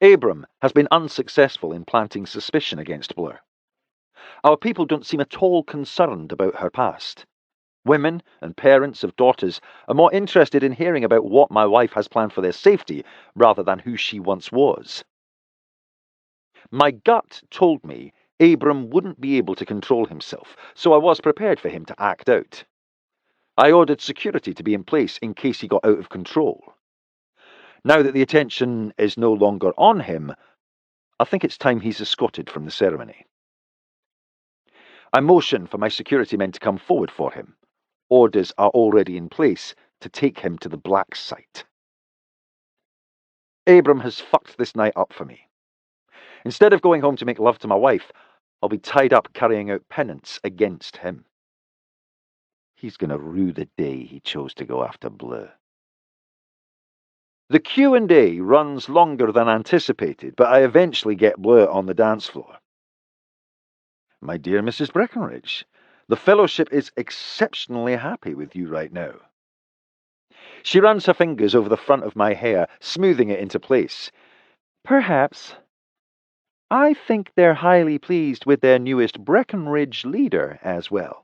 Abram has been unsuccessful in planting suspicion against Bleu. Our people don't seem at all concerned about her past. Women and parents of daughters are more interested in hearing about what my wife has planned for their safety rather than who she once was. My gut told me Abram wouldn't be able to control himself, so I was prepared for him to act out. I ordered security to be in place in case he got out of control. Now that the attention is no longer on him, I think it's time he's escorted from the ceremony. I motion for my security men to come forward for him. Orders are already in place to take him to the black site. Abram has fucked this night up for me. Instead of going home to make love to my wife, I'll be tied up carrying out penance against him. He's going to rue the day he chose to go after Bleu. The Q&A runs longer than anticipated, but I eventually get Bleu on the dance floor. My dear Mrs. Breckenridge, the Fellowship is exceptionally happy with you right now. She runs her fingers over the front of my hair, smoothing it into place. Perhaps. I think they're highly pleased with their newest Breckenridge leader as well.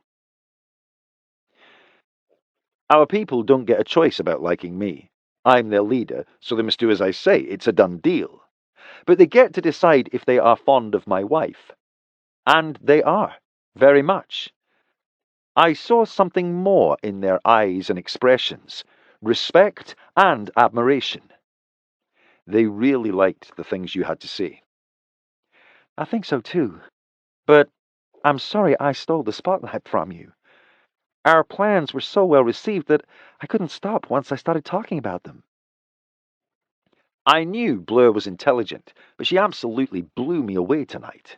Our people don't get a choice about liking me. I'm their leader, so they must do as I say. It's a done deal. But they get to decide if they are fond of my wife. And they are, very much. I saw something more in their eyes and expressions, respect and admiration. They really liked the things you had to say. I think so too. But I'm sorry I stole the spotlight from you. Our plans were so well received that I couldn't stop once I started talking about them. I knew Bleu was intelligent, but she absolutely blew me away tonight.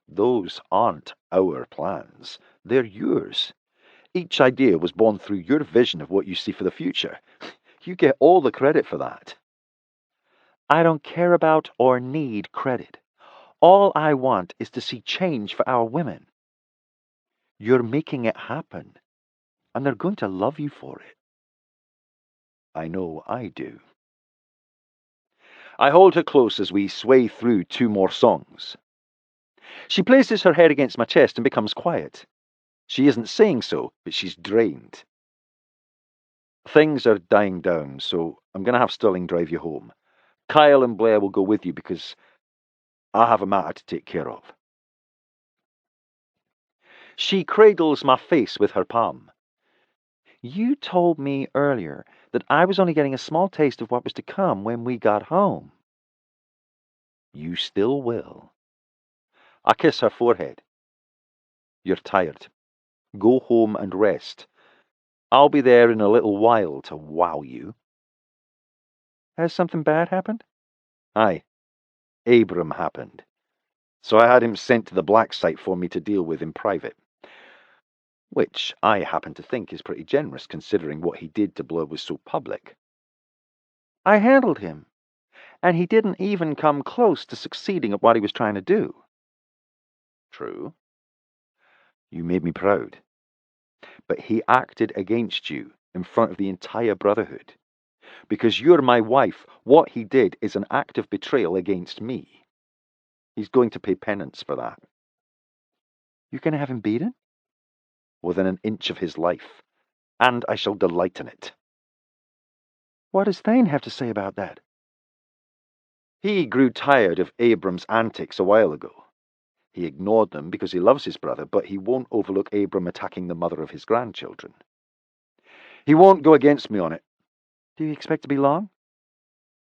Those aren't our plans. They're yours. Each idea was born through your vision of what you see for the future. You get all the credit for that. I don't care about or need credit. All I want is to see change for our women. You're making it happen, and they're going to love you for it. I know I do. I hold her close as we sway through 2 more songs. She places her head against my chest and becomes quiet. She isn't saying so, but she's drained. Things are dying down, so I'm going to have Sterling drive you home. Kyle and Blair will go with you because I have a matter to take care of. She cradles my face with her palm. You told me earlier that I was only getting a small taste of what was to come when we got home. You still will. I kiss her forehead. You're tired. Go home and rest. I'll be there in a little while to wow you. Has something bad happened? Aye. Abram happened. So I had him sent to the black site for me to deal with in private. Which I happen to think is pretty generous considering what he did to Bleu was so public. I handled him, and he didn't even come close to succeeding at what he was trying to do. True. You made me proud. But he acted against you in front of the entire Brotherhood. Because you're my wife, what he did is an act of betrayal against me. He's going to pay penance for that. You're going to have him beaten? Within an inch of his life. And I shall delight in it. What does Thane have to say about that? He grew tired of Abram's antics a while ago. He ignored them because he loves his brother, but he won't overlook Abram attacking the mother of his grandchildren. He won't go against me on it. Do you expect to be long?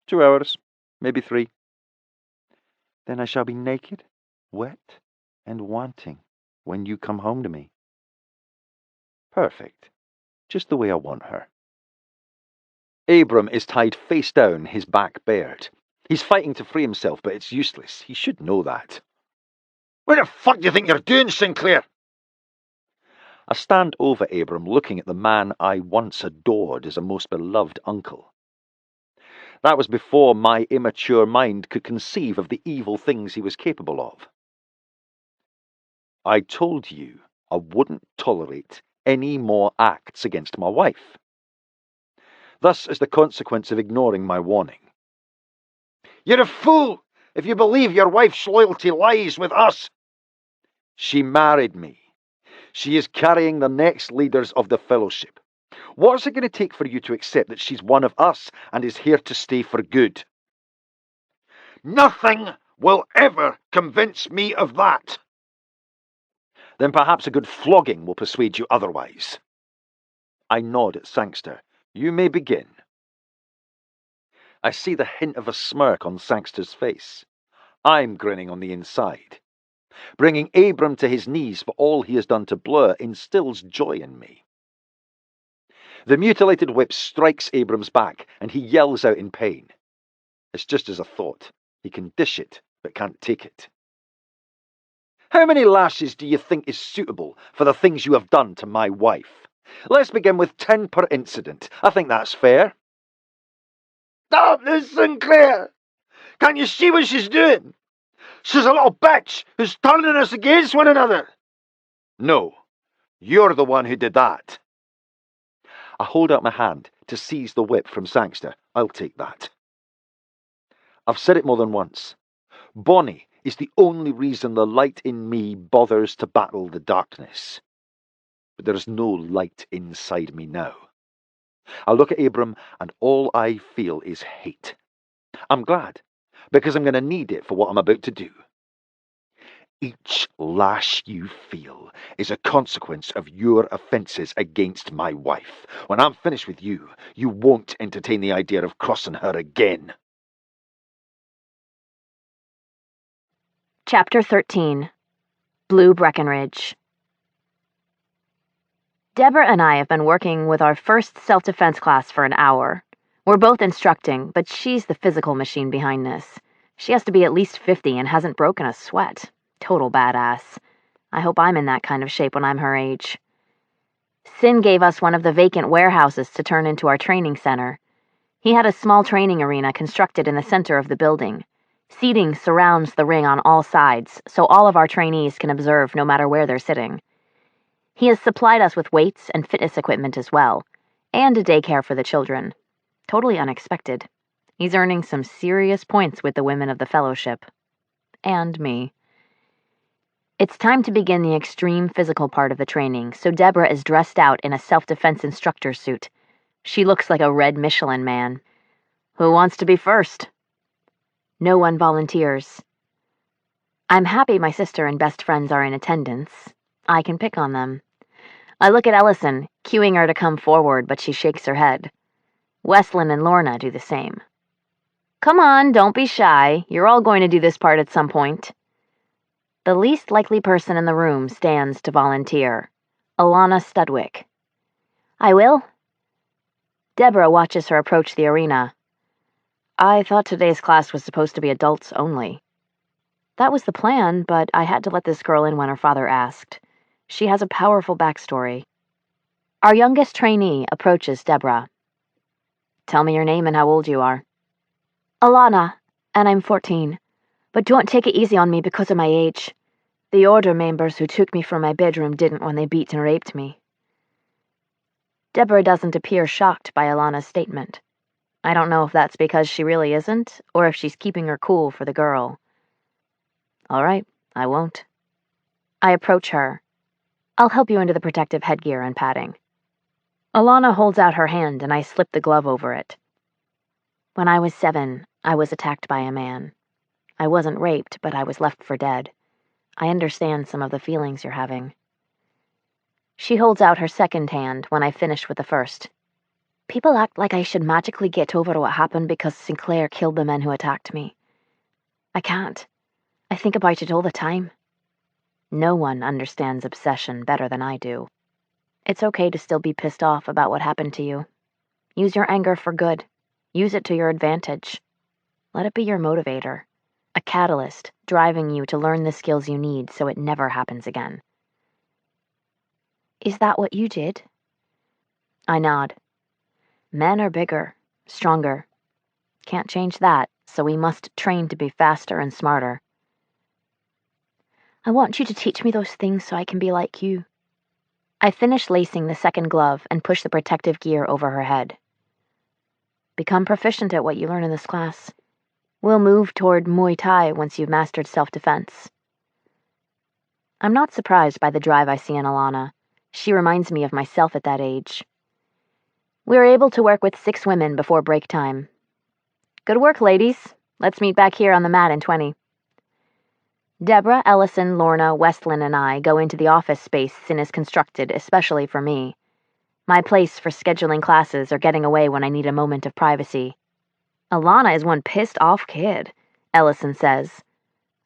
2 hours, maybe 3. Then I shall be naked, wet, and wanting when you come home to me. Perfect. Just the way I want her. Abram is tied face down, his back bared. He's fighting to free himself, but it's useless. He should know that. What the fuck do you think you're doing, Sinclair? I stand over Abram, looking at the man I once adored as a most beloved uncle. That was before my immature mind could conceive of the evil things he was capable of. I told you I wouldn't tolerate any more acts against my wife. Thus is the consequence of ignoring my warning. You're a fool if you believe your wife's loyalty lies with us. She married me. She is carrying the next leaders of the Fellowship. What's it going to take for you to accept that she's one of us and is here to stay for good? Nothing will ever convince me of that. Then perhaps a good flogging will persuade you otherwise. I nod at Sangster. You may begin. I see the hint of a smirk on Sangster's face. I'm grinning on the inside. Bringing Abram to his knees for all he has done to Blur instills joy in me. The mutilated whip strikes Abram's back, and he yells out in pain. It's just as I thought. He can dish it, but can't take it. How many lashes do you think is suitable for the things you have done to my wife? Let's begin with 10 per incident. I think that's fair. Stop this, Sinclair! Can't you see what she's doing? She's a little bitch who's turning us against one another. No, you're the one who did that. I hold out my hand to seize the whip from Sangster. I'll take that. I've said it more than once. Bonnie is the only reason the light in me bothers to battle the darkness. But there is no light inside me now. I look at Abram and all I feel is hate. I'm glad, because I'm going to need it for what I'm about to do. Each lash you feel is a consequence of your offences against my wife. When I'm finished with you, you won't entertain the idea of crossing her again. Chapter 13. Bleu Breckenridge. Deborah and I have been working with our first self-defense class for an hour. We're both instructing, but she's the physical machine behind this. She has to be at least 50 and hasn't broken a sweat. Total badass. I hope I'm in that kind of shape when I'm her age. Sin gave us one of the vacant warehouses to turn into our training center. He had a small training arena constructed in the center of the building. Seating surrounds the ring on all sides, so all of our trainees can observe no matter where they're sitting. He has supplied us with weights and fitness equipment as well, and a daycare for the children. Totally unexpected. He's earning some serious points with the women of the fellowship. And me. It's time to begin the extreme physical part of the training, so Deborah is dressed out in a self-defense instructor suit. She looks like a red Michelin man. Who wants to be first? No one volunteers. I'm happy my sister and best friends are in attendance. I can pick on them. I look at Ellison, cueing her to come forward, but she shakes her head. Westlin and Lorna do the same. Come on, don't be shy. You're all going to do this part at some point. The least likely person in the room stands to volunteer. Alana Studwick. I will. Deborah watches her approach the arena. I thought today's class was supposed to be adults only. That was the plan, but I had to let this girl in when her father asked. She has a powerful backstory. Our youngest trainee approaches Deborah. Tell me your name and how old you are. Alana, and I'm 14. But don't take it easy on me because of my age. The order members who took me from my bedroom didn't when they beat and raped me. Deborah doesn't appear shocked by Alana's statement. I don't know if that's because she really isn't, or if she's keeping her cool for the girl. All right, I won't. I approach her. I'll help you into the protective headgear and padding. Alana holds out her hand and I slip the glove over it. When I was 7, I was attacked by a man. I wasn't raped, but I was left for dead. I understand some of the feelings you're having. She holds out her second hand when I finish with the first. People act like I should magically get over what happened because Sinclair killed the men who attacked me. I can't. I think about it all the time. No one understands obsession better than I do. It's okay to still be pissed off about what happened to you. Use your anger for good. Use it to your advantage. Let it be your motivator, a catalyst driving you to learn the skills you need so it never happens again. Is that what you did? I nod. Men are bigger, stronger. Can't change that, so we must train to be faster and smarter. I want you to teach me those things so I can be like you. I finish lacing the second glove and push the protective gear over her head. Become proficient at what you learn in this class. We'll move toward Muay Thai once you've mastered self-defense. I'm not surprised by the drive I see in Alana. She reminds me of myself at that age. We were able to work with 6 women before break time. Good work, ladies. Let's meet back here on the mat in 20. Deborah, Ellison, Lorna, Westlin, and I go into the office space Sin has constructed especially for me. My place for scheduling classes or getting away when I need a moment of privacy. Alana is one pissed-off kid, Ellison says.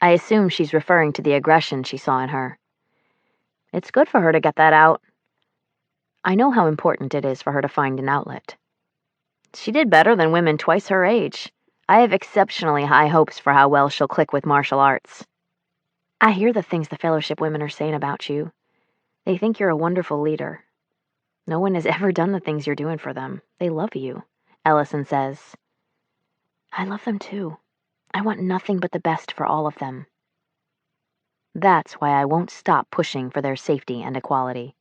I assume she's referring to the aggression she saw in her. It's good for her to get that out. I know how important it is for her to find an outlet. She did better than women twice her age. I have exceptionally high hopes for how well she'll click with martial arts. I hear the things the Fellowship women are saying about you. They think you're a wonderful leader. No one has ever done the things you're doing for them. They love you, Ellison says. I love them too. I want nothing but the best for all of them. That's why I won't stop pushing for their safety and equality.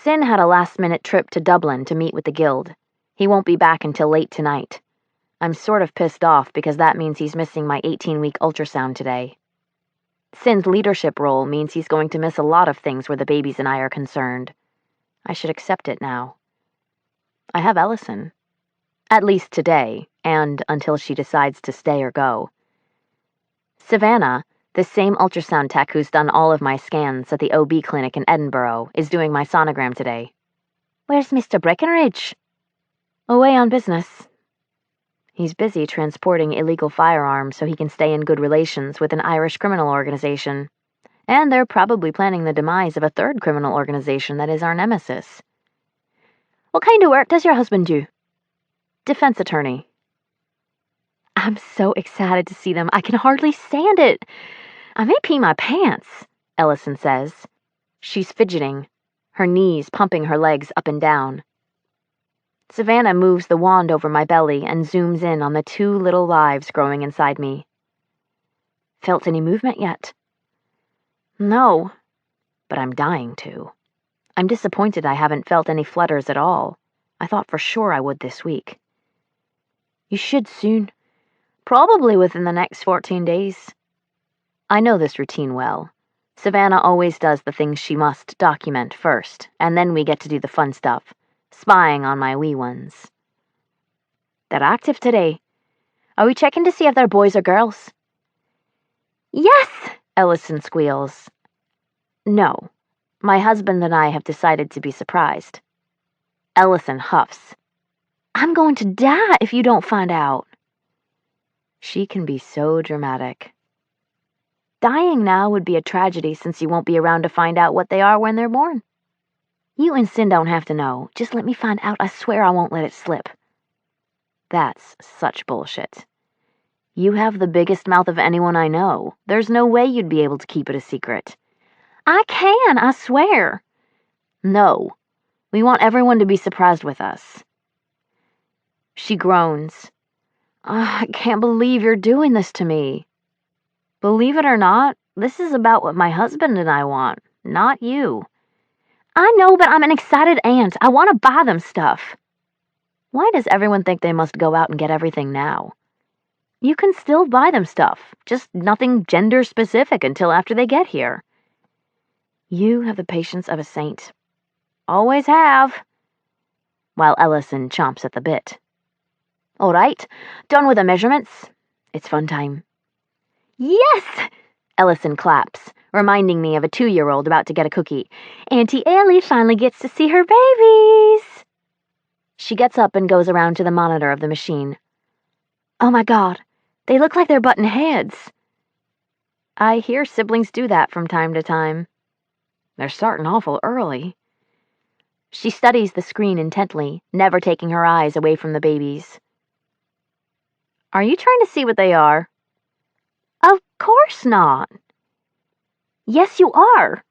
Sin had a last-minute trip to Dublin to meet with the Guild. He won't be back until late tonight. I'm sort of pissed off because that means he's missing my 18-week ultrasound today. Sin's leadership role means he's going to miss a lot of things where the babies and I are concerned. I should accept it now. I have Ellison. At least today, and until she decides to stay or go. Savannah, the same ultrasound tech who's done all of my scans at the OB clinic in Edinburgh, is doing my sonogram today. Where's Mr. Breckenridge? Away on business. He's busy transporting illegal firearms so he can stay in good relations with an Irish criminal organization. And they're probably planning the demise of a third criminal organization that is our nemesis. What kind of work does your husband do? Defense attorney. I'm so excited to see them. I can hardly stand it. I may pee my pants, Ellison says. She's fidgeting, her knees pumping her legs up and down. Savannah moves the wand over my belly and zooms in on the 2 little lives growing inside me. Felt any movement yet? No, but I'm dying to. I'm disappointed I haven't felt any flutters at all. I thought for sure I would this week. You should soon. Probably within the next 14 days. I know this routine well. Savannah always does the things she must document first, and then we get to do the fun stuff, spying on my wee ones. They're active today. Are we checking to see if they're boys or girls? Yes, Ellison squeals. No, my husband and I have decided to be surprised. Ellison huffs. I'm going to die if you don't find out. She can be so dramatic. Dying now would be a tragedy since you won't be around to find out what they are when they're born. You and Sin don't have to know. Just let me find out. I swear I won't let it slip. That's such bullshit. You have the biggest mouth of anyone I know. There's no way you'd be able to keep it a secret. I can, I swear. No. We want everyone to be surprised with us. She groans. I can't believe you're doing this to me. Believe it or not, this is about what my husband and I want, not you. I know, but I'm an excited aunt. I want to buy them stuff. Why does everyone think they must go out and get everything now? You can still buy them stuff, just nothing gender-specific until after they get here. You have the patience of a saint. Always have. While Ellison chomps at the bit. All right, done with the measurements. It's fun time. Yes! Ellison claps, reminding me of a 2-year-old about to get a cookie. Auntie Ellie finally gets to see her babies. She gets up and goes around to the monitor of the machine. Oh my God, they look like they're butting heads. I hear siblings do that from time to time. They're starting awful early. She studies the screen intently, never taking her eyes away from the babies. Are you trying to see what they are? Of course not. Yes, you are.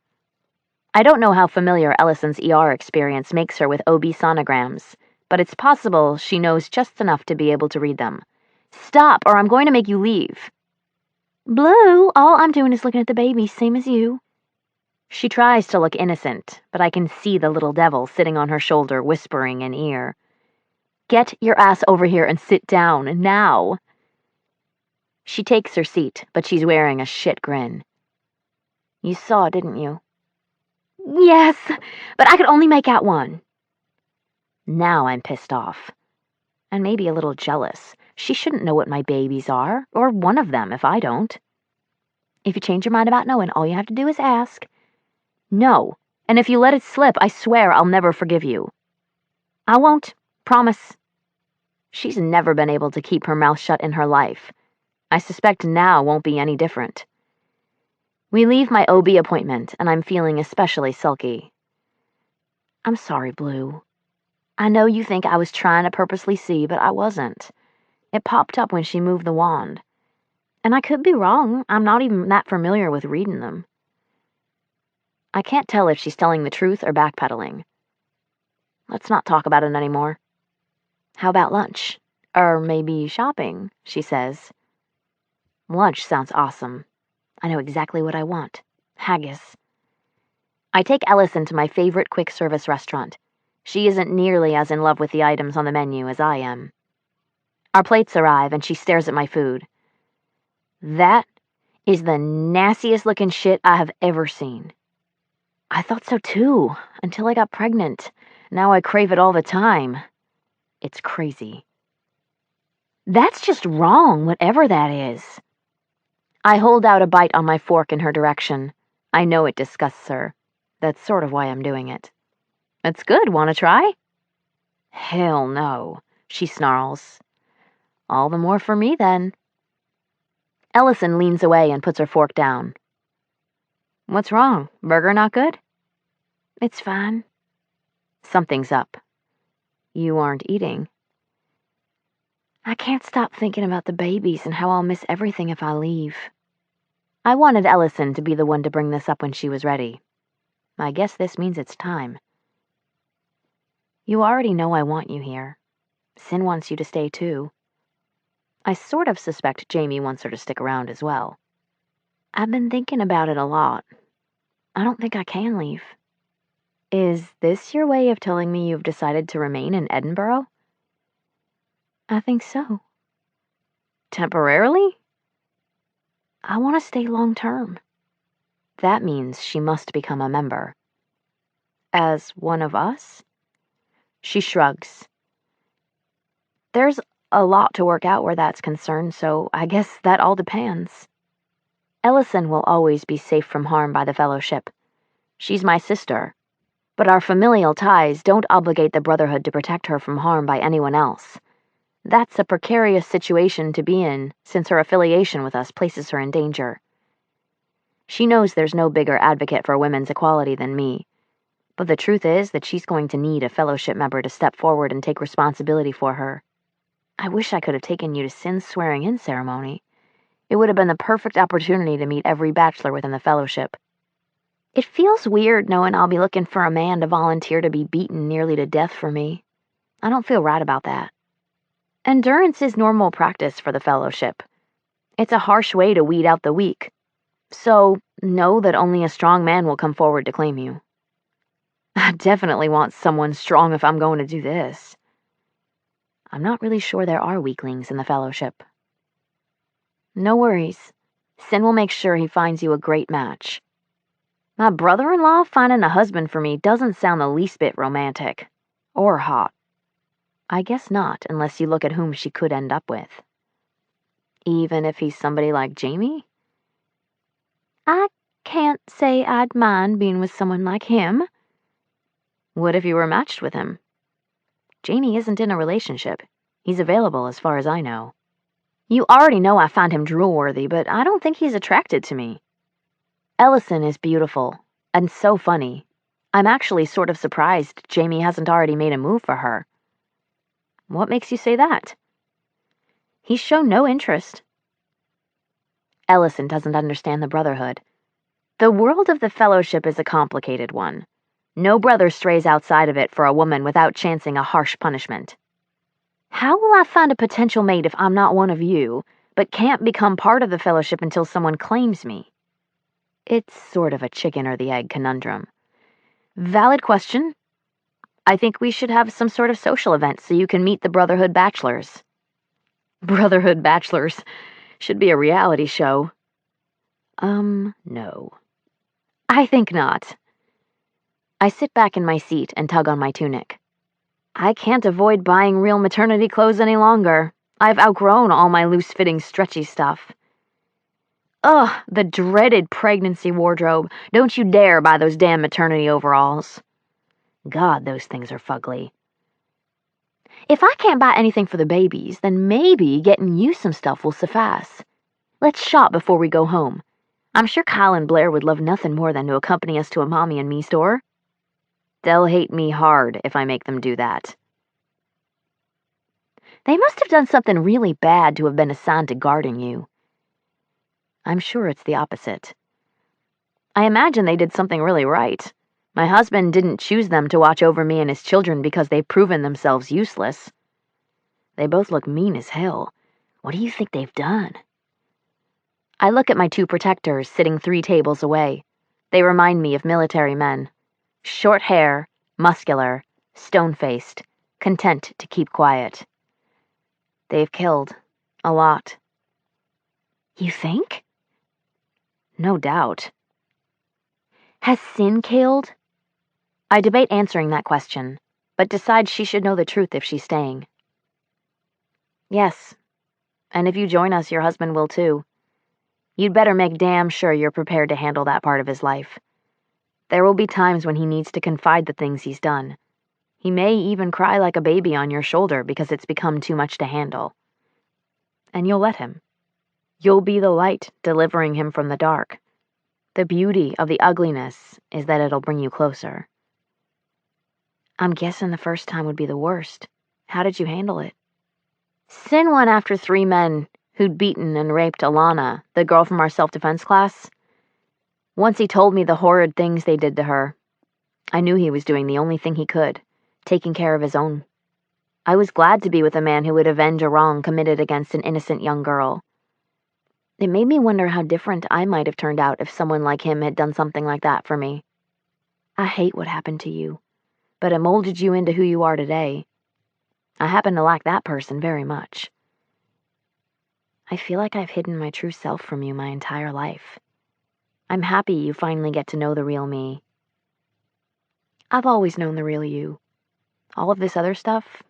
I don't know how familiar Ellison's ER experience makes her with OB sonograms, but it's possible she knows just enough to be able to read them. Stop, or I'm going to make you leave. Blue, all I'm doing is looking at the babies, same as you. She tries to look innocent, but I can see the little devil sitting on her shoulder whispering in ear. Get your ass over here and sit down, now. She takes her seat, but she's wearing a shit grin. You saw, didn't you? Yes, but I could only make out one. Now I'm pissed off. And maybe a little jealous. She shouldn't know what my babies are, or one of them if I don't. If you change your mind about knowing, all you have to do is ask. No, and if you let it slip, I swear I'll never forgive you. I won't, promise. She's never been able to keep her mouth shut in her life. I suspect now won't be any different. We leave my OB appointment, and I'm feeling especially sulky. I'm sorry, Blue. I know you think I was trying to purposely see, but I wasn't. It popped up when she moved the wand. And I could be wrong. I'm not even that familiar with reading them. I can't tell if she's telling the truth or backpedaling. Let's not talk about it anymore. How about lunch? Or maybe shopping, she says. Lunch sounds awesome. I know exactly what I want. Haggis. I take Ellison to my favorite quick service restaurant. She isn't nearly as in love with the items on the menu as I am. Our plates arrive and she stares at my food. That is the nastiest looking shit I have ever seen. I thought so too, until I got pregnant. Now I crave it all the time. It's crazy. That's just wrong, whatever that is. I hold out a bite on my fork in her direction. I know it disgusts her. That's sort of why I'm doing it. It's good, wanna try? Hell no, she snarls. All the more for me, then. Ellison leans away and puts her fork down. What's wrong? Burger not good? It's fine. Something's up. You aren't eating. I can't stop thinking about the babies and how I'll miss everything if I leave. I wanted Ellison to be the one to bring this up when she was ready. I guess this means it's time. You already know I want you here. Sin wants you to stay too. I sort of suspect Jamie wants her to stick around as well. I've been thinking about it a lot. I don't think I can leave. Is this your way of telling me you've decided to remain in Edinburgh? I think so. Temporarily? I want to stay long term. That means she must become a member. As one of us? She shrugs. There's a lot to work out where that's concerned, so I guess that all depends. Ellison will always be safe from harm by the Fellowship. She's my sister, but our familial ties don't obligate the Brotherhood to protect her from harm by anyone else. That's a precarious situation to be in, since her affiliation with us places her in danger. She knows there's no bigger advocate for women's equality than me, but the truth is that she's going to need a Fellowship member to step forward and take responsibility for her. I wish I could have taken you to Sin's swearing-in ceremony. It would have been the perfect opportunity to meet every bachelor within the Fellowship. It feels weird knowing I'll be looking for a man to volunteer to be beaten nearly to death for me. I don't feel right about that. Endurance is normal practice for the Fellowship. It's a harsh way to weed out the weak. So, know that only a strong man will come forward to claim you. I definitely want someone strong if I'm going to do this. I'm not really sure there are weaklings in the Fellowship. No worries. Sin will make sure he finds you a great match. My brother-in-law finding a husband for me doesn't sound the least bit romantic. Or hot. I guess not, unless you look at whom she could end up with. Even if he's somebody like Jamie? I can't say I'd mind being with someone like him. What if you were matched with him? Jamie isn't in a relationship. He's available as far as I know. You already know I find him drool-worthy, but I don't think he's attracted to me. Ellison is beautiful, and so funny. I'm actually sort of surprised Jamie hasn't already made a move for her. What makes you say that? He's shown no interest. Ellison doesn't understand the Brotherhood. The world of the Fellowship is a complicated one. No brother strays outside of it for a woman without chancing a harsh punishment. How will I find a potential mate if I'm not one of you, but can't become part of the Fellowship until someone claims me? It's sort of a chicken or the egg conundrum. Valid question. I think we should have some sort of social event so you can meet the Brotherhood Bachelors. Brotherhood Bachelors. Should be a reality show. No. I think not. I sit back in my seat and tug on my tunic. I can't avoid buying real maternity clothes any longer. I've outgrown all my loose-fitting, stretchy stuff. Ugh, the dreaded pregnancy wardrobe. Don't you dare buy those damn maternity overalls. God, those things are fugly. If I can't buy anything for the babies, then maybe getting you some stuff will suffice. Let's shop before we go home. I'm sure Kyle and Blair would love nothing more than to accompany us to a Mommy and Me store. They'll hate me hard if I make them do that. They must have done something really bad to have been assigned to guarding you. I'm sure it's the opposite. I imagine they did something really right. My husband didn't choose them to watch over me and his children because they've proven themselves useless. They both look mean as hell. What do you think they've done? I look at my 2 protectors sitting 3 tables away. They remind me of military men. Short hair, muscular, stone-faced, content to keep quiet. They've killed. A lot. You think? No doubt. Has Sin killed? I debate answering that question, but decide she should know the truth if she's staying. Yes. And if you join us, your husband will too. You'd better make damn sure you're prepared to handle that part of his life. There will be times when he needs to confide the things he's done. He may even cry like a baby on your shoulder because it's become too much to handle. And you'll let him. You'll be the light delivering him from the dark. The beauty of the ugliness is that it'll bring you closer. I'm guessing the first time would be the worst. How did you handle it? Sin went after 3 men who'd beaten and raped Alana, the girl from our self-defense class. Once he told me the horrid things they did to her. I knew he was doing the only thing he could, taking care of his own. I was glad to be with a man who would avenge a wrong committed against an innocent young girl. It made me wonder how different I might have turned out if someone like him had done something like that for me. I hate what happened to you, but it molded you into who you are today. I happen to like that person very much. I feel like I've hidden my true self from you my entire life. I'm happy you finally get to know the real me. I've always known the real you. All of this other stuff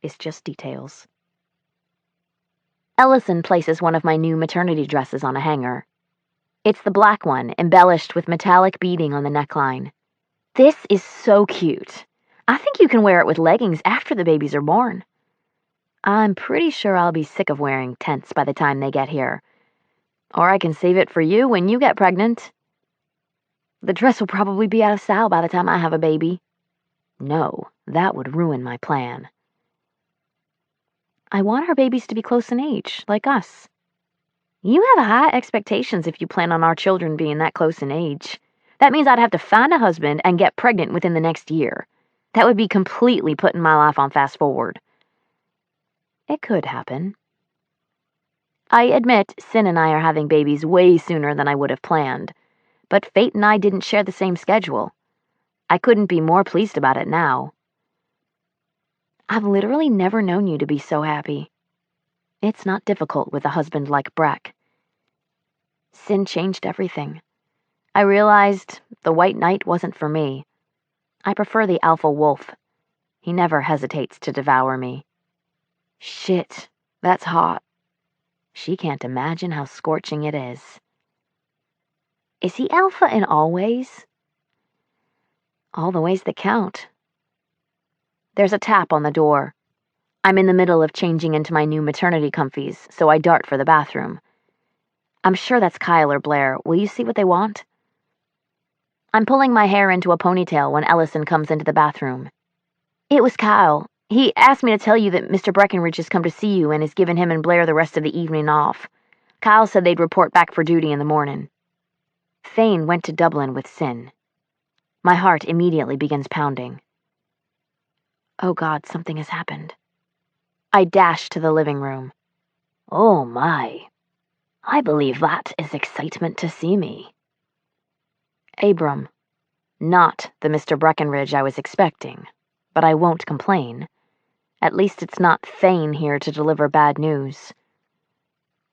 is just details. Ellison places one of my new maternity dresses on a hanger. It's the black one, embellished with metallic beading on the neckline. This is so cute. I think you can wear it with leggings after the babies are born. I'm pretty sure I'll be sick of wearing tents by the time they get here. Or I can save it for you when you get pregnant. The dress will probably be out of style by the time I have a baby. No, that would ruin my plan. I want our babies to be close in age, like us. You have high expectations if you plan on our children being that close in age. That means I'd have to find a husband and get pregnant within the next year. That would be completely putting my life on fast forward. It could happen. I admit Sin and I are having babies way sooner than I would have planned, but Fate and I didn't share the same schedule. I couldn't be more pleased about it now. I've literally never known you to be so happy. It's not difficult with a husband like Breck. Sin changed everything. I realized the White Knight wasn't for me. I prefer the alpha wolf. He never hesitates to devour me. Shit, that's hot. She can't imagine how scorching it is. Is he alpha in all ways? All the ways that count. There's a tap on the door. I'm in the middle of changing into my new maternity comfies, so I dart for the bathroom. I'm sure that's Kyle or Blair. Will you see what they want? I'm pulling my hair into a ponytail when Ellison comes into the bathroom. It was Kyle. He asked me to tell you that Mr. Breckenridge has come to see you and has given him and Blair the rest of the evening off. Kyle said they'd report back for duty in the morning. Thane went to Dublin with Sin. My heart immediately begins pounding. Oh God, something has happened. I dash to the living room. Oh my. I believe that is excitement to see me. Abram. Not the Mr. Breckenridge I was expecting, but I won't complain. At least it's not Thane here to deliver bad news.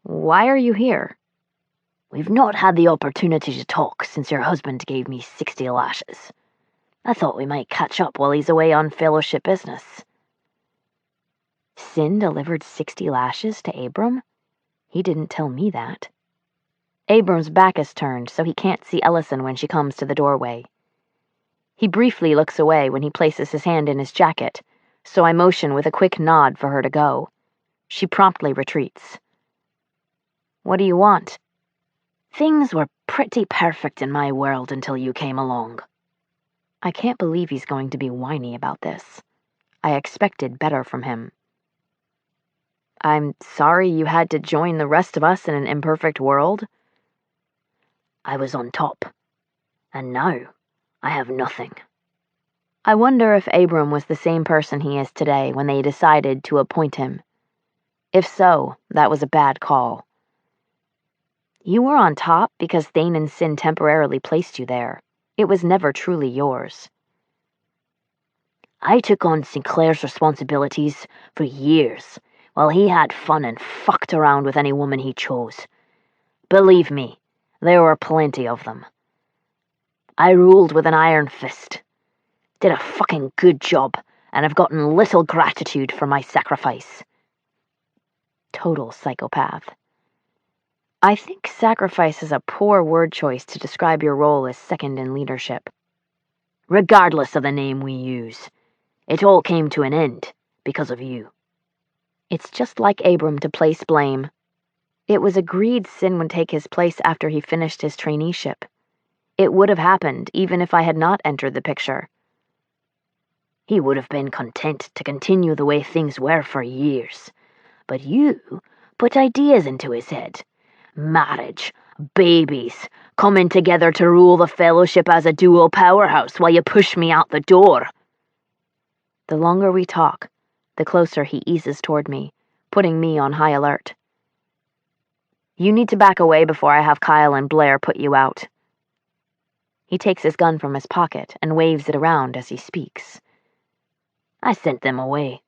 Why are you here? We've not had the opportunity to talk since your husband gave me 60 lashes. I thought we might catch up while he's away on fellowship business. Sin delivered 60 lashes to Abram? He didn't tell me that. Abram's back is turned, so he can't see Ellison when she comes to the doorway. He briefly looks away when he places his hand in his jacket, so I motion with a quick nod for her to go. She promptly retreats. What do you want? Things were pretty perfect in my world until you came along. I can't believe he's going to be whiny about this. I expected better from him. I'm sorry you had to join the rest of us in an imperfect world. I was on top, and now I have nothing. I wonder if Abram was the same person he is today when they decided to appoint him. If so, that was a bad call. You were on top because Thane and Sin temporarily placed you there. It was never truly yours. I took on Sinclair's responsibilities for years, while he had fun and fucked around with any woman he chose. Believe me, there were plenty of them. I ruled with an iron fist. Did a fucking good job, and have gotten little gratitude for my sacrifice. Total psychopath. I think sacrifice is a poor word choice to describe your role as second in leadership. Regardless of the name we use, it all came to an end because of you. It's just like Abram to place blame. It was agreed Sin would take his place after he finished his traineeship. It would have happened even if I had not entered the picture. He would have been content to continue the way things were for years. But you put ideas into his head. Marriage, babies, coming together to rule the Fellowship as a dual powerhouse while you push me out the door. The longer we talk, the closer he eases toward me, putting me on high alert. You need to back away before I have Kyle and Blair put you out. He takes his gun from his pocket and waves it around as he speaks. I sent them away.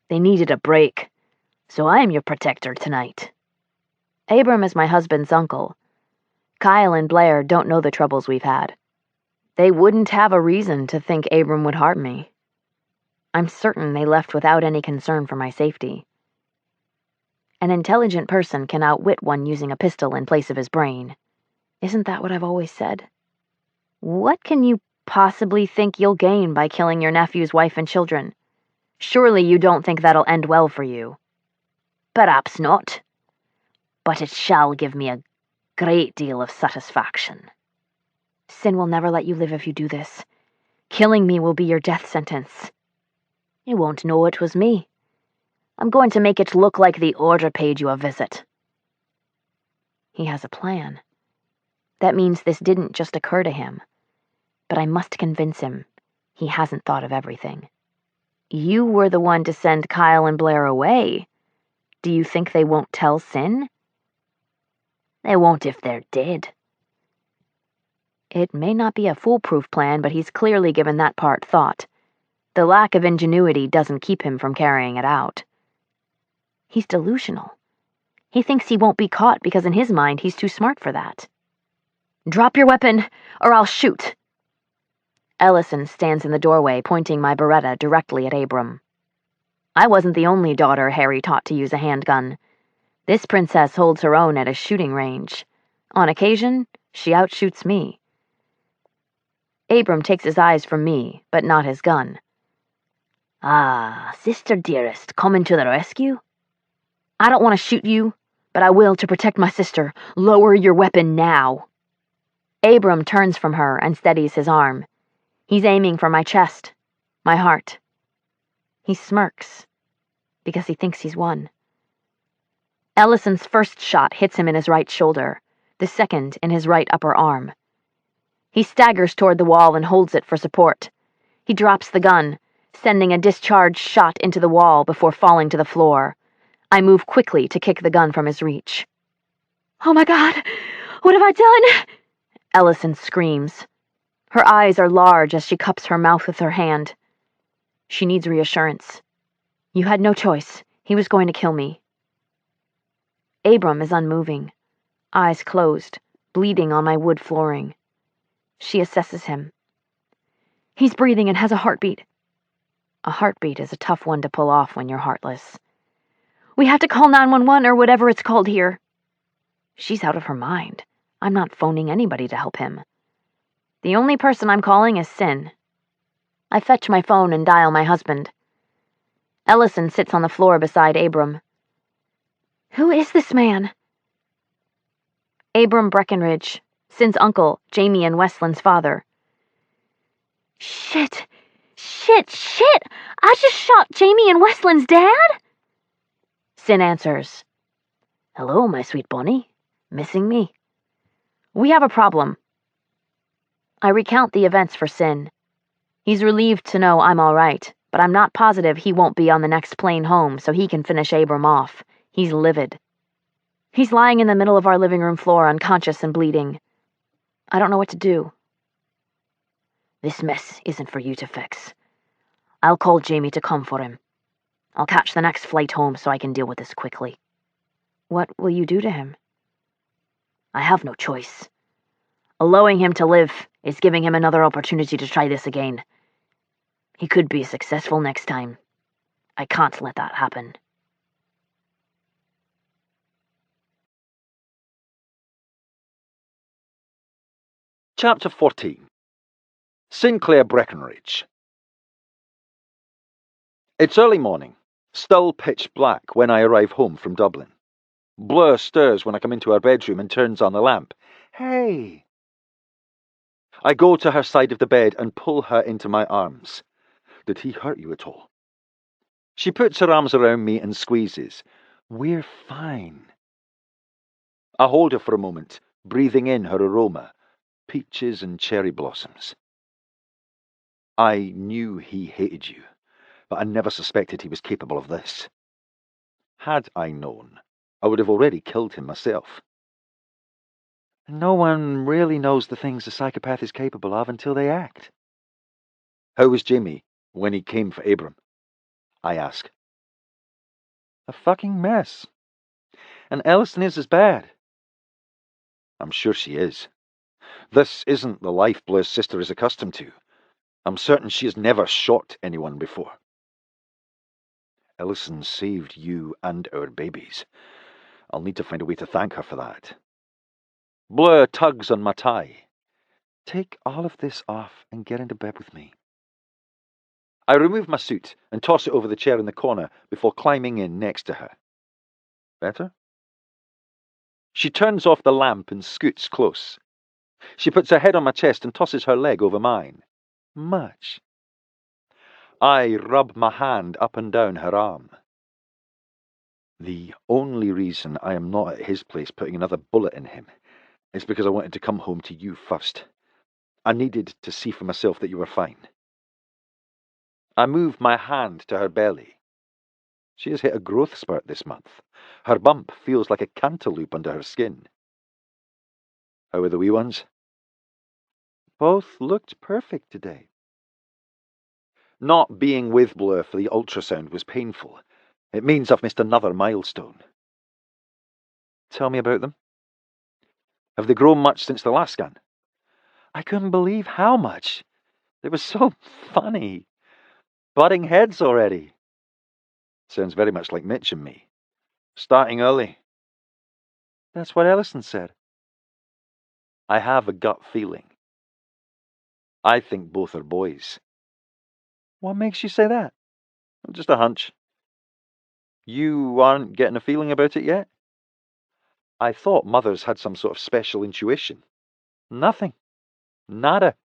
They needed a break, so I am your protector tonight. Abram is my husband's uncle. Kyle and Blair don't know the troubles we've had. They wouldn't have a reason to think Abram would harm me. I'm certain they left without any concern for my safety. An intelligent person can outwit one using a pistol in place of his brain. Isn't that what I've always said? What can you possibly think you'll gain by killing your nephew's wife and children? Surely you don't think that'll end well for you. Perhaps not, but it shall give me a great deal of satisfaction. Sin will never let you live if you do this. Killing me will be your death sentence. You won't know it was me. I'm going to make it look like the Order paid you a visit. He has a plan. That means this didn't just occur to him. But I must convince him he hasn't thought of everything. You were the one to send Kyle and Blair away. Do you think they won't tell Sin? They won't if they're dead. It may not be a foolproof plan, but he's clearly given that part thought. The lack of ingenuity doesn't keep him from carrying it out. He's delusional. He thinks he won't be caught because in his mind he's too smart for that. Drop your weapon, or I'll shoot. Ellison stands in the doorway, pointing my Beretta directly at Abram. I wasn't the only daughter Harry taught to use a handgun. This princess holds her own at a shooting range. On occasion, she outshoots me. Abram takes his eyes from me, but not his gun. Ah, sister dearest, coming to the rescue? I don't want to shoot you, but I will to protect my sister. Lower your weapon now. Abram turns from her and steadies his arm. He's aiming for my chest, my heart. He smirks, because he thinks he's won. Ellison's first shot hits him in his right shoulder, the second in his right upper arm. He staggers toward the wall and holds it for support. He drops the gun, sending a discharged shot into the wall before falling to the floor. I move quickly to kick the gun from his reach. Oh my God, what have I done? Ellison screams. Her eyes are large as she cups her mouth with her hand. She needs reassurance. You had no choice. He was going to kill me. Abram is unmoving, eyes closed, bleeding on my wood flooring. She assesses him. He's breathing and has a heartbeat. A heartbeat is a tough one to pull off when you're heartless. We have to call 911 or whatever it's called here. She's out of her mind. I'm not phoning anybody to help him. The only person I'm calling is Sin. I fetch my phone and dial my husband. Ellison sits on the floor beside Abram. Who is this man? Abram Breckenridge, Sin's uncle, Jamie and Westland's father. Shit! I just shot Jamie and Westland's dad? Sin answers. Hello, my sweet Bonnie. Missing me? We have a problem. I recount the events for Sin. He's relieved to know I'm all right, but I'm not positive he won't be on the next plane home so he can finish Abram off. He's livid. He's lying in the middle of our living room floor, unconscious and bleeding. I don't know what to do. This mess isn't for you to fix. I'll call Jamie to come for him. I'll catch the next flight home so I can deal with this quickly. What will you do to him? I have no choice. Allowing him to live is giving him another opportunity to try this again. He could be successful next time. I can't let that happen. Chapter 14. Sinclair Breckenridge. It's early morning, still pitch black when I arrive home from Dublin. Bleu stirs when I come into her bedroom and turns on the lamp. Hey! I go to her side of the bed and pull her into my arms. Did he hurt you at all? She puts her arms around me and squeezes. We're fine. I hold her for a moment, breathing in her aroma, peaches and cherry blossoms. I knew he hated you, but I never suspected he was capable of this. Had I known, I would have already killed him myself. No one really knows the things a psychopath is capable of until they act. How was Jamie when he came for Abram? I ask. A fucking mess. And Ellison is as bad. I'm sure she is. This isn't the life Bleu's sister is accustomed to. I'm certain she has never shot anyone before. Ellison saved you and our babies. I'll need to find a way to thank her for that. Bleu tugs on my tie. Take all of this off and get into bed with me. I remove my suit and toss it over the chair in the corner before climbing in next to her. Better? She turns off the lamp and scoots close. She puts her head on my chest and tosses her leg over mine. Much. I rub my hand up and down her arm. The only reason I am not at his place putting another bullet in him is because I wanted to come home to you first. I needed to see for myself that you were fine. I move my hand to her belly. She has hit a growth spurt this month. Her bump feels like a cantaloupe under her skin. How are the wee ones? Both looked perfect today. Not being with Bleu for the ultrasound was painful. It means I've missed another milestone. Tell me about them. Have they grown much since the last scan? I couldn't believe how much. They were so funny. Butting heads already. Sounds very much like Mitch and me. Starting early. That's what Ellison said. I have a gut feeling. I think both are boys. What makes you say that? Just a hunch. You aren't getting a feeling about it yet? I thought mothers had some sort of special intuition. Nothing. Nada.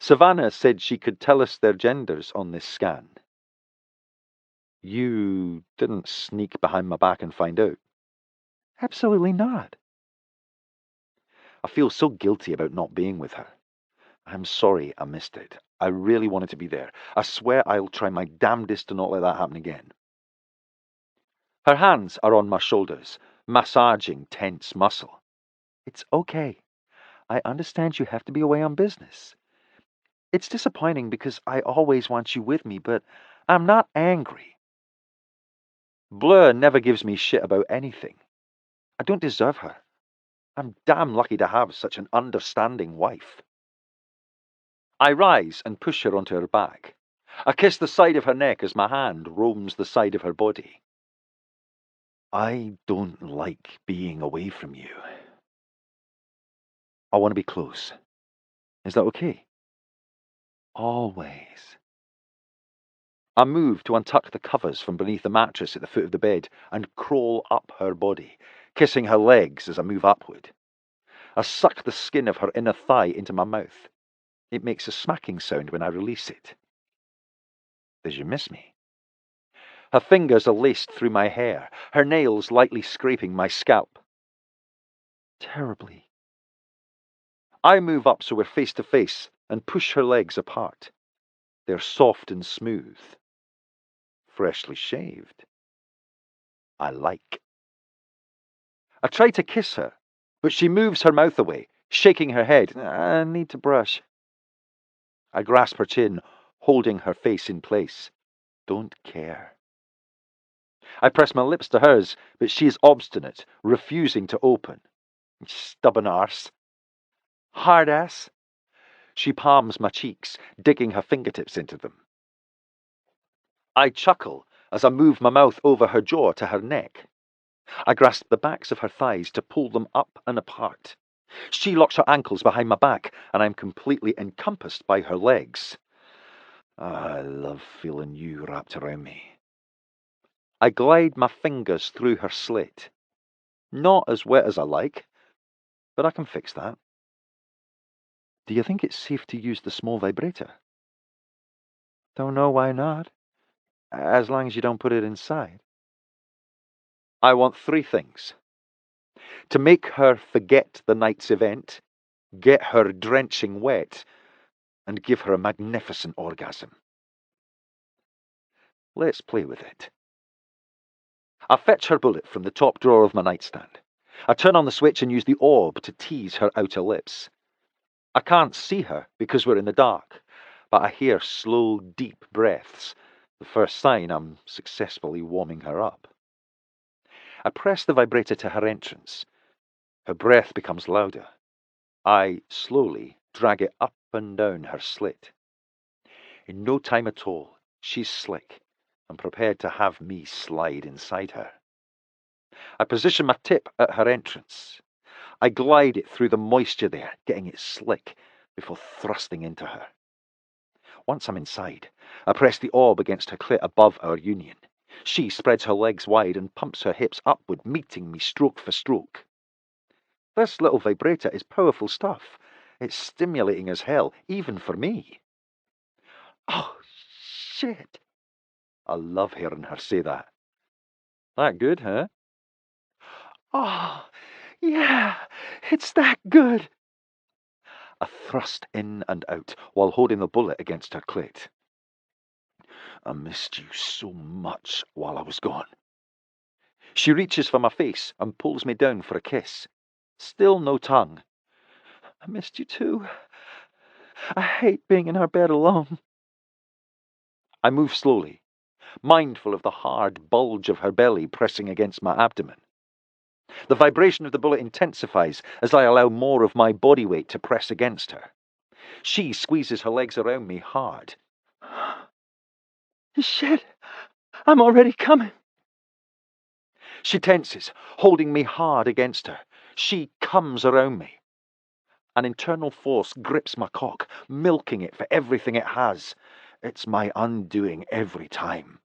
Savannah said she could tell us their genders on this scan. You didn't sneak behind my back and find out? Absolutely not. I feel so guilty about not being with her. I'm sorry I missed it. I really wanted to be there. I swear I'll try my damnedest to not let that happen again. Her hands are on my shoulders, massaging tense muscle. It's okay. I understand you have to be away on business. It's disappointing because I always want you with me, but I'm not angry. Bleu never gives me shit about anything. I don't deserve her. I'm damn lucky to have such an understanding wife. I rise and push her onto her back. I kiss the side of her neck as my hand roams the side of her body. I don't like being away from you. I want to be close. Is that okay? Always. I move to untuck the covers from beneath the mattress at the foot of the bed and crawl up her body, kissing her legs as I move upward. I suck the skin of her inner thigh into my mouth. It makes a smacking sound when I release it. Does you miss me? Her fingers are laced through my hair, her nails lightly scraping my scalp. Terribly. I move up so we're face to face and push her legs apart. They're soft and smooth. Freshly shaved. I like. I try to kiss her, but she moves her mouth away, shaking her head. I need to brush. I grasp her chin, holding her face in place. Don't care. I press my lips to hers, but she is obstinate, refusing to open. Stubborn arse. Hard ass. She palms my cheeks, digging her fingertips into them. I chuckle as I move my mouth over her jaw to her neck. I grasp the backs of her thighs to pull them up and apart. She locks her ankles behind my back, and I'm completely encompassed by her legs. I love feeling you wrapped around me. I glide my fingers through her slit. Not as wet as I like, but I can fix that. Do you think it's safe to use the small vibrator? Don't know why not. As long as you don't put it inside. I want 3 things. To make her forget the night's event, get her drenching wet, and give her a magnificent orgasm. Let's play with it. I fetch her bullet from the top drawer of my nightstand. I turn on the switch and use the orb to tease her outer lips. I can't see her because we're in the dark, but I hear slow, deep breaths, the first sign I'm successfully warming her up. I press the vibrator to her entrance. Her breath becomes louder. I slowly drag it up and down her slit. In no time at all, she's slick and prepared to have me slide inside her. I position my tip at her entrance. I glide it through the moisture there, getting it slick before thrusting into her. Once I'm inside, I press the orb against her clit above our union. She spreads her legs wide and pumps her hips upward, meeting me stroke for stroke. This little vibrator is powerful stuff. It's stimulating as hell, even for me. Oh, shit. I love hearing her say that. That good, huh? Oh, yeah, it's that good. I thrust in and out while holding the bullet against her clit. I missed you so much while I was gone. She reaches for my face and pulls me down for a kiss. Still no tongue. I missed you too. I hate being in her bed alone. I move slowly, mindful of the hard bulge of her belly pressing against my abdomen. The vibration of the bullet intensifies as I allow more of my body weight to press against her. She squeezes her legs around me hard. Shit, I'm already coming. She tenses, holding me hard against her. She comes around me. An internal force grips my cock, milking it for everything it has. It's my undoing every time.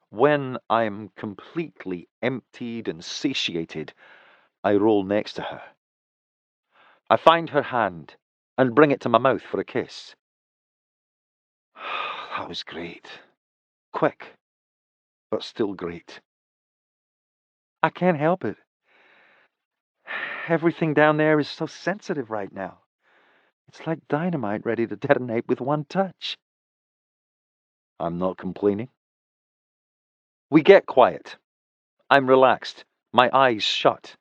When I'm completely emptied and satiated, I roll next to her. I find her hand and bring it to my mouth for a kiss. That was great. Quick, but still great. I can't help it. Everything down there is so sensitive right now. It's like dynamite ready to detonate with one touch. I'm not complaining. We get quiet. I'm relaxed, my eyes shut.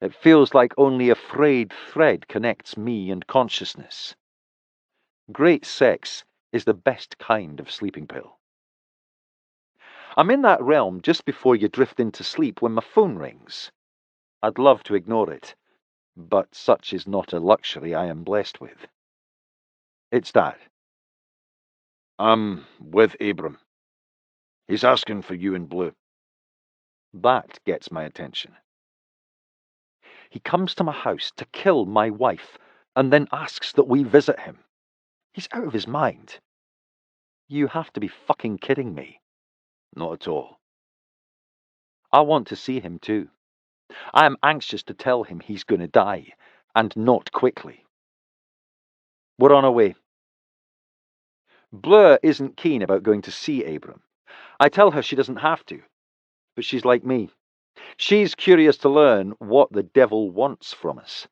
It feels like only a frayed thread connects me and consciousness. Great sex is the best kind of sleeping pill. I'm in that realm just before you drift into sleep when my phone rings. I'd love to ignore it, but such is not a luxury I am blessed with. It's Dad. I'm with Abram. He's asking for you in Blue. That gets my attention. He comes to my house to kill my wife and then asks that we visit him. He's out of his mind. You have to be fucking kidding me. Not at all. I want to see him too. I am anxious to tell him he's going to die, and not quickly. We're on our way. Bleu isn't keen about going to see Abram. I tell her she doesn't have to, but she's like me. She's curious to learn what the devil wants from us.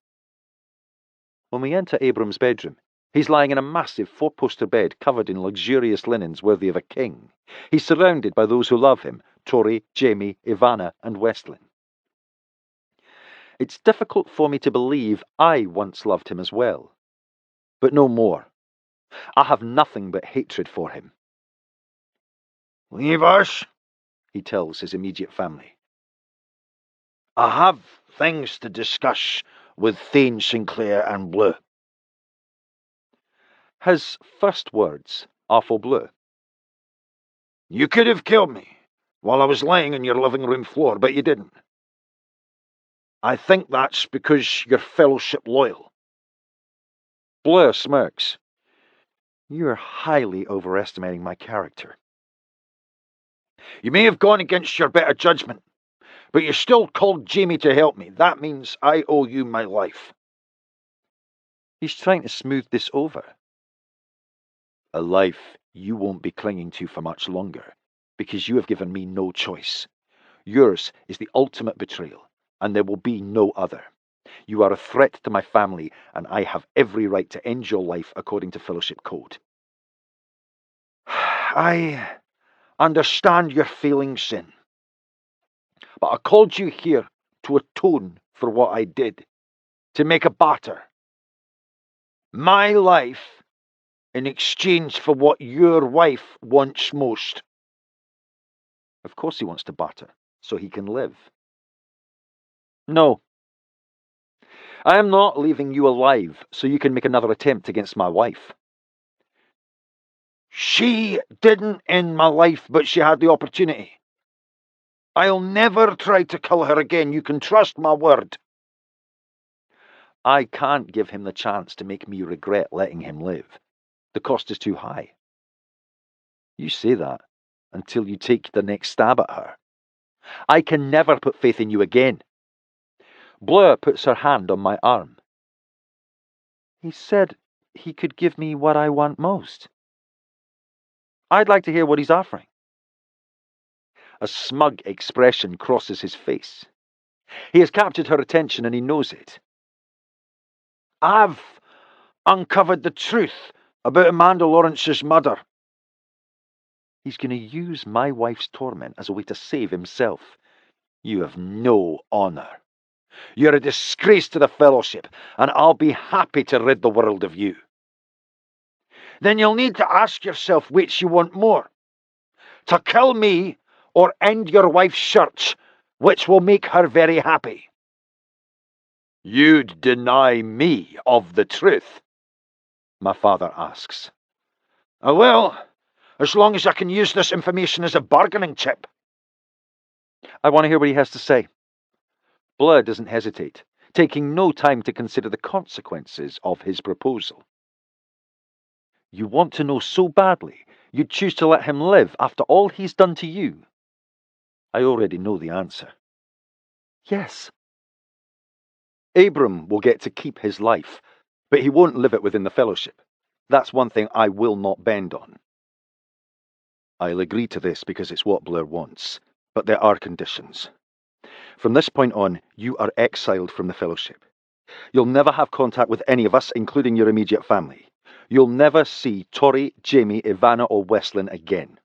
When we enter Abram's bedroom, he's lying in a massive four-poster bed covered in luxurious linens worthy of a king. He's surrounded by those who love him, Tori, Jamie, Ivana, and Westlin. It's difficult for me to believe I once loved him as well, but no more. I have nothing but hatred for him. Leave us, he tells his immediate family. I have things to discuss with Thane Sinclair and Bleu. His first words are for Bleu. You could have killed me while I was lying on your living room floor, but you didn't. I think that's because you're fellowship loyal. Bleu smirks. You're highly overestimating my character. You may have gone against your better judgment, but you still called Jamie to help me. That means I owe you my life. He's trying to smooth this over. A life you won't be clinging to for much longer, because you have given me no choice. Yours is the ultimate betrayal, and there will be no other. You are a threat to my family, and I have every right to end your life according to Fellowship Code. I understand your feelings, Sin. But I called you here to atone for what I did, to make a barter. My life in exchange for what your wife wants most. Of course he wants to barter, so he can live. No. I am not leaving you alive so you can make another attempt against my wife. She didn't end my life, but she had the opportunity. I'll never try to kill her again. You can trust my word. I can't give him the chance to make me regret letting him live. The cost is too high. You say that until you take the next stab at her. I can never put faith in you again. Bleu puts her hand on my arm. He said he could give me what I want most. I'd like to hear what he's offering. A smug expression crosses his face. He has captured her attention and he knows it. I've uncovered the truth about Amanda Lawrence's murder. He's going to use my wife's torment as a way to save himself. You have no honor. You're a disgrace to the Fellowship, and I'll be happy to rid the world of you. Then you'll need to ask yourself which you want more. To kill me or end your wife's church, which will make her very happy. You'd deny me of the truth? My father asks. I will, as long as I can use this information as a bargaining chip. I want to hear what he has to say. Bleu doesn't hesitate, taking no time to consider the consequences of his proposal. You want to know so badly, you'd choose to let him live after all he's done to you? I already know the answer. Yes. Abram will get to keep his life, but he won't live it within the Fellowship. That's one thing I will not bend on. I'll agree to this because it's what Bleu wants, but there are conditions. From this point on, you are exiled from the Fellowship. You'll never have contact with any of us, including your immediate family. You'll never see Tori, Jamie, Ivana, or Westlin again.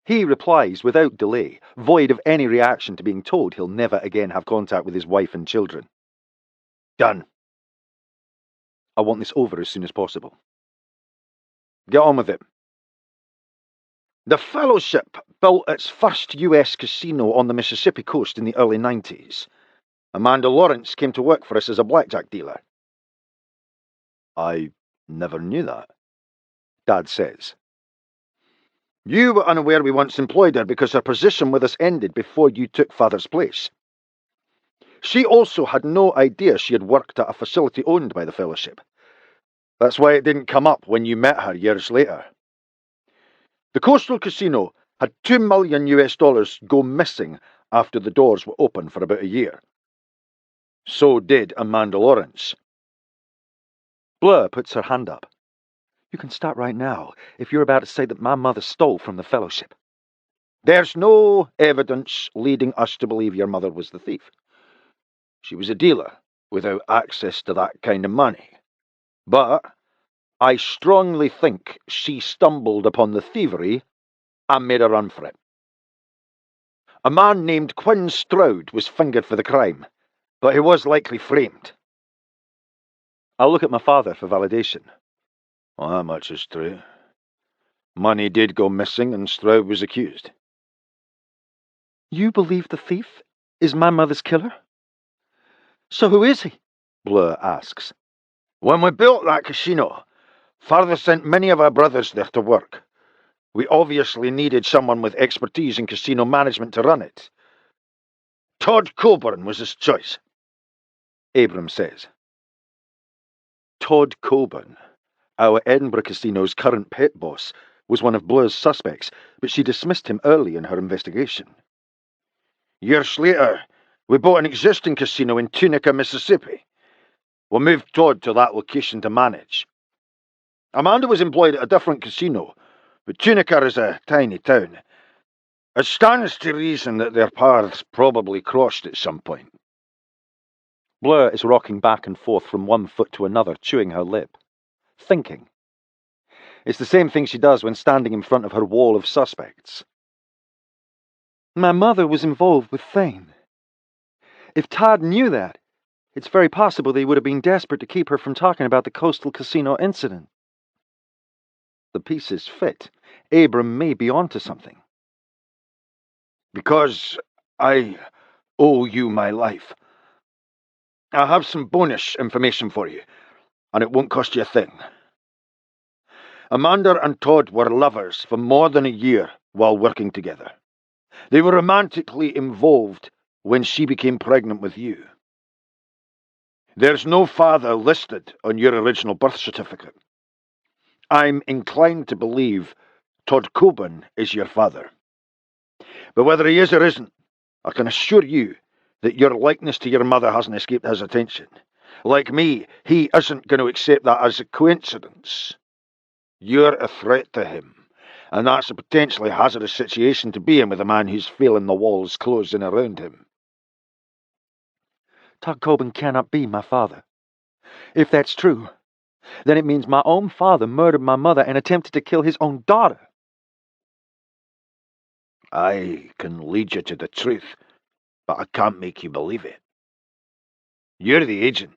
He replies without delay, void of any reaction to being told he'll never again have contact with his wife and children. Done. I want this over as soon as possible. Get on with it. The Fellowship built its first US casino on the Mississippi coast in the early 90s. Amanda Lawrence came to work for us as a blackjack dealer. I never knew that, Dad says. You were unaware we once employed her because her position with us ended before you took Father's place. She also had no idea she had worked at a facility owned by the Fellowship. That's why it didn't come up when you met her years later. The Coastal Casino had $2 million go missing after the doors were open for about a year. So did Amanda Lawrence. Bleu puts her hand up. You can start right now if you're about to say that my mother stole from the Fellowship. There's no evidence leading us to believe your mother was the thief. She was a dealer without access to that kind of money. But I strongly think she stumbled upon the thievery and made a run for it. A man named Quinn Stroud was fingered for the crime, but he was likely framed. I'll look at my father for validation. Well, that much is true. Money did go missing and Stroud was accused. You believe the thief is my mother's killer? So who is he? Bleu asks. When we built that casino, Father sent many of our brothers there to work. We obviously needed someone with expertise in casino management to run it. Todd Coburn was his choice, Abram says. Todd Coburn, our Edinburgh casino's current pit boss, was one of Bleu's suspects, but she dismissed him early in her investigation. Years later, we bought an existing casino in Tunica, Mississippi. We moved Todd to that location to manage. Amanda was employed at a different casino, but Tunica is a tiny town. It stands to reason that their paths probably crossed at some point. Bleu is rocking back and forth from one foot to another, chewing her lip. Thinking. It's the same thing she does when standing in front of her wall of suspects. My mother was involved with Thane. If Todd knew that, it's very possible they would have been desperate to keep her from talking about the Coastal Casino incident. The pieces fit. Abram may be onto something. Because I owe you my life. I have some bonus information for you, and it won't cost you a thing. Amanda and Todd were lovers for more than a year while working together. They were romantically involved when she became pregnant with you. There's no father listed on your original birth certificate. I'm inclined to believe Todd Coburn is your father. But whether he is or isn't, I can assure you that your likeness to your mother hasn't escaped his attention. Like me, he isn't going to accept that as a coincidence. You're a threat to him, and that's a potentially hazardous situation to be in with a man who's feeling the walls closing around him. Todd Coburn cannot be my father. If that's true, then it means my own father murdered my mother and attempted to kill his own daughter. I can lead you to the truth, but I can't make you believe it. You're the agent.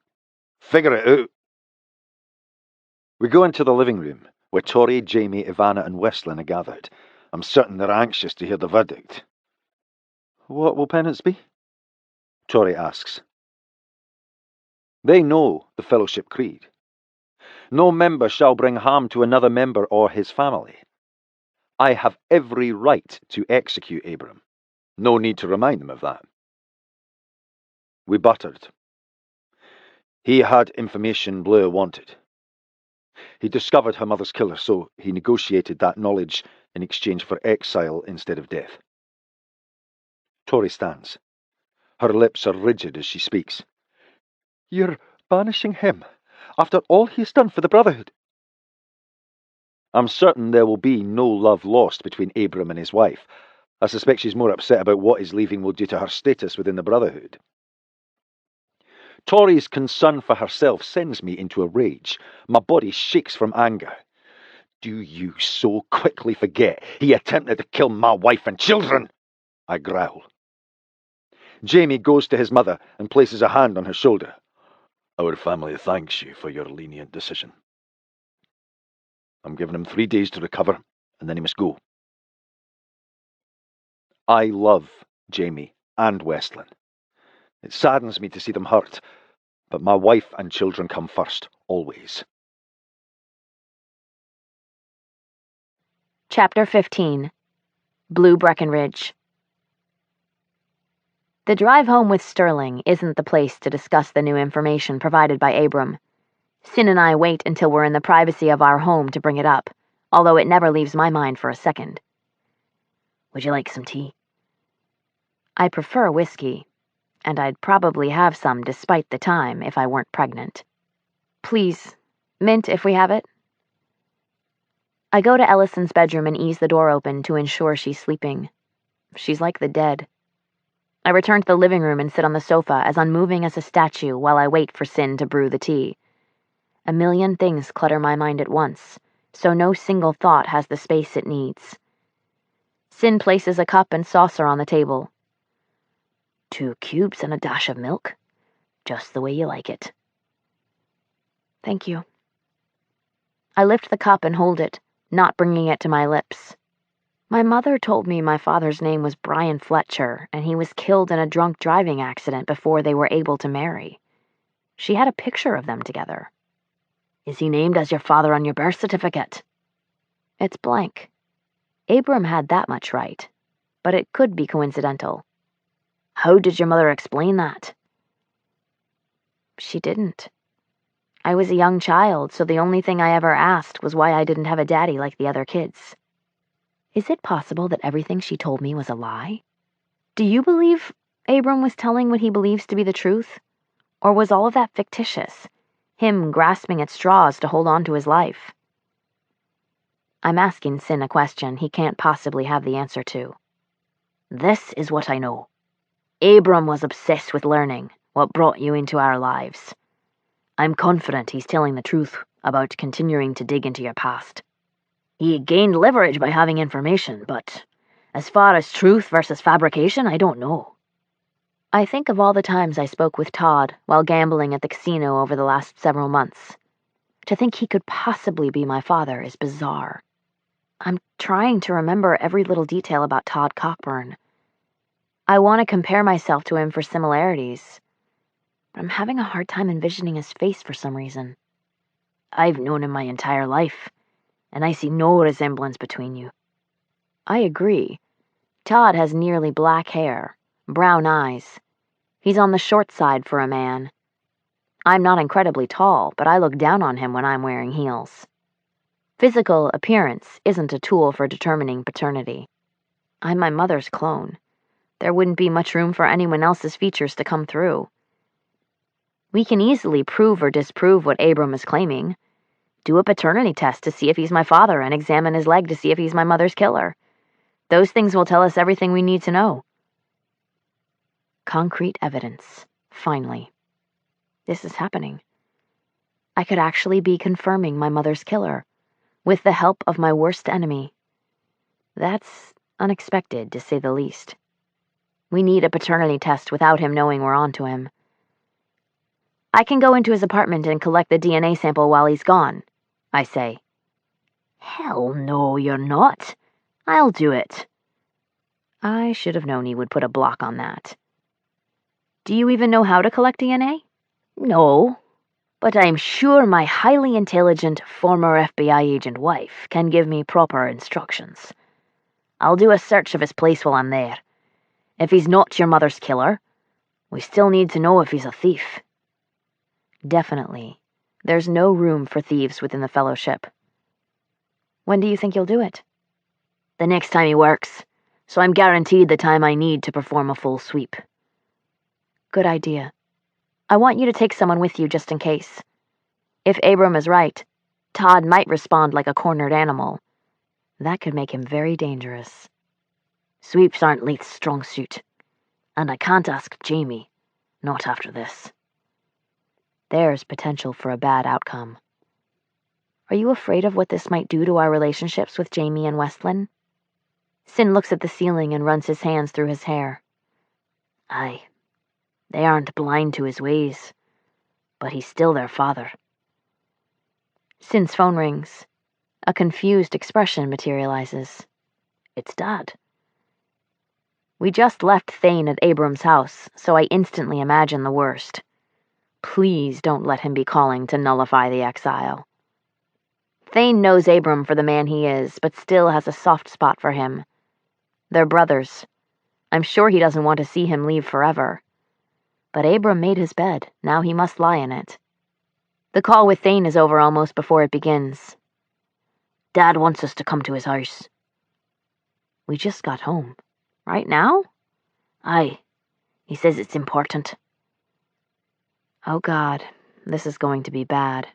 Figure it out. We go into the living room, where Tori, Jamie, Ivana and Westlin are gathered. I'm certain they're anxious to hear the verdict. What will penance be? Tori asks. They know the Fellowship Creed. No member shall bring harm to another member or his family. I have every right to execute Abram. No need to remind them of that. We buttered. He had information Bleu wanted. He discovered her mother's killer, so he negotiated that knowledge in exchange for exile instead of death. Tori stands. Her lips are rigid as she speaks. You're banishing him after all he's done for the Brotherhood. I'm certain there will be no love lost between Abram and his wife. I suspect she's more upset about what his leaving will do to her status within the Brotherhood. Tori's concern for herself sends me into a rage. My body shakes from anger. Do you so quickly forget he attempted to kill my wife and children? I growl. Jamie goes to his mother and places a hand on her shoulder. Our family thanks you for your lenient decision. I'm giving him 3 days to recover, and then he must go. I love Jamie and Westlin. It saddens me to see them hurt, but my wife and children come first, always. Chapter 15. Blue Breckenridge. The drive home with Sterling isn't the place to discuss the new information provided by Abram. Sin and I wait until we're in the privacy of our home to bring it up, although it never leaves my mind for a second. Would you like some tea? I prefer whiskey, and I'd probably have some despite the time if I weren't pregnant. Please, Mint, if we have it. I go to Ellison's bedroom and ease the door open to ensure she's sleeping. She's like the dead. I return to the living room and sit on the sofa as unmoving as a statue while I wait for Sin to brew the tea. A million things clutter my mind at once, so no single thought has the space it needs. Sin places a cup and saucer on the table. 2 cubes and a dash of milk. Just the way you like it. Thank you. I lift the cup and hold it, not bringing it to my lips. My mother told me my father's name was Brian Fletcher, and he was killed in a drunk driving accident before they were able to marry. She had a picture of them together. Is he named as your father on your birth certificate? It's blank. Abram had that much right, but it could be coincidental. How did your mother explain that? She didn't. I was a young child, so the only thing I ever asked was why I didn't have a daddy like the other kids. Is it possible that everything she told me was a lie? Do you believe Abram was telling what he believes to be the truth? Or was all of that fictitious, him grasping at straws to hold on to his life? I'm asking Sin a question he can't possibly have the answer to. This is what I know. Abram was obsessed with learning, what brought you into our lives. I'm confident he's telling the truth about continuing to dig into your past. He gained leverage by having information, but as far as truth versus fabrication, I don't know. I think of all the times I spoke with Todd while gambling at the casino over the last several months. To think he could possibly be my father is bizarre. I'm trying to remember every little detail about Todd Cockburn. I want to compare myself to him for similarities, but I'm having a hard time envisioning his face for some reason. I've known him my entire life, and I see no resemblance between you. I agree. Todd has nearly black hair, brown eyes. He's on the short side for a man. I'm not incredibly tall, but I look down on him when I'm wearing heels. Physical appearance isn't a tool for determining paternity. I'm my mother's clone. There wouldn't be much room for anyone else's features to come through. We can easily prove or disprove what Abram is claiming. Do a paternity test to see if he's my father and examine his leg to see if he's my mother's killer. Those things will tell us everything we need to know. Concrete evidence, finally. This is happening. I could actually be confirming my mother's killer, with the help of my worst enemy. That's unexpected, to say the least. We need a paternity test without him knowing we're onto him. I can go into his apartment and collect the DNA sample while he's gone, I say. Hell no, you're not. I'll do it. I should have known he would put a block on that. Do you even know how to collect DNA? No, but I'm sure my highly intelligent former FBI agent wife can give me proper instructions. I'll do a search of his place while I'm there. If he's not your mother's killer, we still need to know if he's a thief. Definitely. There's no room for thieves within the Fellowship. When do you think you'll do it? The next time he works, so I'm guaranteed the time I need to perform a full sweep. Good idea. I want you to take someone with you just in case. If Abram is right, Todd might respond like a cornered animal. That could make him very dangerous. Sweeps aren't Leith's strong suit, and I can't ask Jamie, not after this. There's potential for a bad outcome. Are you afraid of what this might do to our relationships with Jamie and Westlin? Sin looks at the ceiling and runs his hands through his hair. Aye, they aren't blind to his ways, but he's still their father. Sin's phone rings. A confused expression materializes. It's Dad. We just left Thane at Abram's house, so I instantly imagine the worst. Please don't let him be calling to nullify the exile. Thane knows Abram for the man he is, but still has a soft spot for him. They're brothers. I'm sure he doesn't want to see him leave forever. But Abram made his bed, now he must lie in it. The call with Thane is over almost before it begins. Dad wants us to come to his house. We just got home. Right now? Aye. He says it's important. Oh God, this is going to be bad.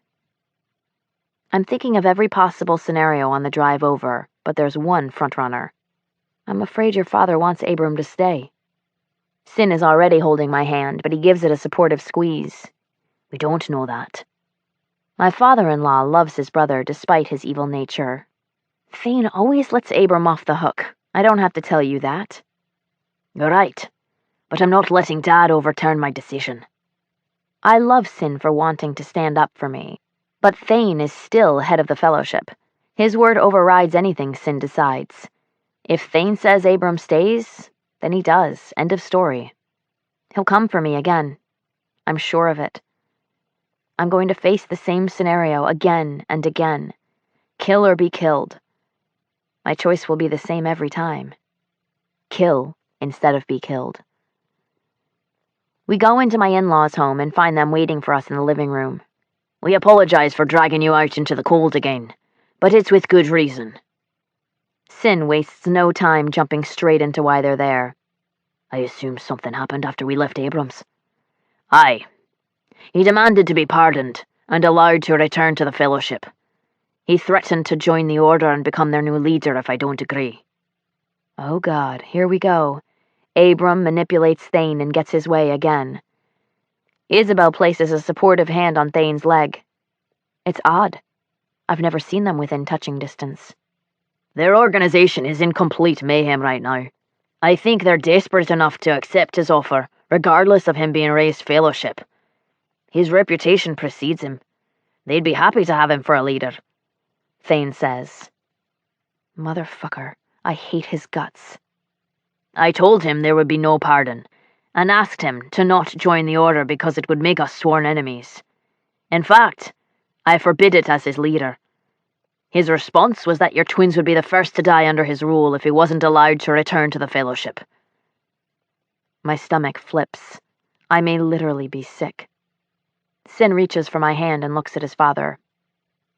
I'm thinking of every possible scenario on the drive over, but there's one frontrunner. I'm afraid your father wants Abram to stay. Sin is already holding my hand, but he gives it a supportive squeeze. We don't know that. My father-in-law loves his brother despite his evil nature. Thane always lets Abram off the hook. I don't have to tell you that. You're right, but I'm not letting Dad overturn my decision. I love Sin for wanting to stand up for me, but Thane is still head of the Fellowship. His word overrides anything Sin decides. If Thane says Abram stays, then he does. End of story. He'll come for me again. I'm sure of it. I'm going to face the same scenario again and again. Kill or be killed. My choice will be the same every time. Kill instead of be killed. We go into my in-laws' home and find them waiting for us in the living room. We apologize for dragging you out into the cold again, but it's with good reason. Sin wastes no time jumping straight into why they're there. I assume something happened after we left Abrams. Aye. He demanded to be pardoned and allowed to return to the Fellowship. He threatened to join the Order and become their new leader if I don't agree. Oh God, here we go. Abram manipulates Thane and gets his way again. Isabel places a supportive hand on Thane's leg. It's odd. I've never seen them within touching distance. Their organization is in complete mayhem right now. I think they're desperate enough to accept his offer, regardless of him being raised Fellowship. His reputation precedes him. They'd be happy to have him for a leader, Thane says. Motherfucker, I hate his guts. I told him there would be no pardon, and asked him to not join the Order because it would make us sworn enemies. In fact, I forbid it as his leader. His response was that your twins would be the first to die under his rule if he wasn't allowed to return to the Fellowship. My stomach flips. I may literally be sick. Sin reaches for my hand and looks at his father.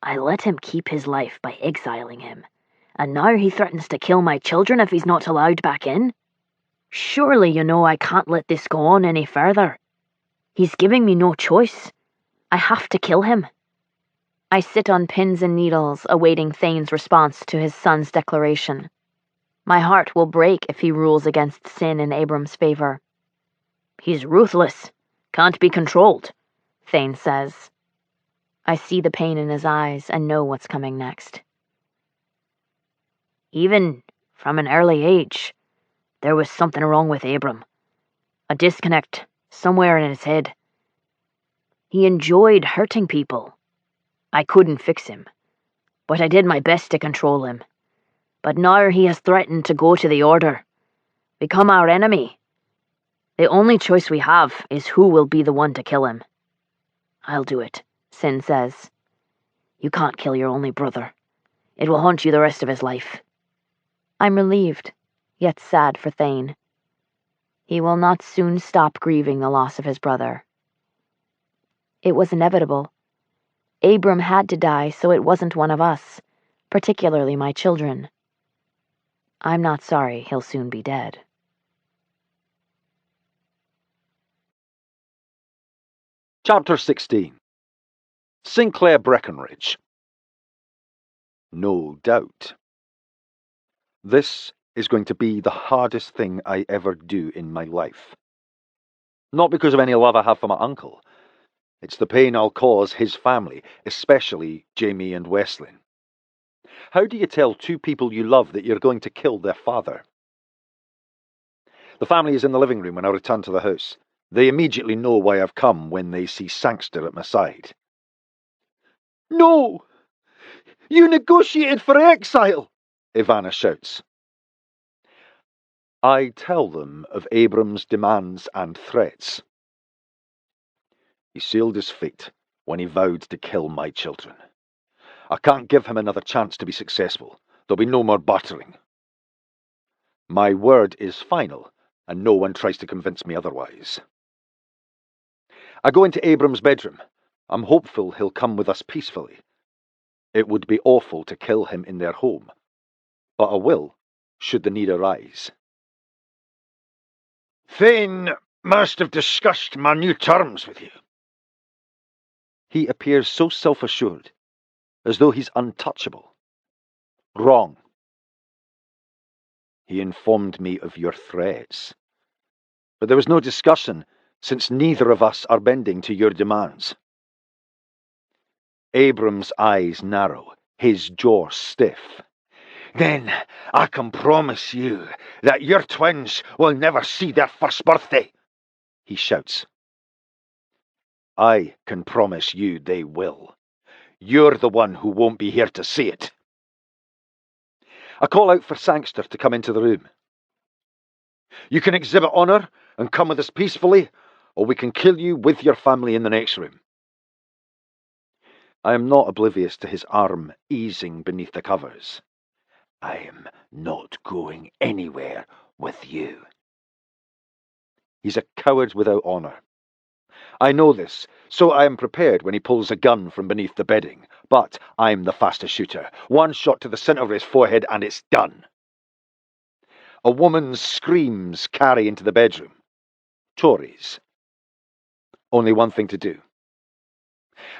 I let him keep his life by exiling him, and now he threatens to kill my children if he's not allowed back in? Surely you know I can't let this go on any further. He's giving me no choice. I have to kill him. I sit on pins and needles, awaiting Thane's response to his son's declaration. My heart will break if he rules against Sin in Abram's favor. He's ruthless. Can't be controlled, Thane says. I see the pain in his eyes and know what's coming next. Even from an early age, there was something wrong with Abram. A disconnect somewhere in his head. He enjoyed hurting people. I couldn't fix him, but I did my best to control him. But now he has threatened to go to the Order, become our enemy. The only choice we have is who will be the one to kill him. I'll do it, Sin says. You can't kill your only brother. It will haunt you the rest of his life. I'm relieved, yet sad for Thane. He will not soon stop grieving the loss of his brother. It was inevitable. Abram had to die, so it wasn't one of us, particularly my children. I'm not sorry he'll soon be dead. Chapter 16. Sinclair Breckenridge. No doubt. This is going to be the hardest thing I ever do in my life. Not because of any love I have for my uncle. It's the pain I'll cause his family, especially Jamie and Wesley. How do you tell two people you love that you're going to kill their father? The family is in the living room when I return to the house. They immediately know why I've come when they see Sangster at my side. "No! You negotiated for exile!" Ivana shouts. I tell them of Abram's demands and threats. He sealed his fate when he vowed to kill my children. I can't give him another chance to be successful. There'll be no more bartering. My word is final, and no one tries to convince me otherwise. I go into Abram's bedroom. I'm hopeful he'll come with us peacefully. It would be awful to kill him in their home, but I will, should the need arise. Thane must have discussed my new terms with you. He appears so self-assured. as though he's untouchable. Wrong. He informed me of your threats. But there was no discussion, since neither of us are bending to your demands. Abram's eyes narrow, his jaw stiff. Then I can promise you that your twins will never see their first birthday, he shouts. I can promise you they will. You're the one who won't be here to see it. I call out for Sangster to come into the room. You can exhibit honour and come with us peacefully, or we can kill you with your family in the next room. I am not oblivious to his arm easing beneath the covers. I am not going anywhere with you. He's a coward without honour. I know this, so I am prepared when he pulls a gun from beneath the bedding, but I'm the fastest shooter. One shot to the centre of his forehead and it's done. A woman's screams carry into the bedroom. Tories. Only one thing to do.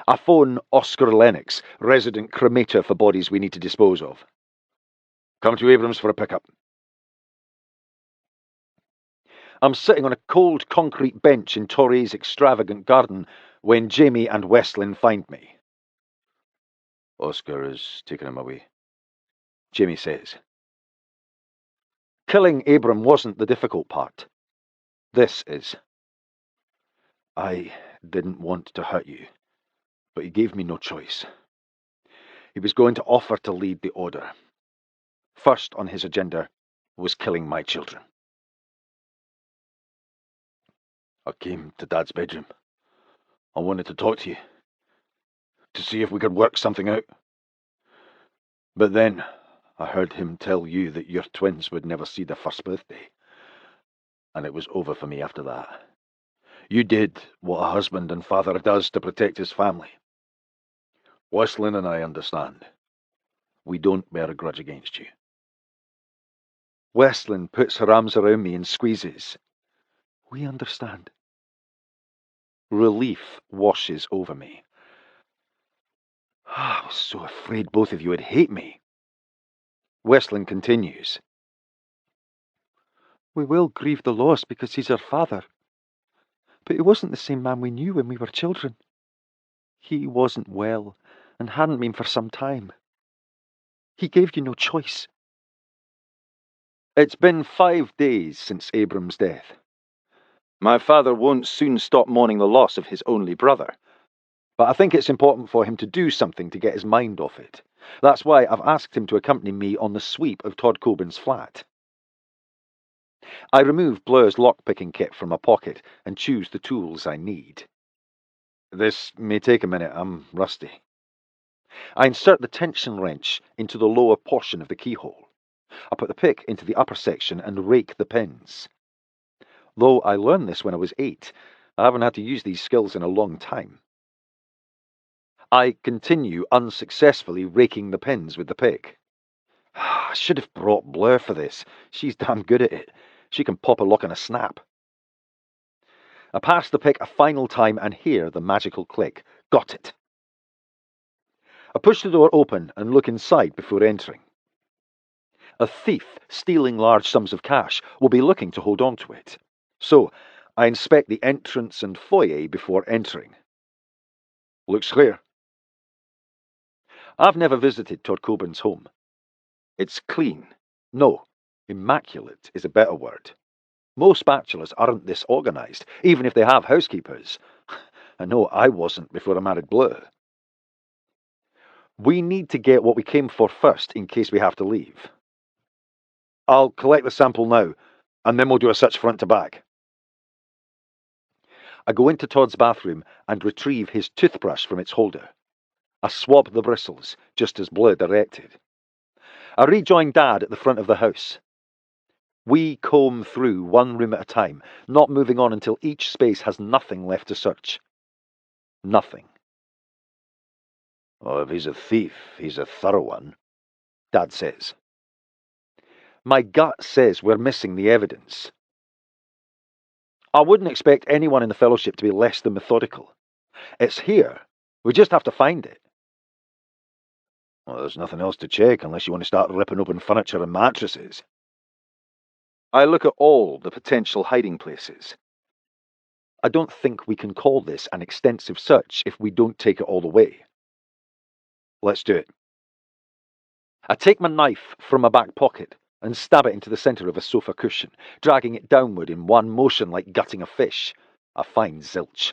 I phone Oscar Lennox, resident cremator for bodies we need to dispose of. Come to Abrams for a pickup. I'm sitting on a cold concrete bench in Torrey's extravagant garden when Jamie and Westlin find me. Oscar has taken him away, Jamie says. Killing Abram wasn't the difficult part. This is. I didn't want to hurt you, but he gave me no choice. He was going to offer to lead the order. First on his agenda was killing my children. I came to Dad's bedroom. I wanted to talk to you, to see if we could work something out. But then I heard him tell you that your twins would never see their first birthday, and it was over for me after that. You did what a husband and father does to protect his family. Westlin and I understand. We don't bear a grudge against you. Westlin puts her arms around me and squeezes. We understand. Relief washes over me. I was so afraid both of you would hate me. Westlin continues. We will grieve the loss because he's our father. But he wasn't the same man we knew when we were children. He wasn't well and hadn't been for some time. He gave you no choice. It's been 5 days since Abram's death. My father won't soon stop mourning the loss of his only brother. But I think it's important for him to do something to get his mind off it. That's why I've asked him to accompany me on the sweep of Todd Coburn's flat. I remove Blair's lock-picking kit from my pocket and choose the tools I need. This may take a minute, I'm rusty. I insert the tension wrench into the lower portion of the keyhole. I put the pick into the upper section and rake the pins. Though I learned this when I was 8, I haven't had to use these skills in a long time. I continue unsuccessfully raking the pins with the pick. I should have brought Blair for this. She's damn good at it. She can pop a lock in a snap. I pass the pick a final time and hear the magical click. Got it. I push the door open and look inside before entering. A thief stealing large sums of cash will be looking to hold on to it. So I inspect the entrance and foyer before entering. Looks clear. I've never visited Todd Coburn's home. It's clean. No, immaculate is a better word. Most bachelors aren't this organised, even if they have housekeepers. I know I wasn't before I married Bleu. We need to get what we came for first in case we have to leave. I'll collect the sample now, and then we'll do a search front to back. I go into Todd's bathroom and retrieve his toothbrush from its holder. I swab the bristles, just as Bleu directed. I rejoin Dad at the front of the house. We comb through one room at a time, not moving on until each space has nothing left to search. Nothing. Oh, if he's a thief, he's a thorough one, Dad says. My gut says we're missing the evidence. I wouldn't expect anyone in the Fellowship to be less than methodical. It's here. We just have to find it. Well, there's nothing else to check unless you want to start ripping open furniture and mattresses. I look at all the potential hiding places. I don't think we can call this an extensive search if we don't take it all the way. Let's do it. I take my knife from my back pocket and stab it into the centre of a sofa cushion, dragging it downward in one motion like gutting a fish. I find zilch.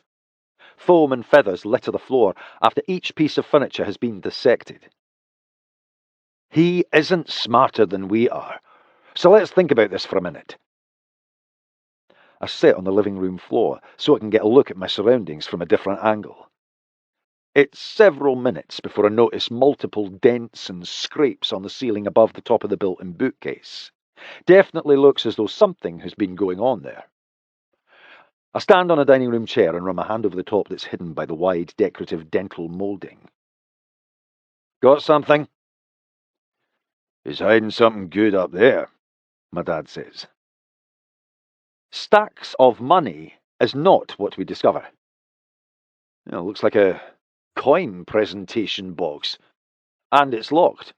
Foam and feathers litter the floor after each piece of furniture has been dissected. He isn't smarter than we are, so let's think about this for a minute. I sit on the living room floor so I can get a look at my surroundings from a different angle. It's several minutes before I notice multiple dents and scrapes on the ceiling above the top of the built-in bookcase. Definitely looks as though something has been going on there. I stand on a dining room chair and run my hand over the top that's hidden by the wide decorative dental moulding. Got something? He's hiding something good up there, my dad says. Stacks of money is not what we discover. Looks like a coin presentation box, and it's locked.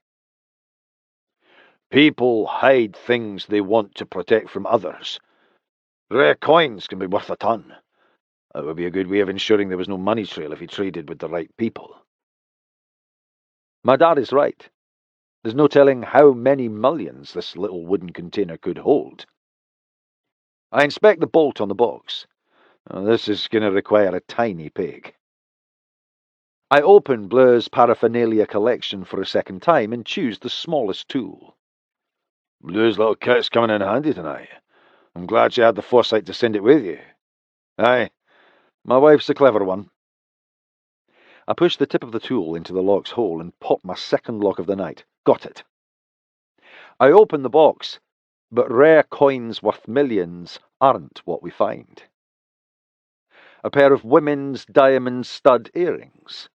People hide things they want to protect from others. Rare coins can be worth a ton. That would be a good way of ensuring there was no money trail if he traded with the right people. My dad is right. There's no telling how many millions this little wooden container could hold. I inspect the bolt on the box. This is going to require a tiny peg. I open Bleu's paraphernalia collection for a second time and choose the smallest tool. Bleu's little kit's coming in handy tonight. I'm glad she had the foresight to send it with you. Aye, my wife's a clever one. I push the tip of the tool into the lock's hole and pop my second lock of the night. Got it. I open the box, but rare coins worth millions aren't what we find. A pair of women's diamond stud earrings,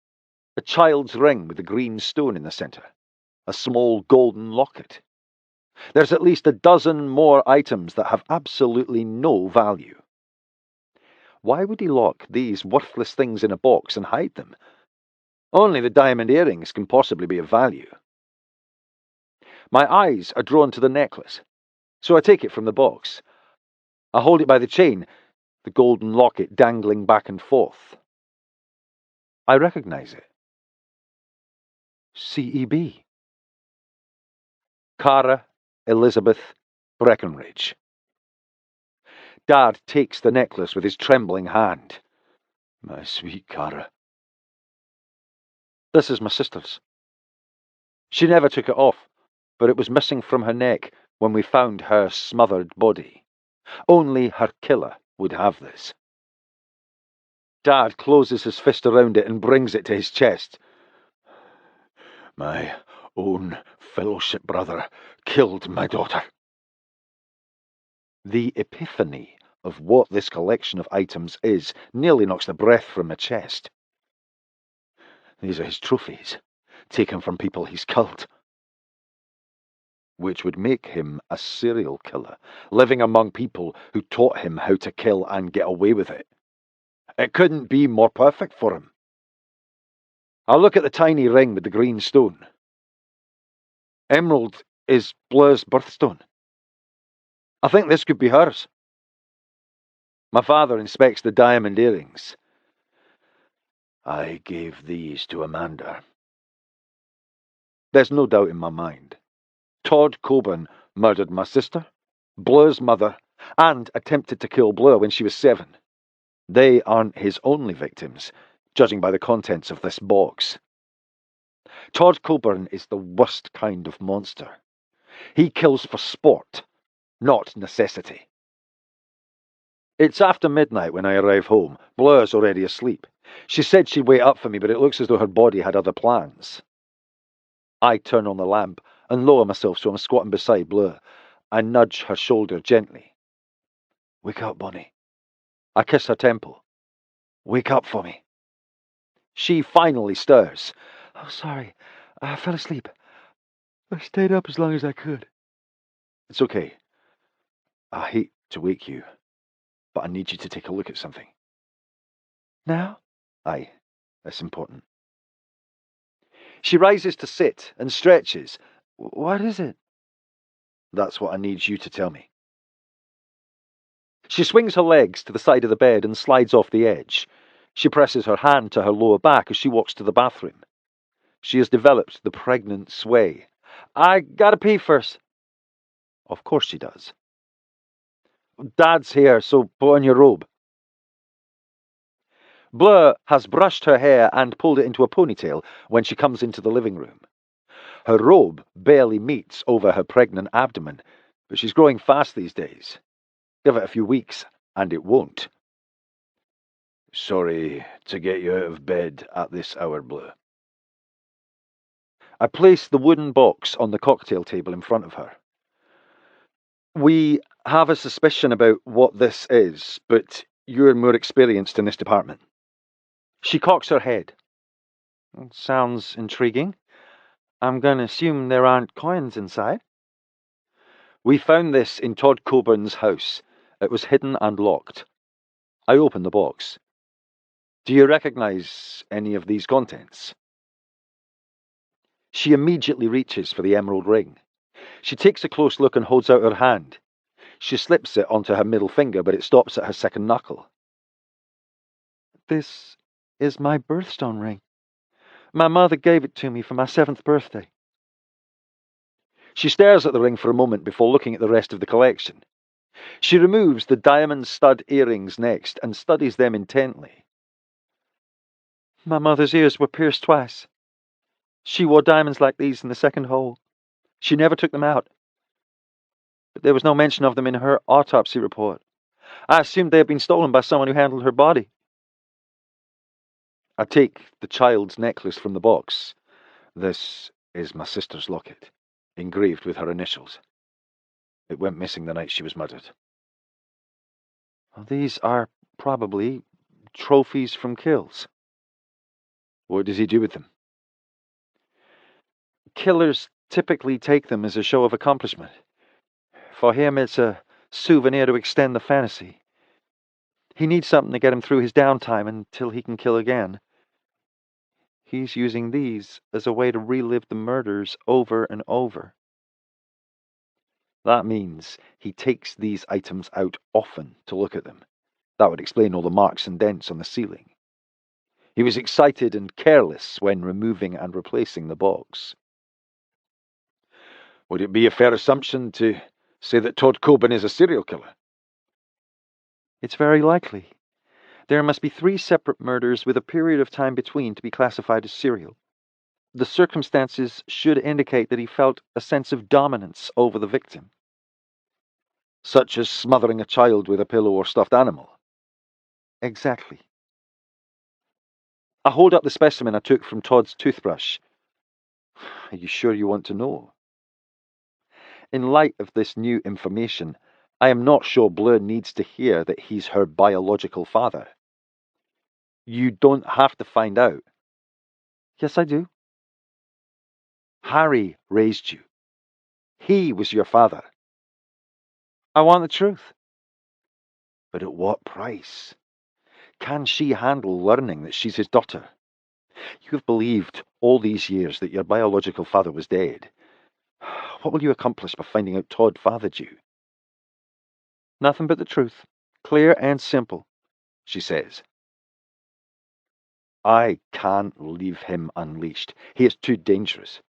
a child's ring with a green stone in the centre, a small golden locket. There's at least a dozen more items that have absolutely no value. Why would he lock these worthless things in a box and hide them? Only the diamond earrings can possibly be of value. My eyes are drawn to the necklace, so I take it from the box. I hold it by the chain, the golden locket dangling back and forth. I recognize it. CEB. Cara Elizabeth Breckenridge. Dad takes the necklace with his trembling hand. My sweet Cara. This is my sister's. She never took it off, but it was missing from her neck when we found her smothered body. Only her killer would have this. Dad closes his fist around it and brings it to his chest. My own fellowship brother killed my daughter. The epiphany of what this collection of items is nearly knocks the breath from my chest. These are his trophies, taken from people he's killed. Which would make him a serial killer, living among people who taught him how to kill and get away with it. It couldn't be more perfect for him. I look at the tiny ring with the green stone. Emerald is Bleu's birthstone. I think this could be hers. My father inspects the diamond earrings. I gave these to Amanda. There's no doubt in my mind. Todd Coburn murdered my sister, Bleu's mother, and attempted to kill Bleu when she was 7. They aren't his only victims, judging by the contents of this box. Todd Coburn is the worst kind of monster. He kills for sport, not necessity. It's after midnight when I arrive home. Bleu's already asleep. She said she'd wait up for me, but it looks as though her body had other plans. I turn on the lamp and lower myself so I'm squatting beside Bleu. I nudge her shoulder gently. Wake up, Bonnie. I kiss her temple. Wake up for me. She finally stirs. Oh, sorry. I fell asleep. I stayed up as long as I could. It's okay. I hate to wake you, but I need you to take a look at something. Now? Aye, that's important. She rises to sit and stretches. What is it? That's what I need you to tell me. She swings her legs to the side of the bed and slides off the edge. She presses her hand to her lower back as she walks to the bathroom. She has developed the pregnant sway. I gotta pee first. Of course she does. Dad's here, so put on your robe. Bleu has brushed her hair and pulled it into a ponytail when she comes into the living room. Her robe barely meets over her pregnant abdomen, but she's growing fast these days. Give it a few weeks, and it won't. Sorry to get you out of bed at this hour, Bleu. I place the wooden box on the cocktail table in front of her. We have a suspicion about what this is, but you're more experienced in this department. She cocks her head. Sounds intriguing. I'm going to assume there aren't coins inside. We found this in Todd Coburn's house. It was hidden and locked. I open the box. Do you recognize any of these contents? She immediately reaches for the emerald ring. She takes a close look and holds out her hand. She slips it onto her middle finger, but it stops at her second knuckle. This is my birthstone ring. My mother gave it to me for my 7th birthday. She stares at the ring for a moment before looking at the rest of the collection. She removes the diamond stud earrings next and studies them intently. My mother's ears were pierced twice. She wore diamonds like these in the second hole. She never took them out. But there was no mention of them in her autopsy report. I assumed they had been stolen by someone who handled her body. I take the child's necklace from the box. This is my sister's locket, engraved with her initials. It went missing the night she was murdered. These are probably trophies from kills. What does he do with them? Killers typically take them as a show of accomplishment. For him, it's a souvenir to extend the fantasy. He needs something to get him through his downtime until he can kill again. He's using these as a way to relive the murders over and over. That means he takes these items out often to look at them. That would explain all the marks and dents on the ceiling. He was excited and careless when removing and replacing the box. Would it be a fair assumption to say that Todd Coburn is a serial killer? It's very likely. There must be 3 separate murders with a period of time between to be classified as serial. The circumstances should indicate that he felt a sense of dominance over the victim. Such as smothering a child with a pillow or stuffed animal? Exactly. I hold up the specimen I took from Todd's toothbrush. Are you sure you want to know? In light of this new information, I am not sure Bleu needs to hear that he's her biological father. You don't have to find out. Yes, I do. Harry raised you. He was your father. I want the truth. But at what price? Can she handle learning that she's his daughter? You have believed all these years that your biological father was dead. What will you accomplish by finding out Todd fathered you? Nothing but the truth. Clear and simple, she says. I can't leave him unleashed. He is too dangerous.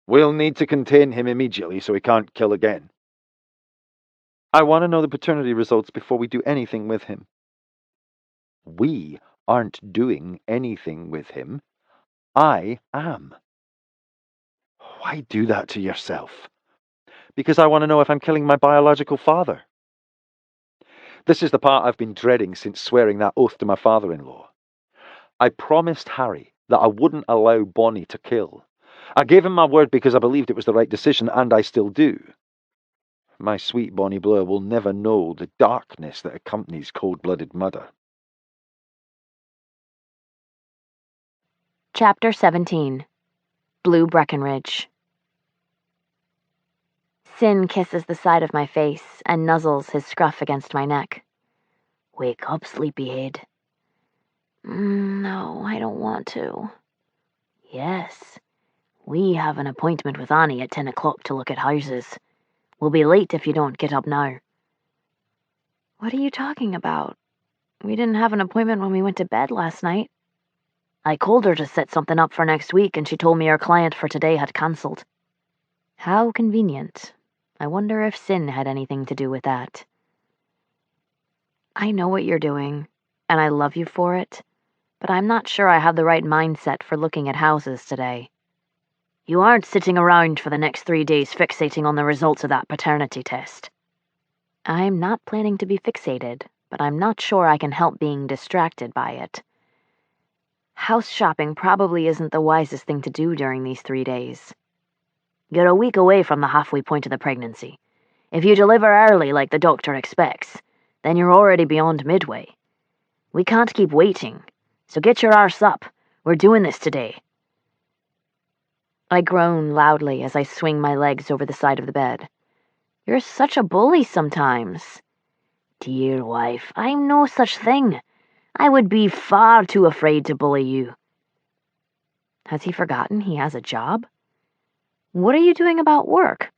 We'll need to contain him immediately so he can't kill again. I want to know the paternity results before we do anything with him. We aren't doing anything with him. I am. Why do that to yourself? Because I want to know if I'm killing my biological father. This is the part I've been dreading since swearing that oath to my father-in-law. I promised Harry that I wouldn't allow Bonnie to kill. I gave him my word because I believed it was the right decision, and I still do. My sweet Bonnie Bleu will never know the darkness that accompanies cold-blooded murder. Chapter 17. Blue Breckenridge. Sin kisses the side of my face and nuzzles his scruff against my neck. Wake up, sleepyhead. No, I don't want to. Yes. We have an appointment with Annie at 10 o'clock to look at houses. We'll be late if you don't get up now. What are you talking about? We didn't have an appointment when we went to bed last night. I called her to set something up for next week, and she told me her client for today had cancelled. How convenient. I wonder if Sin had anything to do with that. I know what you're doing, and I love you for it, but I'm not sure I have the right mindset for looking at houses today. You aren't sitting around for the next 3 days fixating on the results of that paternity test. I'm not planning to be fixated, but I'm not sure I can help being distracted by it. House shopping probably isn't the wisest thing to do during these 3 days. You're a week away from the halfway point of the pregnancy. If you deliver early like the doctor expects, then you're already beyond midway. We can't keep waiting, so get your arse up. We're doing this today. I groan loudly as I swing my legs over the side of the bed. You're such a bully sometimes. Dear wife, I'm no such thing. I would be far too afraid to bully you. Has he forgotten he has a job? What are you doing about work?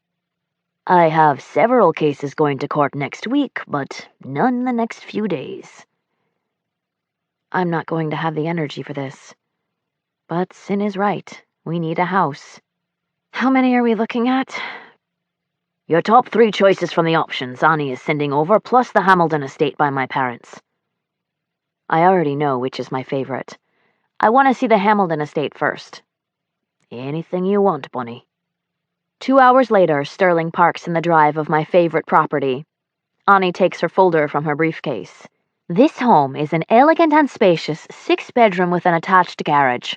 I have several cases going to court next week, but none the next few days. I'm not going to have the energy for this. But Sin is right. We need a house. How many are we looking at? Your top 3 choices from the options Annie is sending over, plus the Hamilton estate by my parents. I already know which is my favorite. I want to see the Hamilton estate first. Anything you want, Bunny. 2 hours later, Sterling parks in the drive of my favorite property. Annie takes her folder from her briefcase. This home is an elegant and spacious 6-bedroom with an attached garage.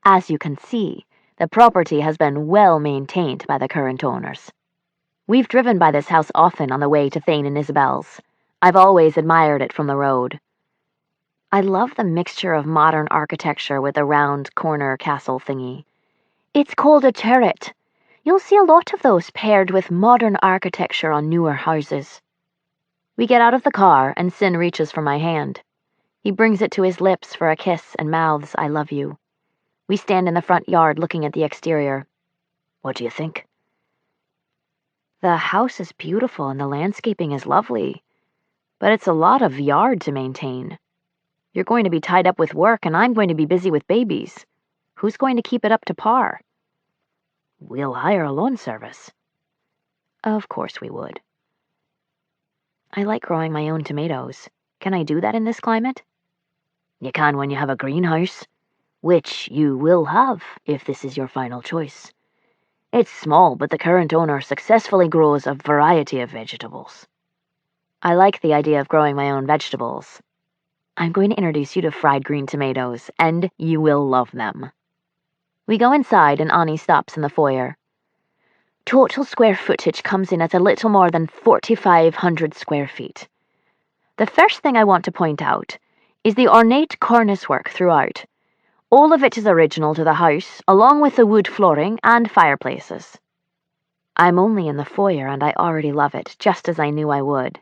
As you can see, the property has been well maintained by the current owners. We've driven by this house often on the way to Thane and Isabel's. I've always admired it from the road. I love the mixture of modern architecture with the round corner castle thingy. It's called a turret. You'll see a lot of those paired with modern architecture on newer houses. We get out of the car and Sin reaches for my hand. He brings it to his lips for a kiss and mouths "I love you." We stand in the front yard looking at the exterior. What do you think? The house is beautiful and the landscaping is lovely, but it's a lot of yard to maintain. You're going to be tied up with work and I'm going to be busy with babies. Who's going to keep it up to par? We'll hire a lawn service. Of course we would. I like growing my own tomatoes. Can I do that in this climate? You can when you have a greenhouse, which you will have if this is your final choice. It's small, but the current owner successfully grows a variety of vegetables. I like the idea of growing my own vegetables. I'm going to introduce you to fried green tomatoes, and you will love them. We go inside and Annie stops in the foyer. Total square footage comes in at a little more than 4,500 square feet. The first thing I want to point out is the ornate cornice work throughout. All of it is original to the house, along with the wood flooring and fireplaces. I'm only in the foyer and I already love it, just as I knew I would.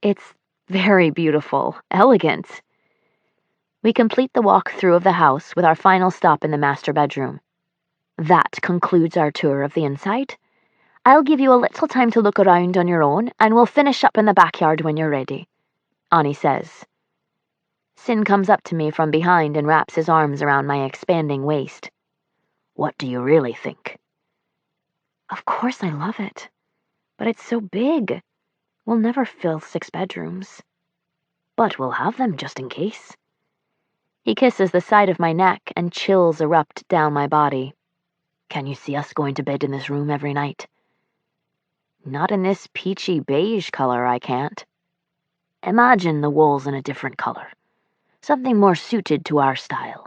It's very beautiful, elegant. We complete the walk-through of the house with our final stop in the master bedroom. That concludes our tour of the inside. I'll give you a little time to look around on your own, and we'll finish up in the backyard when you're ready, Annie says. Sin comes up to me from behind and wraps his arms around my expanding waist. What do you really think? Of course I love it, but it's so big. We'll never fill 6 bedrooms. But we'll have them just in case. He kisses the side of my neck and chills erupt down my body. Can you see us going to bed in this room every night? Not in this peachy beige color, I can't. Imagine the walls in a different color. Something more suited to our style.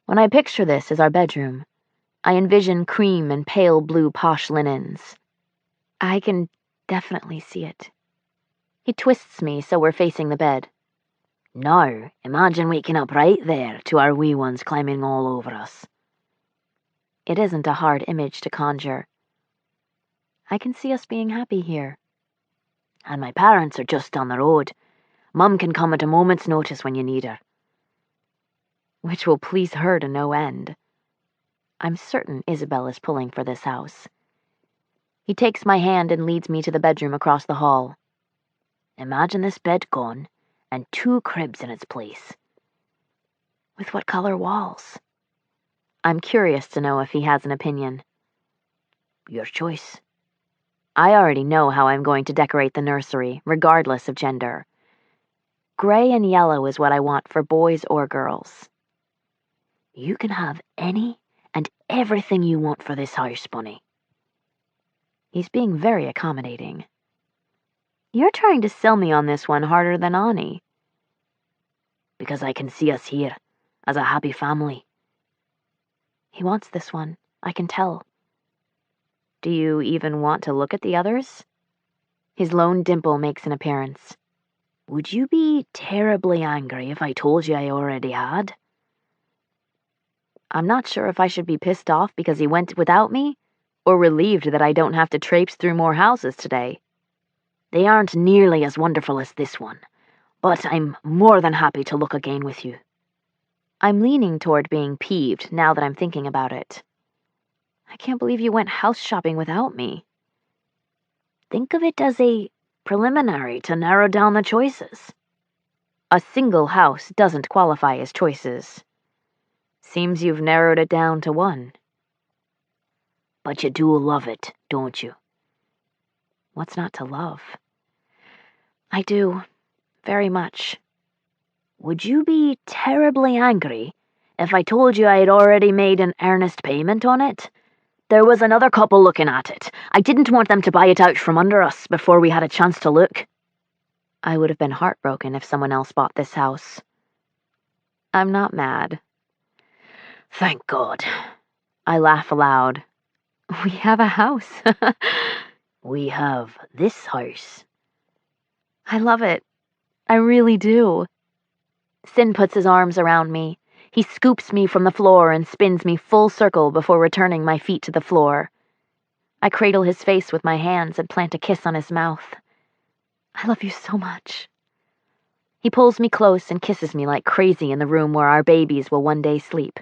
When I picture this as our bedroom, I envision cream and pale blue posh linens. I can definitely see it. He twists me so we're facing the bed. Now, imagine waking up right there to our wee ones climbing all over us. It isn't a hard image to conjure. I can see us being happy here. And my parents are just down the road. Mum can come at a moment's notice when you need her. which will please her to no end. I'm certain Isabel is pulling for this house. He takes my hand and leads me to the bedroom across the hall. Imagine this bed gone, and 2 cribs in its place. With what color walls? I'm curious to know if he has an opinion. Your choice. I already know how I'm going to decorate the nursery, regardless of gender. Gray and yellow is what I want for boys or girls. You can have any and everything you want for this house, Bunny. He's being very accommodating. You're trying to sell me on this one harder than Ani. Because I can see us here, as a happy family. He wants this one, I can tell. Do you even want to look at the others? His lone dimple makes an appearance. Would you be terribly angry if I told you I already had? I'm not sure if I should be pissed off because he went without me, or relieved that I don't have to traipse through more houses today. They aren't nearly as wonderful as this one, but I'm more than happy to look again with you. I'm leaning toward being peeved now that I'm thinking about it. I can't believe you went house shopping without me. Think of it as a preliminary to narrow down the choices. A single house doesn't qualify as choices. Seems you've narrowed it down to one. But you do love it, don't you? What's not to love? I do, very much. Would you be terribly angry if I told you I had already made an earnest payment on it? There was another couple looking at it. I didn't want them to buy it out from under us before we had a chance to look. I would have been heartbroken if someone else bought this house. I'm not mad. Thank God. I laugh aloud. We have a house. We have this house. I love it. I really do. Sin puts his arms around me. He scoops me from the floor and spins me full circle before returning my feet to the floor. I cradle his face with my hands and plant a kiss on his mouth. I love you so much. He pulls me close and kisses me like crazy in the room where our babies will one day sleep.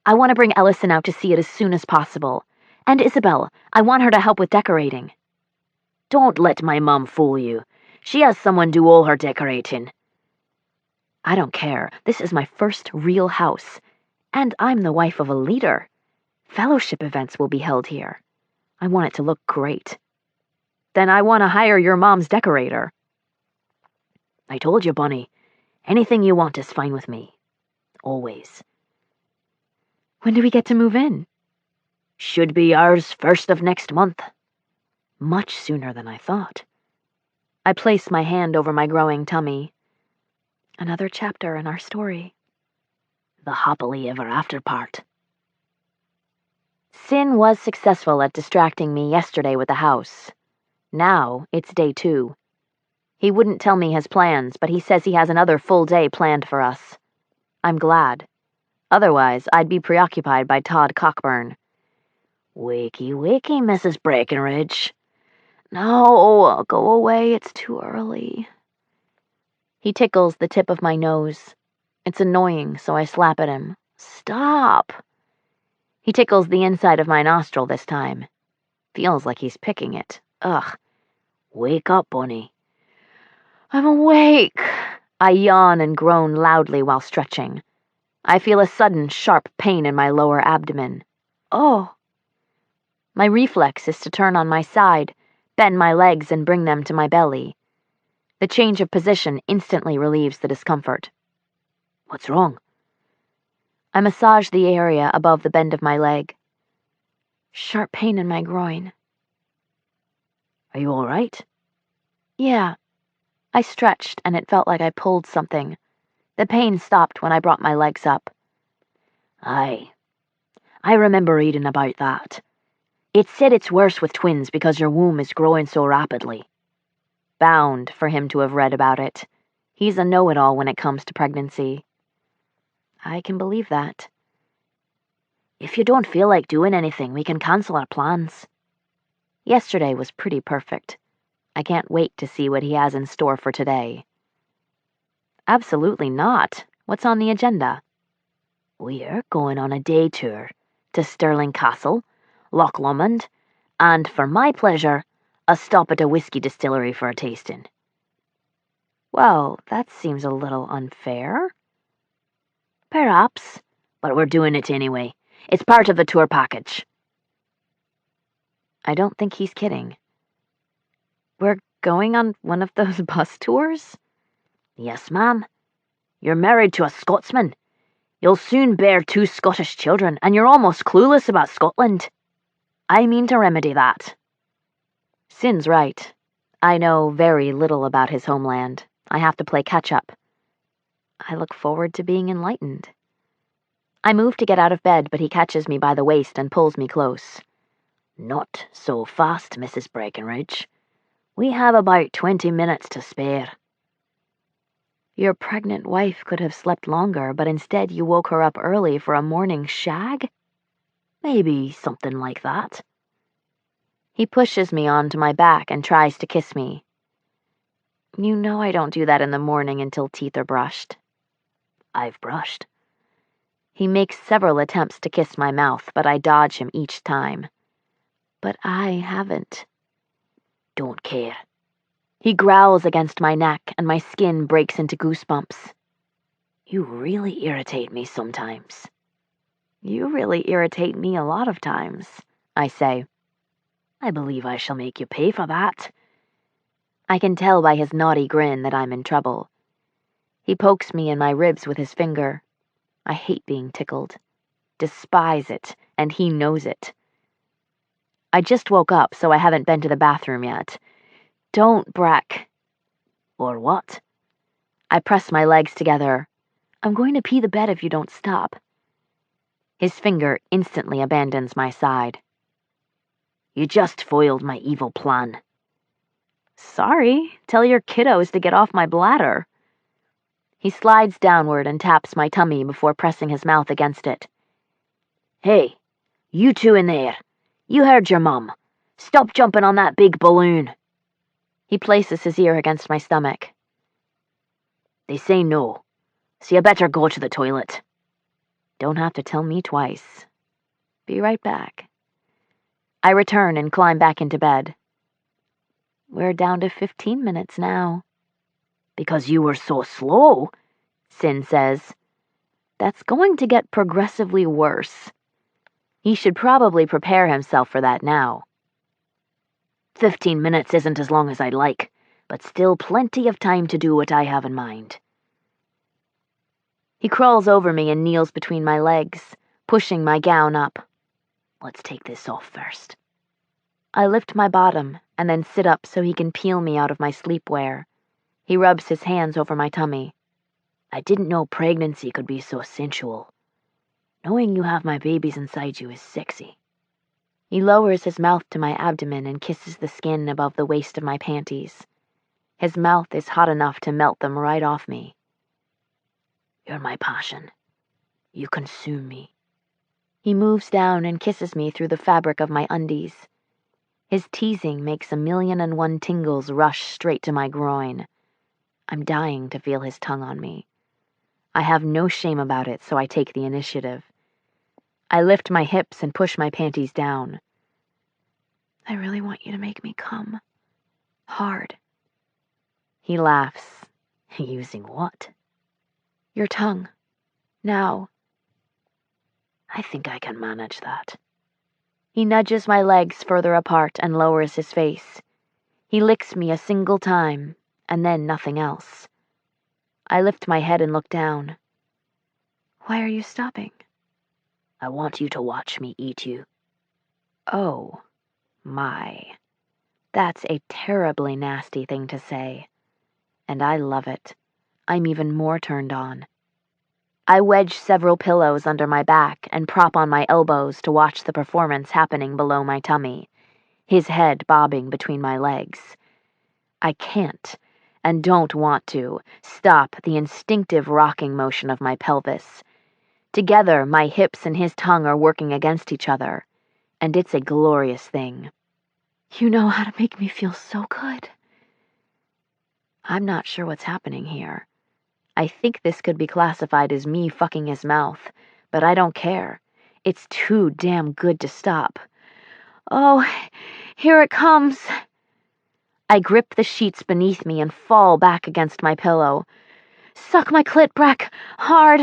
I want to bring Ellison out to see it as soon as possible. And Isabel, I want her to help with decorating. Don't let my mum fool you. She has someone do all her decorating. I don't care. This is my first real house. And I'm the wife of a leader. Fellowship events will be held here. I want it to look great. Then I want to hire your mom's decorator. I told you, Bunny. Anything you want is fine with me. Always. When do we get to move in? Should be ours 1st of next month. Much sooner than I thought. I place my hand over my growing tummy. Another chapter in our story. The happily ever after part. Sin was successful at distracting me yesterday with the house. Now it's day 2. He wouldn't tell me his plans, but he says he has another full day planned for us. I'm glad. Otherwise, I'd be preoccupied by Todd Cockburn. Wakey, wakey, Mrs. Breckenridge. No, go away, it's too early. He tickles the tip of my nose. It's annoying, so I slap at him. Stop! He tickles the inside of my nostril this time. Feels like he's picking it. Ugh. Wake up, Bunny. I'm awake. I yawn and groan loudly while stretching. I feel a sudden, sharp pain in my lower abdomen. Oh. My reflex is to turn on my side, bend my legs and bring them to my belly. The change of position instantly relieves the discomfort. What's wrong? I massage the area above the bend of my leg. Sharp pain in my groin. Are you all right? Yeah. I stretched and it felt like I pulled something. The pain stopped when I brought my legs up. I remember reading about that. It said it's worse with twins because your womb is growing so rapidly. Bound for him to have read about it. He's a know-it-all when it comes to pregnancy. I can believe that. If you don't feel like doing anything, we can cancel our plans. Yesterday was pretty perfect. I can't wait to see what he has in store for today. Absolutely not. What's on the agenda? We're going on a day tour to Stirling Castle, Loch Lomond, and for my pleasure, a stop at a whiskey distillery for a tasting. Well, that seems a little unfair. Perhaps, but we're doing it anyway. It's part of the tour package. I don't think he's kidding. We're going on one of those bus tours? Yes, ma'am. You're married to a Scotsman. You'll soon bear 2 Scottish children, and you're almost clueless about Scotland. I mean to remedy that. Sin's right. I know very little about his homeland. I have to play catch-up. I look forward to being enlightened. I move to get out of bed, but he catches me by the waist and pulls me close. Not so fast, Mrs. Breckenridge. We have about 20 minutes to spare. Your pregnant wife could have slept longer, but instead you woke her up early for a morning shag? Maybe something like that. He pushes me onto my back and tries to kiss me. You know I don't do that in the morning until teeth are brushed. I've brushed. He makes several attempts to kiss my mouth, but I dodge him each time. But I haven't. Don't care. He growls against my neck, and my skin breaks into goosebumps. You really irritate me sometimes. You really irritate me a lot of times, I say. I believe I shall make you pay for that. I can tell by his naughty grin that I'm in trouble. He pokes me in my ribs with his finger. I hate being tickled. Despise it, and he knows it. I just woke up, so I haven't been to the bathroom yet. Don't, Breck. Or what? I press my legs together. I'm going to pee the bed if you don't stop. His finger instantly abandons my side. You just foiled my evil plan. Sorry, tell your kiddos to get off my bladder. He slides downward and taps my tummy before pressing his mouth against it. Hey, you two in there. You heard your mum. Stop jumping on that big balloon. He places his ear against my stomach. They say no, so you better go to the toilet. Don't have to tell me twice. Be right back. I return and climb back into bed. We're down to 15 minutes now. Because you were so slow, Sin says. That's going to get progressively worse. He should probably prepare himself for that now. 15 minutes isn't as long as I'd like, but still plenty of time to do what I have in mind. He crawls over me and kneels between my legs, pushing my gown up. Let's take this off first. I lift my bottom and then sit up so he can peel me out of my sleepwear. He rubs his hands over my tummy. I didn't know pregnancy could be so sensual. Knowing you have my babies inside you is sexy. He lowers his mouth to my abdomen and kisses the skin above the waist of my panties. His mouth is hot enough to melt them right off me. You're my passion. You consume me. He moves down and kisses me through the fabric of my undies. His teasing makes 1,000,001 tingles rush straight to my groin. I'm dying to feel his tongue on me. I have no shame about it, so I take the initiative. I lift my hips and push my panties down. I really want you to make me come. Hard. He laughs. Using what? Your tongue. Now. I think I can manage that. He nudges my legs further apart and lowers his face. He licks me a single time, and then nothing else. I lift my head and look down. Why are you stopping? I want you to watch me eat you. Oh, my. That's a terribly nasty thing to say. And I love it. I'm even more turned on. I wedge several pillows under my back and prop on my elbows to watch the performance happening below my tummy, his head bobbing between my legs. I can't, and don't want to, stop the instinctive rocking motion of my pelvis. Together, my hips and his tongue are working against each other, and it's a glorious thing. You know how to make me feel so good. I'm not sure what's happening here. I think this could be classified as me fucking his mouth, But I don't care. It's too damn good to stop. Oh, here it comes. I grip the sheets beneath me and fall back against my pillow. Suck my clit, Breck, hard.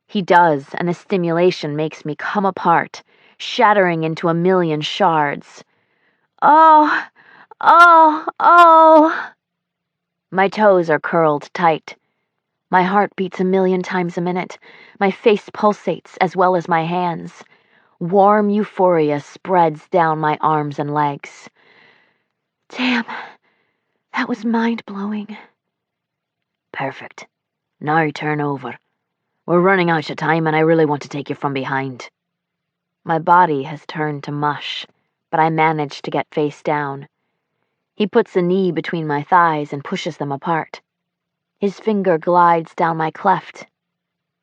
He does, and the stimulation makes me come apart, shattering into a million shards. Oh, oh, oh. My toes are curled tight. My heart beats 1,000,000 times a minute. My face pulsates as well as my hands. Warm euphoria spreads down my arms and legs. Damn, that was mind-blowing. Perfect. Now turn over. We're running out of time and I really want to take you from behind. My body has turned to mush, but I manage to get face down. He puts a knee between my thighs and pushes them apart. His finger glides down my cleft.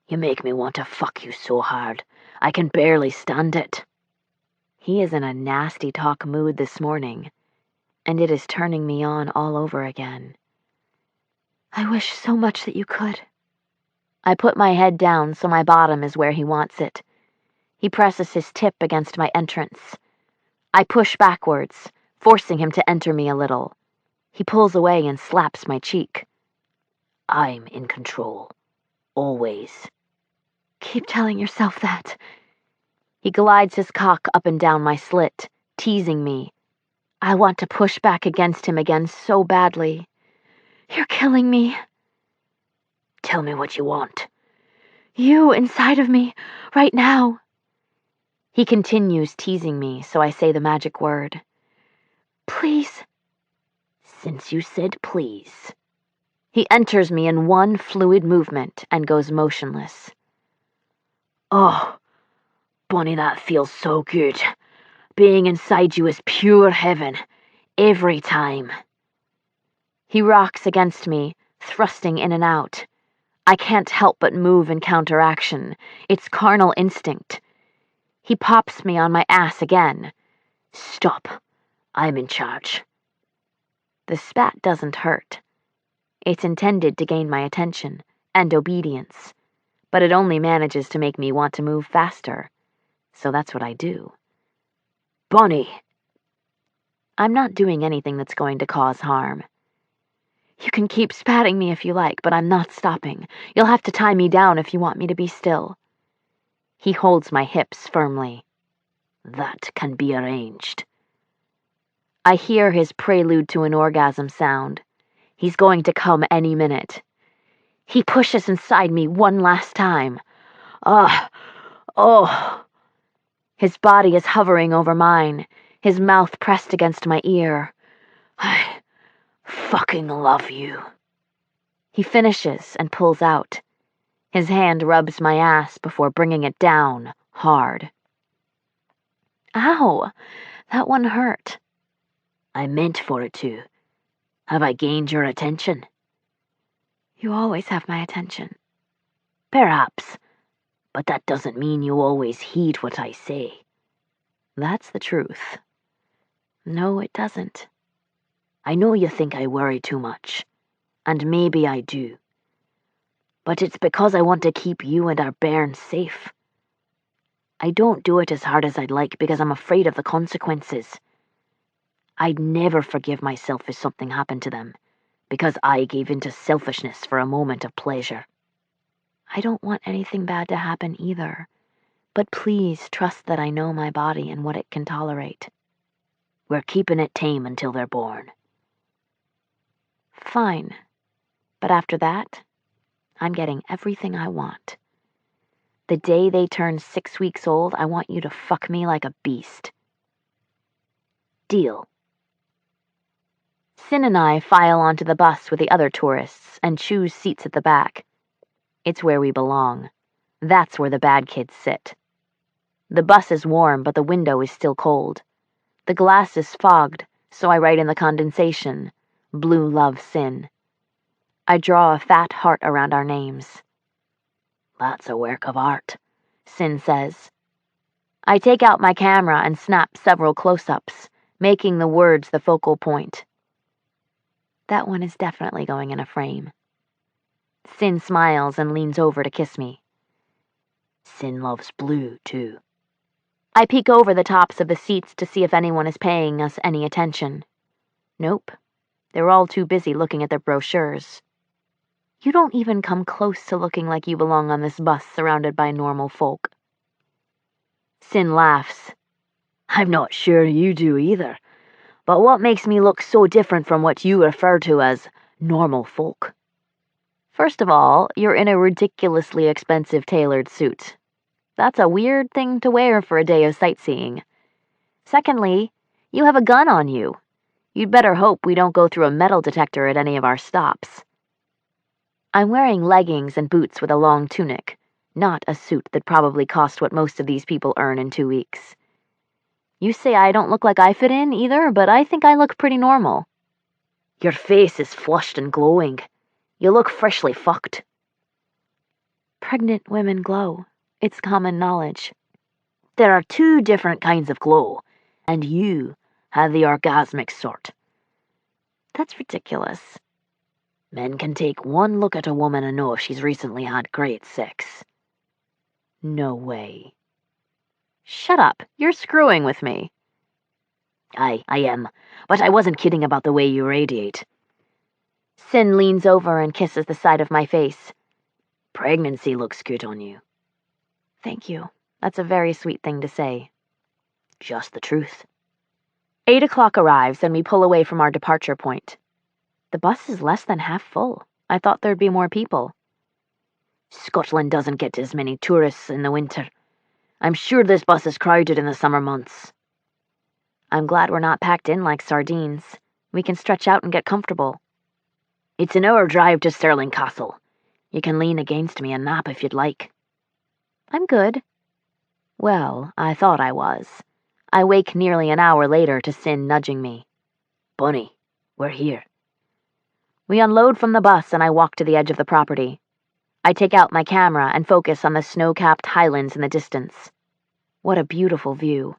You make me want to fuck you so hard. I can barely stand it. He is in a nasty talk mood this morning, and it is turning me on all over again. I wish so much that you could. I put my head down so my bottom is where he wants it. He presses his tip against my entrance. I push backwards, forcing him to enter me a little. He pulls away and slaps my cheek. I'm in control. Always. Keep telling yourself that. He glides his cock up and down my slit, teasing me. I want to push back against him again so badly. You're killing me. Tell me what you want. You inside of me, right now. He continues teasing me, so I say the magic word. Please. Since you said please. He enters me in one fluid movement and goes motionless. Oh, Bonnie, that feels so good. Being inside you is pure heaven. Every time. He rocks against me, thrusting in and out. I can't help but move in counteraction. It's carnal instinct. He pops me on my ass again. Stop. I'm in charge. The spat doesn't hurt. It's intended to gain my attention and obedience, but it only manages to make me want to move faster. So that's what I do. Bonnie! I'm not doing anything that's going to cause harm. You can keep spatting me if you like, but I'm not stopping. You'll have to tie me down if you want me to be still. He holds my hips firmly. That can be arranged. I hear his prelude to an orgasm sound. He's going to come any minute. He pushes inside me one last time. Oh. His body is hovering over mine, his mouth pressed against my ear. I fucking love you. He finishes and pulls out. His hand rubs my ass before bringing it down, hard. Ow, that one hurt. I meant for it to. Have I gained your attention? You always have my attention. Perhaps, but that doesn't mean you always heed what I say. That's the truth. No, it doesn't. I know you think I worry too much, and maybe I do. But it's because I want to keep you and our bairns safe. I don't do it as hard as I'd like because I'm afraid of the consequences. I'd never forgive myself if something happened to them, because I gave in to selfishness for a moment of pleasure. I don't want anything bad to happen either, but please trust that I know my body and what it can tolerate. We're keeping it tame until they're born. Fine, but after that, I'm getting everything I want. The day they turn 6 weeks old, I want you to fuck me like a beast. Deal. Sin and I file onto the bus with the other tourists and choose seats at the back. It's where we belong. That's where the bad kids sit. The bus is warm, but the window is still cold. The glass is fogged, so I write in the condensation, Blue loves Sin. I draw a fat heart around our names. That's a work of art, Sin says. I take out my camera and snap several close-ups, making the words the focal point. That one is definitely going in a frame. Sin smiles and leans over to kiss me. Sin loves blue, too. I peek over the tops of the seats to see if anyone is paying us any attention. Nope. They're all too busy looking at their brochures. You don't even come close to looking like you belong on this bus surrounded by normal folk. Sin laughs. I'm not sure you do either. But what makes me look so different from what you refer to as normal folk? First of all, you're in a ridiculously expensive tailored suit. That's a weird thing to wear for a day of sightseeing. Secondly, you have a gun on you. You'd better hope we don't go through a metal detector at any of our stops. I'm wearing leggings and boots with a long tunic, not a suit that probably cost what most of these people earn in 2 weeks. You say I don't look like I fit in either, but I think I look pretty normal. Your face is flushed and glowing. You look freshly fucked. Pregnant women glow. It's common knowledge. There are 2 different kinds of glow, and you have the orgasmic sort. That's ridiculous. Men can take one look at a woman and know if she's recently had great sex. No way. Shut up. You're screwing with me. I am, but I wasn't kidding about the way you radiate. Sin leans over and kisses the side of my face. Pregnancy looks good on you. Thank you. That's a very sweet thing to say. Just the truth. 8 o'clock arrives and we pull away from our departure point. The bus is less than half full. I thought there'd be more people. Scotland doesn't get as many tourists in the winter. I'm sure this bus is crowded in the summer months. I'm glad we're not packed in like sardines. We can stretch out and get comfortable. It's an hour drive to Stirling Castle. You can lean against me and nap if you'd like. I'm good. Well, I thought I was. I wake nearly an hour later to Sin nudging me. Bunny, we're here. We unload from the bus and I walk to the edge of the property. I take out my camera and focus on the snow-capped highlands in the distance. What a beautiful view.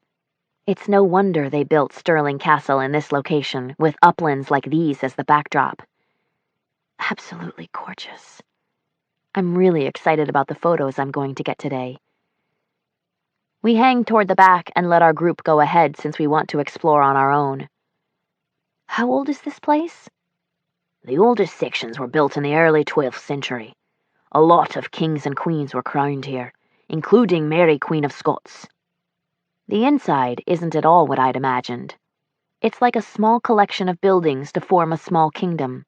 It's no wonder they built Stirling Castle in this location, with uplands like these as the backdrop. Absolutely gorgeous. I'm really excited about the photos I'm going to get today. We hang toward the back and let our group go ahead since we want to explore on our own. How old is this place? The oldest sections were built in the early 12th century. A lot of kings and queens were crowned here, including Mary, Queen of Scots. The inside isn't at all what I'd imagined. It's like a small collection of buildings to form a small kingdom.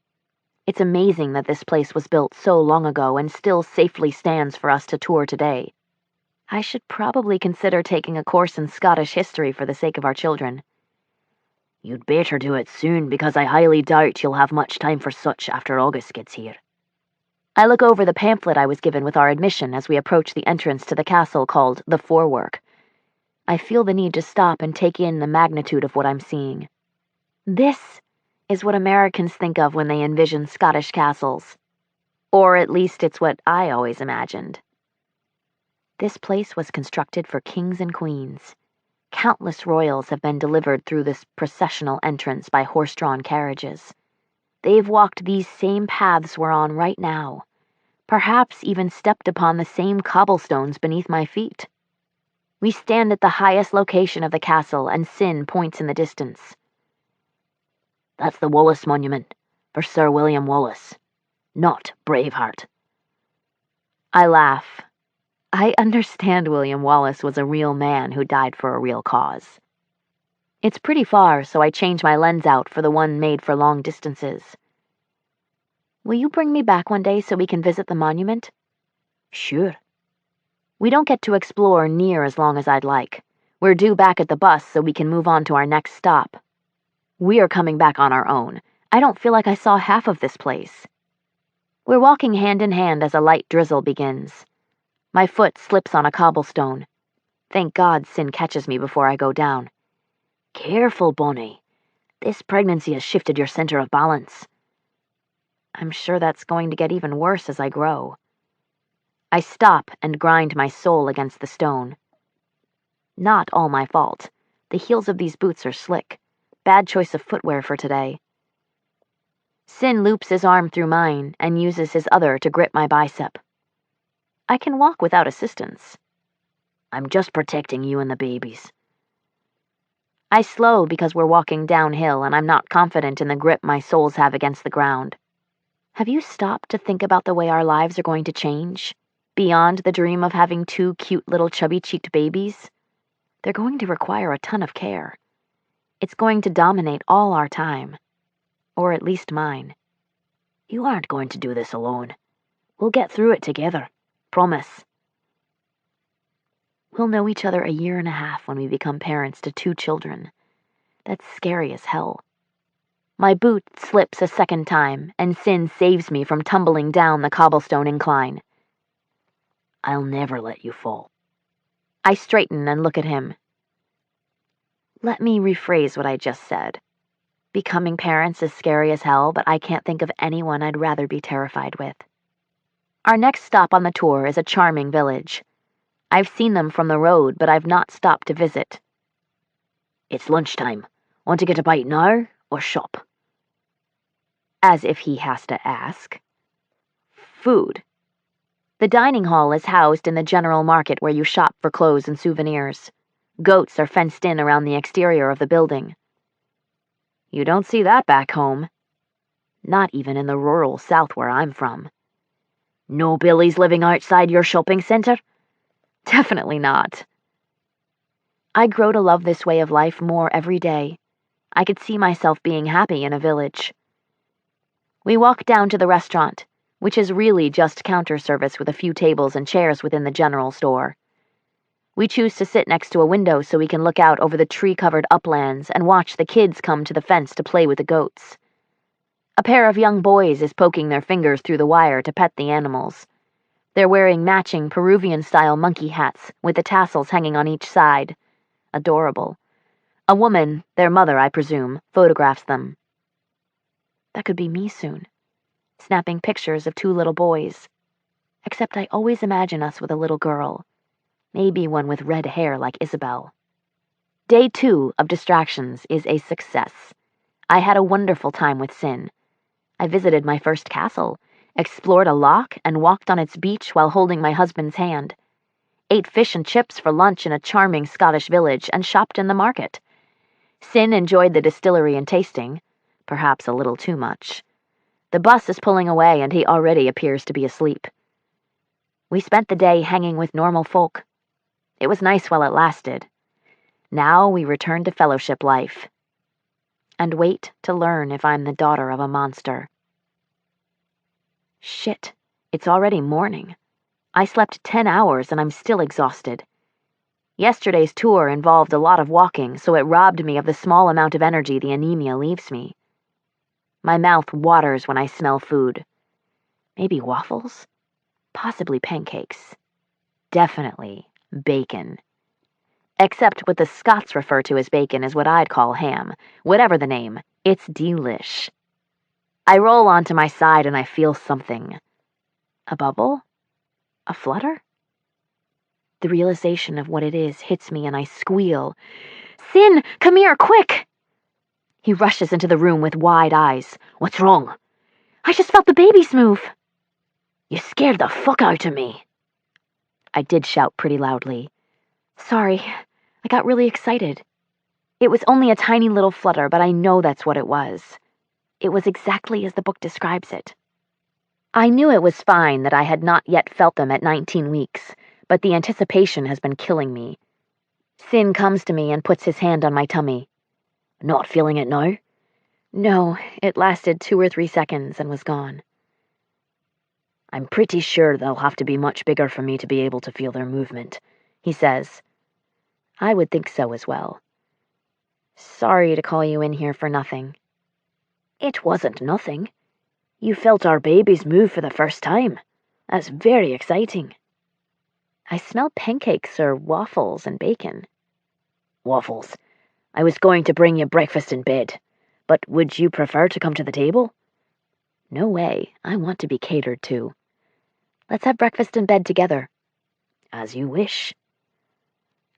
It's amazing that this place was built so long ago and still safely stands for us to tour today. I should probably consider taking a course in Scottish history for the sake of our children. You'd better do it soon, because I highly doubt you'll have much time for such after August gets here. I look over the pamphlet I was given with our admission as we approach the entrance to the castle called the Forework. I feel the need to stop and take in the magnitude of what I'm seeing. This is what Americans think of when they envision Scottish castles. Or at least it's what I always imagined. This place was constructed for kings and queens. Countless royals have been delivered through this processional entrance by horse-drawn carriages. They've walked these same paths we're on right now, perhaps even stepped upon the same cobblestones beneath my feet. We stand at the highest location of the castle and Sin points in the distance. That's the Wallace Monument, for Sir William Wallace, not Braveheart. I laugh. I understand William Wallace was a real man who died for a real cause. It's pretty far, so I change my lens out for the one made for long distances. Will you bring me back one day so we can visit the monument? Sure. We don't get to explore near as long as I'd like. We're due back at the bus so we can move on to our next stop. We are coming back on our own. I don't feel like I saw half of this place. We're walking hand in hand as a light drizzle begins. My foot slips on a cobblestone. Thank God Sin catches me before I go down. Careful, Bonnie. This pregnancy has shifted your center of balance. I'm sure that's going to get even worse as I grow. I stop and grind my sole against the stone. Not all my fault. The heels of these boots are slick. Bad choice of footwear for today. Sin loops his arm through mine and uses his other to grip my bicep. I can walk without assistance. I'm just protecting you and the babies. I slow because we're walking downhill and I'm not confident in the grip my soles have against the ground. Have you stopped to think about the way our lives are going to change? Beyond the dream of having 2 cute little chubby-cheeked babies? They're going to require a ton of care. It's going to dominate all our time. Or at least mine. You aren't going to do this alone. We'll get through it together. Promise. We'll know each other 1.5 years when we become parents to 2 children. That's scary as hell. My boot slips a second time, and Sin saves me from tumbling down the cobblestone incline. I'll never let you fall. I straighten and look at him. Let me rephrase what I just said. Becoming parents is scary as hell, but I can't think of anyone I'd rather be terrified with. Our next stop on the tour is a charming village. I've seen them from the road, but I've not stopped to visit. It's lunchtime. Want to get a bite now or shop? As if he has to ask. Food. The dining hall is housed in the general market where you shop for clothes and souvenirs. Goats are fenced in around the exterior of the building. You don't see that back home. Not even in the rural south where I'm from. No billies living outside your shopping centre? Definitely not. I grow to love this way of life more every day. I could see myself being happy in a village. We walk down to the restaurant, which is really just counter service with a few tables and chairs within the general store. We choose to sit next to a window so we can look out over the tree-covered uplands and watch the kids come to the fence to play with the goats. A pair of young boys is poking their fingers through the wire to pet the animals. They're wearing matching Peruvian-style monkey hats with the tassels hanging on each side. Adorable. A woman, their mother I presume, photographs them. That could be me soon, snapping pictures of 2 little boys. Except I always imagine us with a little girl. Maybe one with red hair like Isabel. Day 2 of distractions is a success. I had a wonderful time with Sin. I visited my first castle, explored a loch, and walked on its beach while holding my husband's hand. Ate fish and chips for lunch in a charming Scottish village and shopped in the market. Sin enjoyed the distillery and tasting, perhaps a little too much. The bus is pulling away and he already appears to be asleep. We spent the day hanging with normal folk. It was nice while it lasted. Now we return to fellowship life. And wait to learn if I'm the daughter of a monster. Shit, it's already morning. I slept 10 hours and I'm still exhausted. Yesterday's tour involved a lot of walking, so it robbed me of the small amount of energy the anemia leaves me. My mouth waters when I smell food. Maybe waffles? Possibly pancakes. Definitely bacon. Except what the Scots refer to as bacon is what I'd call ham. Whatever the name, it's delish. I roll onto my side and I feel something. A bubble? A flutter? The realization of what it is hits me and I squeal. Sin, come here, quick! He rushes into the room with wide eyes. What's wrong? I just felt the babies move. You scared the fuck out of me. I did shout pretty loudly. Sorry, I got really excited. It was only a tiny little flutter, but I know that's what it was. It was exactly as the book describes it. I knew it was fine that I had not yet felt them at 19 weeks, but the anticipation has been killing me. Sin comes to me and puts his hand on my tummy. Not feeling it now? No, it lasted 2 or 3 seconds and was gone. I'm pretty sure they'll have to be much bigger for me to be able to feel their movement, he says. I would think so as well. Sorry to call you in here for nothing. It wasn't nothing. You felt our babies move for the first time. That's very exciting. I smell pancakes or waffles and bacon. Waffles. I was going to bring you breakfast in bed, but would you prefer to come to the table? No way. I want to be catered to. Let's have breakfast in bed together. As you wish.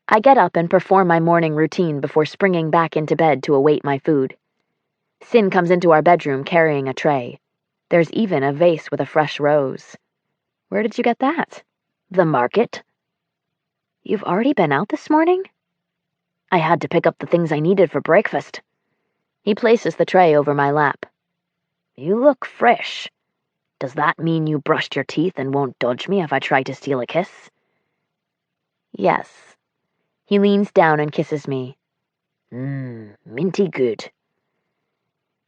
I get up and perform my morning routine before springing back into bed to await my food. Sin comes into our bedroom carrying a tray. There's even a vase with a fresh rose. Where did you get that? The market. You've already been out this morning? I had to pick up the things I needed for breakfast. He places the tray over my lap. You look fresh. Does that mean you brushed your teeth and won't dodge me if I try to steal a kiss? Yes. He leans down and kisses me. Minty good.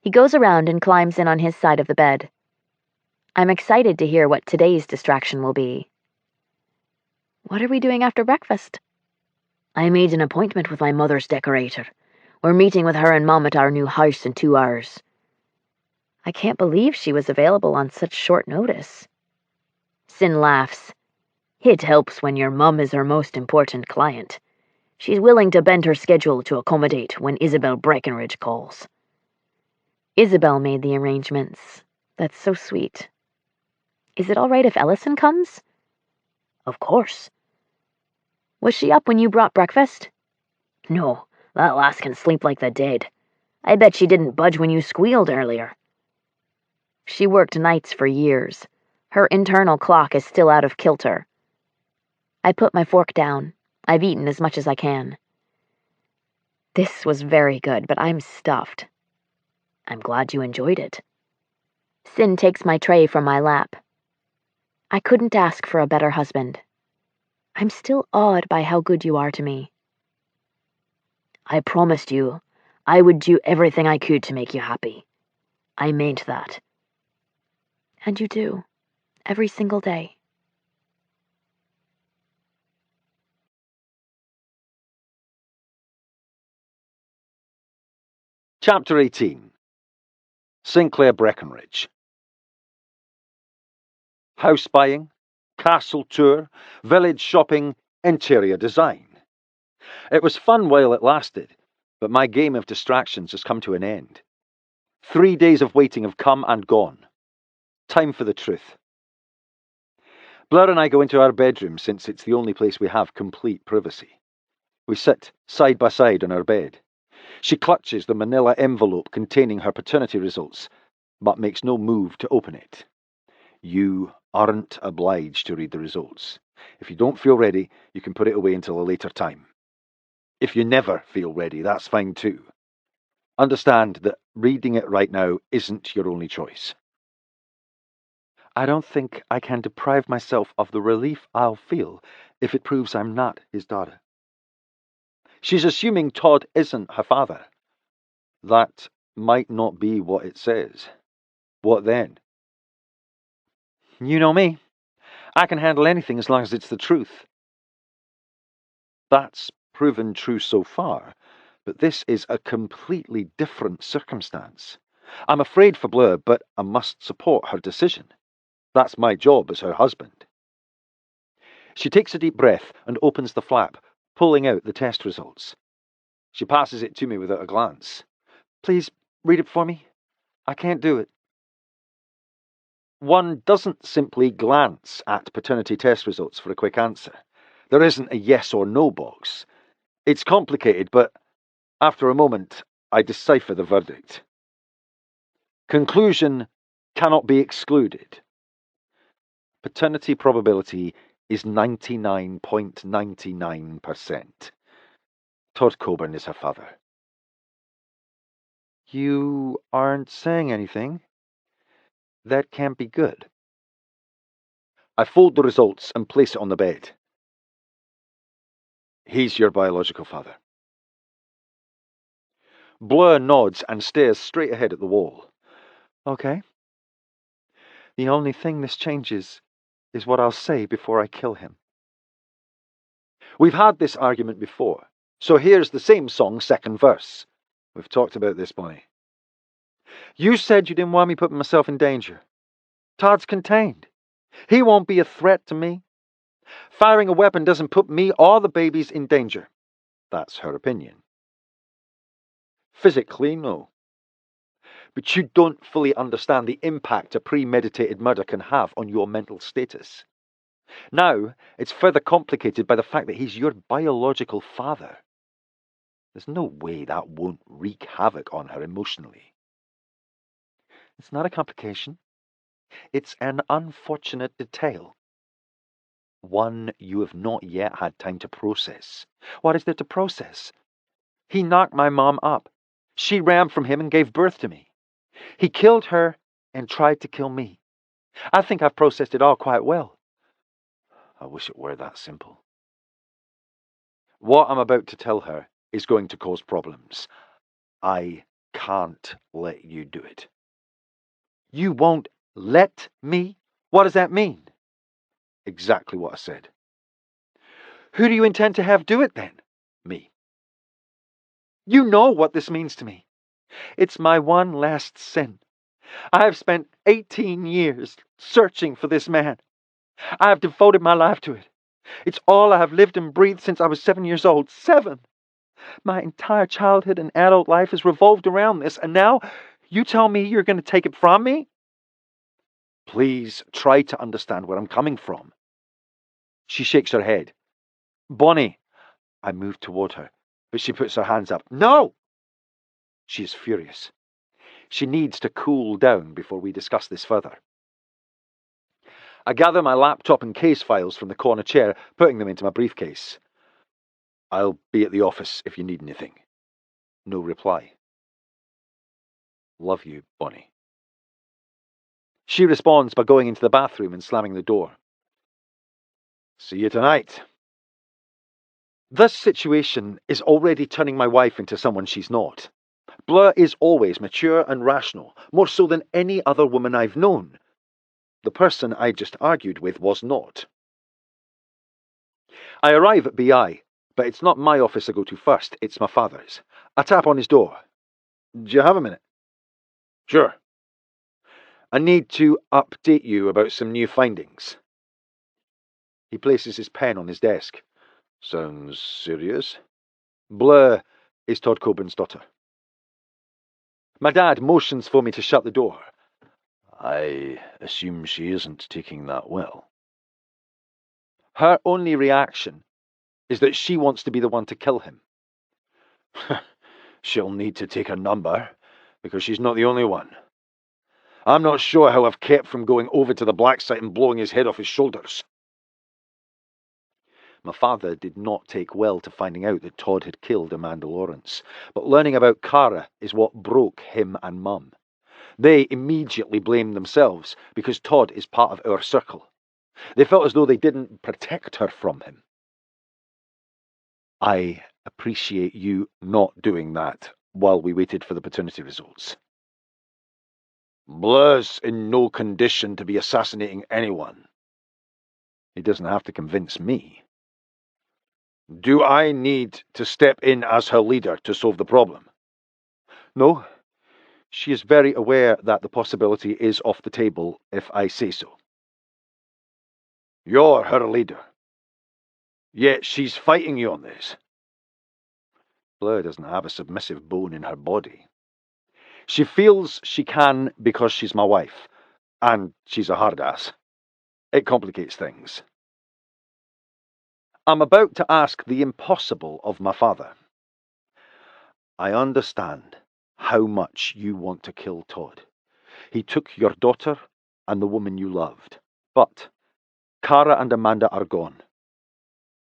He goes around and climbs in on his side of the bed. I'm excited to hear what today's distraction will be. What are we doing after breakfast? I made an appointment with my mother's decorator. We're meeting with her and Mum at our new house in 2 hours. I can't believe she was available on such short notice. Sin laughs. It helps when your mum is her most important client. She's willing to bend her schedule to accommodate when Isabel Breckenridge calls. Isabel made the arrangements. That's so sweet. Is it all right if Ellison comes? Of course. Was she up when you brought breakfast? No, that lass can sleep like the dead. I bet she didn't budge when you squealed earlier. She worked nights for years. Her internal clock is still out of kilter. I put my fork down. I've eaten as much as I can. This was very good, but I'm stuffed. I'm glad you enjoyed it. Sin takes my tray from my lap. I couldn't ask for a better husband. I'm still awed by how good you are to me. I promised you I would do everything I could to make you happy. I meant that. And you do, every single day. Chapter 18. Sinclair Breckenridge. House buying, castle tour, village shopping, interior design. It was fun while it lasted, but my game of distractions has come to an end. 3 days of waiting have come and gone. Time for the truth. Blair and I go into our bedroom since it's the only place we have complete privacy. We sit side by side on our bed. She clutches the manila envelope containing her paternity results, but makes no move to open it. You aren't obliged to read the results. If you don't feel ready, you can put it away until a later time. If you never feel ready, that's fine too. Understand that reading it right now isn't your only choice. I don't think I can deprive myself of the relief I'll feel if it proves I'm not his daughter. She's assuming Todd isn't her father. That might not be what it says. What then? You know me. I can handle anything as long as it's the truth. That's proven true so far, but this is a completely different circumstance. I'm afraid for Bleu, but I must support her decision. That's my job as her husband. She takes a deep breath and opens the flap, pulling out the test results. She passes it to me without a glance. Please read it for me. I can't do it. One doesn't simply glance at paternity test results for a quick answer. There isn't a yes or no box. It's complicated, but after a moment, I decipher the verdict. Conclusion cannot be excluded. Paternity probability is 99.99%. Todd Coburn is her father. You aren't saying anything. That can't be good. I fold the results and place it on the bed. He's your biological father. Blur nods and stares straight ahead at the wall. Okay. The only thing this changes is what I'll say before I kill him. We've had this argument before, so here's the same song's second verse. We've talked about this, Bonnie. You said you didn't want me putting myself in danger. Todd's contained. He won't be a threat to me. Firing a weapon doesn't put me or the babies in danger. That's her opinion. Physically, no. But you don't fully understand the impact a premeditated murder can have on your mental status. Now, it's further complicated by the fact that he's your biological father. There's no way that won't wreak havoc on her emotionally. It's not a complication. It's an unfortunate detail. one you have not yet had time to process. What is there to process? He knocked my mom up. She ran from him and gave birth to me. He killed her and tried to kill me. I think I've processed it all quite well. I wish it were that simple. What I'm about to tell her is going to cause problems. I can't let you do it. You won't let me? What does that mean? Exactly what I said. Who do you intend to have do it then? Me. You know what this means to me. It's my one last sin. I have spent 18 years searching for this man. I have devoted my life to it. It's all I have lived and breathed since I was 7 years old. 7! My entire childhood and adult life has revolved around this, and now you tell me you're going to take it from me? Please try to understand where I'm coming from. She shakes her head. Bonnie. I move toward her, but she puts her hands up. No! She is furious. She needs to cool down before we discuss this further. I gather my laptop and case files from the corner chair, putting them into my briefcase. I'll be at the office if you need anything. No reply. Love you, Bonnie. She responds by going into the bathroom and slamming the door. See you tonight. This situation is already turning my wife into someone she's not. Bleu is always mature and rational, more so than any other woman I've known. The person I just argued with was not. I arrive at BI, but it's not my office I go to first, it's my father's. I tap on his door. Do you have a minute? Sure. I need to update you about some new findings. He places his pen on his desk. Sounds serious. Bleu is Todd Coburn's daughter. My dad motions for me to shut the door. I assume she isn't taking that well. Her only reaction is that she wants to be the one to kill him. She'll need to take a number, because she's not the only one. I'm not sure how I've kept from going over to the black site and blowing his head off his shoulders. My father did not take well to finding out that Todd had killed Amanda Lawrence, but learning about Cara is what broke him and Mum. They immediately blamed themselves because Todd is part of our circle. They felt as though they didn't protect her from him. I appreciate you not doing that while we waited for the paternity results. Bleu's in no condition to be assassinating anyone. He doesn't have to convince me. Do I need to step in as her leader to solve the problem? No. She is very aware that the possibility is off the table if I say so. You're her leader. Yet she's fighting you on this. Bleu doesn't have a submissive bone in her body. She feels she can because she's my wife, and she's a hard ass. It complicates things. I'm about to ask the impossible of my father. I understand how much you want to kill Todd. He took your daughter and the woman you loved. But Cara and Amanda are gone.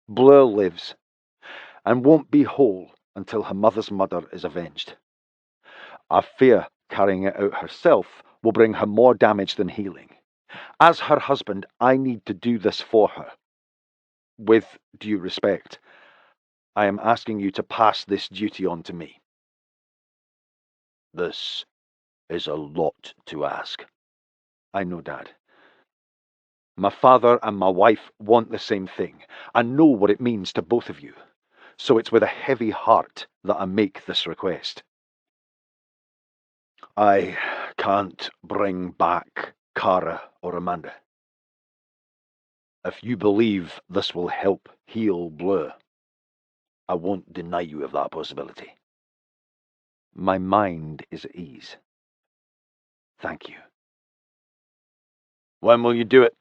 Bleu lives, and won't be whole until her mother's murder is avenged. I fear carrying it out herself will bring her more damage than healing. As her husband, I need to do this for her. With due respect, I am asking you to pass this duty on to me. This is a lot to ask. I know, Dad. My father and my wife want the same thing. I know what it means to both of you. So it's with a heavy heart that I make this request. I can't bring back Cara or Amanda. If you believe this will help heal Bleu, I won't deny you of that possibility. My mind is at ease. Thank you. When will you do it?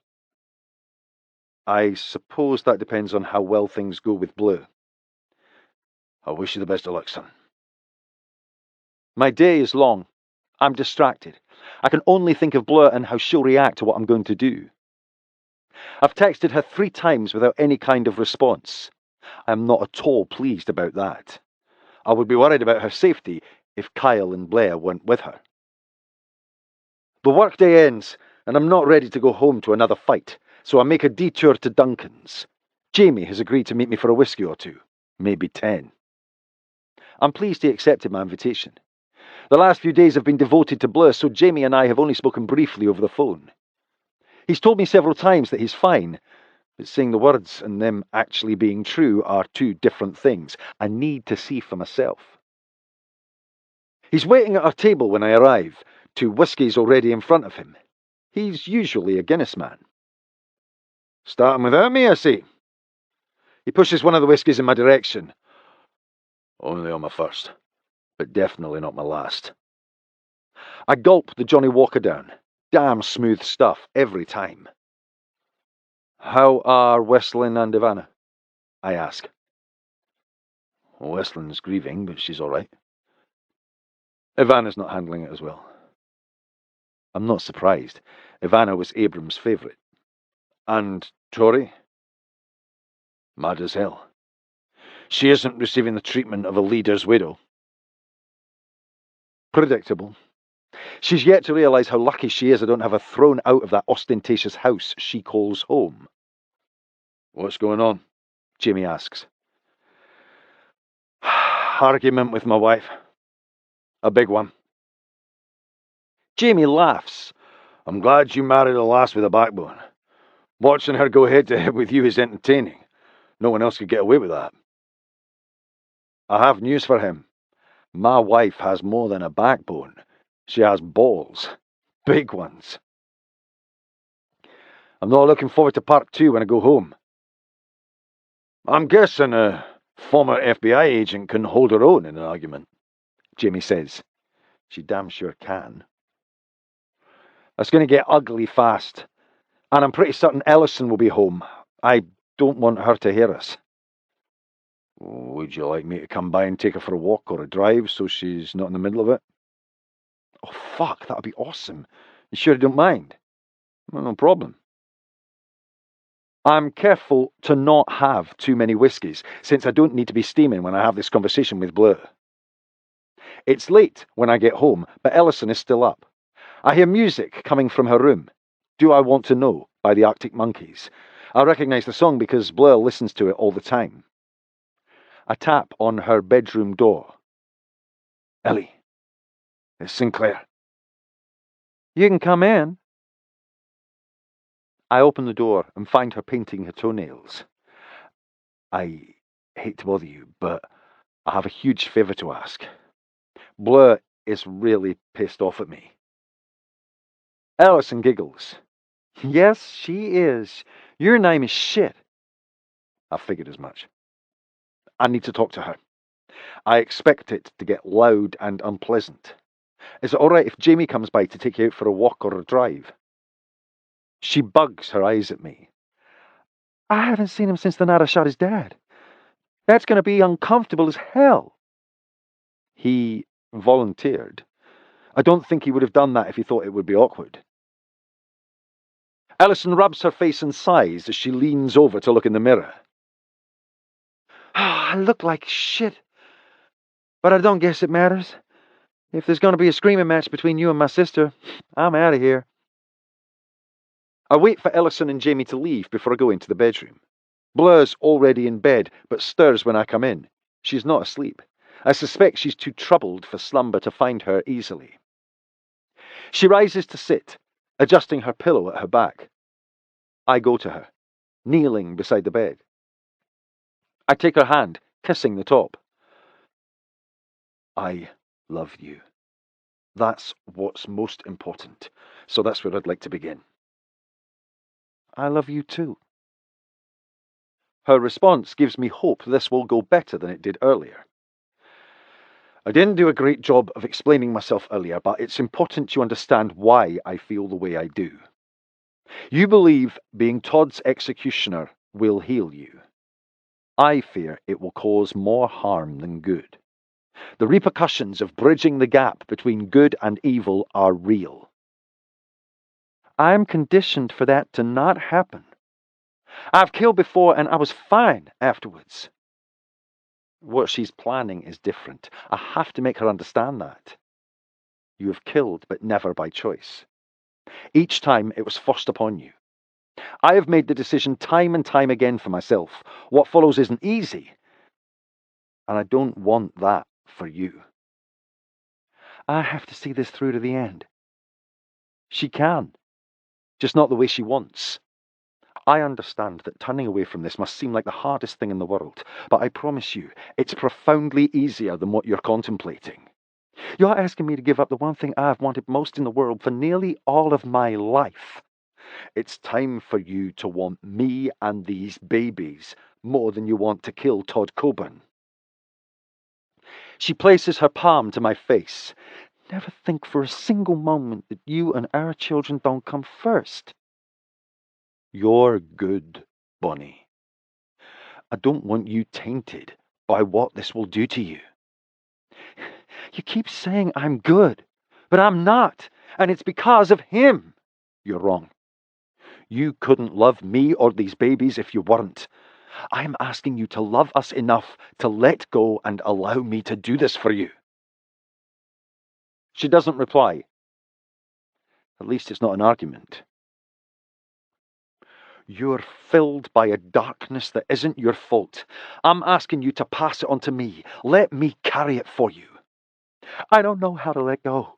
I suppose that depends on how well things go with Bleu. I wish you the best of luck, son. My day is long. I'm distracted. I can only think of Bleu and how she'll react to what I'm going to do. I've texted her 3 times without any kind of response. I'm not at all pleased about that. I would be worried about her safety if Kyle and Blair went with her. The workday ends, and I'm not ready to go home to another fight, so I make a detour to Duncan's. Jamie has agreed to meet me for a whiskey or 2, maybe 10. I'm pleased he accepted my invitation. The last few days have been devoted to Bleu, so Jamie and I have only spoken briefly over the phone. He's told me several times that he's fine, but saying the words and them actually being true are 2 different things. I need to see for myself. He's waiting at our table when I arrive, 2 whiskies already in front of him. He's usually a Guinness man. Starting without me, I see. He pushes one of the whiskies in my direction. Only on my first, but definitely not my last. I gulp the Johnny Walker down. Damn smooth stuff every time. How are Westlyn and Ivana? I ask. Westlyn's grieving, but she's all right. Ivana's not handling it as well. I'm not surprised. Ivana was Abram's favourite. And Tori? Mad as hell. She isn't receiving the treatment of a leader's widow. Predictable. She's yet to realise how lucky she is I don't have her thrown out of that ostentatious house she calls home. What's going on? Jamie asks. Argument with my wife. A big one. Jamie laughs. I'm glad you married a lass with a backbone. Watching her go head to head with you is entertaining. No one else could get away with that. I have news for him. My wife has more than a backbone. She has balls. Big ones. I'm not looking forward to part 2 when I go home. I'm guessing a former FBI agent can hold her own in an argument, Jamie says. She damn sure can. It's going to get ugly fast, and I'm pretty certain Ellison will be home. I don't want her to hear us. Would you like me to come by and take her for a walk or a drive so she's not in the middle of it? Oh, fuck, that would be awesome. You sure you don't mind? Well, no problem. I'm careful to not have too many whiskies, since I don't need to be steaming when I have this conversation with Bleu. It's late when I get home, but Ellison is still up. I hear music coming from her room. Do I Want to Know by the Arctic Monkeys. I recognise the song because Bleu listens to it all the time. I tap on her bedroom door. Ellie, it's Sinclair. You can come in. I open the door and find her painting her toenails. I hate to bother you, but I have a huge favour to ask. Bleu is really pissed off at me. Ellison giggles. Yes, she is. Your name is shit. I figured as much. I need to talk to her. I expect it to get loud and unpleasant. Is it all right if Jamie comes by to take you out for a walk or a drive? She bugs her eyes at me. I haven't seen him since the night I shot his dad. That's going to be uncomfortable as hell. He volunteered. I don't think he would have done that if he thought it would be awkward. Ellison rubs her face and sighs as she leans over to look in the mirror. I look like shit, but I don't guess it matters. If there's going to be a screaming match between you and my sister, I'm out of here. I wait for Ellison and Jamie to leave before I go into the bedroom. Blur's already in bed, but stirs when I come in. She's not asleep. I suspect she's too troubled for slumber to find her easily. She rises to sit, adjusting her pillow at her back. I go to her, kneeling beside the bed. I take her hand, kissing the top. I love you. That's what's most important, so that's where I'd like to begin. I love you too. Her response gives me hope this will go better than it did earlier. I didn't do a great job of explaining myself earlier, but it's important you understand why I feel the way I do. You believe being Todd's executioner will heal you. I fear it will cause more harm than good. The repercussions of bridging the gap between good and evil are real. I'm conditioned for that to not happen, I've killed before and I was fine afterwards. What she's planning is different. I have to make her understand that. You have killed, but never by choice. Each time it was forced upon you. I have made the decision time and time again for myself. What follows isn't easy, and I don't want that for you. I have to see this through to the end. She can, just not the way she wants. I understand that turning away from this must seem like the hardest thing in the world, but I promise you, it's profoundly easier than what you're contemplating. You're asking me to give up the one thing I've wanted most in the world for nearly all of my life. It's time for you to want me and these babies more than you want to kill Todd Coburn. She places her palm to my face. Never think for a single moment that you and our children don't come first. You're good, Bonnie. I don't want you tainted by what this will do to you. You keep saying I'm good, but I'm not, and it's because of him. You're wrong. You couldn't love me or these babies if you weren't. I'm asking you to love us enough to let go and allow me to do this for you. She doesn't reply. At least it's not an argument. You're filled by a darkness that isn't your fault. I'm asking you to pass it on to me. Let me carry it for you. I don't know how to let go.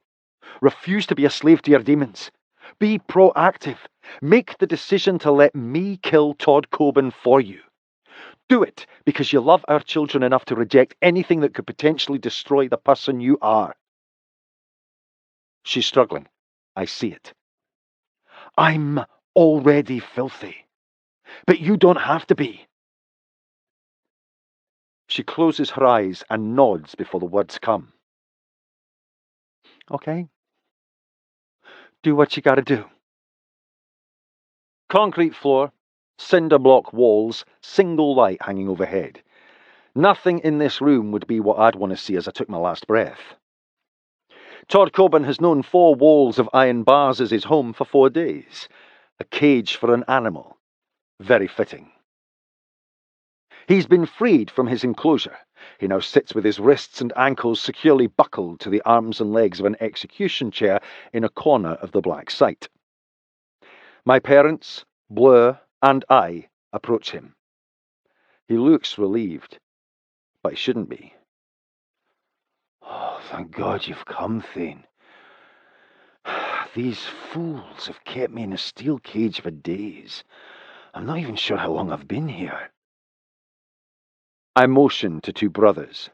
Refuse to be a slave to your demons. Be proactive. Make the decision to let me kill Todd Coburn for you. Do it because you love our children enough to reject anything that could potentially destroy the person you are. She's struggling. I see it. I'm already filthy, but you don't have to be. She closes her eyes and nods before the words come. Okay. Do what you gotta do. Concrete floor, cinder block walls, single light hanging overhead. Nothing in this room would be what I'd want to see as I took my last breath. Todd Coburn has known 4 walls of iron bars as his home for 4 days. A cage for an animal. Very fitting. He's been freed from his enclosure. He now sits with his wrists and ankles securely buckled to the arms and legs of an execution chair in a corner of the black site. My parents, Bleu, and I approach him. He looks relieved, but he shouldn't be. Oh, thank God you've come, Thane. These fools have kept me in a steel cage for days. I'm not even sure how long I've been here. I motion to 2 brothers.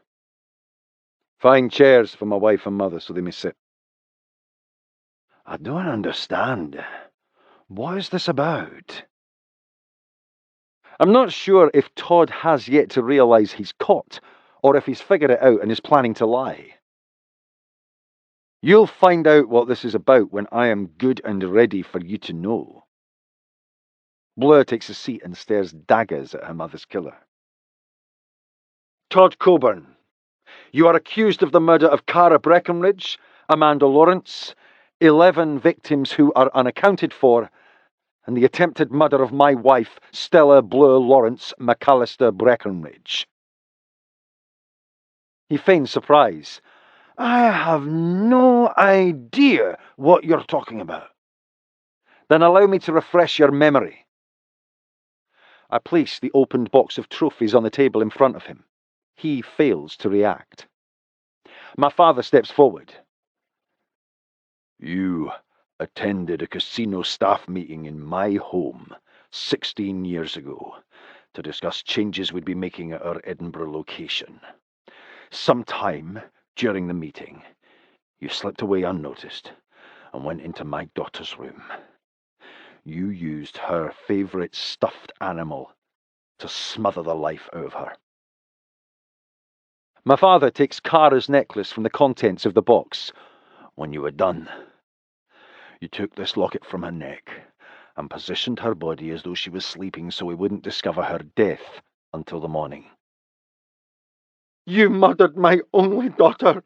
Find chairs for my wife and mother so they may sit. I don't understand. What is this about? I'm not sure if Todd has yet to realise he's caught, or if he's figured it out and is planning to lie. You'll find out what this is about when I am good and ready for you to know. Blur takes a seat and stares daggers at her mother's killer. Todd Coburn, you are accused of the murder of Cara Breckenridge, Amanda Lawrence, 11 victims who are unaccounted for, and the attempted murder of my wife, Stella Bleu Lawrence MacAllister Breckenridge. He feigns surprise. I have no idea what you're talking about. Then allow me to refresh your memory. I place the opened box of trophies on the table in front of him. He fails to react. My father steps forward. You attended a casino staff meeting in my home 16 years ago to discuss changes we'd be making at our Edinburgh location. Sometime during the meeting, you slipped away unnoticed and went into my daughter's room. You used her favourite stuffed animal to smother the life out of her. My father takes Cara's necklace from the contents of the box. When you were done, you took this locket from her neck and positioned her body as though she was sleeping so we wouldn't discover her death until the morning. You murdered my only daughter.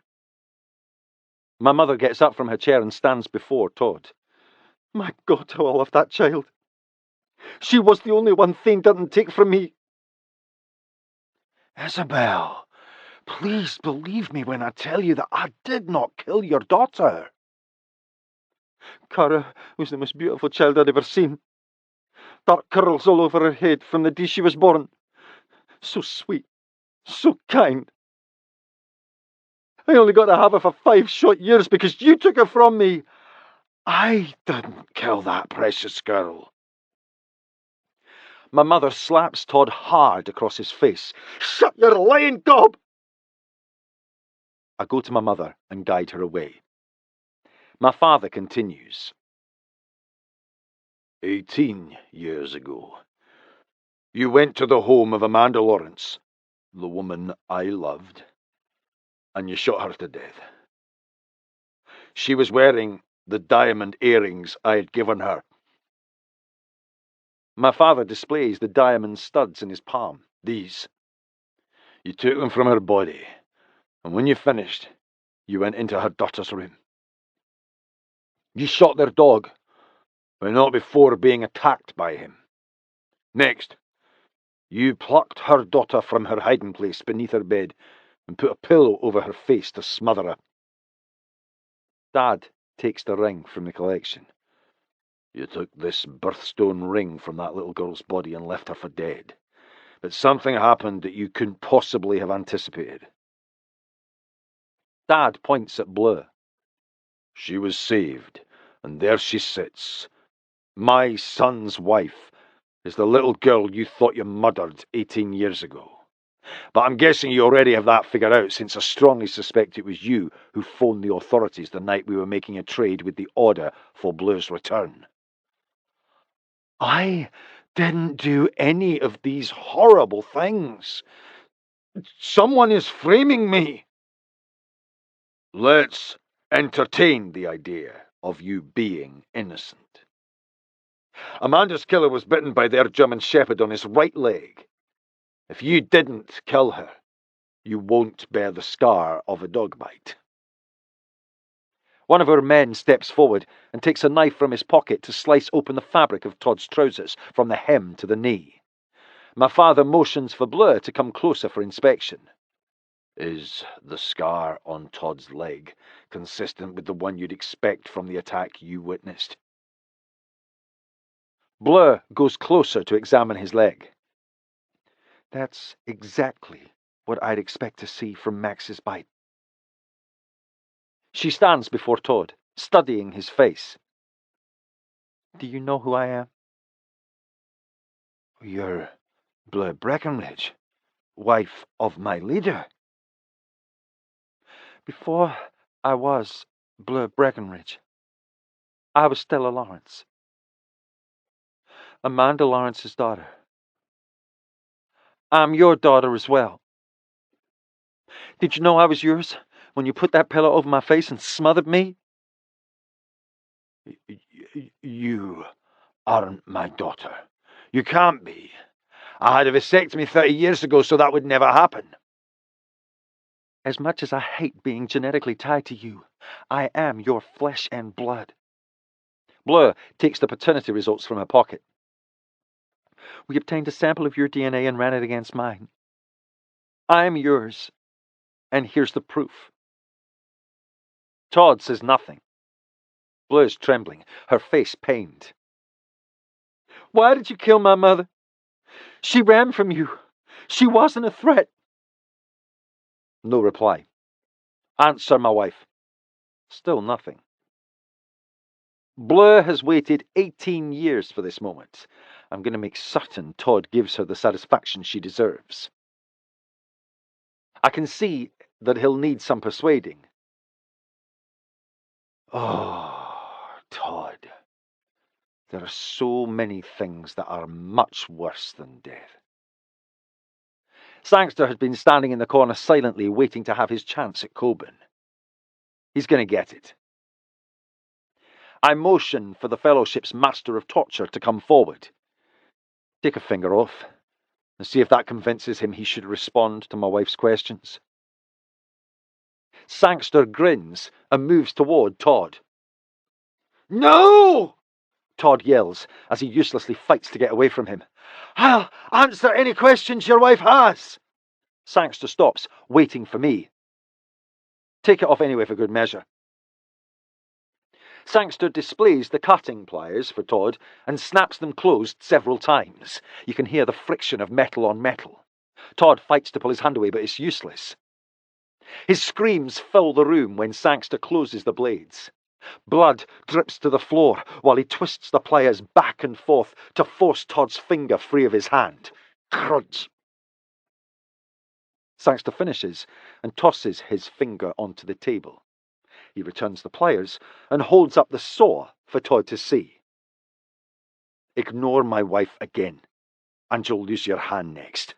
My mother gets up from her chair and stands before Todd. My God, how I love that child. She was the only one Thane didn't take from me. Isabel, please believe me when I tell you that I did not kill your daughter. Cara was the most beautiful child I'd ever seen. Dark curls all over her head from the day she was born. So sweet, so kind. I only got to have her for 5 short years because you took her from me. I didn't kill that precious girl. My mother slaps Todd hard across his face. Shut your lying gob! I go to my mother and guide her away. My father continues. 18 years ago, you went to the home of Amanda Lawrence, the woman I loved, and you shot her to death. She was wearing the diamond earrings I had given her. My father displays the diamond studs in his palm. These. You took them from her body, and when you finished, you went into her daughter's room. You shot their dog, but not before being attacked by him. Next, you plucked her daughter from her hiding place beneath her bed and put a pillow over her face to smother her. Dad takes the ring from the collection. You took this birthstone ring from that little girl's body and left her for dead. But something happened that you couldn't possibly have anticipated. Dad points at Bleu. She was saved, and there she sits. My son's wife is the little girl you thought you murdered 18 years ago. But I'm guessing you already have that figured out, since I strongly suspect it was you who phoned the authorities the night we were making a trade with the order for Bleu's return. I didn't do any of these horrible things. Someone is framing me. Let's entertain the idea of you being innocent. Amanda's killer was bitten by their German Shepherd on his right leg. If you didn't kill her, you won't bear the scar of a dog bite. One of our men steps forward and takes a knife from his pocket to slice open the fabric of Todd's trousers from the hem to the knee. My father motions for Bleu to come closer for inspection. Is the scar on Todd's leg consistent with the one you'd expect from the attack you witnessed? Bleu goes closer to examine his leg. That's exactly what I'd expect to see from Max's bite. She stands before Todd, studying his face. Do you know who I am? You're Bleu Breckenridge, wife of my leader. Before I was Bleu Breckenridge, I was Stella Lawrence, Amanda Lawrence's daughter. I'm your daughter as well. Did you know I was yours when you put that pillow over my face and smothered me? You aren't my daughter. You can't be. I had a vasectomy 30 years ago, so that would never happen. As much as I hate being genetically tied to you, I am your flesh and blood. Bleu takes the paternity results from her pocket. We obtained a sample of your DNA and ran it against mine. I'm yours, and here's the proof. Todd says nothing. Bleu's trembling, her face pained. Why did you kill my mother? She ran from you. She wasn't a threat. No reply. Answer my wife. Still nothing. Bleu has waited 18 years for this moment. I'm going to make certain Todd gives her the satisfaction she deserves. I can see that he'll need some persuading. Oh, Todd. There are so many things that are much worse than death. Sangster has been standing in the corner silently waiting to have his chance at Coburn. He's going to get it. I motion for the Fellowship's Master of Torture to come forward. Take a finger off and see if that convinces him he should respond to my wife's questions. Sangster grins and moves toward Todd. No! Todd yells as he uselessly fights to get away from him. "I'll answer any questions your wife has." Sangster stops, waiting for me. Take it off anyway for good measure. Sangster displays the cutting pliers for Todd and snaps them closed several times. You can hear the friction of metal on metal. Todd fights to pull his hand away, but it's useless. His screams fill the room when Sangster closes the blades. Blood drips to the floor while he twists the pliers back and forth to force Todd's finger free of his hand. Crunch! Sangster finishes and tosses his finger onto the table. He returns the pliers and holds up the saw for Todd to see. "Ignore my wife again, and you'll lose your hand next."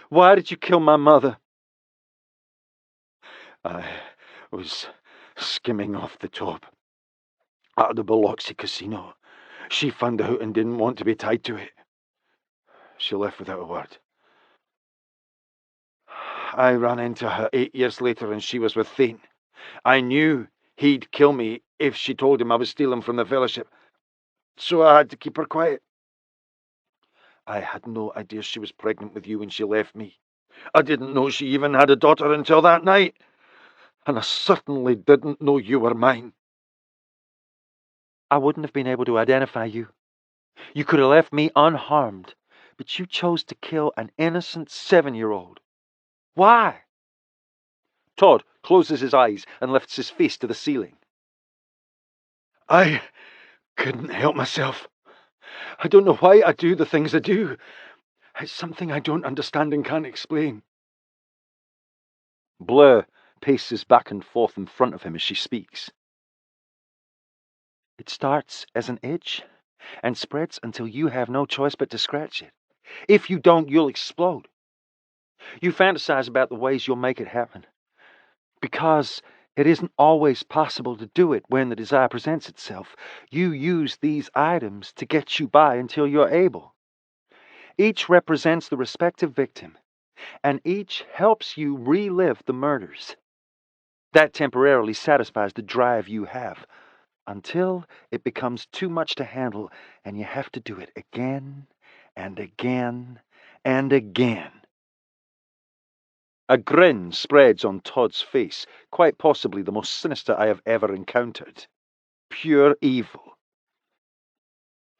"Why did you kill my mother?" "I was skimming off the top at the Biloxi casino. She found out and didn't want to be tied to it. She left without a word. I ran into her 8 years later and she was with Thane. I knew he'd kill me if she told him I was stealing from the fellowship, so I had to keep her quiet. I had no idea she was pregnant with you when she left me. I didn't know she even had a daughter until that night, and I certainly didn't know you were mine." "I wouldn't have been able to identify you. You could have left me unharmed, but you chose to kill an innocent 7-year-old. Why?" Todd closes his eyes and lifts his face to the ceiling. "I couldn't help myself. I don't know why I do the things I do. It's something I don't understand and can't explain." Bleu paces back and forth in front of him as she speaks. "It starts as an itch and spreads until you have no choice but to scratch it. If you don't, you'll explode. You fantasize about the ways you'll make it happen, because it isn't always possible to do it when the desire presents itself. You use these items to get you by until you're able. Each represents the respective victim, and each helps you relive the murders. That temporarily satisfies the drive you have, until it becomes too much to handle and you have to do it again and again and again." A grin spreads on Todd's face, quite possibly the most sinister I have ever encountered. Pure evil.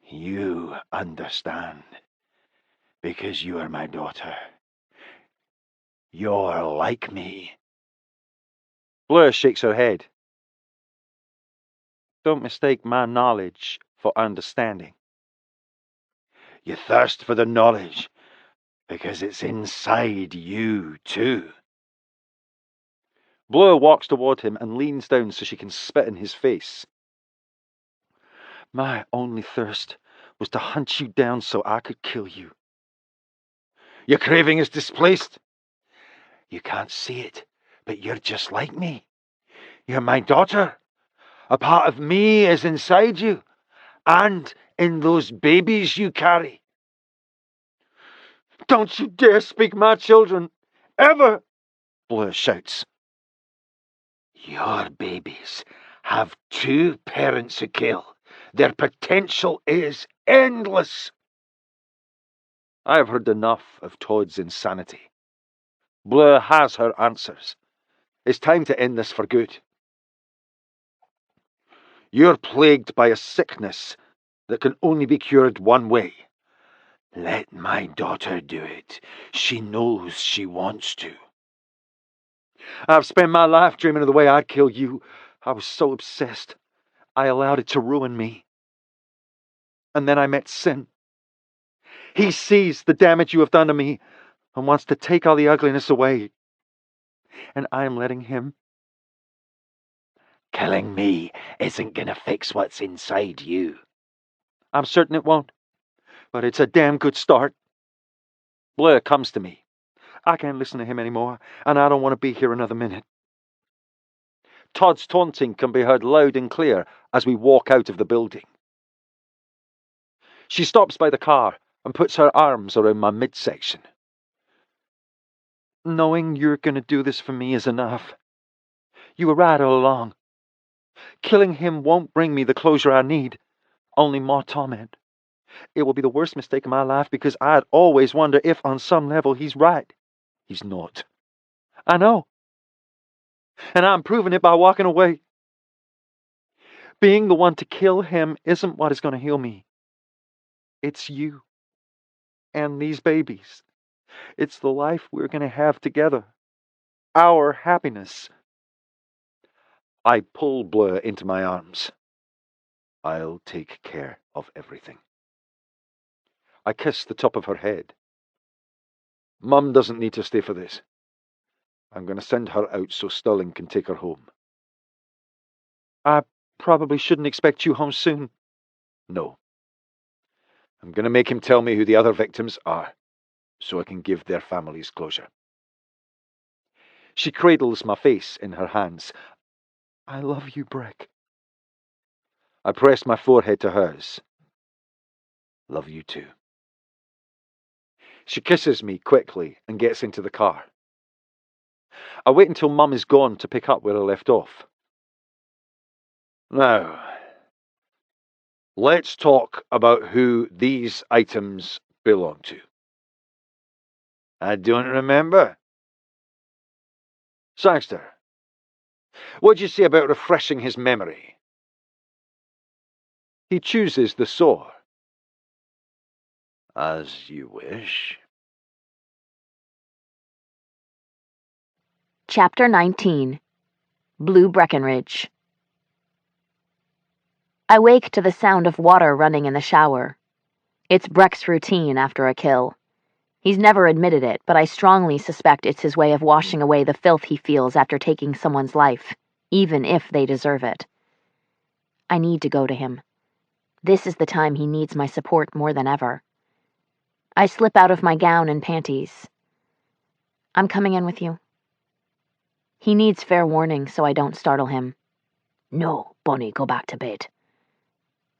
"You understand, because you are my daughter. You're like me." Bleu shakes her head. "Don't mistake my knowledge for understanding." "You thirst for the knowledge because it's inside you, too." Bleu walks toward him and leans down so she can spit in his face. "My only thirst was to hunt you down so I could kill you." "Your craving is displaced." "You can't see it, but you're just like me. You're my daughter. A part of me is inside you, and in those babies you carry." "Don't you dare speak my children, ever!" Bleu shouts. "Your babies have 2 parents who kill. Their potential is endless." I have heard enough of Todd's insanity. Bleu has her answers. It's time to end this for good. "You're plagued by a sickness that can only be cured one way. Let my daughter do it. She knows she wants to." "I've spent my life dreaming of the way I'd kill you. I was so obsessed. I allowed it to ruin me. And then I met Sin. He sees the damage you have done to me and wants to take all the ugliness away. And I am letting him." "Killing me isn't gonna fix what's inside you." "I'm certain it won't, but it's a damn good start." Bleu comes to me. I can't listen to him anymore, and I don't want to be here another minute. Todd's taunting can be heard loud and clear as we walk out of the building. She stops by the car and puts her arms around my midsection. "Knowing you're going to do this for me is enough. You were right all along. Killing him won't bring me the closure I need, only more torment. It will be the worst mistake of my life because I'd always wonder if on some level he's right. He's not. I know. And I'm proving it by walking away. Being the one to kill him isn't what is going to heal me. It's you. And these babies. It's the life we're going to have together. Our happiness. I pull Bleu into my arms. I'll take care of everything. I kiss the top of her head. Mum doesn't need to stay for this. I'm going to send her out so Sterling can take her home. I probably shouldn't expect you home soon. No. I'm going to make him tell me who the other victims are, so I can give their families closure. She cradles my face in her hands. I love you, Brick. I press my forehead to hers. Love you too. She kisses me quickly and gets into the car. I wait until Mum is gone to pick up where I left off. Now, let's talk about who these items belong to. I don't remember. Sangster, what'd you say about refreshing his memory? He chooses the saw. As you wish. Chapter 19. Blue Breckenridge. I wake to the sound of water running in the shower. It's Breck's routine after a kill. He's never admitted it, but I strongly suspect it's his way of washing away the filth he feels after taking someone's life, even if they deserve it. I need to go to him. This is the time he needs my support more than ever. I slip out of my gown and panties. I'm coming in with you. He needs fair warning so I don't startle him. No, Bonnie, go back to bed.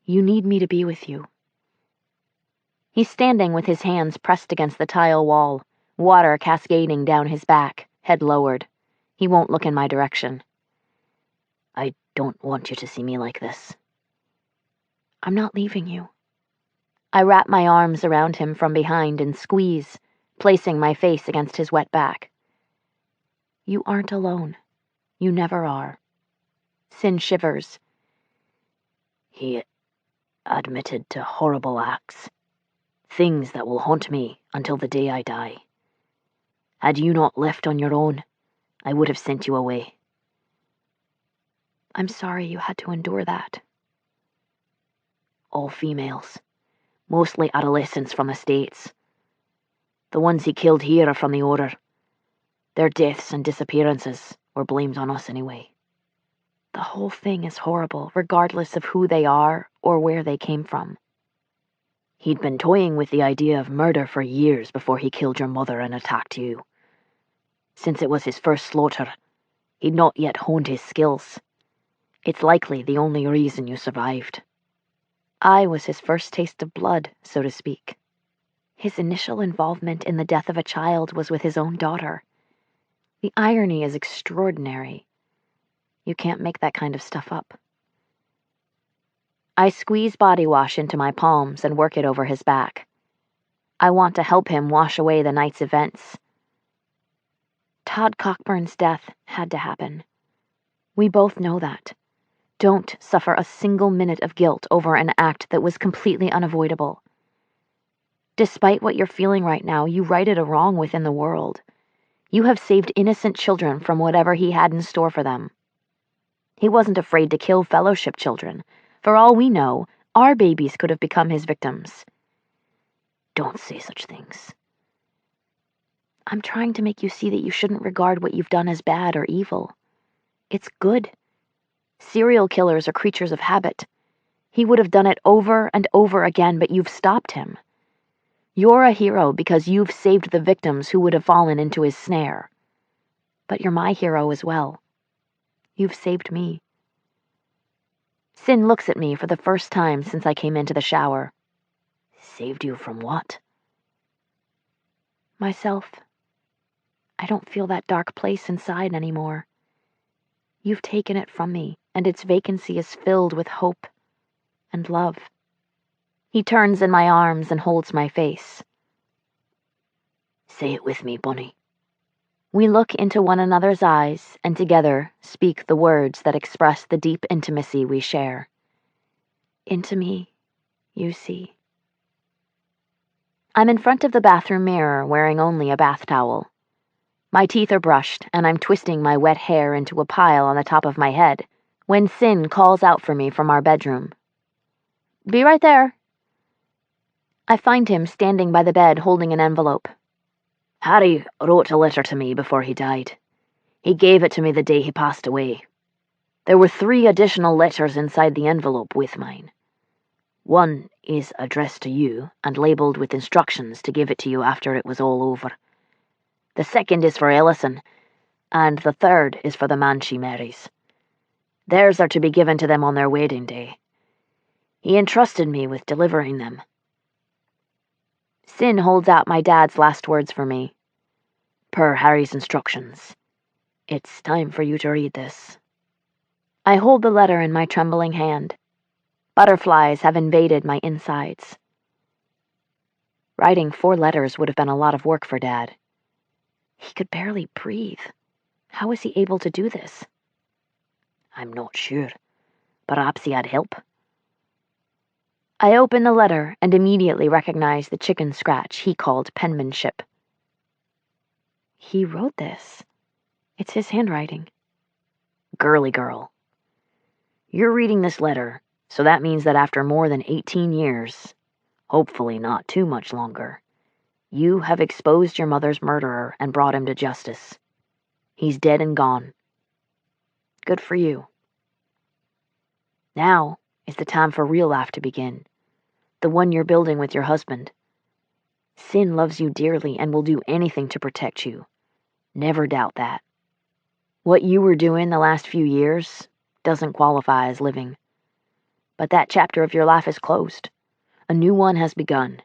You need me to be with you. He's standing with his hands pressed against the tile wall, water cascading down his back, head lowered. He won't look in my direction. I don't want you to see me like this. I'm not leaving you. I wrap my arms around him from behind and squeeze, placing my face against his wet back. You aren't alone. You never are. Sin shivers. He admitted to horrible acts. Things that will haunt me until the day I die. Had you not left on your own, I would have sent you away. I'm sorry you had to endure that. All females. Mostly adolescents from the States. The ones he killed here are from the Order. Their deaths and disappearances were blamed on us anyway. The whole thing is horrible, regardless of who they are or where they came from. He'd been toying with the idea of murder for years before he killed your mother and attacked you. Since it was his first slaughter, he'd not yet honed his skills. It's likely the only reason you survived. I was his first taste of blood, so to speak. His initial involvement in the death of a child was with his own daughter. The irony is extraordinary. You can't make that kind of stuff up. I squeeze body wash into my palms and work it over his back. I want to help him wash away the night's events. Todd Cockburn's death had to happen. We both know that. Don't suffer a single minute of guilt over an act that was completely unavoidable. Despite what you're feeling right now, you righted a wrong within the world. You have saved innocent children from whatever he had in store for them. He wasn't afraid to kill fellowship children. For all we know, our babies could have become his victims. Don't say such things. I'm trying to make you see that you shouldn't regard what you've done as bad or evil. It's good. Serial killers are creatures of habit. He would have done it over and over again, but you've stopped him. You're a hero because you've saved the victims who would have fallen into his snare. But you're my hero as well. You've saved me. Sin looks at me for the first time since I came into the shower. Saved you from what? Myself. I don't feel that dark place inside anymore. You've taken it from me, and its vacancy is filled with hope and love. He turns in my arms and holds my face. Say it with me, Bunny. We look into one another's eyes and together speak the words that express the deep intimacy we share. Into me, you see. I'm in front of the bathroom mirror wearing only a bath towel. My teeth are brushed and I'm twisting my wet hair into a pile on the top of my head when Sin calls out for me from our bedroom. Be right there. I find him standing by the bed holding an envelope. Harry wrote a letter to me before he died. He gave it to me the day he passed away. There were 3 additional letters inside the envelope with mine. One is addressed to you and labelled with instructions to give it to you after it was all over. The second is for Ellison, and the third is for the man she marries. Theirs are to be given to them on their wedding day. He entrusted me with delivering them. Sin holds out my dad's last words for me. Per Harry's instructions. It's time for you to read this. I hold the letter in my trembling hand. Butterflies have invaded my insides. Writing 4 letters would have been a lot of work for Dad. He could barely breathe. How was he able to do this? I'm not sure. Perhaps he had help. I open the letter and immediately recognize the chicken scratch he called penmanship. He wrote this. It's his handwriting. Girly girl. You're reading this letter, so that means that after more than 18 years, hopefully not too much longer, you have exposed your mother's murderer and brought him to justice. He's dead and gone. Good for you. Now is the time for real life to begin, the one you're building with your husband. Sin loves you dearly and will do anything to protect you. Never doubt that. What you were doing the last few years doesn't qualify as living. But that chapter of your life is closed. A new one has begun.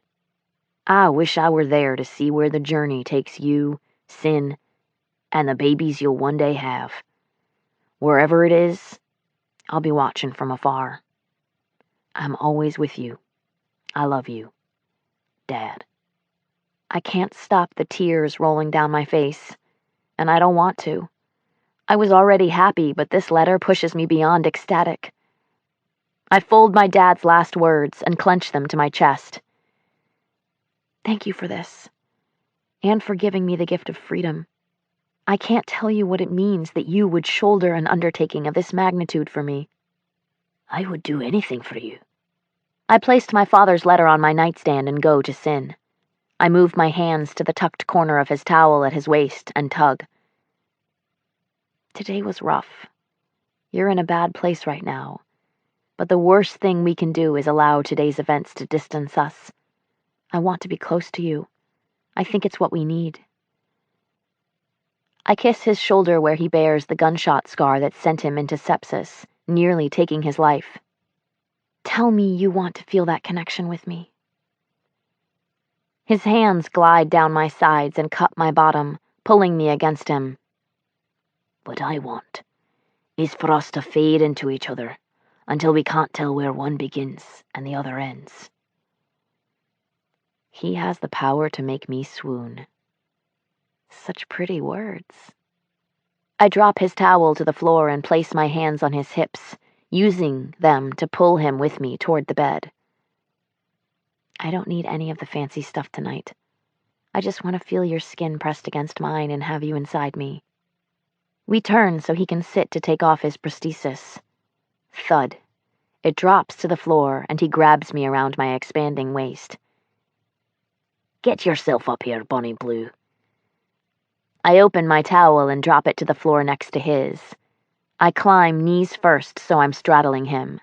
I wish I were there to see where the journey takes you, Sin, and the babies you'll one day have. Wherever it is, I'll be watching from afar. I'm always with you. I love you. Dad. I can't stop the tears rolling down my face, and I don't want to. I was already happy, but this letter pushes me beyond ecstatic. I fold my dad's last words and clench them to my chest. Thank you for this, and for giving me the gift of freedom. I can't tell you what it means that you would shoulder an undertaking of this magnitude for me. I would do anything for you. I placed my father's letter on my nightstand and go to Sin. I move my hands to the tucked corner of his towel at his waist and tug. Today was rough. You're in a bad place right now. But the worst thing we can do is allow today's events to distance us. I want to be close to you. I think it's what we need. I kiss his shoulder where he bears the gunshot scar that sent him into sepsis, nearly taking his life. Tell me you want to feel that connection with me. His hands glide down my sides and cup my bottom, pulling me against him. What I want is for us to fade into each other until we can't tell where one begins and the other ends. He has the power to make me swoon. Such pretty words. I drop his towel to the floor and place my hands on his hips, using them to pull him with me toward the bed. I don't need any of the fancy stuff tonight. I just want to feel your skin pressed against mine and have you inside me. We turn so he can sit to take off his prosthesis. Thud. It drops to the floor and he grabs me around my expanding waist. Get yourself up here, Bonnie Blue. I open my towel and drop it to the floor next to his. I climb knees first so I'm straddling him.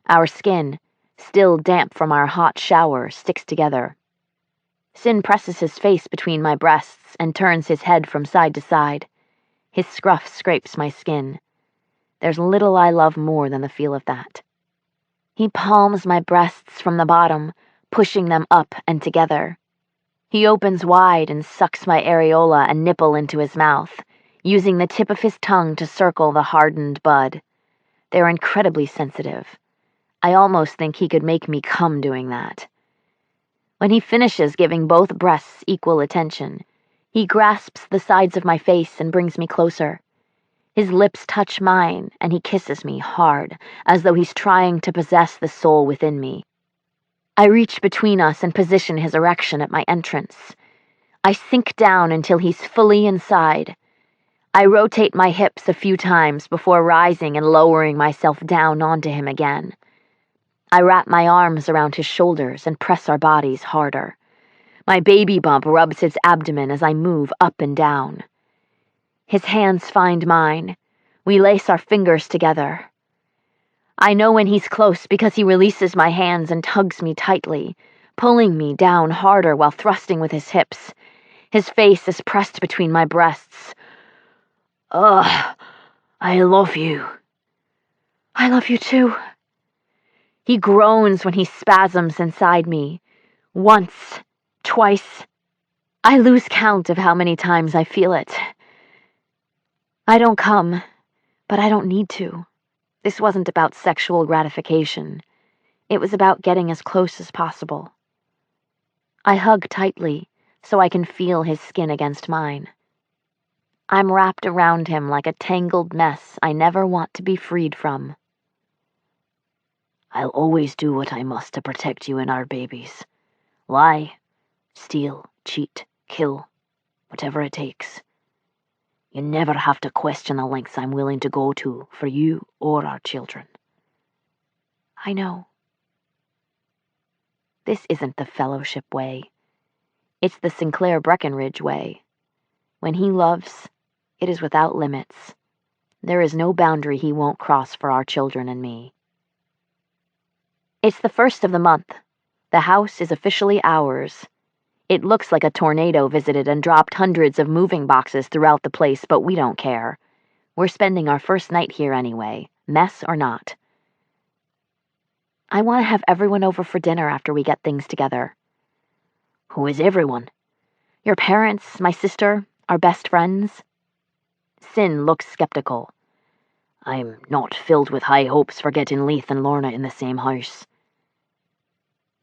Our skin, still damp from our hot shower, sticks together. Sin presses his face between my breasts and turns his head from side to side. His scruff scrapes my skin. There's little I love more than the feel of that. He palms my breasts from the bottom, pushing them up and together. He opens wide and sucks my areola and nipple into his mouth, using the tip of his tongue to circle the hardened bud. They're incredibly sensitive. I almost think he could make me come doing that. When he finishes giving both breasts equal attention, he grasps the sides of my face and brings me closer. His lips touch mine, and he kisses me hard, as though he's trying to possess the soul within me. I reach between us and position his erection at my entrance. I sink down until he's fully inside. I rotate my hips a few times before rising and lowering myself down onto him again. I wrap my arms around his shoulders and press our bodies harder. My baby bump rubs his abdomen as I move up and down. His hands find mine. We lace our fingers together. I know when he's close because he releases my hands and tugs me tightly, pulling me down harder while thrusting with his hips. His face is pressed between my breasts. Ugh, I love you. I love you too. He groans when he spasms inside me. Once, twice. I lose count of how many times I feel it. I don't come, but I don't need to. This wasn't about sexual gratification. It was about getting as close as possible. I hug tightly so I can feel his skin against mine. I'm wrapped around him like a tangled mess I never want to be freed from. I'll always do what I must to protect you and our babies. Lie, steal, cheat, kill, whatever it takes. You never have to question the lengths I'm willing to go to for you or our children. I know. This isn't the Fellowship way. It's the Sinclair Breckenridge way. When he loves, it is without limits. There is no boundary he won't cross for our children and me. It's the 1st of the month. The house is officially ours. It looks like a tornado visited and dropped hundreds of moving boxes throughout the place, but we don't care. We're spending our first night here anyway, mess or not. I want to have everyone over for dinner after we get things together. Who is everyone? Your parents, my sister, our best friends. Sin looks skeptical. I'm not filled with high hopes for getting Leith and Lorna in the same house.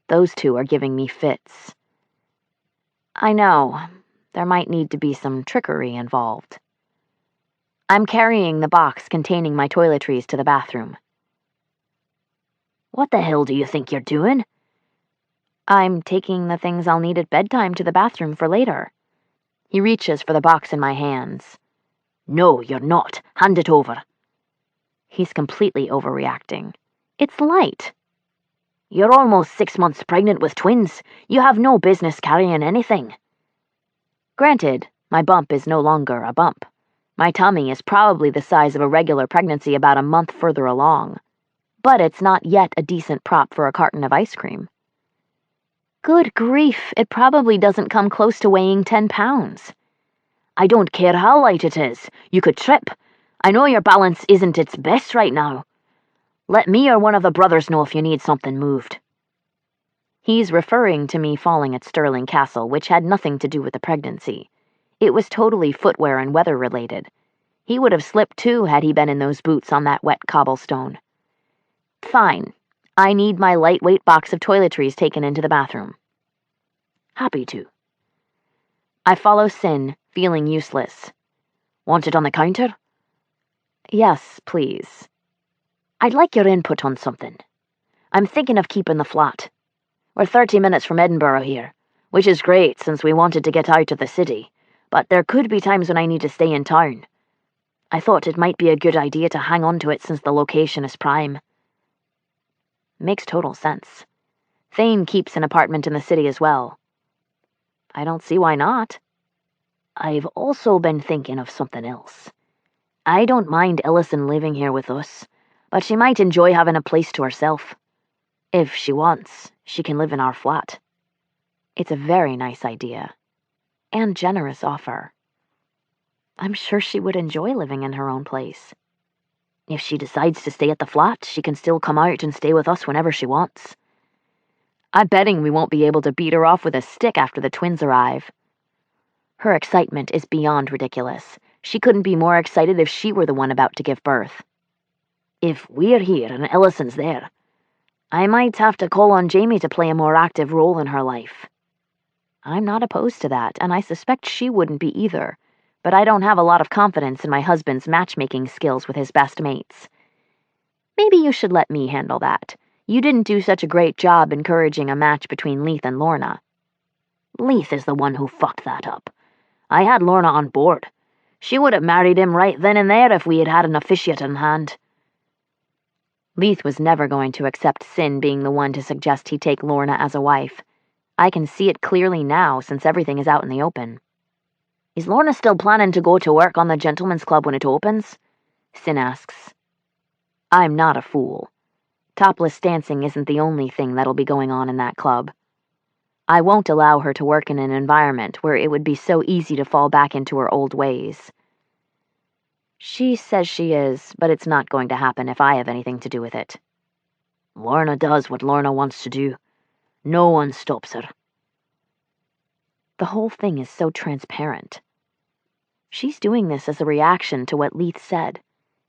Those two are giving me fits. I know, there might need to be some trickery involved. I'm carrying the box containing my toiletries to the bathroom. What the hell do you think you're doing? I'm taking the things I'll need at bedtime to the bathroom for later. He reaches for the box in my hands. No, you're not. Hand it over. He's completely overreacting. It's light. You're almost 6 months pregnant with twins. You have no business carrying anything. Granted, my bump is no longer a bump. My tummy is probably the size of a regular pregnancy about a month further along. But it's not yet a decent prop for a carton of ice cream. Good grief, it probably doesn't come close to weighing 10 pounds. I don't care how light it is. You could trip. I know your balance isn't its best right now. Let me or one of the brothers know if you need something moved. He's referring to me falling at Stirling Castle, which had nothing to do with the pregnancy. It was totally footwear and weather-related. He would have slipped too had he been in those boots on that wet cobblestone. Fine. I need my lightweight box of toiletries taken into the bathroom. Happy to. I follow Sin, feeling useless. Want it on the counter? Yes, please. I'd like your input on something. I'm thinking of keeping the flat. We're 30 minutes from Edinburgh here, which is great since we wanted to get out of the city, but there could be times when I need to stay in town. I thought it might be a good idea to hang on to it since the location is prime. Makes total sense. Thane keeps an apartment in the city as well. I don't see why not. I've also been thinking of something else. I don't mind Ellison living here with us, but she might enjoy having a place to herself. If she wants, she can live in our flat. It's a very nice idea, and generous offer. I'm sure she would enjoy living in her own place. If she decides to stay at the flat, she can still come out and stay with us whenever she wants. I'm betting we won't be able to beat her off with a stick after the twins arrive. Her excitement is beyond ridiculous. She couldn't be more excited if she were the one about to give birth. If we're here and Ellison's there, I might have to call on Jamie to play a more active role in her life. I'm not opposed to that, and I suspect she wouldn't be either, but I don't have a lot of confidence in my husband's matchmaking skills with his best mates. Maybe you should let me handle that. You didn't do such a great job encouraging a match between Leith and Lorna. Leith is the one who fucked that up. I had Lorna on board. She would have married him right then and there if we had had an officiate in hand. Leith was never going to accept Sin being the one to suggest he take Lorna as a wife. I can see it clearly now since everything is out in the open. Is Lorna still planning to go to work on the Gentlemen's Club when it opens? Sin asks. I'm not a fool. Topless dancing isn't the only thing that'll be going on in that club. I won't allow her to work in an environment where it would be so easy to fall back into her old ways. She says she is, but it's not going to happen if I have anything to do with it. Lorna does what Lorna wants to do. No one stops her. The whole thing is so transparent. She's doing this as a reaction to what Leith said.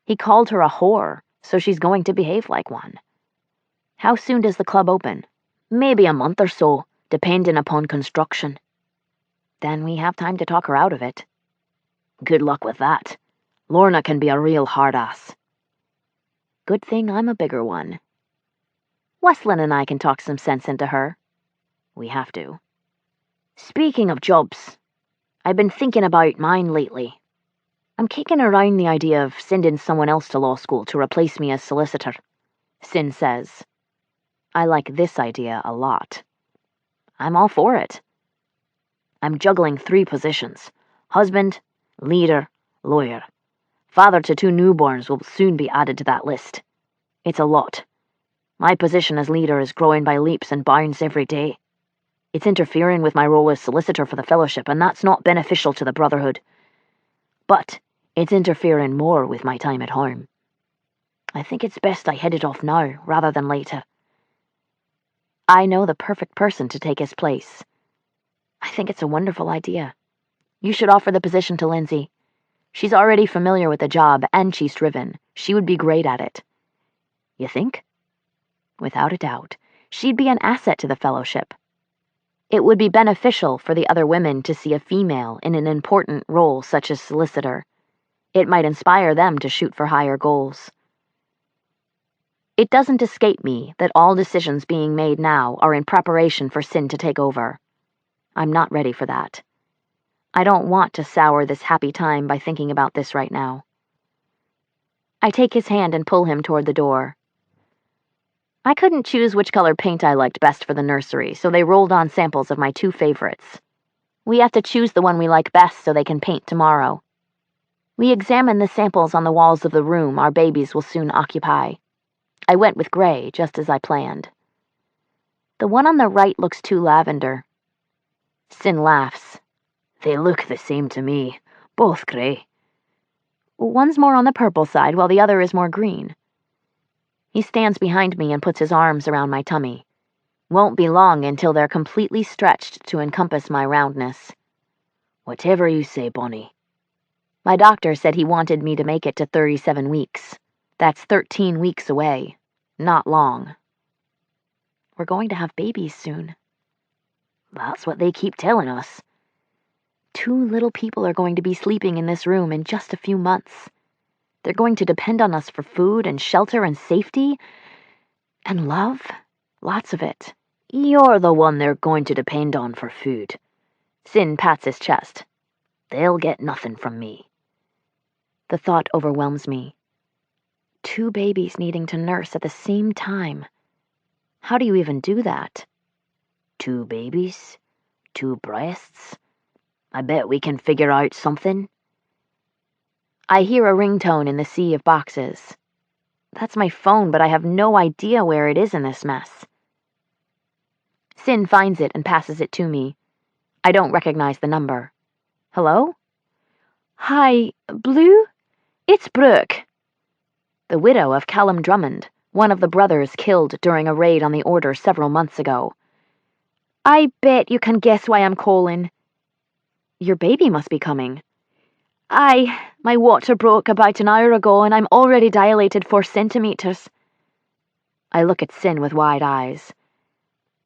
He called her a whore, so she's going to behave like one. How soon does the club open? Maybe a month or so, depending upon construction. Then we have time to talk her out of it. Good luck with that. Lorna can be a real hard-ass. Good thing I'm a bigger one. Westlin and I can talk some sense into her. We have to. Speaking of jobs, I've been thinking about mine lately. I'm kicking around the idea of sending someone else to law school to replace me as solicitor, Sin says. I like this idea a lot. I'm all for it. I'm juggling 3 positions: husband, leader, lawyer. Father to 2 newborns will soon be added to that list. It's a lot. My position as leader is growing by leaps and bounds every day. It's interfering with my role as solicitor for the Fellowship, and that's not beneficial to the Brotherhood. But it's interfering more with my time at home. I think it's best I head it off now, rather than later. I know the perfect person to take his place. I think it's a wonderful idea. You should offer the position to Lindsay. She's already familiar with the job, and she's driven. She would be great at it. You think? Without a doubt. She'd be an asset to the Fellowship. It would be beneficial for the other women to see a female in an important role such as solicitor. It might inspire them to shoot for higher goals. It doesn't escape me that all decisions being made now are in preparation for Sin to take over. I'm not ready for that. I don't want to sour this happy time by thinking about this right now. I take his hand and pull him toward the door. I couldn't choose which color paint I liked best for the nursery, so they rolled on samples of my 2 favorites. We have to choose the one we like best so they can paint tomorrow. We examine the samples on the walls of the room our babies will soon occupy. I went with gray, just as I planned. The one on the right looks too lavender. Sin laughs. They look the same to me, both grey. One's more on the purple side, while the other is more green. He stands behind me and puts his arms around my tummy. Won't be long until they're completely stretched to encompass my roundness. Whatever you say, Bonnie. My doctor said he wanted me to make it to 37 weeks. That's 13 weeks away. Not long. We're going to have babies soon. That's what they keep telling us. 2 little people are going to be sleeping in this room in just a few months. They're going to depend on us for food and shelter and safety. And love. Lots of it. You're the one they're going to depend on for food. Sin pats his chest. They'll get nothing from me. The thought overwhelms me. 2 babies needing to nurse at the same time. How do you even do that? 2 babies? 2 breasts? I bet we can figure out something. I hear a ringtone in the sea of boxes. That's my phone, but I have no idea where it is in this mess. Sin finds it and passes it to me. I don't recognize the number. Hello? Hi, Blue? It's Brooke. The widow of Callum Drummond, one of the brothers killed during a raid on the Order several months ago. I bet you can guess why I'm calling. Your baby must be coming. My water broke about an hour ago and I'm already dilated 4 centimeters. I look at Sin with wide eyes.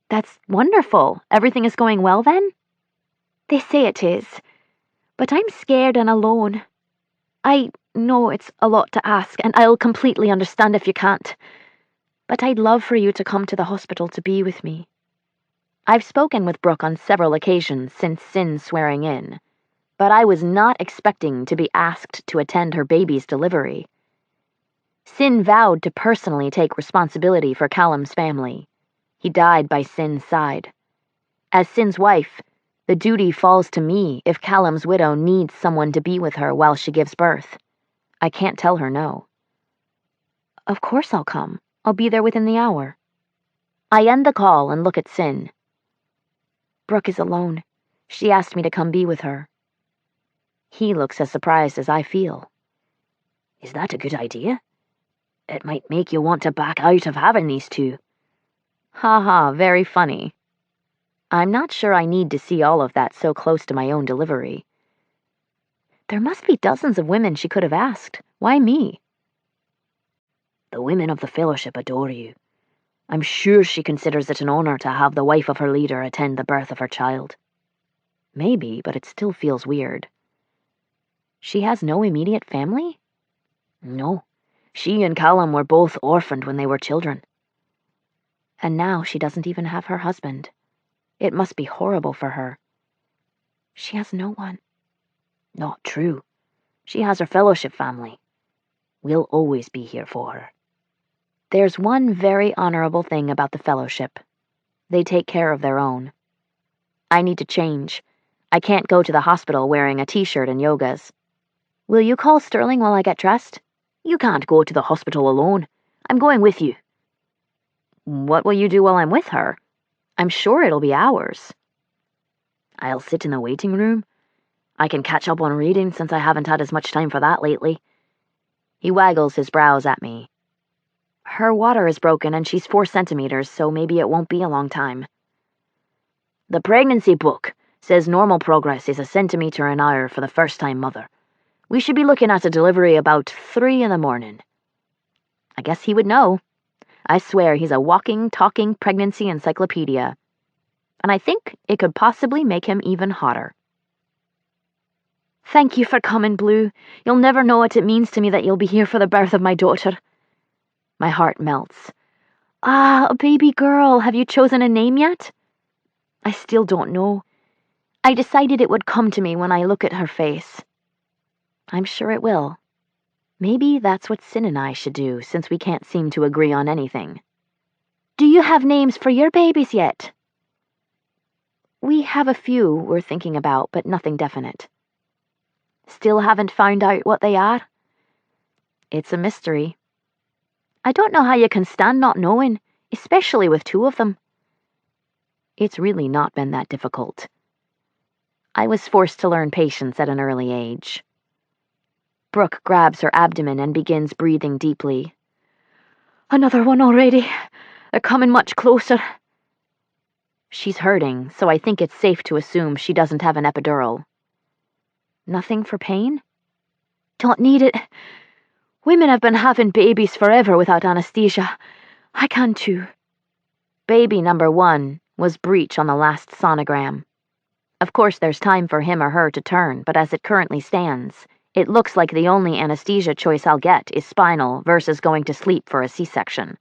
That's wonderful. Everything is going well then? They say it is, but I'm scared and alone. I know it's a lot to ask, and I'll completely understand if you can't. But I'd love for you to come to the hospital to be with me. I've spoken with Brooke on several occasions since Sin's swearing in, but I was not expecting to be asked to attend her baby's delivery. Sin vowed to personally take responsibility for Callum's family. He died by Sin's side. As Sin's wife, the duty falls to me if Callum's widow needs someone to be with her while she gives birth. I can't tell her no. Of course I'll come. I'll be there within the hour. I end the call and look at Sin. Brooke is alone. She asked me to come be with her. He looks as surprised as I feel. Is that a good idea? It might make you want to back out of having these two. Ha ha, very funny. I'm not sure I need to see all of that so close to my own delivery. There must be dozens of women she could have asked. Why me? The women of the Fellowship adore you. I'm sure she considers it an honor to have the wife of her leader attend the birth of her child. Maybe, but it still feels weird. She has no immediate family? No. She and Callum were both orphaned when they were children. And now she doesn't even have her husband. It must be horrible for her. She has no one. Not true. She has her Fellowship family. We'll always be here for her. There's one very honorable thing about the Fellowship. They take care of their own. I need to change. I can't go to the hospital wearing a t-shirt and yogas. Will you call Sterling while I get dressed? You can't go to the hospital alone. I'm going with you. What will you do while I'm with her? I'm sure it'll be hours. I'll sit in the waiting room. I can catch up on reading since I haven't had as much time for that lately. He waggles his brows at me. Her water is broken and she's 4 centimeters, so maybe it won't be a long time. The pregnancy book says normal progress is 1 centimeter an hour for the first-time mother. We should be looking at a delivery about 3 in the morning. I guess he would know. I swear he's a walking, talking pregnancy encyclopedia. And I think it could possibly make him even hotter. Thank you for coming, Blue. You'll never know what it means to me that you'll be here for the birth of my daughter. My heart melts. Ah, a baby girl. Have you chosen a name yet? I still don't know. I decided it would come to me when I look at her face. I'm sure it will. Maybe that's what Sin and I should do, since we can't seem to agree on anything. Do you have names for your babies yet? We have a few we're thinking about, but nothing definite. Still haven't found out what they are? It's a mystery. I don't know how you can stand not knowing, especially with 2 of them. It's really not been that difficult. I was forced to learn patience at an early age. Brooke grabs her abdomen and begins breathing deeply. Another one already. They're coming much closer. She's hurting, so I think it's safe to assume she doesn't have an epidural. Nothing for pain? Don't need it. Women have been having babies forever without anesthesia. I can too. Baby number 1 was breech on the last sonogram. Of course, there's time for him or her to turn, but as it currently stands, it looks like the only anesthesia choice I'll get is spinal versus going to sleep for a C-section.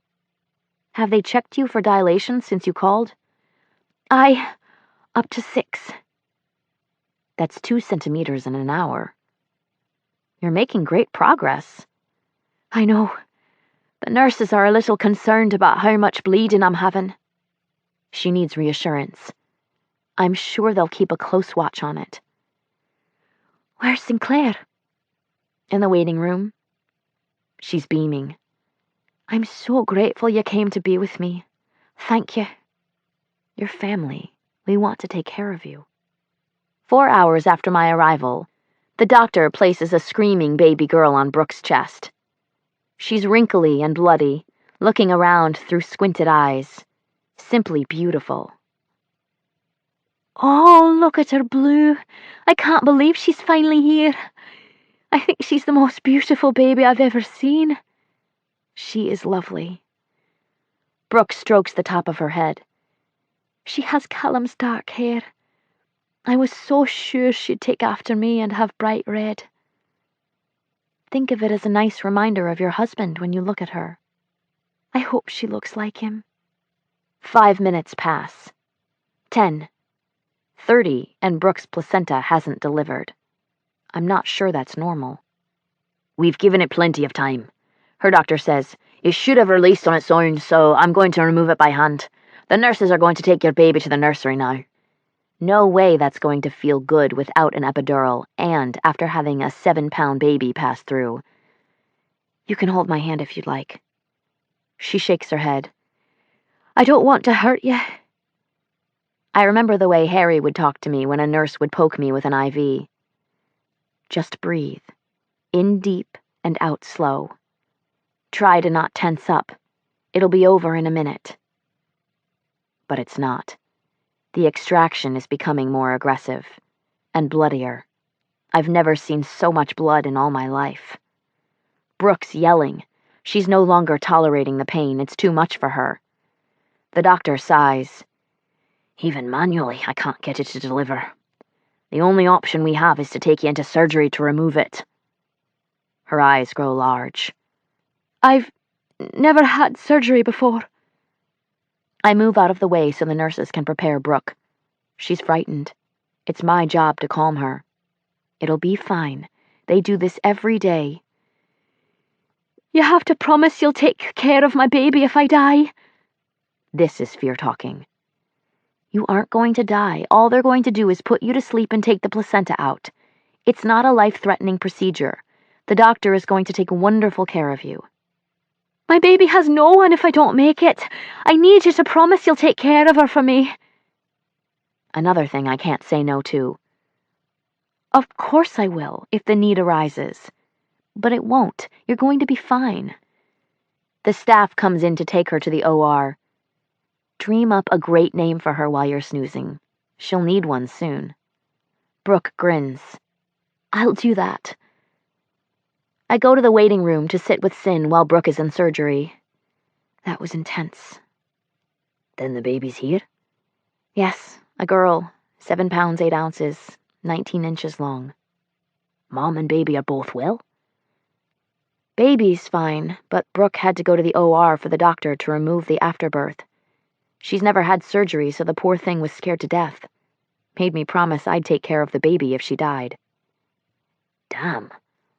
Have they checked you for dilation since you called? Up to 6. That's 2 centimeters in an hour. You're making great progress. I know. The nurses are a little concerned about how much bleeding I'm having. She needs reassurance. I'm sure they'll keep a close watch on it. Where's Sinclair? In the waiting room. She's beaming. I'm so grateful you came to be with me. Thank you. Your family. We want to take care of you. 4 hours after my arrival, the doctor places a screaming baby girl on Brooke's chest. She's wrinkly and bloody, looking around through squinted eyes. Simply beautiful. Oh, look at her, Blue. I can't believe she's finally here. I think she's the most beautiful baby I've ever seen. She is lovely. Brooke strokes the top of her head. She has Callum's dark hair. I was so sure she'd take after me and have bright red. Think of it as a nice reminder of your husband when you look at her. I hope she looks like him. 5 minutes pass. 10. 30, and Brooke's placenta hasn't delivered. I'm not sure that's normal. We've given it plenty of time. Her doctor says, it should have released on its own, so I'm going to remove it by hand. The nurses are going to take your baby to the nursery now. No way that's going to feel good without an epidural, and after having a 7-pound baby pass through. You can hold my hand if you'd like. She shakes her head. I don't want to hurt you. I remember the way Harry would talk to me when a nurse would poke me with an IV. Just breathe. In deep and out slow. Try to not tense up. It'll be over in a minute. But it's not. The extraction is becoming more aggressive. And bloodier. I've never seen so much blood in all my life. Brooke's yelling. She's no longer tolerating the pain. It's too much for her. The doctor sighs. Even manually, I can't get it to deliver. The only option we have is to take you into surgery to remove it. Her eyes grow large. I've never had surgery before. I move out of the way so the nurses can prepare Brooke. She's frightened. It's my job to calm her. It'll be fine. They do this every day. You have to promise you'll take care of my baby if I die. This is fear talking. You aren't going to die. All they're going to do is put you to sleep and take the placenta out. It's not a life-threatening procedure. The doctor is going to take wonderful care of you. My baby has no one if I don't make it. I need you to promise you'll take care of her for me. Another thing I can't say no to. Of course I will, if the need arises. But it won't. You're going to be fine. The staff comes in to take her to the OR. Dream up a great name for her while you're snoozing. She'll need one soon. Brooke grins. I'll do that. I go to the waiting room to sit with Sin while Brooke is in surgery. That was intense. Then the baby's here? Yes, a girl, 7 pounds 8 ounces, 19 inches long. Mom and baby are both well? Baby's fine, but Brooke had to go to the OR for the doctor to remove the afterbirth. She's never had surgery, so the poor thing was scared to death. Made me promise I'd take care of the baby if she died. Damn,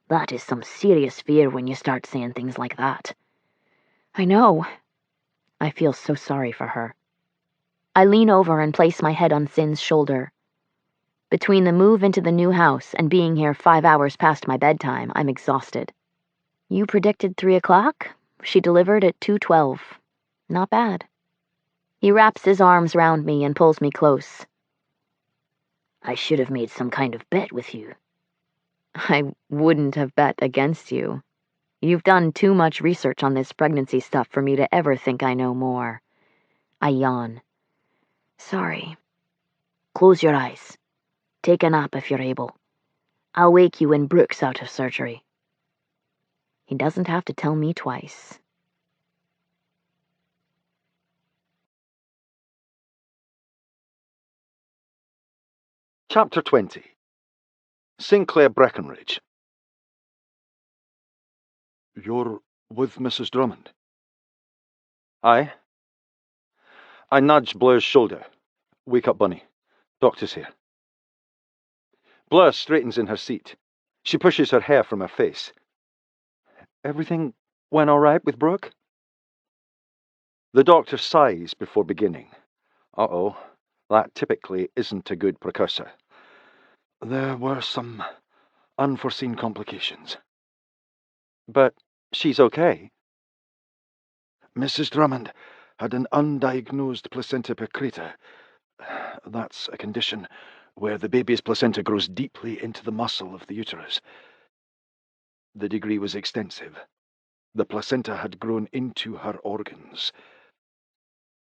that is some serious fear when you start saying things like that. I know. I feel so sorry for her. I lean over and place my head on Sin's shoulder. Between the move into the new house and being here 5 hours past my bedtime, I'm exhausted. You predicted 3 o'clock? She delivered at 2:12. Not bad. He wraps his arms round me and pulls me close. I should have made some kind of bet with you. I wouldn't have bet against you. You've done too much research on this pregnancy stuff for me to ever think I know more. I yawn. Sorry. Close your eyes. Take a nap if you're able. I'll wake you when Brooke's out of surgery. He doesn't have to tell me twice. Chapter 20. Sinclair Breckenridge. You're with Mrs. Drummond? Aye. I nudge Blair's shoulder. Wake up, Bunny. Doctor's here. Blair straightens in her seat. She pushes her hair from her face. Everything went all right with Brooke? The doctor sighs before beginning. Uh-oh, that typically isn't a good precursor. There were some unforeseen complications. But she's okay. Mrs. Drummond had an undiagnosed placenta precreta. That's a condition where the baby's placenta grows deeply into the muscle of the uterus. The degree was extensive. The placenta had grown into her organs.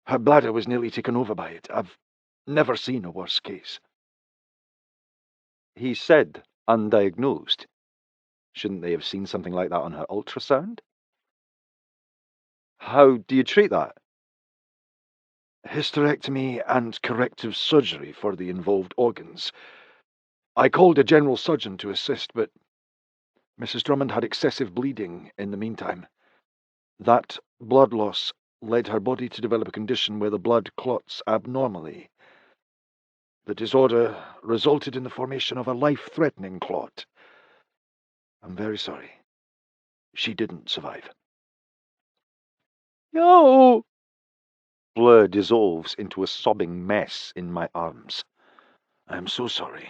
Her bladder was nearly taken over by it. I've never seen a worse case. He said undiagnosed. Shouldn't they have seen something like that on her ultrasound? How do you treat that? Hysterectomy and corrective surgery for the involved organs. I called a general surgeon to assist, but Mrs. Drummond had excessive bleeding in the meantime. That blood loss led her body to develop a condition where the blood clots abnormally. The disorder resulted in the formation of a life-threatening clot. I'm very sorry. She didn't survive. No! Bleu dissolves into a sobbing mess in my arms. I'm so sorry.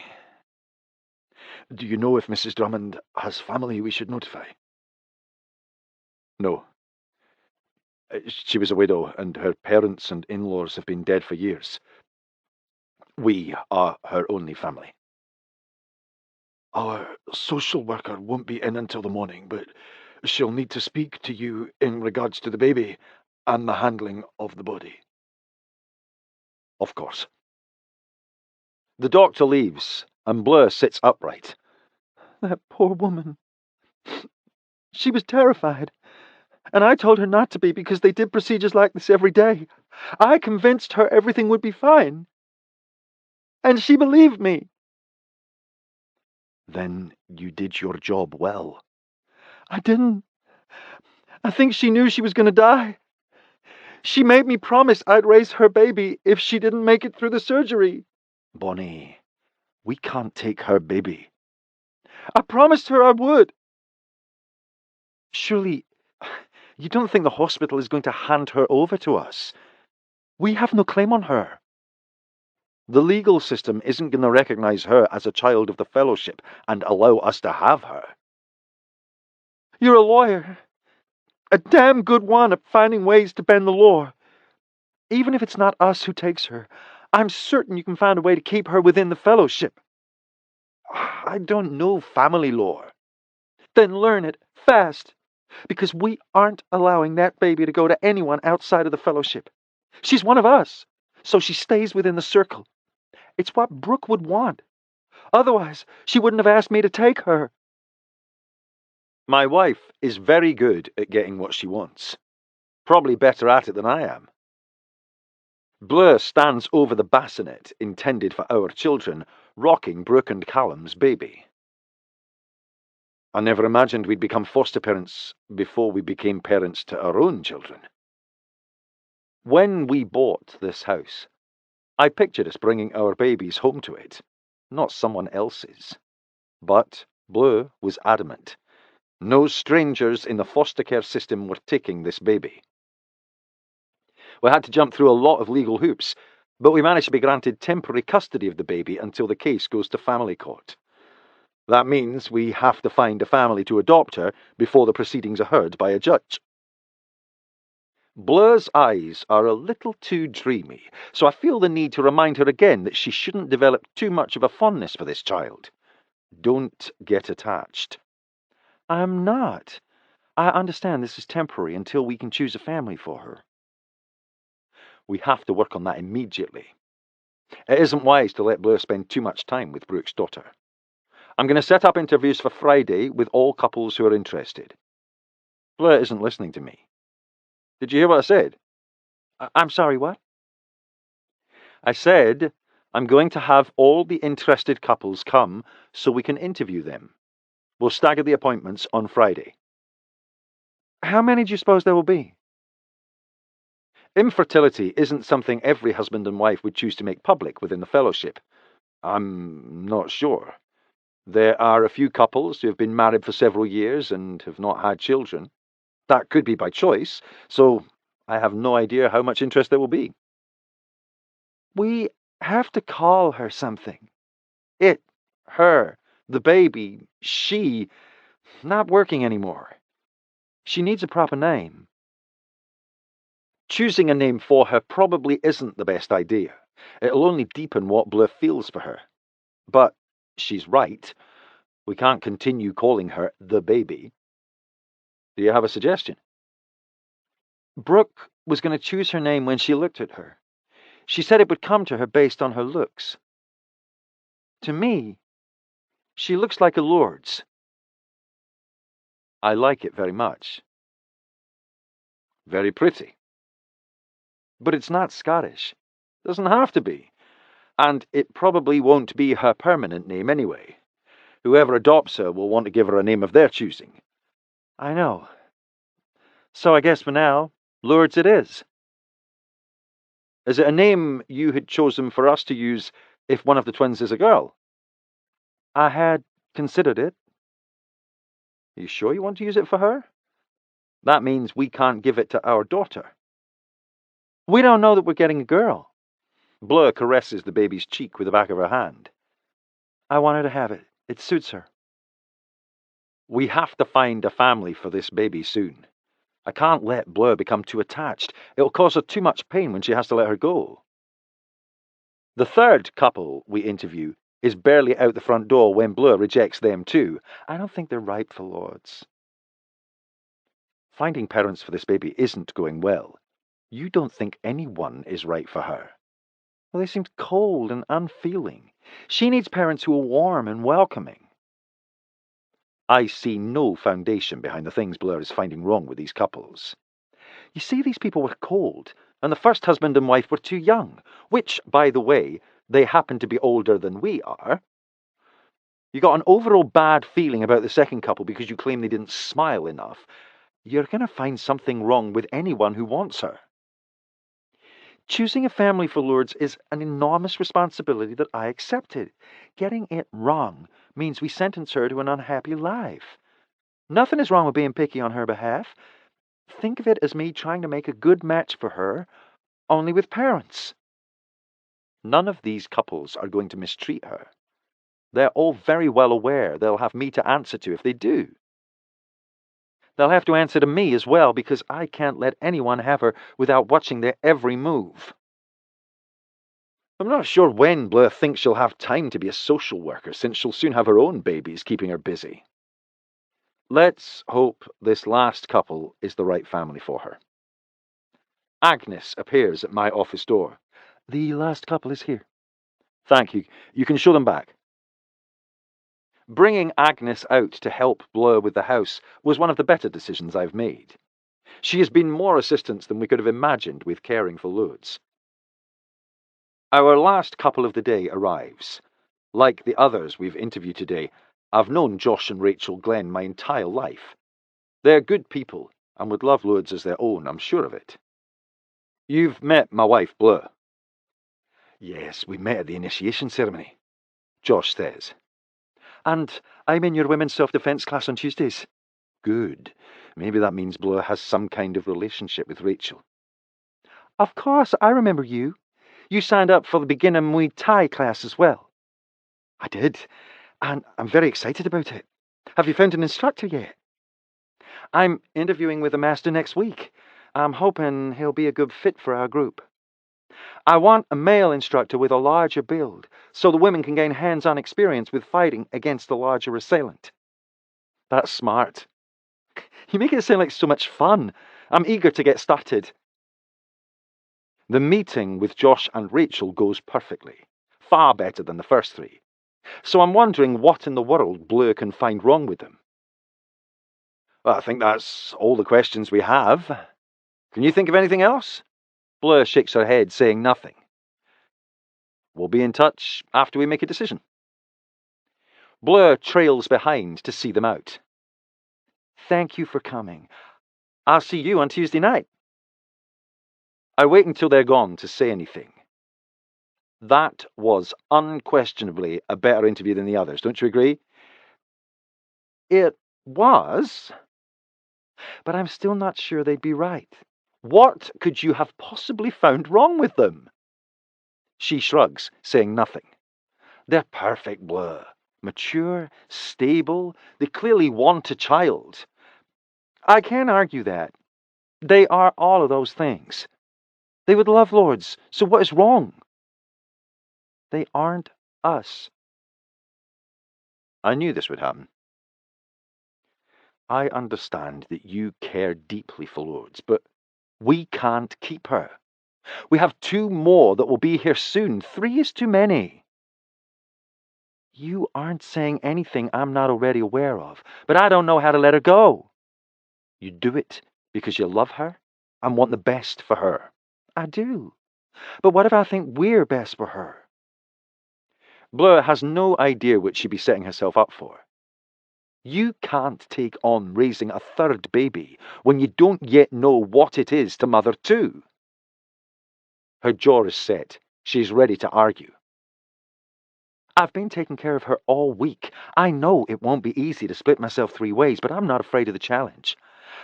Do you know if Mrs. Drummond has family we should notify? No. She was a widow, and her parents and in-laws have been dead for years. We are her only family. Our social worker won't be in until the morning, but she'll need to speak to you in regards to the baby and the handling of the body. Of course. The doctor leaves, and Bleu sits upright. That poor woman. She was terrified. And I told her not to be because they did procedures like this every day. I convinced her everything would be fine. And she believed me. Then you did your job well. I didn't. I think she knew she was going to die. She made me promise I'd raise her baby if she didn't make it through the surgery. Bonnie, we can't take her baby. I promised her I would. Surely, you don't think the hospital is going to hand her over to us? We have no claim on her. The legal system isn't going to recognize her as a child of the Fellowship and allow us to have her. You're a lawyer. A damn good one at finding ways to bend the law. Even if it's not us who takes her, I'm certain you can find a way to keep her within the Fellowship. I don't know family law. Then learn it fast, because we aren't allowing that baby to go to anyone outside of the Fellowship. She's one of us, so she stays within the circle. It's what Brooke would want. Otherwise, she wouldn't have asked me to take her. My wife is very good at getting what she wants. Probably better at it than I am. Bleu stands over the bassinet intended for our children, rocking Brooke and Callum's baby. I never imagined we'd become foster parents before we became parents to our own children. When we bought this house, I pictured us bringing our babies home to it, not someone else's. But Bleu was adamant. No strangers in the foster care system were taking this baby. We had to jump through a lot of legal hoops, but we managed to be granted temporary custody of the baby until the case goes to family court. That means we have to find a family to adopt her before the proceedings are heard by a judge. Bleu's eyes are a little too dreamy, so I feel the need to remind her again that she shouldn't develop too much of a fondness for this child. Don't get attached. I'm not. I understand this is temporary until we can choose a family for her. We have to work on that immediately. It isn't wise to let Bleu spend too much time with Brooke's daughter. I'm going to set up interviews for Friday with all couples who are interested. Bleu isn't listening to me. Did you hear what I said? I'm sorry, what? I said I'm going to have all the interested couples come so we can interview them. We'll stagger the appointments on Friday. How many do you suppose there will be? Infertility isn't something every husband and wife would choose to make public within the Fellowship. I'm not sure. There are a few couples who have been married for several years and have not had children. That could be by choice, so I have no idea how much interest there will be. We have to call her something. It, her, the baby, she, not working anymore. She needs a proper name. Choosing a name for her probably isn't the best idea. It'll only deepen what Bleu feels for her. But she's right. We can't continue calling her the baby. Do you have a suggestion? Brooke was going to choose her name when she looked at her. She said it would come to her based on her looks. To me, she looks like a Lourdes. I like it very much. Very pretty. But it's not Scottish. Doesn't have to be. And it probably won't be her permanent name anyway. Whoever adopts her will want to give her a name of their choosing. I know. So I guess for now, Lourdes it is. Is it a name you had chosen for us to use if one of the twins is a girl? I had considered it. You sure you want to use it for her? That means we can't give it to our daughter. We don't know that we're getting a girl. Bleu caresses the baby's cheek with the back of her hand. I want her to have it. It suits her. We have to find a family for this baby soon. I can't let Bleu become too attached. It'll cause her too much pain when she has to let her go. The third couple we interview is barely out the front door when Bleu rejects them too. I don't think they're right for Lourdes. Finding parents for this baby isn't going well. You don't think anyone is right for her. Well, they seemed cold and unfeeling. She needs parents who are warm and welcoming. I see no foundation behind the things Bleu is finding wrong with these couples. You see, these people were cold, and the first husband and wife were too young, which, by the way, they happen to be older than we are. You got an overall bad feeling about the second couple because you claim they didn't smile enough. You're going to find something wrong with anyone who wants her. Choosing a family for Lourdes is an enormous responsibility that I accepted. Getting it wrong means we sentence her to an unhappy life. Nothing is wrong with being picky on her behalf. Think of it as me trying to make a good match for her, only with parents. None of these couples are going to mistreat her. They're all very well aware they'll have me to answer to if they do. They'll have to answer to me as well, because I can't let anyone have her without watching their every move. I'm not sure when Bleu thinks she'll have time to be a social worker, since she'll soon have her own babies keeping her busy. Let's hope this last couple is the right family for her. Agnes appears at my office door. The last couple is here. Thank you. You can show them back. Bringing Agnes out to help Bleu with the house was one of the better decisions I've made. She has been more assistance than we could have imagined with caring for Lourdes. Our last couple of the day arrives. Like the others we've interviewed today, I've known Josh and Rachel Glenn my entire life. They're good people and would love Lourdes as their own, I'm sure of it. You've met my wife, Bleu. Yes, we met at the initiation ceremony, Josh says. And I'm in your women's self-defense class on Tuesdays. Good. Maybe that means Bleu has some kind of relationship with Rachel. Of course, I remember you. You signed up for the beginner Muay Thai class as well. I did, and I'm very excited about it. Have you found an instructor yet? I'm interviewing with a master next week. I'm hoping he'll be a good fit for our group. I want a male instructor with a larger build, so the women can gain hands-on experience with fighting against the larger assailant. That's smart. You make it sound like so much fun. I'm eager to get started. The meeting with Josh and Rachel goes perfectly, far better than the first three. So I'm wondering what in the world Bleu can find wrong with them. Well, I think that's all the questions we have. Can you think of anything else? Bleu shakes her head, saying nothing. We'll be in touch after we make a decision. Bleu trails behind to see them out. Thank you for coming. I'll see you on Tuesday night. I wait until they're gone to say anything. That was unquestionably a better interview than the others, don't you agree? It was, but I'm still not sure they'd be right. What could you have possibly found wrong with them? She shrugs, saying nothing. They're perfect, Bleu. Mature, stable, they clearly want a child. I can't argue that. They are all of those things. They would love Lourdes, so what is wrong? They aren't us. I knew this would happen. I understand that you care deeply for Lourdes, but we can't keep her. We have 2 more that will be here soon. 3 is too many. You aren't saying anything I'm not already aware of, but I don't know how to let her go. You do it because you love her and want the best for her. I do. But what if I think we're best for her? Bleu has no idea what she'd be setting herself up for. You can't take on raising a third baby when you don't yet know what it is to mother two. Her jaw is set. She's ready to argue. I've been taking care of her all week. I know it won't be easy to split myself 3 ways, but I'm not afraid of the challenge.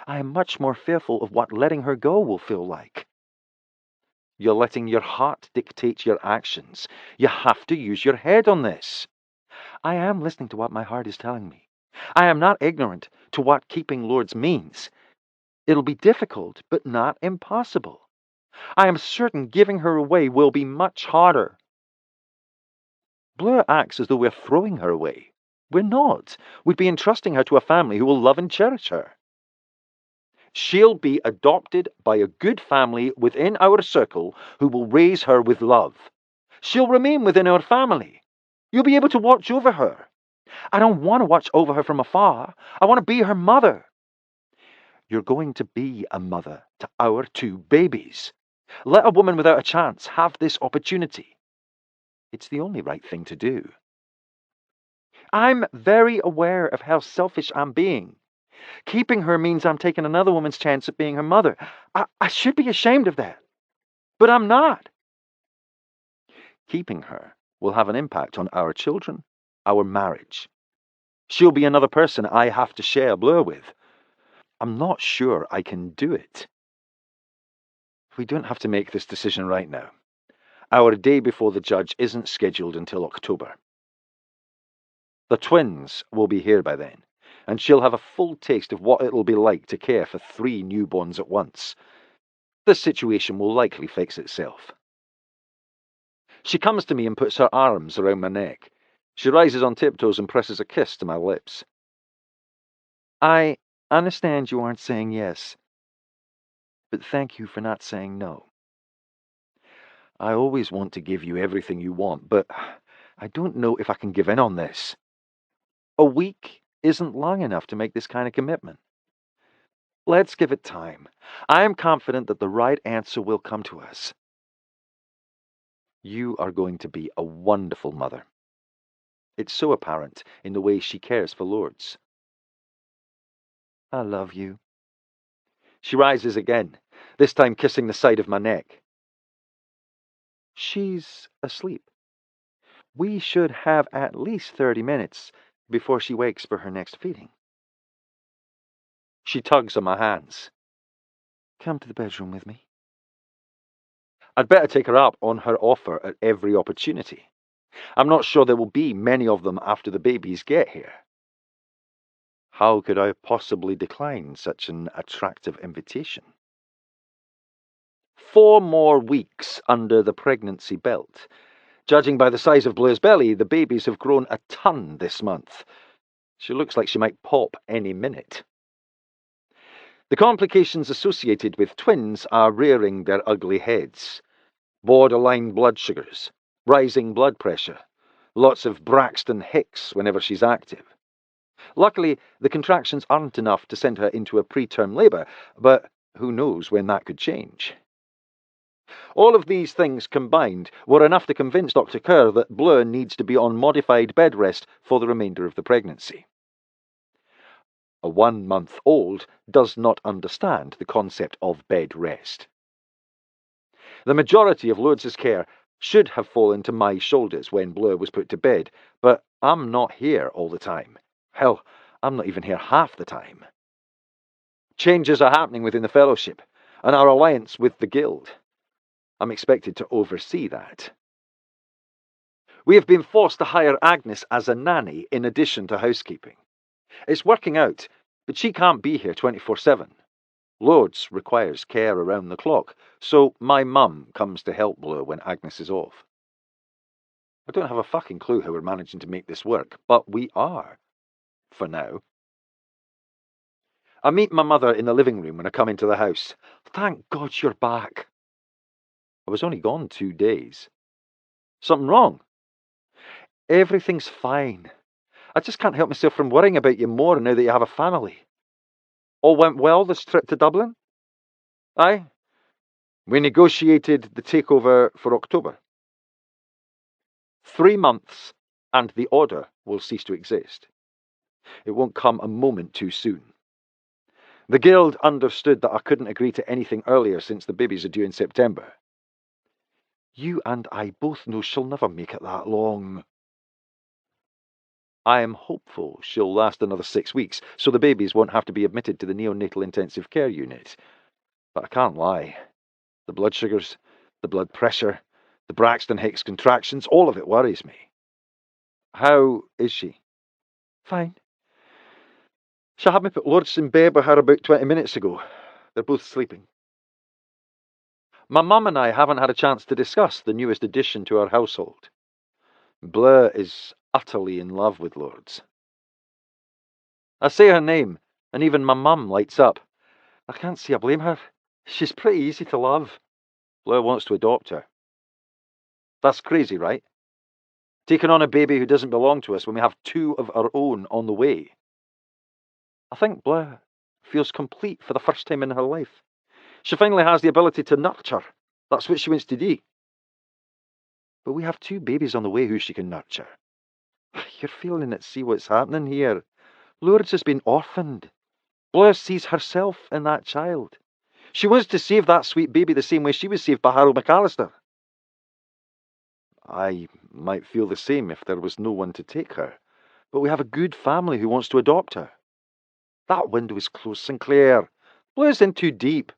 I am much more fearful of what letting her go will feel like. You're letting your heart dictate your actions. You have to use your head on this. I am listening to what my heart is telling me. I am not ignorant to what keeping Lords means. It'll be difficult, but not impossible. I am certain giving her away will be much harder. Bleu acts as though we're throwing her away. We're not. We'd be entrusting her to a family who will love and cherish her. She'll be adopted by a good family within our circle who will raise her with love. She'll remain within our family. You'll be able to watch over her. I don't want to watch over her from afar. I want to be her mother. You're going to be a mother to our 2 babies. Let a woman without a chance have this opportunity. It's the only right thing to do. I'm very aware of how selfish I'm being. Keeping her means I'm taking another woman's chance at being her mother. I should be ashamed of that. But I'm not. Keeping her will have an impact on our children, our marriage. She'll be another person I have to share Bleu with. I'm not sure I can do it. We don't have to make this decision right now. Our day before the judge isn't scheduled until October. The twins will be here by then, and she'll have a full taste of what it'll be like to care for 3 newborns at once. This situation will likely fix itself. She comes to me and puts her arms around my neck. She rises on tiptoes and presses a kiss to my lips. I understand you aren't saying yes, but thank you for not saying no. I always want to give you everything you want, but I don't know if I can give in on this. A week isn't long enough to make this kind of commitment. Let's give it time. I am confident that the right answer will come to us. You are going to be a wonderful mother. It's so apparent in the way she cares for Lords. I love you. She rises again, this time kissing the side of my neck. She's asleep. We should have at least 30 minutes before she wakes for her next feeding. She tugs on my hands. Come to the bedroom with me. I'd better take her up on her offer at every opportunity. I'm not sure there will be many of them after the babies get here. How could I possibly decline such an attractive invitation? 4 more weeks under the pregnancy belt. Judging by the size of Bleu's belly, the babies have grown a ton this month. She looks like she might pop any minute. The complications associated with twins are rearing their ugly heads. Borderline blood sugars, rising blood pressure, lots of Braxton Hicks whenever she's active. Luckily, the contractions aren't enough to send her into a preterm labour, but who knows when that could change. All of these things combined were enough to convince Dr. Kerr that Bleu needs to be on modified bed rest for the remainder of the pregnancy. A 1-month-old does not understand the concept of bed rest. The majority of Lourdes' care should have fallen to my shoulders when Bleu was put to bed, but I'm not here all the time. Hell, I'm not even here half the time. Changes are happening within the Fellowship, and our alliance with the Guild. I'm expected to oversee that. We have been forced to hire Agnes as a nanny in addition to housekeeping. It's working out, but she can't be here 24/7. Lourdes requires care around the clock, so my mum comes to help Bleu when Agnes is off. I don't have a fucking clue how we're managing to make this work, but we are. For now. I meet my mother in the living room when I come into the house. Thank God you're back. I was only gone 2 days. Something wrong? Everything's fine. I just can't help myself from worrying about you more now that you have a family. All went well this trip to Dublin? Aye. We negotiated the takeover for October. 3 months, and the order will cease to exist. It won't come a moment too soon. The Guild understood that I couldn't agree to anything earlier since the babies are due in September. You and I both know she'll never make it that long. I am hopeful she'll last another 6 weeks, so the babies won't have to be admitted to the neonatal intensive care unit. But I can't lie. The blood sugars, the blood pressure, the Braxton Hicks contractions, all of it worries me. How is she? Fine. She had me put Lourdes in bed with her about 20 minutes ago. They're both sleeping. My mum and I haven't had a chance to discuss the newest addition to our household. Bleu is utterly in love with Lourdes. I say her name, and even my mum lights up. I can't see I blame her. She's pretty easy to love. Bleu wants to adopt her. That's crazy, right? Taking on a baby who doesn't belong to us when we have 2 of our own on the way. I think Bleu feels complete for the first time in her life. She finally has the ability to nurture. That's what she wants to do. But we have 2 babies on the way who she can nurture. You're feeling it, see what's happening here. Lourdes has been orphaned. Bleu sees herself in that child. She wants to save that sweet baby the same way she was saved by Harold MacAllister. I might feel the same if there was no one to take her, but we have a good family who wants to adopt her. That window is closed, Sinclair. Bleu's in too deep.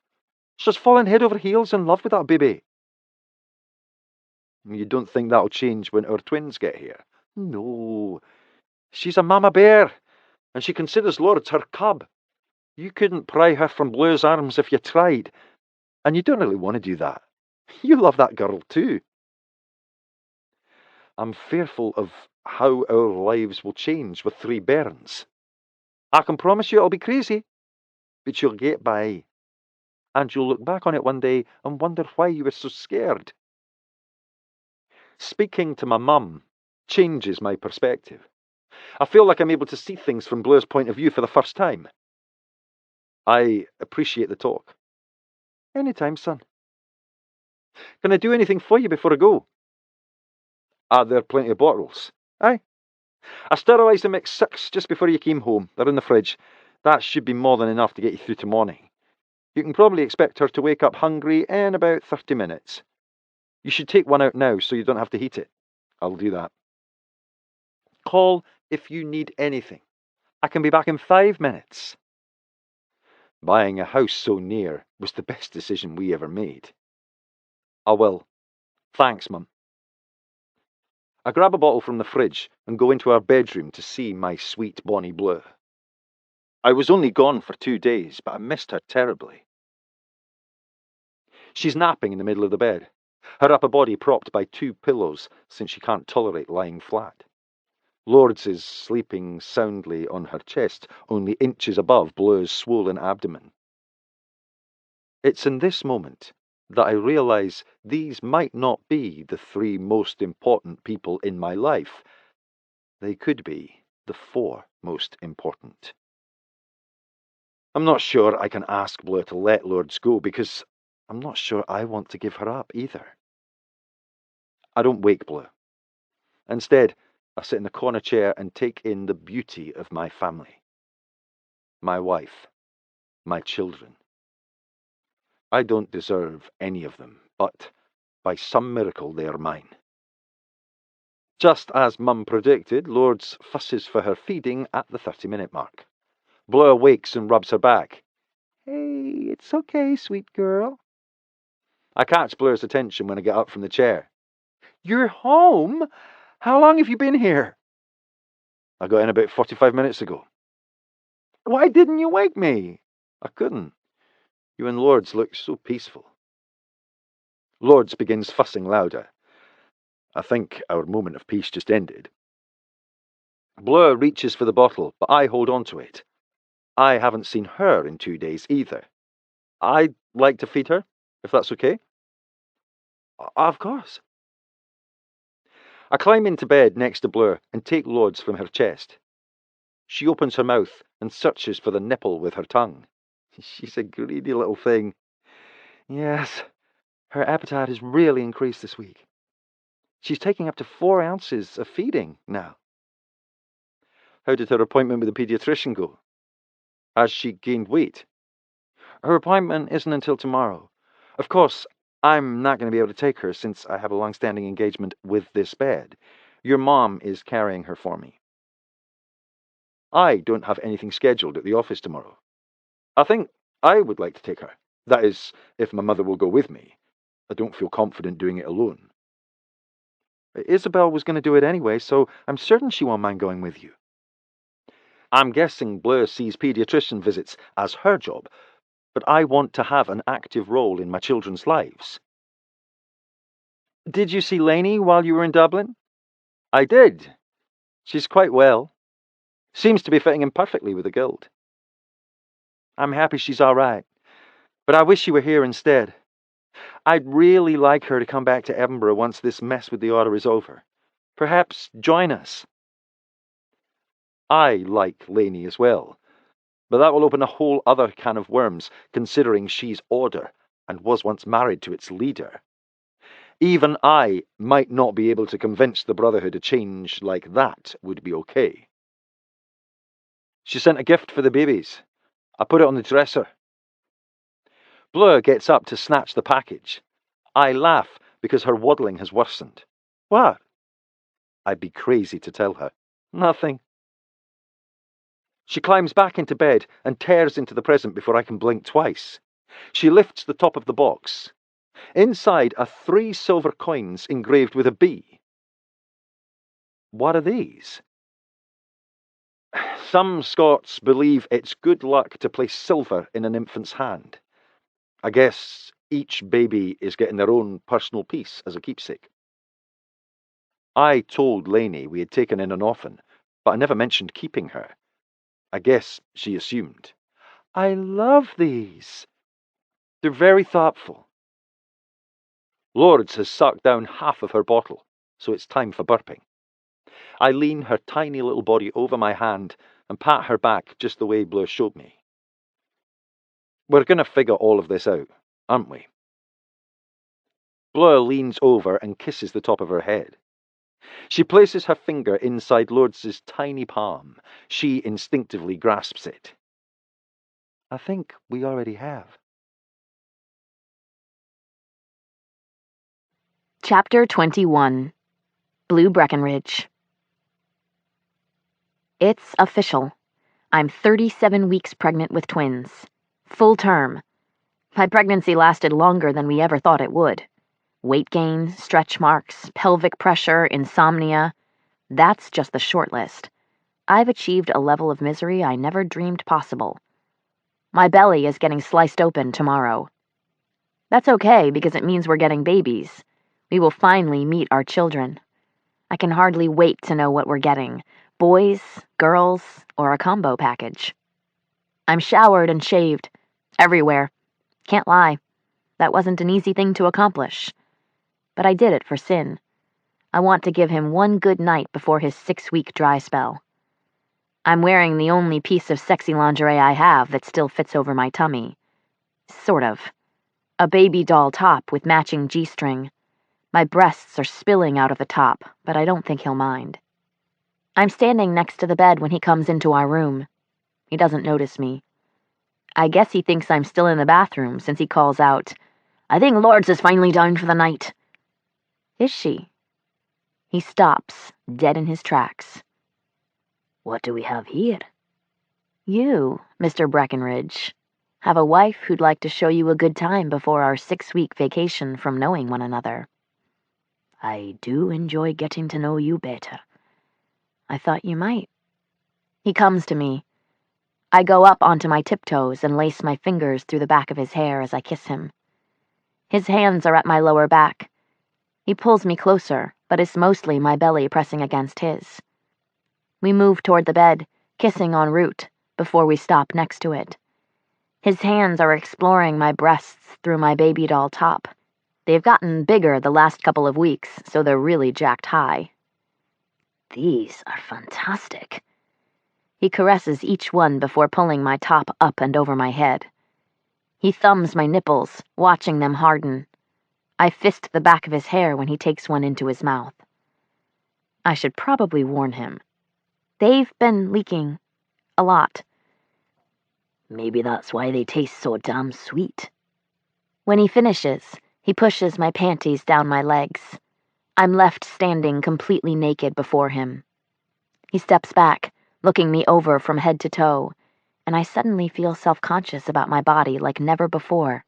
She's fallen head over heels in love with that baby. You don't think that'll change when our twins get here? No. She's a mama bear, and she considers Lourdes her cub. You couldn't pry her from Bleu's arms if you tried, and you don't really want to do that. You love that girl too. I'm fearful of how our lives will change with 3 bairns. I can promise you it'll be crazy, but you'll get by. And you'll look back on it one day and wonder why you were so scared. Speaking to my mum changes my perspective. I feel like I'm able to see things from Bleu's point of view for the first time. I appreciate the talk. Anytime, son. Can I do anything for you before I go? Are there plenty of bottles? Aye. I sterilised the mix 6 just before you came home. They're in the fridge. That should be more than enough to get you through to morning. You can probably expect her to wake up hungry in about 30 minutes. You should take one out now so you don't have to heat it. I'll do that. Call if you need anything. I can be back in 5 minutes. Buying a house so near was the best decision we ever made. I will. Thanks, Mum. I grab a bottle from the fridge and go into our bedroom to see my sweet Bonnie Bleu. I was only gone for 2 days, but I missed her terribly. She's napping in the middle of the bed, her upper body propped by 2 pillows since she can't tolerate lying flat. Lourdes is sleeping soundly on her chest, only inches above Bleu's swollen abdomen. It's in this moment that I realise these might not be the 3 most important people in my life. They could be the 4 most important. I'm not sure I can ask Bleu to let Lourdes go because I'm not sure I want to give her up either. I don't wake Bleu. Instead, I sit in the corner chair and take in the beauty of my family. My wife, my children. I don't deserve any of them, but by some miracle they are mine. Just as Mum predicted, Lourdes fusses for her feeding at the 30-minute mark. Bleu wakes and rubs her back. Hey, it's okay, sweet girl. I catch Bleu's attention when I get up from the chair. You're home? How long have you been here? I got in about 45 minutes ago. Why didn't you wake me? I couldn't. You and Lourdes look so peaceful. Lourdes begins fussing louder. I think our moment of peace just ended. Bleu reaches for the bottle, but I hold on to it. I haven't seen her in 2 days either. I'd like to feed her, if that's okay. Of course. I climb into bed next to Bleu and take Lourdes from her chest. She opens her mouth and searches for the nipple with her tongue. She's a greedy little thing. Yes, her appetite has really increased this week. She's taking up to 4 ounces of feeding now. How did her appointment with the pediatrician go? Has she gained weight? Her appointment isn't until tomorrow. Of course, I'm not going to be able to take her since I have a long-standing engagement with this bed. Your mom is carrying her for me. I don't have anything scheduled at the office tomorrow. I think I would like to take her. That is, if my mother will go with me. I don't feel confident doing it alone. Isabel was going to do it anyway, so I'm certain she won't mind going with you. I'm guessing Bleu sees pediatrician visits as her job, but I want to have an active role in my children's lives. Did you see Lainey while you were in Dublin? I did. She's quite well. Seems to be fitting in perfectly with the guild. I'm happy she's all right, but I wish she were here instead. I'd really like her to come back to Edinburgh once this mess with the order is over. Perhaps join us. I like Lainey as well, but that will open a whole other can of worms, considering she's order and was once married to its leader. Even I might not be able to convince the Brotherhood a change like that would be okay. She sent a gift for the babies. I put it on the dresser. Bleu gets up to snatch the package. I laugh because her waddling has worsened. What? I'd be crazy to tell her. Nothing. She climbs back into bed and tears into the present before I can blink twice. She lifts the top of the box. Inside are 3 silver coins engraved with a bee. What are these? Some Scots believe it's good luck to place silver in an infant's hand. I guess each baby is getting their own personal piece as a keepsake. I told Lainey we had taken in an orphan, but I never mentioned keeping her. I guess she assumed. I love these. They're very thoughtful. Lourdes has sucked down half of her bottle, so it's time for burping. I lean her tiny little body over my hand and pat her back just the way Bleu showed me. We're going to figure all of this out, aren't we? Bleu leans over and kisses the top of her head. She places her finger inside Lourdes's tiny palm. She instinctively grasps it. I think we already have. Chapter 21. Blue Breckenridge. It's official. I'm 37 weeks pregnant with twins. Full term. My pregnancy lasted longer than we ever thought it would. Weight gain, stretch marks, pelvic pressure, insomnia. That's just the short list. I've achieved a level of misery I never dreamed possible. My belly is getting sliced open tomorrow. That's okay because it means we're getting babies. We will finally meet our children. I can hardly wait to know what we're getting. Boys, girls, or a combo package. I'm showered and shaved. Everywhere. Can't lie. That wasn't an easy thing to accomplish. But I did it for Sin. I want to give him one good night before his 6-week dry spell. I'm wearing the only piece of sexy lingerie I have that still fits over my tummy. Sort of. A baby doll top with matching G-string. My breasts are spilling out of the top, but I don't think he'll mind. I'm standing next to the bed when he comes into our room. He doesn't notice me. I guess he thinks I'm still in the bathroom since he calls out, "I think Lourdes is finally down for the night." Is she? He stops, dead in his tracks. What do we have here? You, Mr. Breckenridge, have a wife who'd like to show you a good time before our 6-week vacation from knowing one another. I do enjoy getting to know you better. I thought you might. He comes to me. I go up onto my tiptoes and lace my fingers through the back of his hair as I kiss him. His hands are at my lower back. He pulls me closer, but it's mostly my belly pressing against his. We move toward the bed, kissing en route, before we stop next to it. His hands are exploring my breasts through my baby doll top. They've gotten bigger the last couple of weeks, so they're really jacked high. These are fantastic. He caresses each one before pulling my top up and over my head. He thumbs my nipples, watching them harden. I fist the back of his hair when he takes one into his mouth. I should probably warn him. They've been leaking. A lot. Maybe that's why they taste so damn sweet. When he finishes, he pushes my panties down my legs. I'm left standing completely naked before him. He steps back, looking me over from head to toe, and I suddenly feel self-conscious about my body like never before.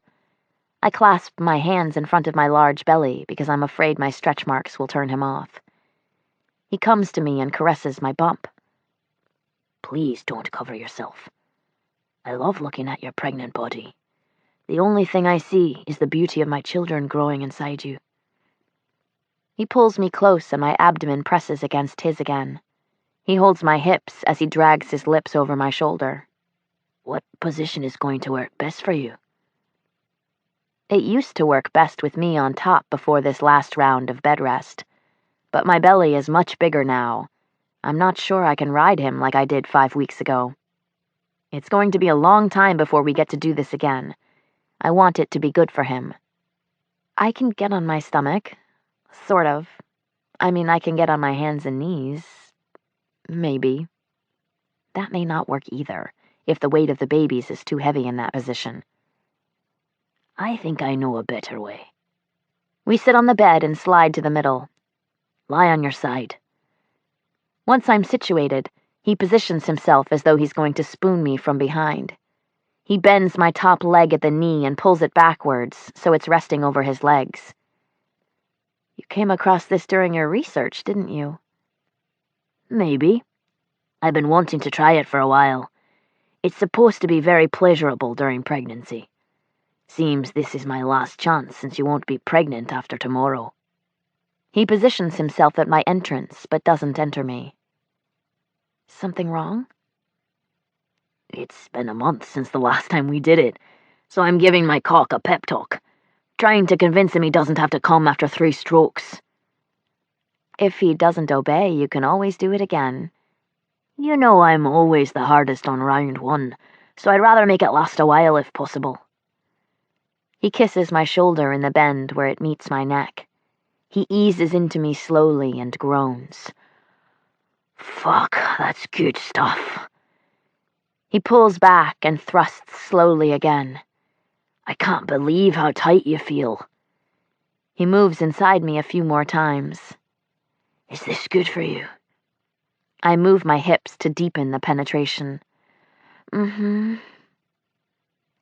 I clasp my hands in front of my large belly because I'm afraid my stretch marks will turn him off. He comes to me and caresses my bump. Please don't cover yourself. I love looking at your pregnant body. The only thing I see is the beauty of my children growing inside you. He pulls me close and my abdomen presses against his again. He holds my hips as he drags his lips over my shoulder. What position is going to work best for you? It used to work best with me on top before this last round of bed rest. But my belly is much bigger now. I'm not sure I can ride him like I did 5 weeks ago. It's going to be a long time before we get to do this again. I want it to be good for him. I can get on my stomach. Sort of. I mean, I can get on my hands and knees. Maybe. That may not work either, if the weight of the babies is too heavy in that position. I think I know a better way. We sit on the bed and slide to the middle. Lie on your side. Once I'm situated, he positions himself as though he's going to spoon me from behind. He bends my top leg at the knee and pulls it backwards, so it's resting over his legs. You came across this during your research, didn't you? Maybe. I've been wanting to try it for a while. It's supposed to be very pleasurable during pregnancy. Seems this is my last chance since you won't be pregnant after tomorrow. He positions himself at my entrance, but doesn't enter me. Something wrong? It's been a month since the last time we did it, so I'm giving my cock a pep talk, trying to convince him he doesn't have to come after 3 strokes. If he doesn't obey, you can always do it again. You know I'm always the hardest on round 1, so I'd rather make it last a while if possible. He kisses my shoulder in the bend where it meets my neck. He eases into me slowly and groans. Fuck, that's good stuff. He pulls back and thrusts slowly again. I can't believe how tight you feel. He moves inside me a few more times. Is this good for you? I move my hips to deepen the penetration. Mm-hmm.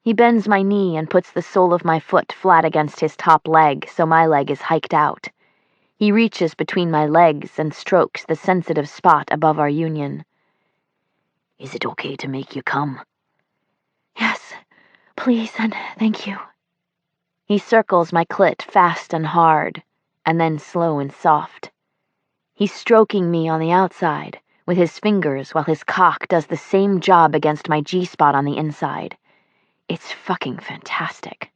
He bends my knee and puts the sole of my foot flat against his top leg so my leg is hiked out. He reaches between my legs and strokes the sensitive spot above our union. Is it okay to make you come? Yes, please and thank you. He circles my clit fast and hard, and then slow and soft. He's stroking me on the outside with his fingers while his cock does the same job against my G-spot on the inside. It's fucking fantastic.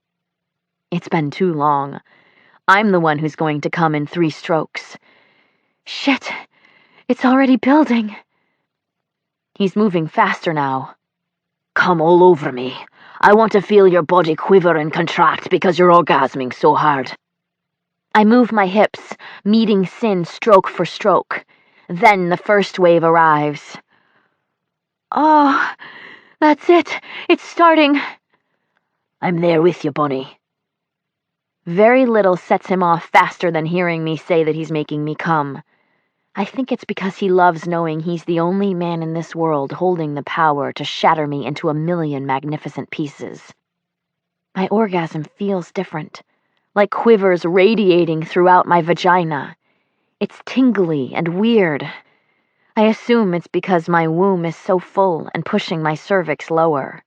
It's been too long. I'm the one who's going to come in 3 strokes. Shit, it's already building. He's moving faster now. Come all over me. I want to feel your body quiver and contract because you're orgasming so hard. I move my hips, meeting Sin stroke for stroke. Then the first wave arrives. Oh, that's it. It's starting. I'm there with you, Bunny. Very little sets him off faster than hearing me say that he's making me come. I think it's because he loves knowing he's the only man in this world holding the power to shatter me into a million magnificent pieces. My orgasm feels different, like quivers radiating throughout my vagina. It's tingly and weird. I assume it's because my womb is so full and pushing my cervix lower.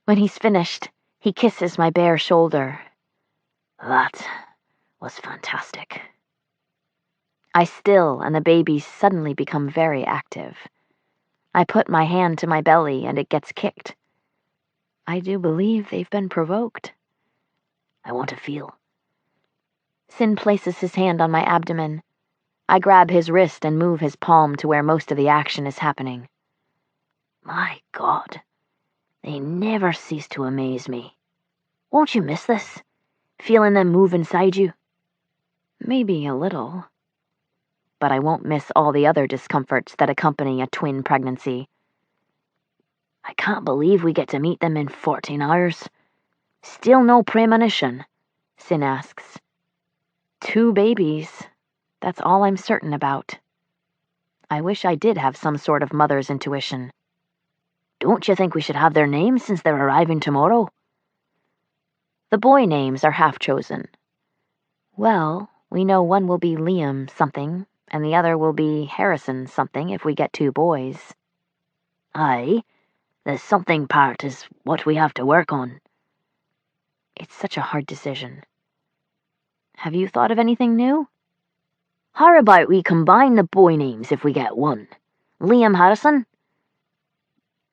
When he's finished, he kisses my bare shoulder. That was fantastic. I still, and the babies suddenly become very active. I put my hand to my belly and it gets kicked. I do believe they've been provoked. I want to feel. Sin places his hand on my abdomen. I grab his wrist and move his palm to where most of the action is happening. My God, they never cease to amaze me. Won't you miss this? Feeling them move inside you? Maybe a little. But I won't miss all the other discomforts that accompany a twin pregnancy. I can't believe we get to meet them in 14 hours. Still no premonition? Sin asks. 2 babies. That's all I'm certain about. I wish I did have some sort of mother's intuition. Don't you think we should have their names since they're arriving tomorrow? The boy names are half chosen. Well, we know one will be Liam something, and the other will be Harrison something if we get 2 boys. Aye, the something part is what we have to work on. It's such a hard decision. Have you thought of anything new? How about we combine the boy names if we get one? Liam Harrison?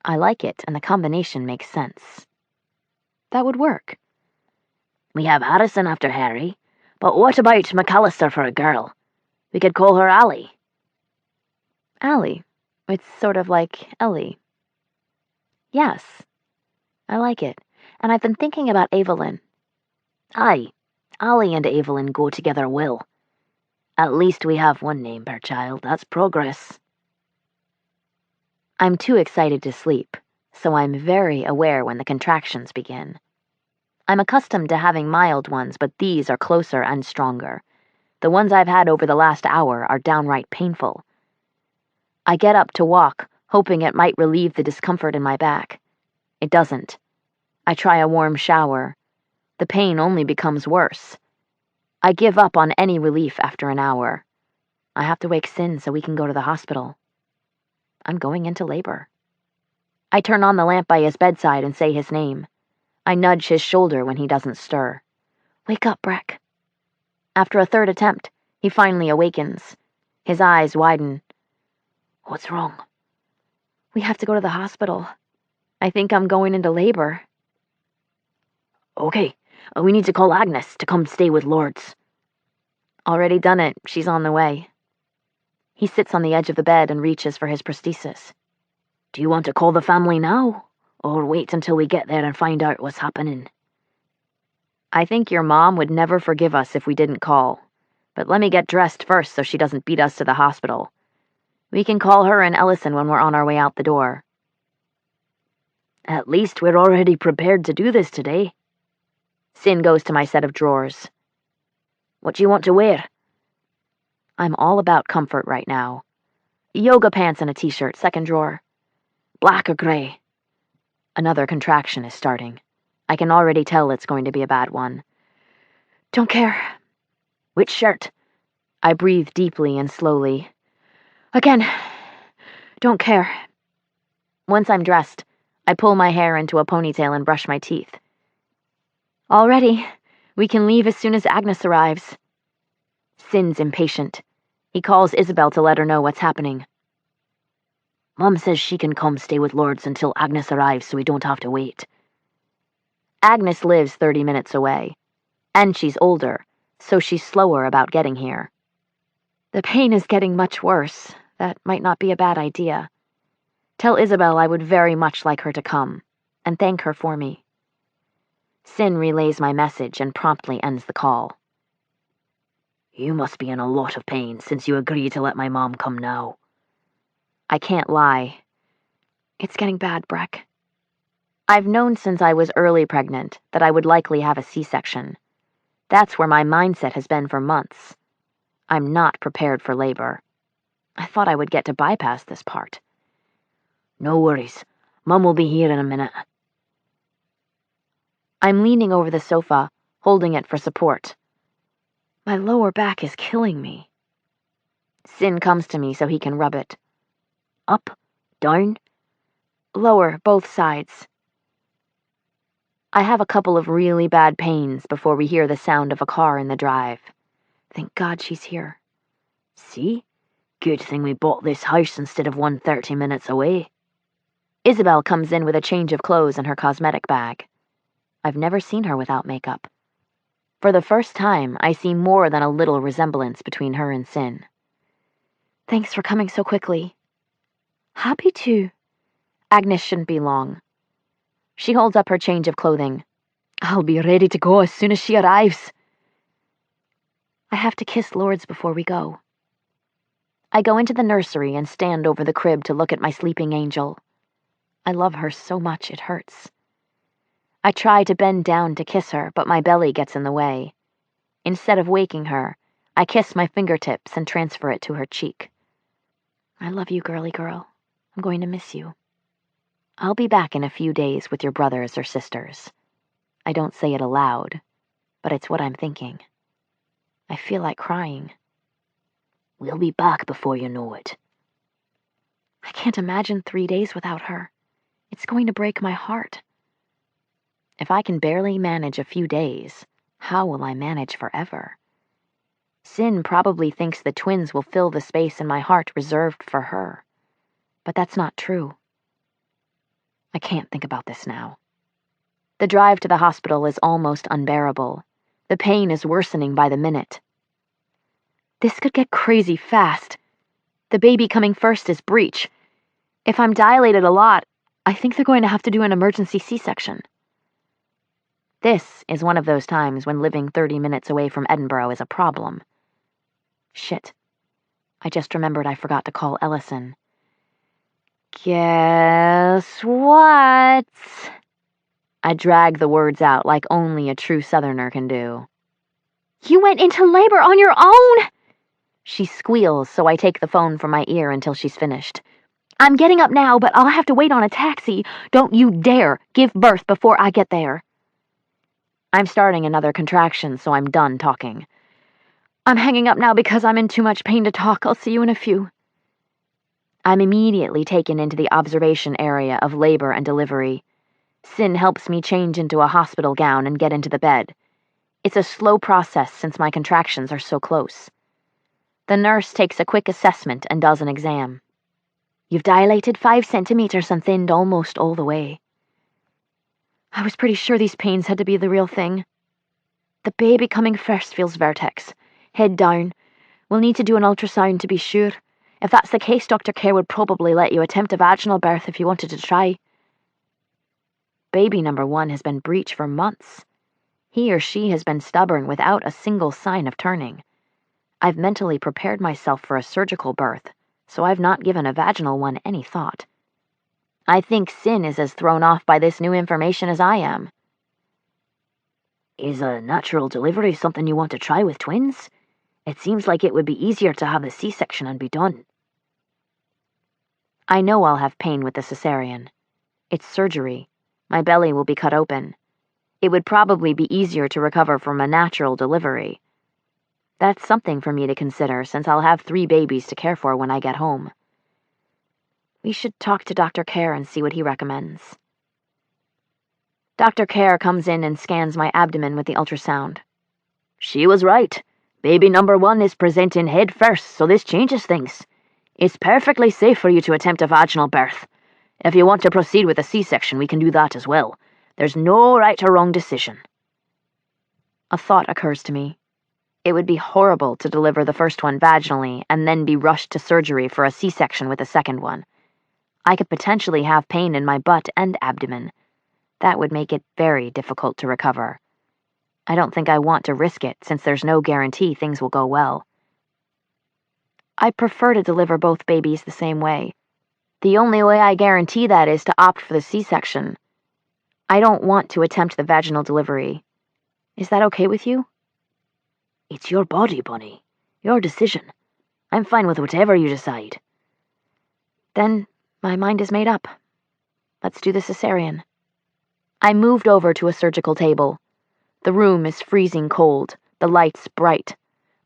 I like it, and the combination makes sense. That would work. We have Harrison after Harry, but what about MacAllister for a girl? We could call her Allie. Allie. It's sort of like Ellie. Yes. I like it, and I've been thinking about Evelyn. Aye, Allie and Evelyn go together well. At least we have one name per child, that's progress. I'm too excited to sleep, so I'm very aware when the contractions begin. I'm accustomed to having mild ones, but these are closer and stronger. The ones I've had over the last hour are downright painful. I get up to walk, hoping it might relieve the discomfort in my back. It doesn't. I try a warm shower. The pain only becomes worse. I give up on any relief after an hour. I have to wake Sin so we can go to the hospital. I'm going into labor. I turn on the lamp by his bedside and say his name. I nudge his shoulder when he doesn't stir. Wake up, Breck. After a 3rd attempt, he finally awakens. His eyes widen. What's wrong? We have to go to the hospital. I think I'm going into labor. Okay, we need to call Agnes to come stay with Lords. Already done it. She's on the way. He sits on the edge of the bed and reaches for his prosthesis. Do you want to call the family now, or wait until we get there and find out what's happening? I think your mom would never forgive us if we didn't call, but let me get dressed first so she doesn't beat us to the hospital. We can call her and Ellison when we're on our way out the door. At least we're already prepared to do this today. Sin goes to my set of drawers. What do you want to wear? I'm all about comfort right now. Yoga pants and a t-shirt, 2nd drawer. Black or grey? Another contraction is starting. I can already tell it's going to be a bad one. Don't care. Which shirt? I breathe deeply and slowly. Again. Don't care. Once I'm dressed, I pull my hair into a ponytail and brush my teeth. All ready. We can leave as soon as Agnes arrives. Sin's impatient. He calls Isabel to let her know what's happening. Mum says she can come stay with Lords until Agnes arrives so we don't have to wait. Agnes lives 30 minutes away, and she's older, so she's slower about getting here. The pain is getting much worse. That might not be a bad idea. Tell Isabel I would very much like her to come, and thank her for me. Sin relays my message and promptly ends the call. You must be in a lot of pain since you agreed to let my mom come now. I can't lie. It's getting bad, Breck. I've known since I was early pregnant that I would likely have a C-section. That's where my mindset has been for months. I'm not prepared for labor. I thought I would get to bypass this part. No worries. Mum will be here in a minute. I'm leaning over the sofa, holding it for support. My lower back is killing me. Sin comes to me so he can rub it. Up? Down? Lower, both sides. I have a couple of really bad pains before we hear the sound of a car in the drive. Thank God she's here. See? Good thing we bought this house instead of one 30 minutes away. Isabel comes in with a change of clothes and her cosmetic bag. I've never seen her without makeup. For the first time, I see more than a little resemblance between her and Sin. Thanks for coming so quickly. Happy to. Agnes shouldn't be long. She holds up her change of clothing. I'll be ready to go as soon as she arrives. I have to kiss Lourdes before we go. I go into the nursery and stand over the crib to look at my sleeping angel. I love her so much it hurts. I try to bend down to kiss her, but my belly gets in the way. Instead of waking her, I kiss my fingertips and transfer it to her cheek. I love you, girly girl. I'm going to miss you. I'll be back in a few days with your brothers or sisters. I don't say it aloud, but it's what I'm thinking. I feel like crying. We'll be back before you know it. I can't imagine 3 days without her. It's going to break my heart. If I can barely manage a few days, how will I manage forever? Sin probably thinks the twins will fill the space in my heart reserved for her. But that's not true. I can't think about this now. The drive to the hospital is almost unbearable. The pain is worsening by the minute. This could get crazy fast. The baby coming first is breech. If I'm dilated a lot, I think they're going to have to do an emergency C-section. This is one of those times when living 30 minutes away from Edinburgh is a problem. Shit. I just remembered I forgot to call Ellison. Guess what? I drag the words out like only a true Southerner can do. You went into labor on your own! She squeals, so I take the phone from my ear until she's finished. I'm getting up now, but I'll have to wait on a taxi. Don't you dare give birth before I get there. I'm starting another contraction, so I'm done talking. I'm hanging up now because I'm in too much pain to talk. I'll see you in a few. I'm immediately taken into the observation area of labor and delivery. Sin helps me change into a hospital gown and get into the bed. It's a slow process since my contractions are so close. The nurse takes a quick assessment and does an exam. You've dilated 5 centimeters and thinned almost all the way. I was pretty sure these pains had to be the real thing. The baby coming first feels vertex. Head down. We'll need to do an ultrasound to be sure. If that's the case, Dr. Kerr would probably let you attempt a vaginal birth if you wanted to try. Baby number 1 has been breech for months. He or she has been stubborn without a single sign of turning. I've mentally prepared myself for a surgical birth, so I've not given a vaginal one any thought. I think Sin is as thrown off by this new information as I am. Is a natural delivery something you want to try with twins? It seems like it would be easier to have the C-section and be done. I know I'll have pain with the cesarean. It's surgery. My belly will be cut open. It would probably be easier to recover from a natural delivery. That's something for me to consider since I'll have 3 babies to care for when I get home. We should talk to Dr. Kerr and see what he recommends. Dr. Kerr comes in and scans my abdomen with the ultrasound. She was right. Baby number 1 is presenting head first, so this changes things. It's perfectly safe for you to attempt a vaginal birth. If you want to proceed with a C-section, we can do that as well. There's no right or wrong decision. A thought occurs to me. It would be horrible to deliver the first one vaginally and then be rushed to surgery for a C-section with the second one. I could potentially have pain in my butt and abdomen. That would make it very difficult to recover. I don't think I want to risk it since there's no guarantee things will go well. I prefer to deliver both babies the same way. The only way I guarantee that is to opt for the C-section. I don't want to attempt the vaginal delivery. Is that okay with you? It's your body, Bunny. Your decision. I'm fine with whatever you decide. Then my mind is made up. Let's do the cesarean. I moved over to a surgical table. The room is freezing cold, the lights bright.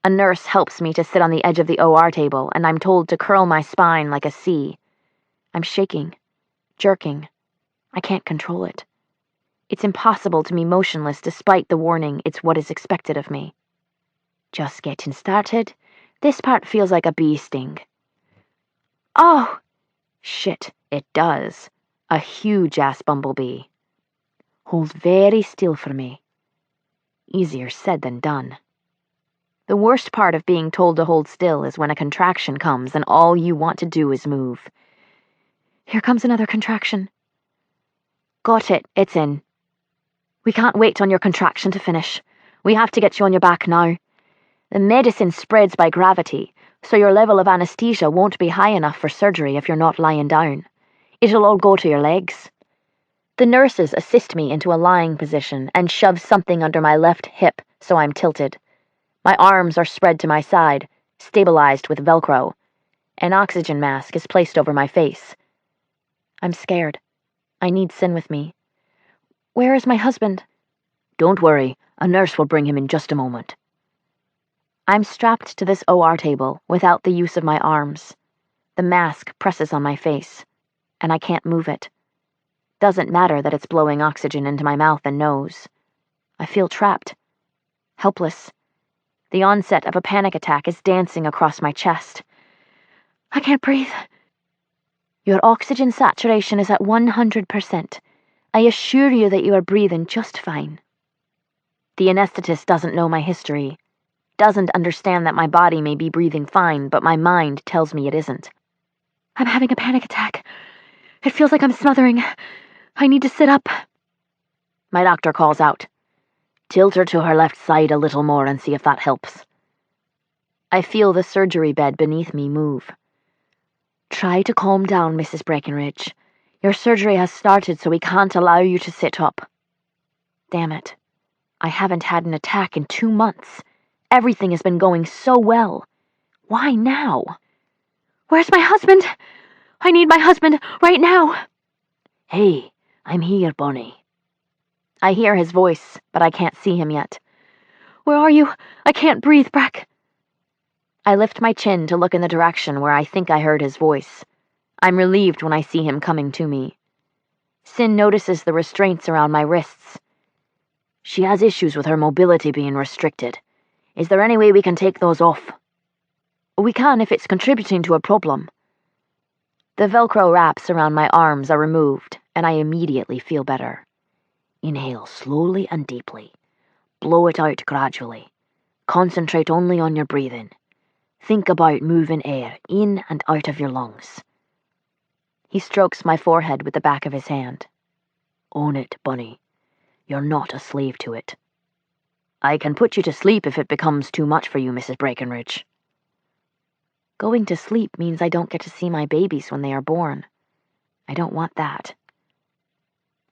A nurse helps me to sit on the edge of the OR table, and I'm told to curl my spine like a C. I'm shaking, jerking. I can't control it. It's impossible to be motionless despite the warning it's what is expected of me. Just getting started. This part feels like a bee sting. Oh! Shit, it does. A huge-ass bumblebee. Hold very still for me. Easier said than done. The worst part of being told to hold still is when a contraction comes and all you want to do is move. Here comes another contraction. Got it, it's in. We can't wait on your contraction to finish. We have to get you on your back now. The medicine spreads by gravity, so your level of anesthesia won't be high enough for surgery if you're not lying down. It'll all go to your legs. The nurses assist me into a lying position and shove something under my left hip so I'm tilted. My arms are spread to my side, stabilized with Velcro. An oxygen mask is placed over my face. I'm scared. I need Sin with me. Where is my husband? Don't worry, a nurse will bring him in just a moment. I'm strapped to this OR table without the use of my arms. The mask presses on my face, and I can't move it. Doesn't matter that it's blowing oxygen into my mouth and nose. I feel trapped, helpless. The onset of a panic attack is dancing across my chest. I can't breathe. Your oxygen saturation is at 100%. I assure you that you are breathing just fine. The anesthetist doesn't know my history, doesn't understand that my body may be breathing fine, but my mind tells me it isn't. I'm having a panic attack. It feels like I'm smothering. I need to sit up. My doctor calls out. Tilt her to her left side a little more and see if that helps. I feel the surgery bed beneath me move. Try to calm down, Mrs. Breckenridge. Your surgery has started, so we can't allow you to sit up. Damn it. I haven't had an attack in 2 months. Everything has been going so well. Why now? Where's my husband? I need my husband right now. Hey, I'm here, Bonnie. I hear his voice, but I can't see him yet. Where are you? I can't breathe, Breck. I lift my chin to look in the direction where I think I heard his voice. I'm relieved when I see him coming to me. Sin notices the restraints around my wrists. She has issues with her mobility being restricted. Is there any way we can take those off? We can if it's contributing to a problem. The Velcro wraps around my arms are removed, and I immediately feel better. Inhale slowly and deeply. Blow it out gradually. Concentrate only on your breathing. Think about moving air in and out of your lungs. He strokes my forehead with the back of his hand. Own it, Bunny. You're not a slave to it. I can put you to sleep if it becomes too much for you, Mrs. Breckenridge. Going to sleep means I don't get to see my babies when they are born. I don't want that.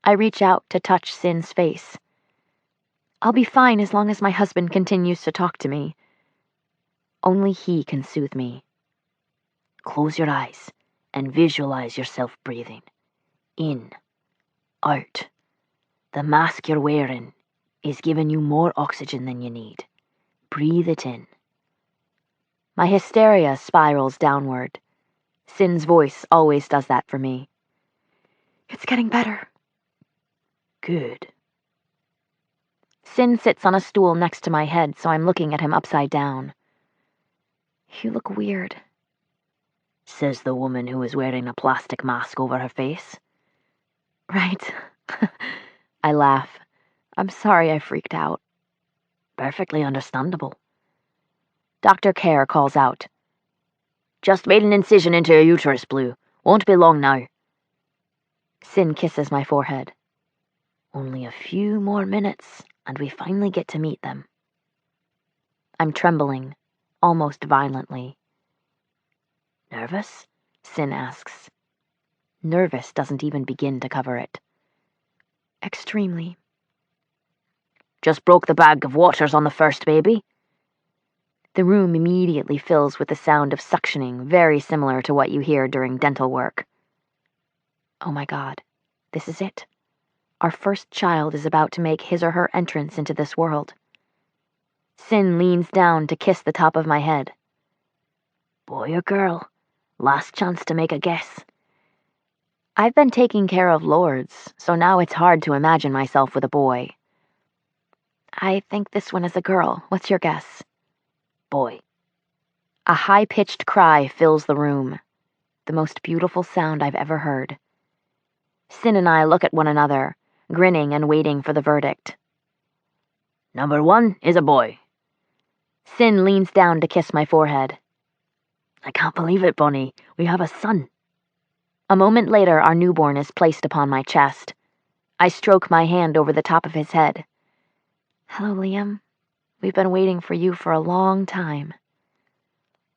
I reach out to touch Sin's face. I'll be fine as long as my husband continues to talk to me. Only he can soothe me. Close your eyes and visualize yourself breathing. In, out. The mask you're wearing is giving you more oxygen than you need. Breathe it in. My hysteria spirals downward. Sin's voice always does that for me. It's getting better. Good. Sin sits on a stool next to my head, so I'm looking at him upside down. You look weird, says the woman who is wearing a plastic mask over her face. Right. I laugh. I'm sorry I freaked out. Perfectly understandable. Dr. Kerr calls out. Just made an incision into your uterus, Blue. Won't be long now. Sin kisses my forehead. Only a few more minutes, and we finally get to meet them. I'm trembling, almost violently. Nervous? Sin asks. Nervous doesn't even begin to cover it. Extremely. Just broke the bag of waters on the first baby. The room immediately fills with the sound of suctioning, very similar to what you hear during dental work. Oh my God, this is it. Our first child is about to make his or her entrance into this world. Sin leans down to kiss the top of my head. Boy or girl? Last chance to make a guess. I've been taking care of lords, so now it's hard to imagine myself with a boy. I think this one is a girl. What's your guess? Boy. A high-pitched cry fills the room. The most beautiful sound I've ever heard. Sin and I look at one another, grinning and waiting for the verdict. Number 1 is a boy. Sin leans down to kiss my forehead. I can't believe it, Bonnie. We have a son. A moment later, our newborn is placed upon my chest. I stroke my hand over the top of his head. Hello, Liam. We've been waiting for you for a long time.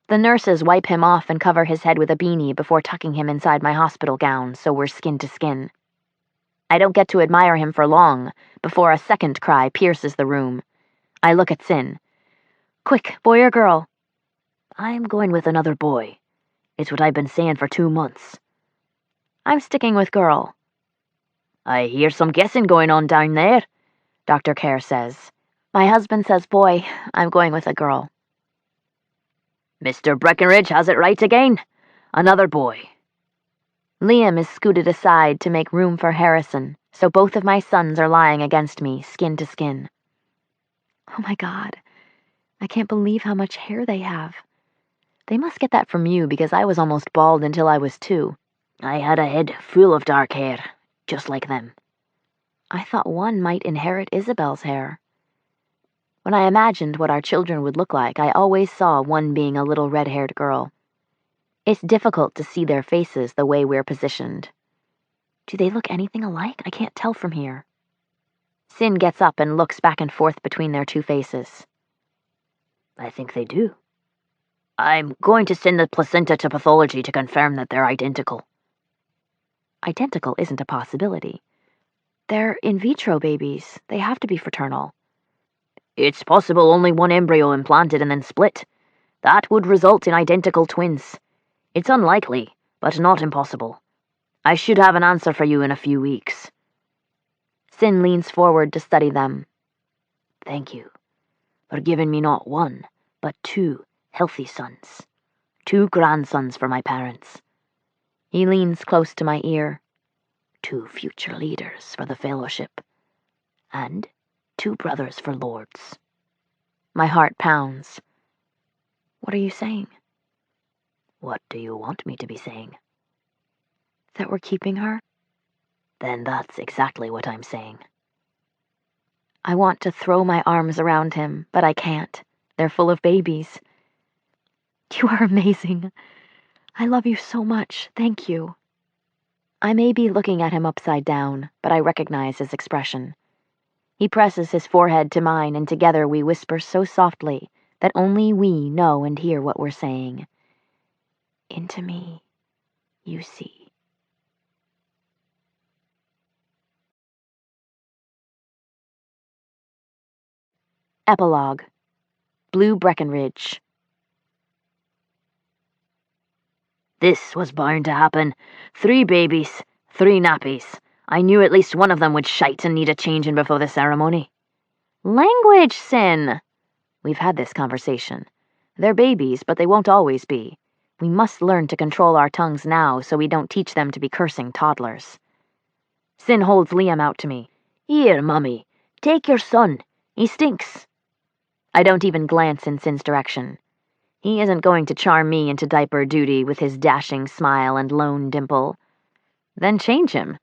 The nurses wipe him off and cover his head with a beanie before tucking him inside my hospital gown, so we're skin to skin. I don't get to admire him for long before a second cry pierces the room. I look at Sin. Quick, boy or girl? I'm going with another boy. It's what I've been saying for 2 months. I'm sticking with girl. I hear some guessing going on down there, Dr. Kerr says. My husband says boy. I'm going with a girl. Mr. Breckenridge has it right again. Another boy. Liam is scooted aside to make room for Harrison, so both of my sons are lying against me, skin to skin. Oh my God. I can't believe how much hair they have. They must get that from you because I was almost bald until I was 2. I had a head full of dark hair, just like them. I thought one might inherit Isabel's hair. When I imagined what our children would look like, I always saw one being a little red-haired girl. It's difficult to see their faces the way we're positioned. Do they look anything alike? I can't tell from here. Sin gets up and looks back and forth between their 2 faces. I think they do. I'm going to send the placenta to pathology to confirm that they're identical. Identical isn't a possibility. They're in vitro babies. They have to be fraternal. It's possible only one embryo implanted and then split. That would result in identical twins. It's unlikely, but not impossible. I should have an answer for you in a few weeks. Sin leans forward to study them. Thank you for giving me not 1, but 2 healthy sons. 2 grandsons for my parents. He leans close to my ear. 2 future leaders for the fellowship. And 2 brothers for lords. My heart pounds. What are you saying? What do you want me to be saying? That we're keeping her? Then that's exactly what I'm saying. I want to throw my arms around him, but I can't. They're full of babies. You are amazing. I love you so much. Thank you. I may be looking at him upside down, but I recognize his expression. He presses his forehead to mine, and together we whisper so softly that only we know and hear what we're saying. Into me, you see. Epilogue. Bleu Breckenridge. This was bound to happen. 3 babies, 3 nappies. I knew at least one of them would shite and need a changing before the ceremony. Language, Sin! We've had this conversation. They're babies, but they won't always be. We must learn to control our tongues now so we don't teach them to be cursing toddlers. Sin holds Liam out to me. Here, Mummy, take your son. He stinks. I don't even glance in Sin's direction. He isn't going to charm me into diaper duty with his dashing smile and lone dimple. Then change him.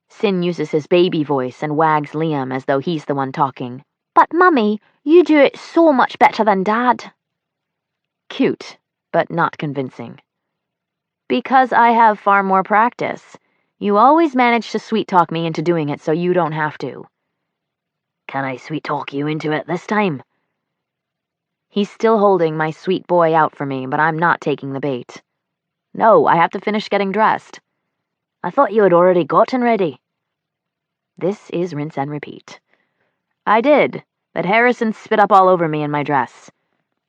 Sin uses his baby voice and wags Liam as though he's the one talking. But, Mummy, you do it so much better than Dad. Cute, but not convincing. Because I have far more practice. You always manage to sweet-talk me into doing it so you don't have to. Can I sweet-talk you into it this time? He's still holding my sweet boy out for me, but I'm not taking the bait. No, I have to finish getting dressed. I thought you had already gotten ready. This is rinse and repeat. I did, but Harrison spit up all over me in my dress.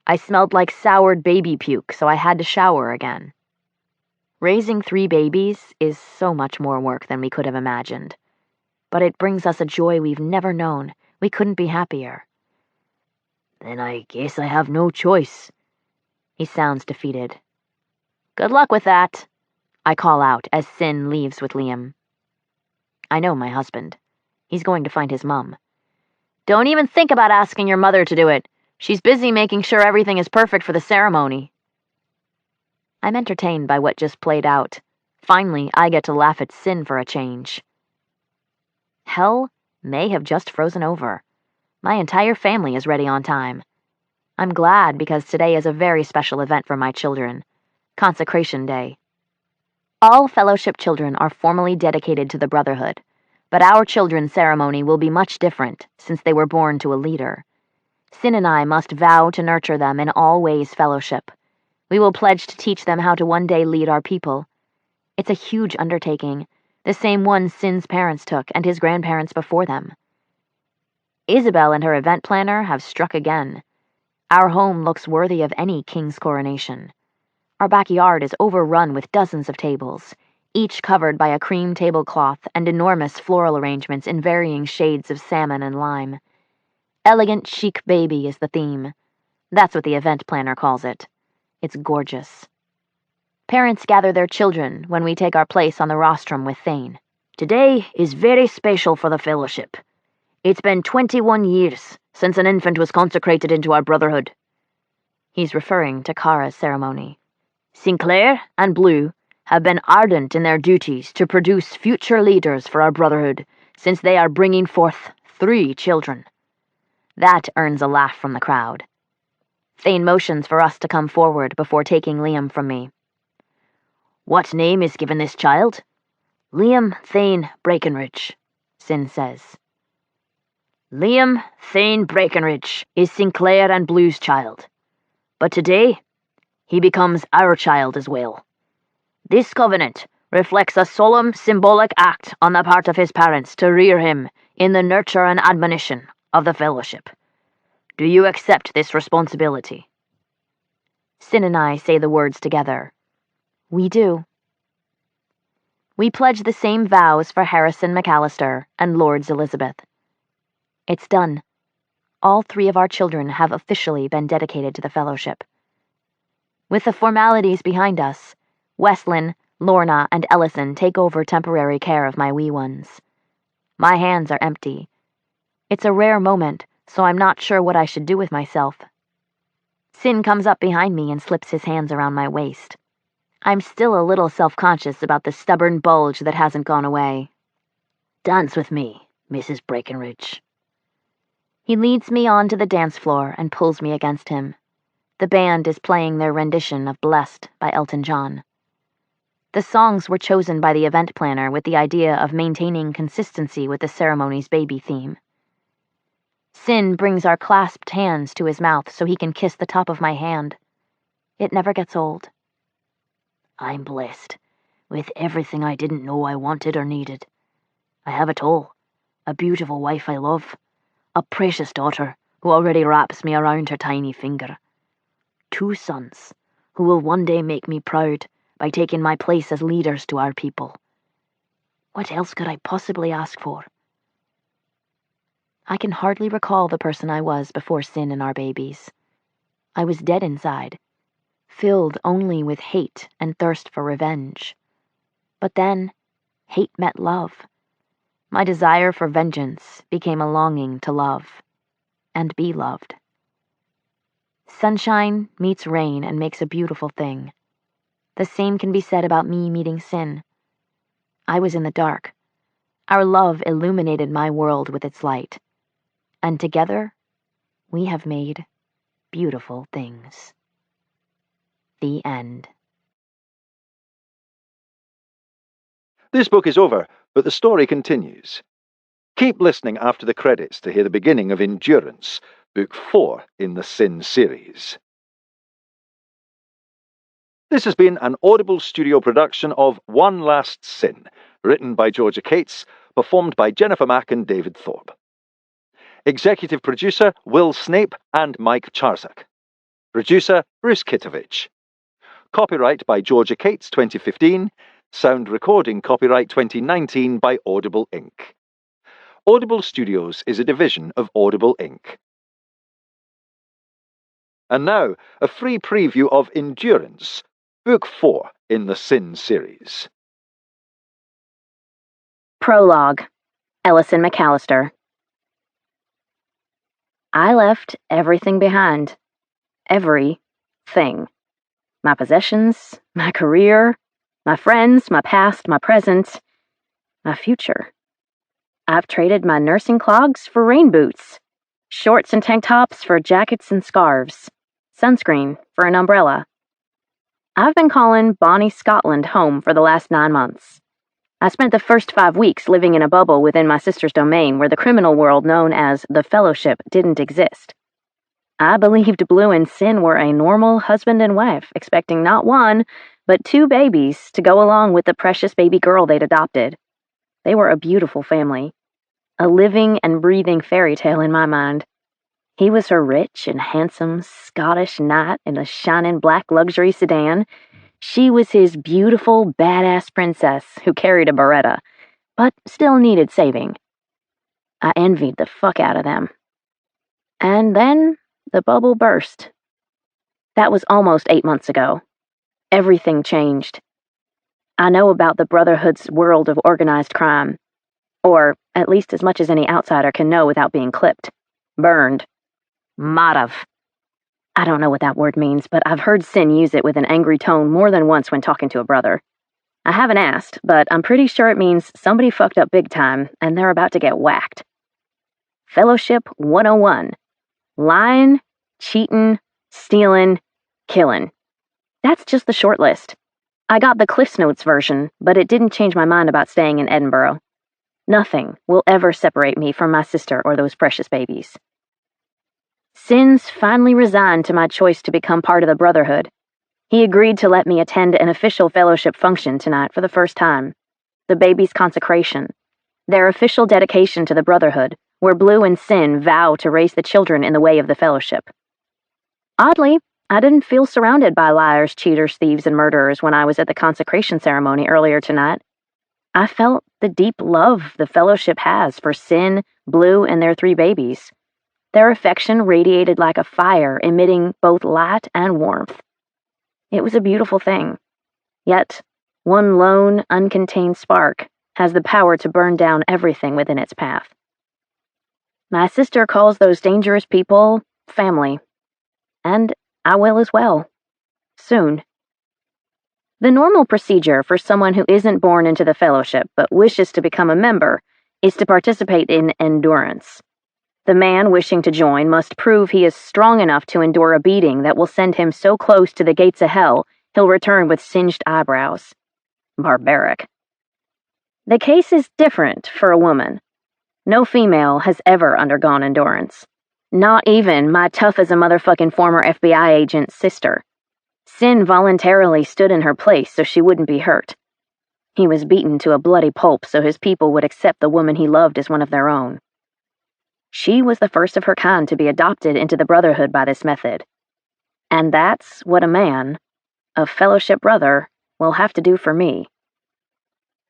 I smelled like soured baby puke, so I had to shower again. Raising 3 babies is so much more work than we could have imagined. But it brings us a joy we've never known. We couldn't be happier. Then I guess I have no choice. He sounds defeated. Good luck with that, I call out as Sin leaves with Liam. I know my husband. He's going to find his mum. Don't even think about asking your mother to do it. She's busy making sure everything is perfect for the ceremony. I'm entertained by what just played out. Finally, I get to laugh at Sin for a change. Hell may have just frozen over. My entire family is ready on time. I'm glad because today is a very special event for my children. Consecration Day. All Fellowship children are formally dedicated to the Brotherhood, but our children's ceremony will be much different since they were born to a leader. Sin and I must vow to nurture them in all ways Fellowship. We will pledge to teach them how to one day lead our people. It's a huge undertaking, the same one Sin's parents took and his grandparents before them. Isabel and her event planner have struck again. Our home looks worthy of any king's coronation. Our backyard is overrun with dozens of tables, each covered by a cream tablecloth and enormous floral arrangements in varying shades of salmon and lime. Elegant chic baby is the theme. That's what the event planner calls it. It's gorgeous. Parents gather their children when we take our place on the rostrum with Thane. Today is very special for the Fellowship. It's been 21 years since an infant was consecrated into our Brotherhood. He's referring to Kara's ceremony. Sinclair and Bleu have been ardent in their duties to produce future leaders for our Brotherhood since they are bringing forth 3 children. That earns a laugh from the crowd. Thane motions for us to come forward before taking Liam from me. What name is given this child? Liam Thane Breckenridge, Sin says. Liam Thane Breckenridge is Sinclair and Blue's child. But today, he becomes our child as well. This covenant reflects a solemn, symbolic act on the part of his parents to rear him in the nurture and admonition of the Fellowship. Do you accept this responsibility? Sin and I say the words together. We do. We pledge the same vows for Harrison MacAllister and Lords Elizabeth. It's done. All 3 of our children have officially been dedicated to the Fellowship. With the formalities behind us, Westlin, Lorna, and Ellison take over temporary care of my wee ones. My hands are empty. It's a rare moment, so I'm not sure what I should do with myself. Sin comes up behind me and slips his hands around my waist. I'm still a little self-conscious about the stubborn bulge that hasn't gone away. Dance with me, Mrs. Breckenridge. He leads me onto the dance floor and pulls me against him. The band is playing their rendition of Blessed by Elton John. The songs were chosen by the event planner with the idea of maintaining consistency with the ceremony's baby theme. Sin brings our clasped hands to his mouth so he can kiss the top of my hand. It never gets old. I'm blessed with everything I didn't know I wanted or needed. I have it all. A beautiful wife I love. A precious daughter who already wraps me around her tiny finger. 2 sons who will one day make me proud by taking my place as leaders to our people. What else could I possibly ask for? I can hardly recall the person I was before Sin and our babies. I was dead inside, filled only with hate and thirst for revenge. But then, hate met love. My desire for vengeance became a longing to love, and be loved. Sunshine meets rain and makes a beautiful thing. The same can be said about me meeting Sin. I was in the dark. Our love illuminated my world with its light. And together, we have made beautiful things. The end. This book is over, but the story continues. Keep listening after the credits to hear the beginning of Endurance, Book 4 in the Sin series. This has been an Audible Studio production of One Last Sin, written by Georgia Cates, performed by Jennifer Mack and David Thorpe. Executive producer Will Snape and Mike Charzak. Producer Bruce Kitovich. Copyright by Georgia Cates 2015. Sound recording copyright 2019 by Audible Inc. Audible Studios is a division of Audible Inc. And now, a free preview of Endurance, Book 4 in the Sin series. Prologue. Ellison MacAllister. I left everything behind. Everything. My possessions, my career, my friends, my past, my present, my future. I've traded my nursing clogs for rain boots, shorts and tank tops for jackets and scarves, sunscreen for an umbrella. I've been calling Bonnie Scotland home for the last 9 months. I spent the first 5 weeks living in a bubble within my sister's domain where the criminal world known as the Fellowship didn't exist. I believed Bleu and Sin were a normal husband and wife, expecting not 1, but 2 babies to go along with the precious baby girl they'd adopted. They were a beautiful family, a living and breathing fairy tale in my mind. He was her rich and handsome Scottish knight in a shining black luxury sedan. She was his beautiful, badass princess who carried a Beretta, but still needed saving. I envied the fuck out of them. And then the bubble burst. That was almost 8 months ago. Everything changed. I know about the Brotherhood's world of organized crime, or at least as much as any outsider can know without being clipped, burned, madav. I don't know what that word means, but I've heard Sin use it with an angry tone more than once when talking to a brother. I haven't asked, but I'm pretty sure it means somebody fucked up big time and they're about to get whacked. Fellowship 101. Lying, cheating, stealing, killing. That's just the short list. I got the Cliff's Notes version, but it didn't change my mind about staying in Edinburgh. Nothing will ever separate me from my sister or those precious babies. Sin's finally resigned to my choice to become part of the Brotherhood. He agreed to let me attend an official fellowship function tonight for the first time. The baby's consecration. Their official dedication to the Brotherhood, where Bleu and Sin vow to raise the children in the way of the fellowship. Oddly, I didn't feel surrounded by liars, cheaters, thieves, and murderers when I was at the consecration ceremony earlier tonight. I felt the deep love the fellowship has for Sin, Bleu, and their 3 babies. Their affection radiated like a fire, emitting both light and warmth. It was a beautiful thing. Yet, one lone, uncontained spark has the power to burn down everything within its path. My sister calls those dangerous people family. And I will as well. Soon. The normal procedure for someone who isn't born into the fellowship but wishes to become a member is to participate in endurance. The man wishing to join must prove he is strong enough to endure a beating that will send him so close to the gates of hell he'll return with singed eyebrows. Barbaric. The case is different for a woman. No female has ever undergone endurance. Not even my tough-as-a-motherfucking former FBI agent's sister. Sin voluntarily stood in her place so she wouldn't be hurt. He was beaten to a bloody pulp so his people would accept the woman he loved as one of their own. She was the first of her kind to be adopted into the Brotherhood by this method. And that's what a man, a fellowship brother, will have to do for me.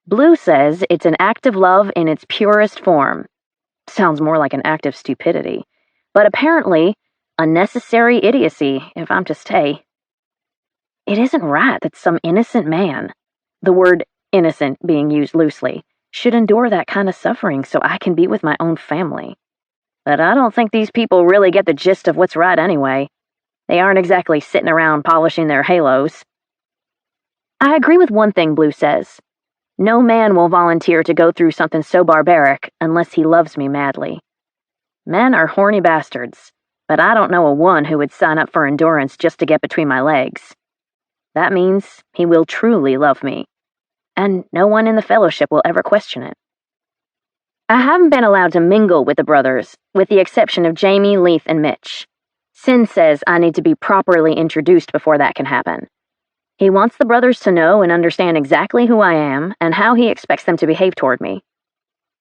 Bleu says it's an act of love in its purest form. Sounds more like an act of stupidity, but apparently a necessary idiocy if I'm to stay. It isn't right that some innocent man, the word innocent being used loosely, should endure that kind of suffering so I can be with my own family. But I don't think these people really get the gist of what's right anyway. They aren't exactly sitting around polishing their halos. I agree with one thing Bleu says. No man will volunteer to go through something so barbaric unless he loves me madly. Men are horny bastards, but I don't know a one who would sign up for endurance just to get between my legs. That means he will truly love me, and no one in the fellowship will ever question it. I haven't been allowed to mingle with the brothers, with the exception of Jamie, Leith, and Mitch. Sin says I need to be properly introduced before that can happen. He wants the brothers to know and understand exactly who I am and how he expects them to behave toward me.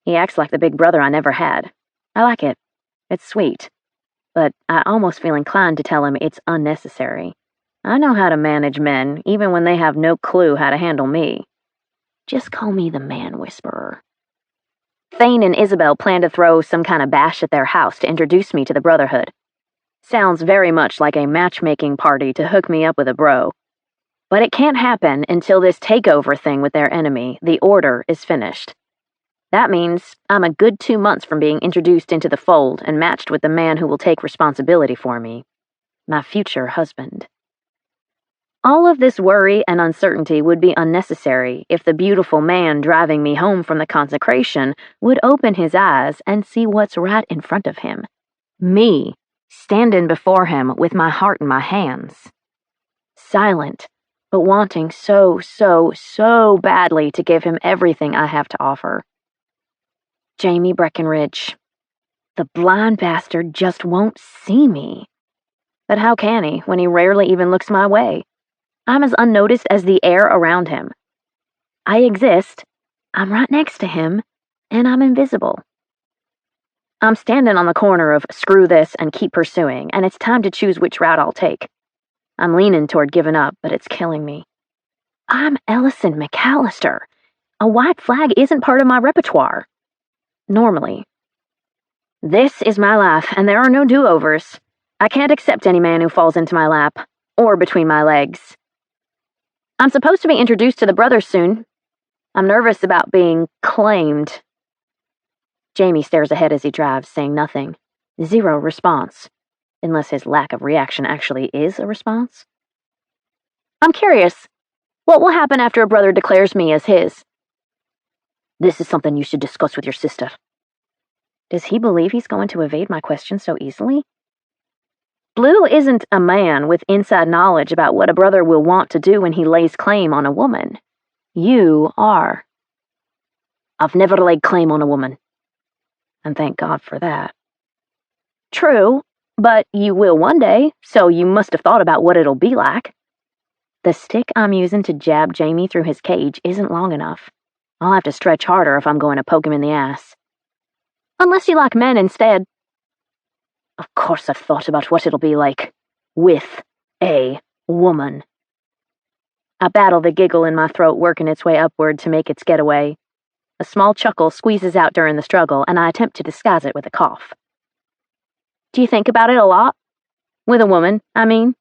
He acts like the big brother I never had. I like it. It's sweet. But I almost feel inclined to tell him it's unnecessary. I know how to manage men, even when they have no clue how to handle me. Just call me the man whisperer. Thane and Isabel plan to throw some kind of bash at their house to introduce me to the Brotherhood. Sounds very much like a matchmaking party to hook me up with a bro. But it can't happen until this takeover thing with their enemy, the Order, is finished. That means I'm a good 2 months from being introduced into the fold and matched with the man who will take responsibility for me. My future husband. All of this worry and uncertainty would be unnecessary if the beautiful man driving me home from the consecration would open his eyes and see what's right in front of him. Me, standing before him with my heart in my hands. Silent, but wanting so badly to give him everything I have to offer. Jamie Breckenridge. The blind bastard just won't see me. But how can he when he rarely even looks my way? I'm as unnoticed as the air around him. I exist, I'm right next to him, and I'm invisible. I'm standing on the corner of screw this and keep pursuing, and it's time to choose which route I'll take. I'm leaning toward giving up, but it's killing me. I'm Ellison MacAllister. A white flag isn't part of my repertoire. Normally. This is my life, and there are no do-overs. I can't accept any man who falls into my lap, or between my legs. I'm supposed to be introduced to the brothers soon. I'm nervous about being claimed. Jamie stares ahead as he drives, saying nothing. Zero response. Unless his lack of reaction actually is a response. I'm curious. What will happen after a brother declares me as his? This is something you should discuss with your sister. Does he believe he's going to evade my question so easily? Bleu isn't a man with inside knowledge about what a brother will want to do when he lays claim on a woman. You are. I've never laid claim on a woman. And thank God for that. True, but you will one day, so you must have thought about what it'll be like. The stick I'm using to jab Jamie through his cage isn't long enough. I'll have to stretch harder if I'm going to poke him in the ass. Unless you like men instead. Of course I've thought about what it'll be like. With a woman. I battle the giggle in my throat working its way upward to make its getaway. A small chuckle squeezes out during the struggle, and I attempt to disguise it with a cough. Do you think about it a lot? With a woman, I mean?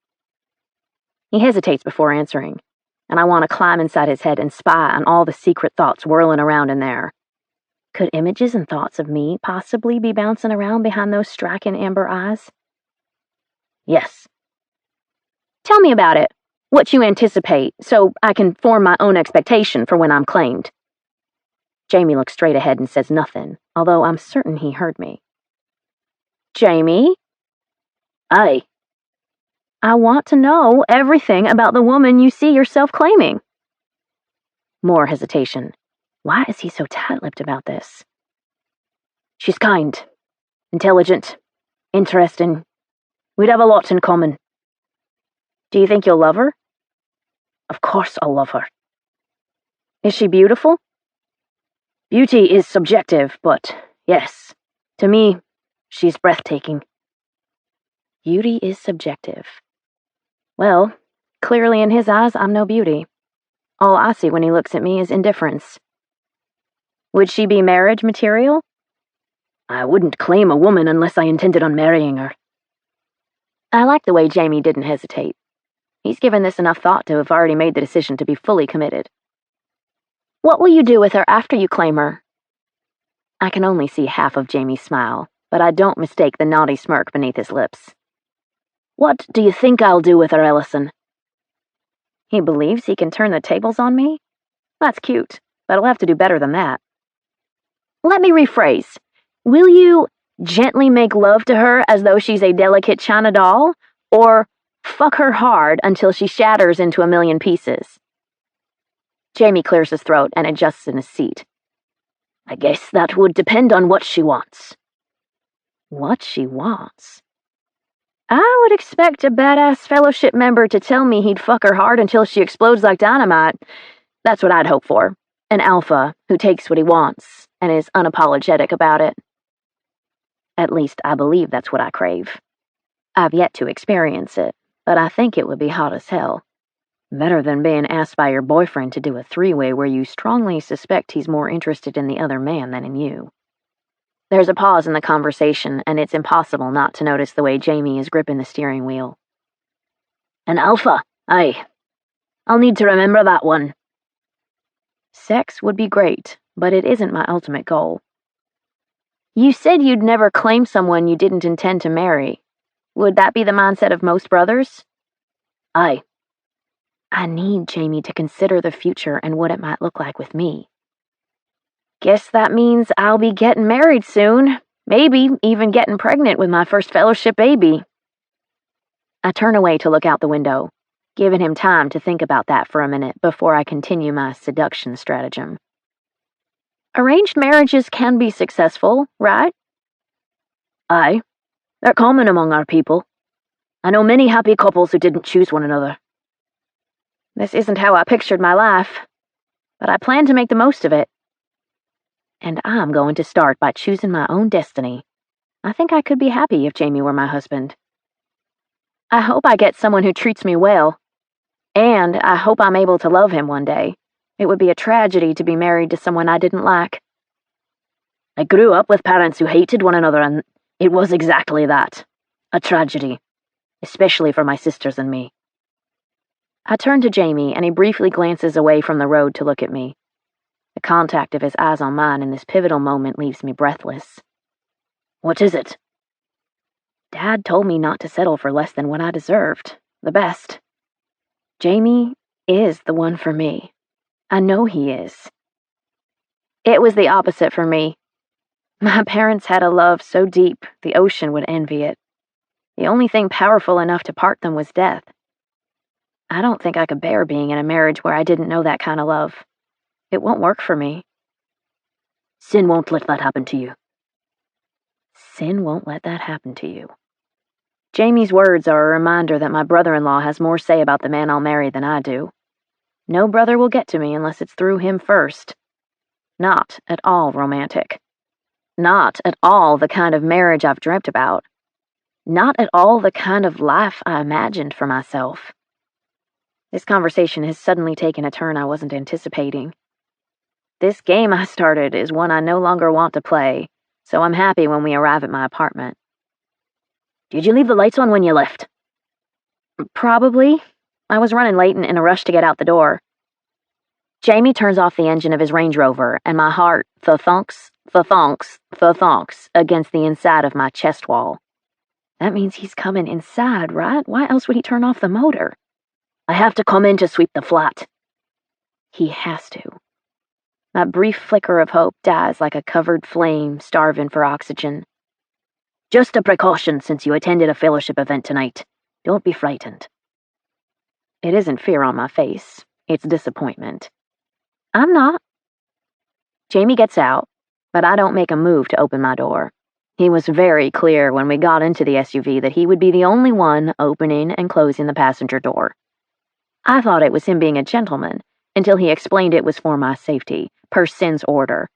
He hesitates before answering, and I want to climb inside his head and spy on all the secret thoughts whirling around in there. Could images and thoughts of me possibly be bouncing around behind those striking amber eyes? Yes. Tell me about it. What you anticipate, so I can form my own expectation for when I'm claimed. Jamie looks straight ahead and says nothing, although I'm certain he heard me. Jamie? Aye. I want to know everything about the woman you see yourself claiming. More hesitation. Why is he so tight-lipped about this? She's kind, intelligent, interesting. We'd have a lot in common. Do you think you'll love her? Of course I'll love her. Is she beautiful? Beauty is subjective, but yes, to me, she's breathtaking. Beauty is subjective. Well, clearly in his eyes, I'm no beauty. All I see when he looks at me is indifference. Would she be marriage material? I wouldn't claim a woman unless I intended on marrying her. I like the way Jamie didn't hesitate. He's given this enough thought to have already made the decision to be fully committed. What will you do with her after you claim her? I can only see half of Jamie's smile, but I don't mistake the naughty smirk beneath his lips. What do you think I'll do with her, Ellison? He believes he can turn the tables on me? That's cute, but I'll have to do better than that. Let me rephrase. Will you gently make love to her as though she's a delicate china doll, or fuck her hard until she shatters into a million pieces? Jamie clears his throat and adjusts in his seat. I guess that would depend on what she wants. What she wants? I would expect a badass fellowship member to tell me he'd fuck her hard until she explodes like dynamite. That's what I'd hope for. An alpha who takes what he wants and is unapologetic about it. At least I believe that's what I crave. I've yet to experience it, but I think it would be hot as hell. Better than being asked by your boyfriend to do a three-way where you strongly suspect he's more interested in the other man than in you. There's a pause in the conversation, and it's impossible not to notice the way Jamie is gripping the steering wheel. An alpha, aye. I'll need to remember that one. Sex would be great, but it isn't my ultimate goal. You said you'd never claim someone you didn't intend to marry. Would that be the mindset of most brothers? Aye. I need Jamie to consider the future and what it might look like with me. Guess that means I'll be getting married soon. Maybe even getting pregnant with my first fellowship baby. I turn away to look out the window. giving him time to think about that for a minute before I continue my seduction stratagem. Arranged marriages can be successful, right? Aye, they're common among our people. I know many happy couples who didn't choose one another. This isn't how I pictured my life, but I plan to make the most of it. And I'm going to start by choosing my own destiny. I think I could be happy if Jamie were my husband. I hope I get someone who treats me well, and I hope I'm able to love him one day. It would be a tragedy to be married to someone I didn't like. I grew up with parents who hated one another, and it was exactly that. A tragedy. Especially for my sisters and me. I turn to Jamie, and he briefly glances away from the road to look at me. The contact of his eyes on mine in this pivotal moment leaves me breathless. What is it? Dad told me not to settle for less than what I deserved. The best. Jamie is the one for me. I know he is. It was the opposite for me. My parents had a love so deep the ocean would envy it. The only thing powerful enough to part them was death. I don't think I could bear being in a marriage where I didn't know that kind of love. It won't work for me. Sin won't let that happen to you. Sin won't let that happen to you. Jamie's words are a reminder that my brother-in-law has more say about the man I'll marry than I do. No brother will get to me unless it's through him first. Not at all romantic. Not at all the kind of marriage I've dreamt about. Not at all the kind of life I imagined for myself. This conversation has suddenly taken a turn I wasn't anticipating. This game I started is one I no longer want to play, so I'm happy when we arrive at my apartment. Did you leave the lights on when you left? Probably. I was running late and in a rush to get out the door. Jamie turns off the engine of his Range Rover, and my heart thunks against the inside of my chest wall. That means he's coming inside, right? Why else would he turn off the motor? I have to come in to sweep the flat. He has to. My brief flicker of hope dies like a covered flame starving for oxygen. Just a precaution since you attended a fellowship event tonight. Don't be frightened. It isn't fear on my face. It's disappointment. I'm not. Jamie gets out, but I don't make a move to open my door. He was very clear when we got into the SUV that he would be the only one opening and closing the passenger door. I thought it was him being a gentleman until he explained it was for my safety, per Sin's order.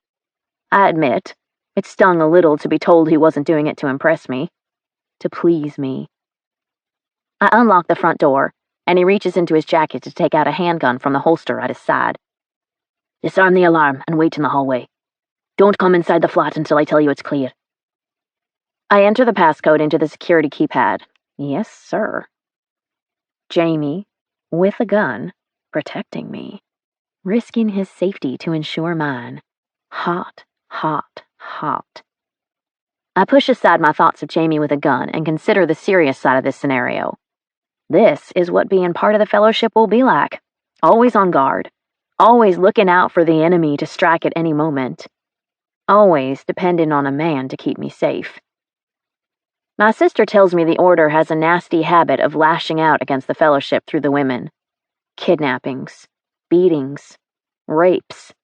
I admit, it stung a little to be told he wasn't doing it to impress me, to please me. I unlock the front door, and he reaches into his jacket to take out a handgun from the holster at his side. Disarm the alarm and wait in the hallway. Don't come inside the flat until I tell you it's clear. I enter the passcode into the security keypad. Yes, sir. Jamie, with a gun, protecting me, risking his safety to ensure mine. Hot, hot, hot. I push aside my thoughts of Jamie with a gun and consider the serious side of this scenario. This is what being part of the fellowship will be like. Always on guard. Always looking out for the enemy to strike at any moment. Always depending on a man to keep me safe. My sister tells me the Order has a nasty habit of lashing out against the fellowship through the women. Kidnappings, beatings, rapes.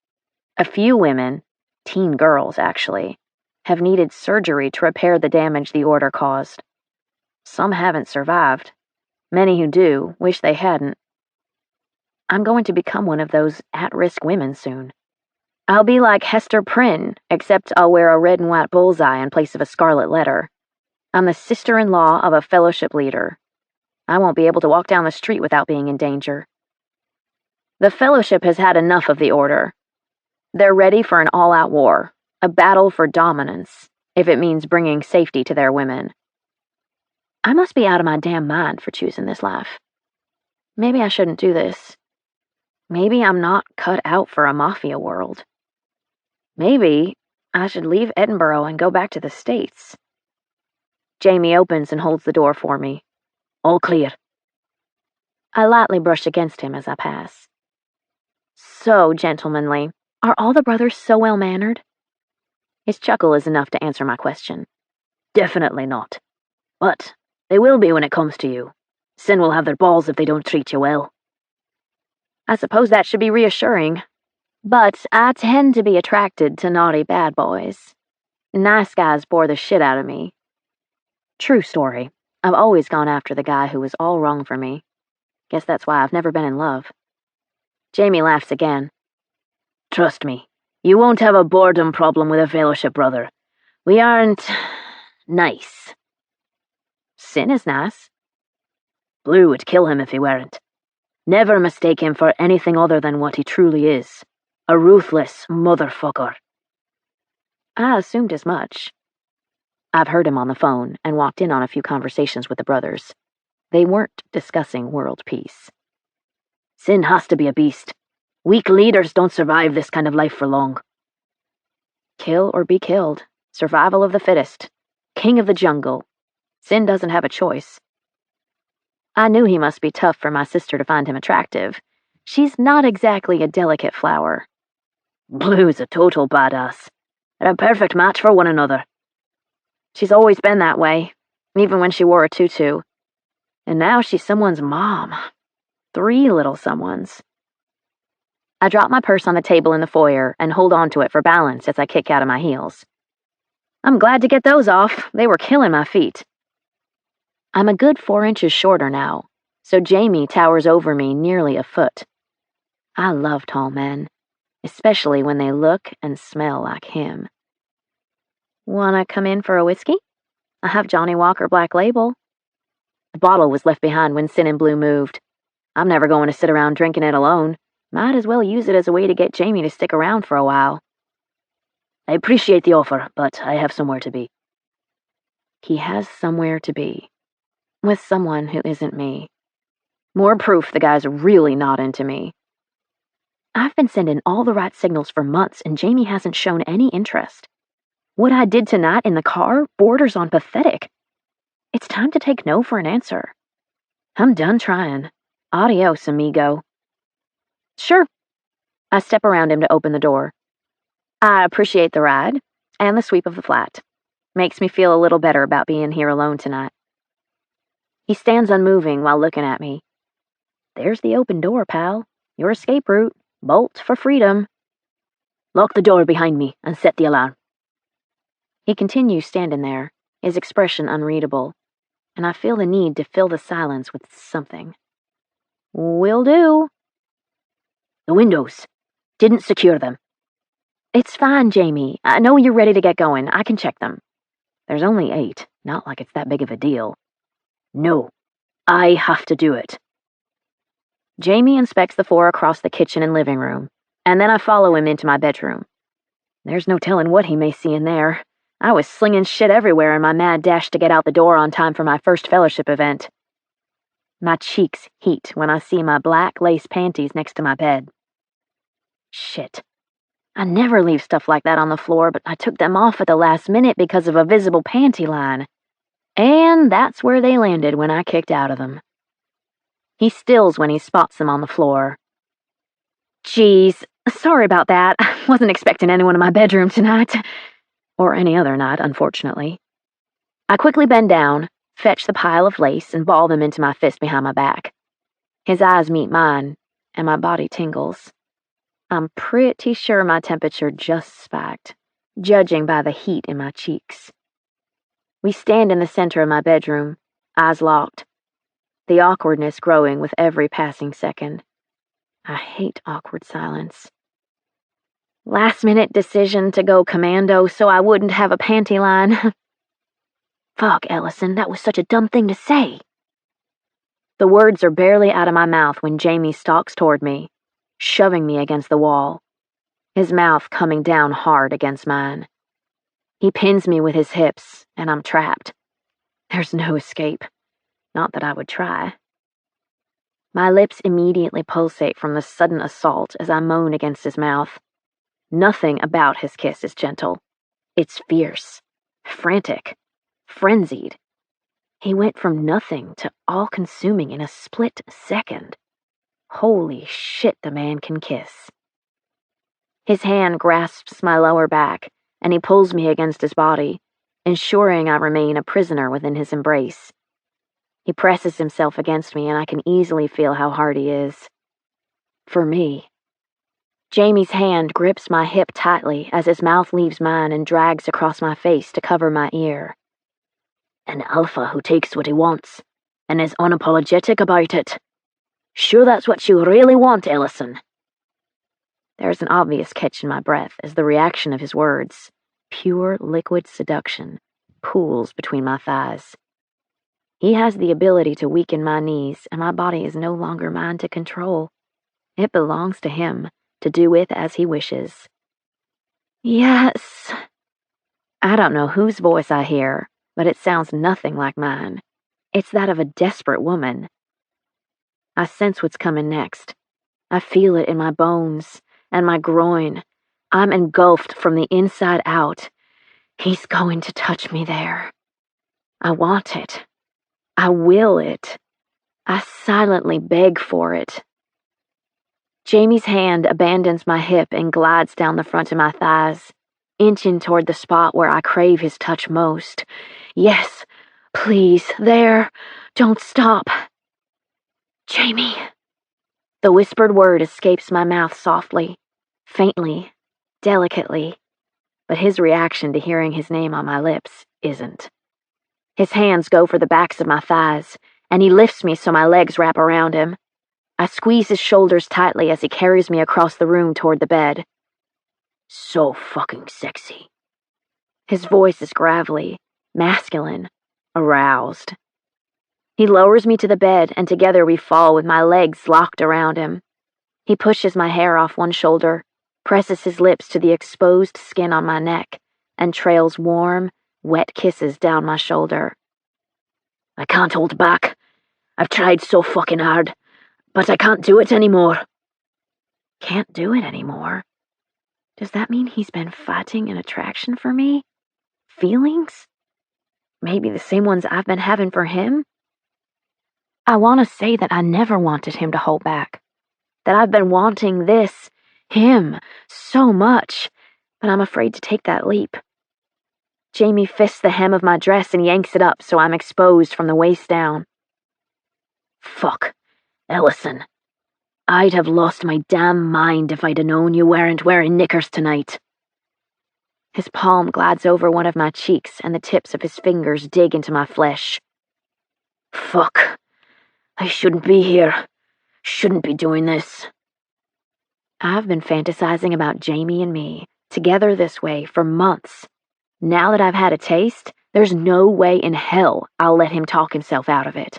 A few women, teen girls actually, have needed surgery to repair the damage the Order caused. Some haven't survived. Many who do wish they hadn't. I'm going to become one of those at-risk women soon. I'll be like Hester Prynne, except I'll wear a red and white bullseye in place of a scarlet letter. I'm the sister-in-law of a fellowship leader. I won't be able to walk down the street without being in danger. The fellowship has had enough of the Order. They're ready for an all-out war, a battle for dominance, if it means bringing safety to their women. I must be out of my damn mind for choosing this life. Maybe I shouldn't do this. Maybe I'm not cut out for a Mafia world. Maybe I should leave Edinburgh and go back to the States. Jamie opens and holds the door for me. All clear. I lightly brush against him as I pass. So gentlemanly. Are all the brothers so well-mannered? His chuckle is enough to answer my question. Definitely not. But they will be when it comes to you. Sin will have their balls if they don't treat you well. I suppose that should be reassuring. But I tend to be attracted to naughty bad boys. Nice guys bore the shit out of me. True story. I've always gone after the guy who was all wrong for me. Guess that's why I've never been in love. Jamie laughs again. Trust me, you won't have a boredom problem with a fellowship brother. We aren't nice. Sin is nice. Bleu would kill him if he weren't. Never mistake him for anything other than what he truly is. A ruthless motherfucker. I assumed as much. I've heard him on the phone and walked in on a few conversations with the brothers. They weren't discussing world peace. Sin has to be a beast. Weak leaders don't survive this kind of life for long. Kill or be killed. Survival of the fittest. King of the jungle. Sin doesn't have a choice. I knew he must be tough for my sister to find him attractive. She's not exactly a delicate flower. Blue's a total badass. They're a perfect match for one another. She's always been that way, even when she wore a tutu. And now she's someone's mom. 3 little someones. I drop my purse on the table in the foyer and hold on to it for balance as I kick out of my heels. I'm glad to get those off. They were killing my feet. I'm a good 4 inches shorter now, so Jamie towers over me nearly a foot. I love tall men, especially when they look and smell like him. Wanna come in for a whiskey? I have Johnny Walker Black Label. The bottle was left behind when Sin and Blue moved. I'm never going to sit around drinking it alone. Might as well use it as a way to get Jamie to stick around for a while. I appreciate the offer, but I have somewhere to be. He has somewhere to be. With someone who isn't me. More proof the guy's really not into me. I've been sending all the right signals for months and Jamie hasn't shown any interest. What I did tonight in the car borders on pathetic. It's time to take no for an answer. I'm done trying. Adios, amigo. Sure. I step around him to open the door. I appreciate the ride and the sweep of the flat. Makes me feel a little better about being here alone tonight. He stands unmoving while looking at me. There's the open door, pal. Your escape route. Bolt for freedom. Lock the door behind me and set the alarm. He continues standing there, his expression unreadable, and I feel the need to fill the silence with something. Will do. The windows. Didn't secure them. It's fine, Jamie. I know you're ready to get going. I can check them. There's only 8. Not like it's that big of a deal. No. I have to do it. Jamie inspects the 4 across the kitchen and living room, and then I follow him into my bedroom. There's no telling what he may see in there. I was slinging shit everywhere in my mad dash to get out the door on time for my first fellowship event. My cheeks heat when I see my black lace panties next to my bed. Shit. I never leave stuff like that on the floor, but I took them off at the last minute because of a visible panty line. And that's where they landed when I kicked out of them. He stills when he spots them on the floor. Geez, sorry about that. I wasn't expecting anyone in my bedroom tonight. Or any other night, unfortunately. I quickly bend down, fetch the pile of lace, and ball them into my fist behind my back. His eyes meet mine, and my body tingles. I'm pretty sure my temperature just spiked, judging by the heat in my cheeks. We stand in the center of my bedroom, eyes locked, the awkwardness growing with every passing second. I hate awkward silence. Last-minute decision to go commando so I wouldn't have a panty line. Fuck, Ellison, that was such a dumb thing to say. The words are barely out of my mouth when Jamie stalks toward me, shoving me against the wall, his mouth coming down hard against mine. He pins me with his hips, and I'm trapped. There's no escape. Not that I would try. My lips immediately pulsate from the sudden assault as I moan against his mouth. Nothing about his kiss is gentle. It's fierce, frantic, frenzied. He went from nothing to all-consuming in a split second. Holy shit, the man can kiss. His hand grasps my lower back, and he pulls me against his body, ensuring I remain a prisoner within his embrace. He presses himself against me, and I can easily feel how hard he is. For me. Jamie's hand grips my hip tightly as his mouth leaves mine and drags across my face to cover my ear. An alpha who takes what he wants, and is unapologetic about it. Sure that's what you really want, Ellison? There's an obvious catch in my breath as the reaction of his words, pure liquid seduction, pools between my thighs. He has the ability to weaken my knees, and my body is no longer mine to control. It belongs to him, to do with as he wishes. Yes. I don't know whose voice I hear, but it sounds nothing like mine. It's that of a desperate woman. I sense what's coming next. I feel it in my bones and my groin. I'm engulfed from the inside out. He's going to touch me there. I want it. I will it. I silently beg for it. Jamie's hand abandons my hip and glides down the front of my thighs, inching toward the spot where I crave his touch most. Yes, please, there. Don't stop. Jamie. The whispered word escapes my mouth softly, faintly, delicately, but his reaction to hearing his name on my lips isn't. His hands go for the backs of my thighs, and he lifts me so my legs wrap around him. I squeeze his shoulders tightly as he carries me across the room toward the bed. So fucking sexy. His voice is gravelly, masculine, aroused. He lowers me to the bed, and together we fall with my legs locked around him. He pushes my hair off one shoulder, presses his lips to the exposed skin on my neck, and trails warm, wet kisses down my shoulder. I can't hold back. I've tried so fucking hard, but I can't do it anymore. Can't do it anymore? Does that mean he's been fighting an attraction for me? Feelings? Maybe the same ones I've been having for him? I want to say that I never wanted him to hold back. That I've been wanting this, him, so much, but I'm afraid to take that leap. Jamie fists the hem of my dress and yanks it up so I'm exposed from the waist down. Fuck, Ellison. I'd have lost my damn mind if I'd have known you weren't wearing knickers tonight. His palm glides over one of my cheeks and the tips of his fingers dig into my flesh. Fuck. I shouldn't be here. Shouldn't be doing this. I've been fantasizing about Jamie and me, together this way, for months. Now that I've had a taste, there's no way in hell I'll let him talk himself out of it.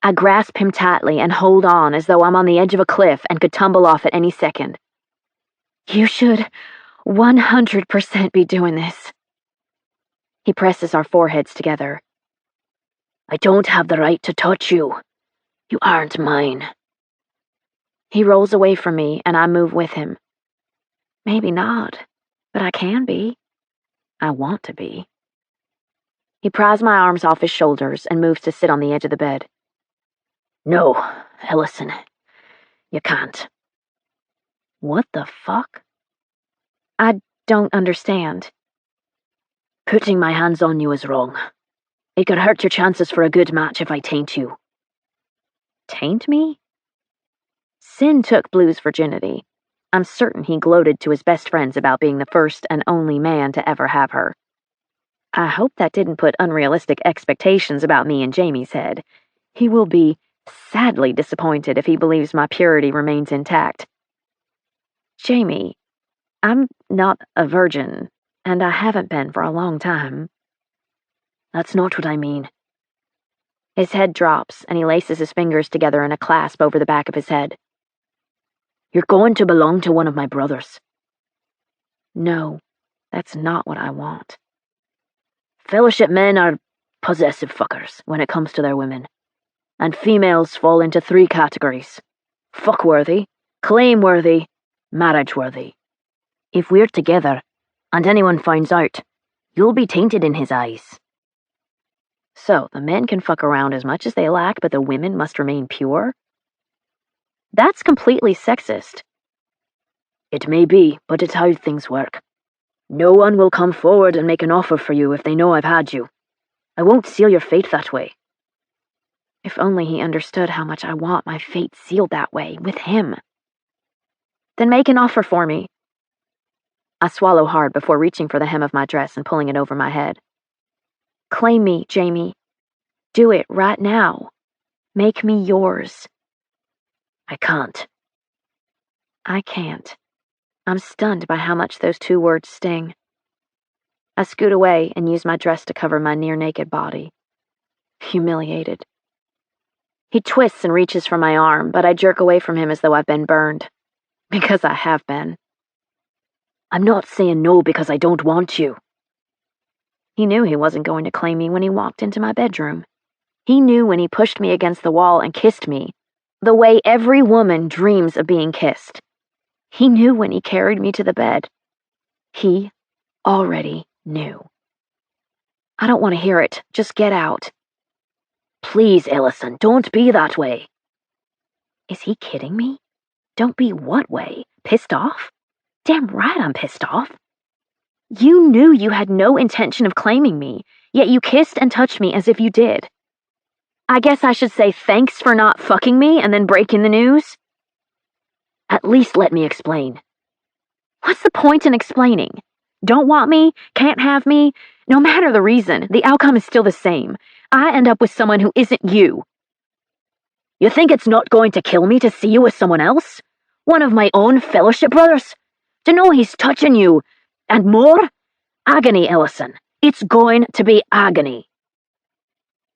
I grasp him tightly and hold on as though I'm on the edge of a cliff and could tumble off at any second. You should 100% be doing this. He presses our foreheads together. I don't have the right to touch you. You aren't mine. He rolls away from me and I move with him. Maybe not, but I can be. I want to be. He pries my arms off his shoulders and moves to sit on the edge of the bed. No, Ellison. You can't. What the fuck? I don't understand. Putting my hands on you is wrong. It could hurt your chances for a good match if I taint you. Taint me? Sin took Blue's virginity. I'm certain he gloated to his best friends about being the first and only man to ever have her. I hope that didn't put unrealistic expectations about me in Jamie's head. He will be sadly disappointed if he believes my purity remains intact. Jamie, I'm not a virgin, and I haven't been for a long time. That's not what I mean. His head drops, and he laces his fingers together in a clasp over the back of his head. You're going to belong to one of my brothers. No, that's not what I want. Fellowship men are possessive fuckers when it comes to their women. And females fall into 3 categories. Fuck-worthy, claim-worthy, marriage-worthy. If we're together, and anyone finds out, you'll be tainted in his eyes. So, the men can fuck around as much as they like, but the women must remain pure? That's completely sexist. It may be, but it's how things work. No one will come forward and make an offer for you if they know I've had you. I won't seal your fate that way. If only he understood how much I want my fate sealed that way, with him. Then make an offer for me. I swallow hard before reaching for the hem of my dress and pulling it over my head. Claim me, Jamie. Do it right now. Make me yours. I can't. I can't. I'm stunned by how much those 2 words sting. I scoot away and use my dress to cover my near-naked body. Humiliated. He twists and reaches for my arm, but I jerk away from him as though I've been burned. Because I have been. I'm not saying no because I don't want you. He knew he wasn't going to claim me when he walked into my bedroom. He knew when he pushed me against the wall and kissed me, the way every woman dreams of being kissed. He knew when he carried me to the bed. He already knew. I don't want to hear it. Just get out. Please, Ellison, don't be that way. Is he kidding me? Don't be what way? Pissed off? Damn right I'm pissed off. You knew you had no intention of claiming me, yet you kissed and touched me as if you did. I guess I should say thanks for not fucking me and then breaking the news? At least let me explain. What's the point in explaining? Don't want me? Can't have me? No matter the reason, the outcome is still the same. I end up with someone who isn't you. You think it's not going to kill me to see you with someone else? One of my own fellowship brothers? To know he's touching you? And more? Agony, Ellison. It's going to be agony.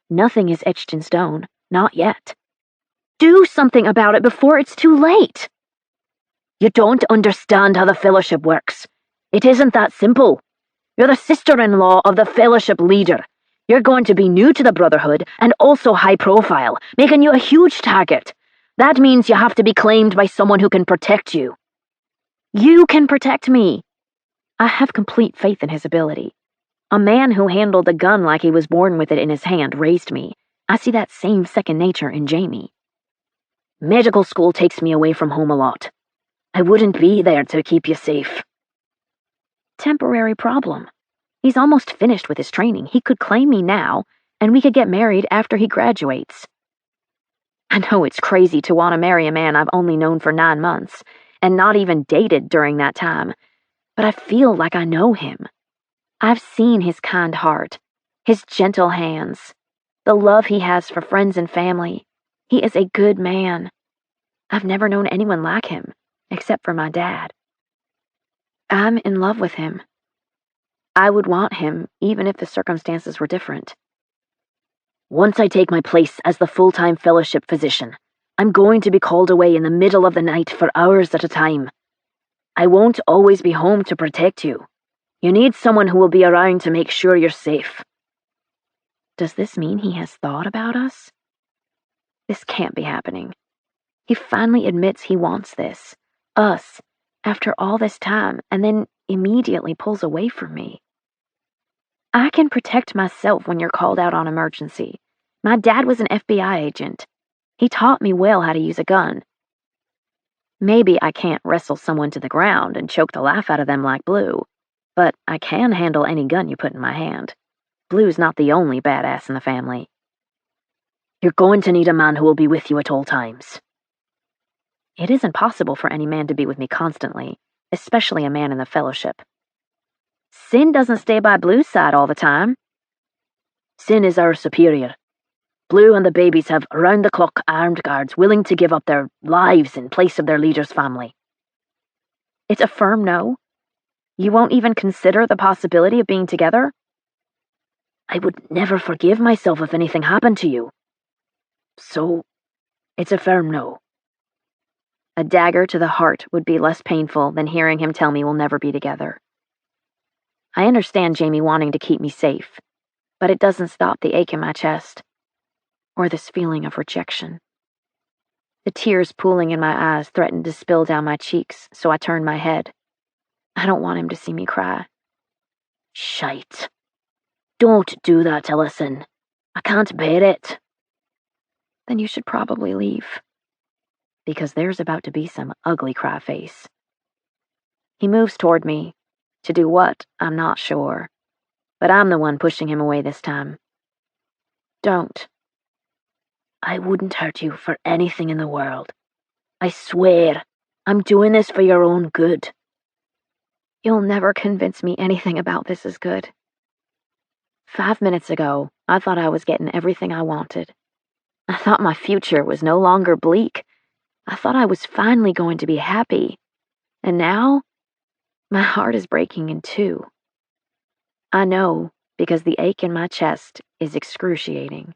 Nothing is etched in stone. Not yet. Do something about it before it's too late. You don't understand how the fellowship works. It isn't that simple. You're the sister-in-law of the fellowship leader. You're going to be new to the Brotherhood and also high profile, making you a huge target. That means you have to be claimed by someone who can protect you. You can protect me. I have complete faith in his ability. A man who handled a gun like he was born with it in his hand raised me. I see that same second nature in Jamie. Medical school takes me away from home a lot. I wouldn't be there to keep you safe. Temporary problem. He's almost finished with his training. He could claim me now, and we could get married after he graduates. I know it's crazy to want to marry a man I've only known for 9 months, and not even dated during that time, but I feel like I know him. I've seen his kind heart, his gentle hands, the love he has for friends and family. He is a good man. I've never known anyone like him, except for my dad. I'm in love with him. I would want him, even if the circumstances were different. Once I take my place as the full-time fellowship physician, I'm going to be called away in the middle of the night for hours at a time. I won't always be home to protect you. You need someone who will be around to make sure you're safe. Does this mean he has thought about us? This can't be happening. He finally admits he wants this, us, after all this time, and then immediately pulls away from me. I can protect myself when you're called out on emergency. My dad was an FBI agent. He taught me well how to use a gun. Maybe I can't wrestle someone to the ground and choke the life out of them like Blue, but I can handle any gun you put in my hand. Blue's not the only badass in the family. You're going to need a man who will be with you at all times. It isn't possible for any man to be with me constantly, especially a man in the fellowship. Sin doesn't stay by Blue's side all the time. Sin is our superior. Blue and the babies have round-the-clock armed guards willing to give up their lives in place of their leader's family. It's a firm no? You won't even consider the possibility of being together? I would never forgive myself if anything happened to you. So, it's a firm no. A dagger to the heart would be less painful than hearing him tell me we'll never be together. I understand Jamie wanting to keep me safe, but it doesn't stop the ache in my chest, or this feeling of rejection. The tears pooling in my eyes threatened to spill down my cheeks, so I turned my head. I don't want him to see me cry. Shite. Don't do that, Ellison. I can't bear it. Then you should probably leave, because there's about to be some ugly cry face. He moves toward me. To do what, I'm not sure, but I'm the one pushing him away this time. Don't. I wouldn't hurt you for anything in the world. I swear, I'm doing this for your own good. You'll never convince me anything about this is good. 5 minutes ago, I thought I was getting everything I wanted. I thought my future was no longer bleak. I thought I was finally going to be happy. And now, my heart is breaking in two. I know, because the ache in my chest is excruciating.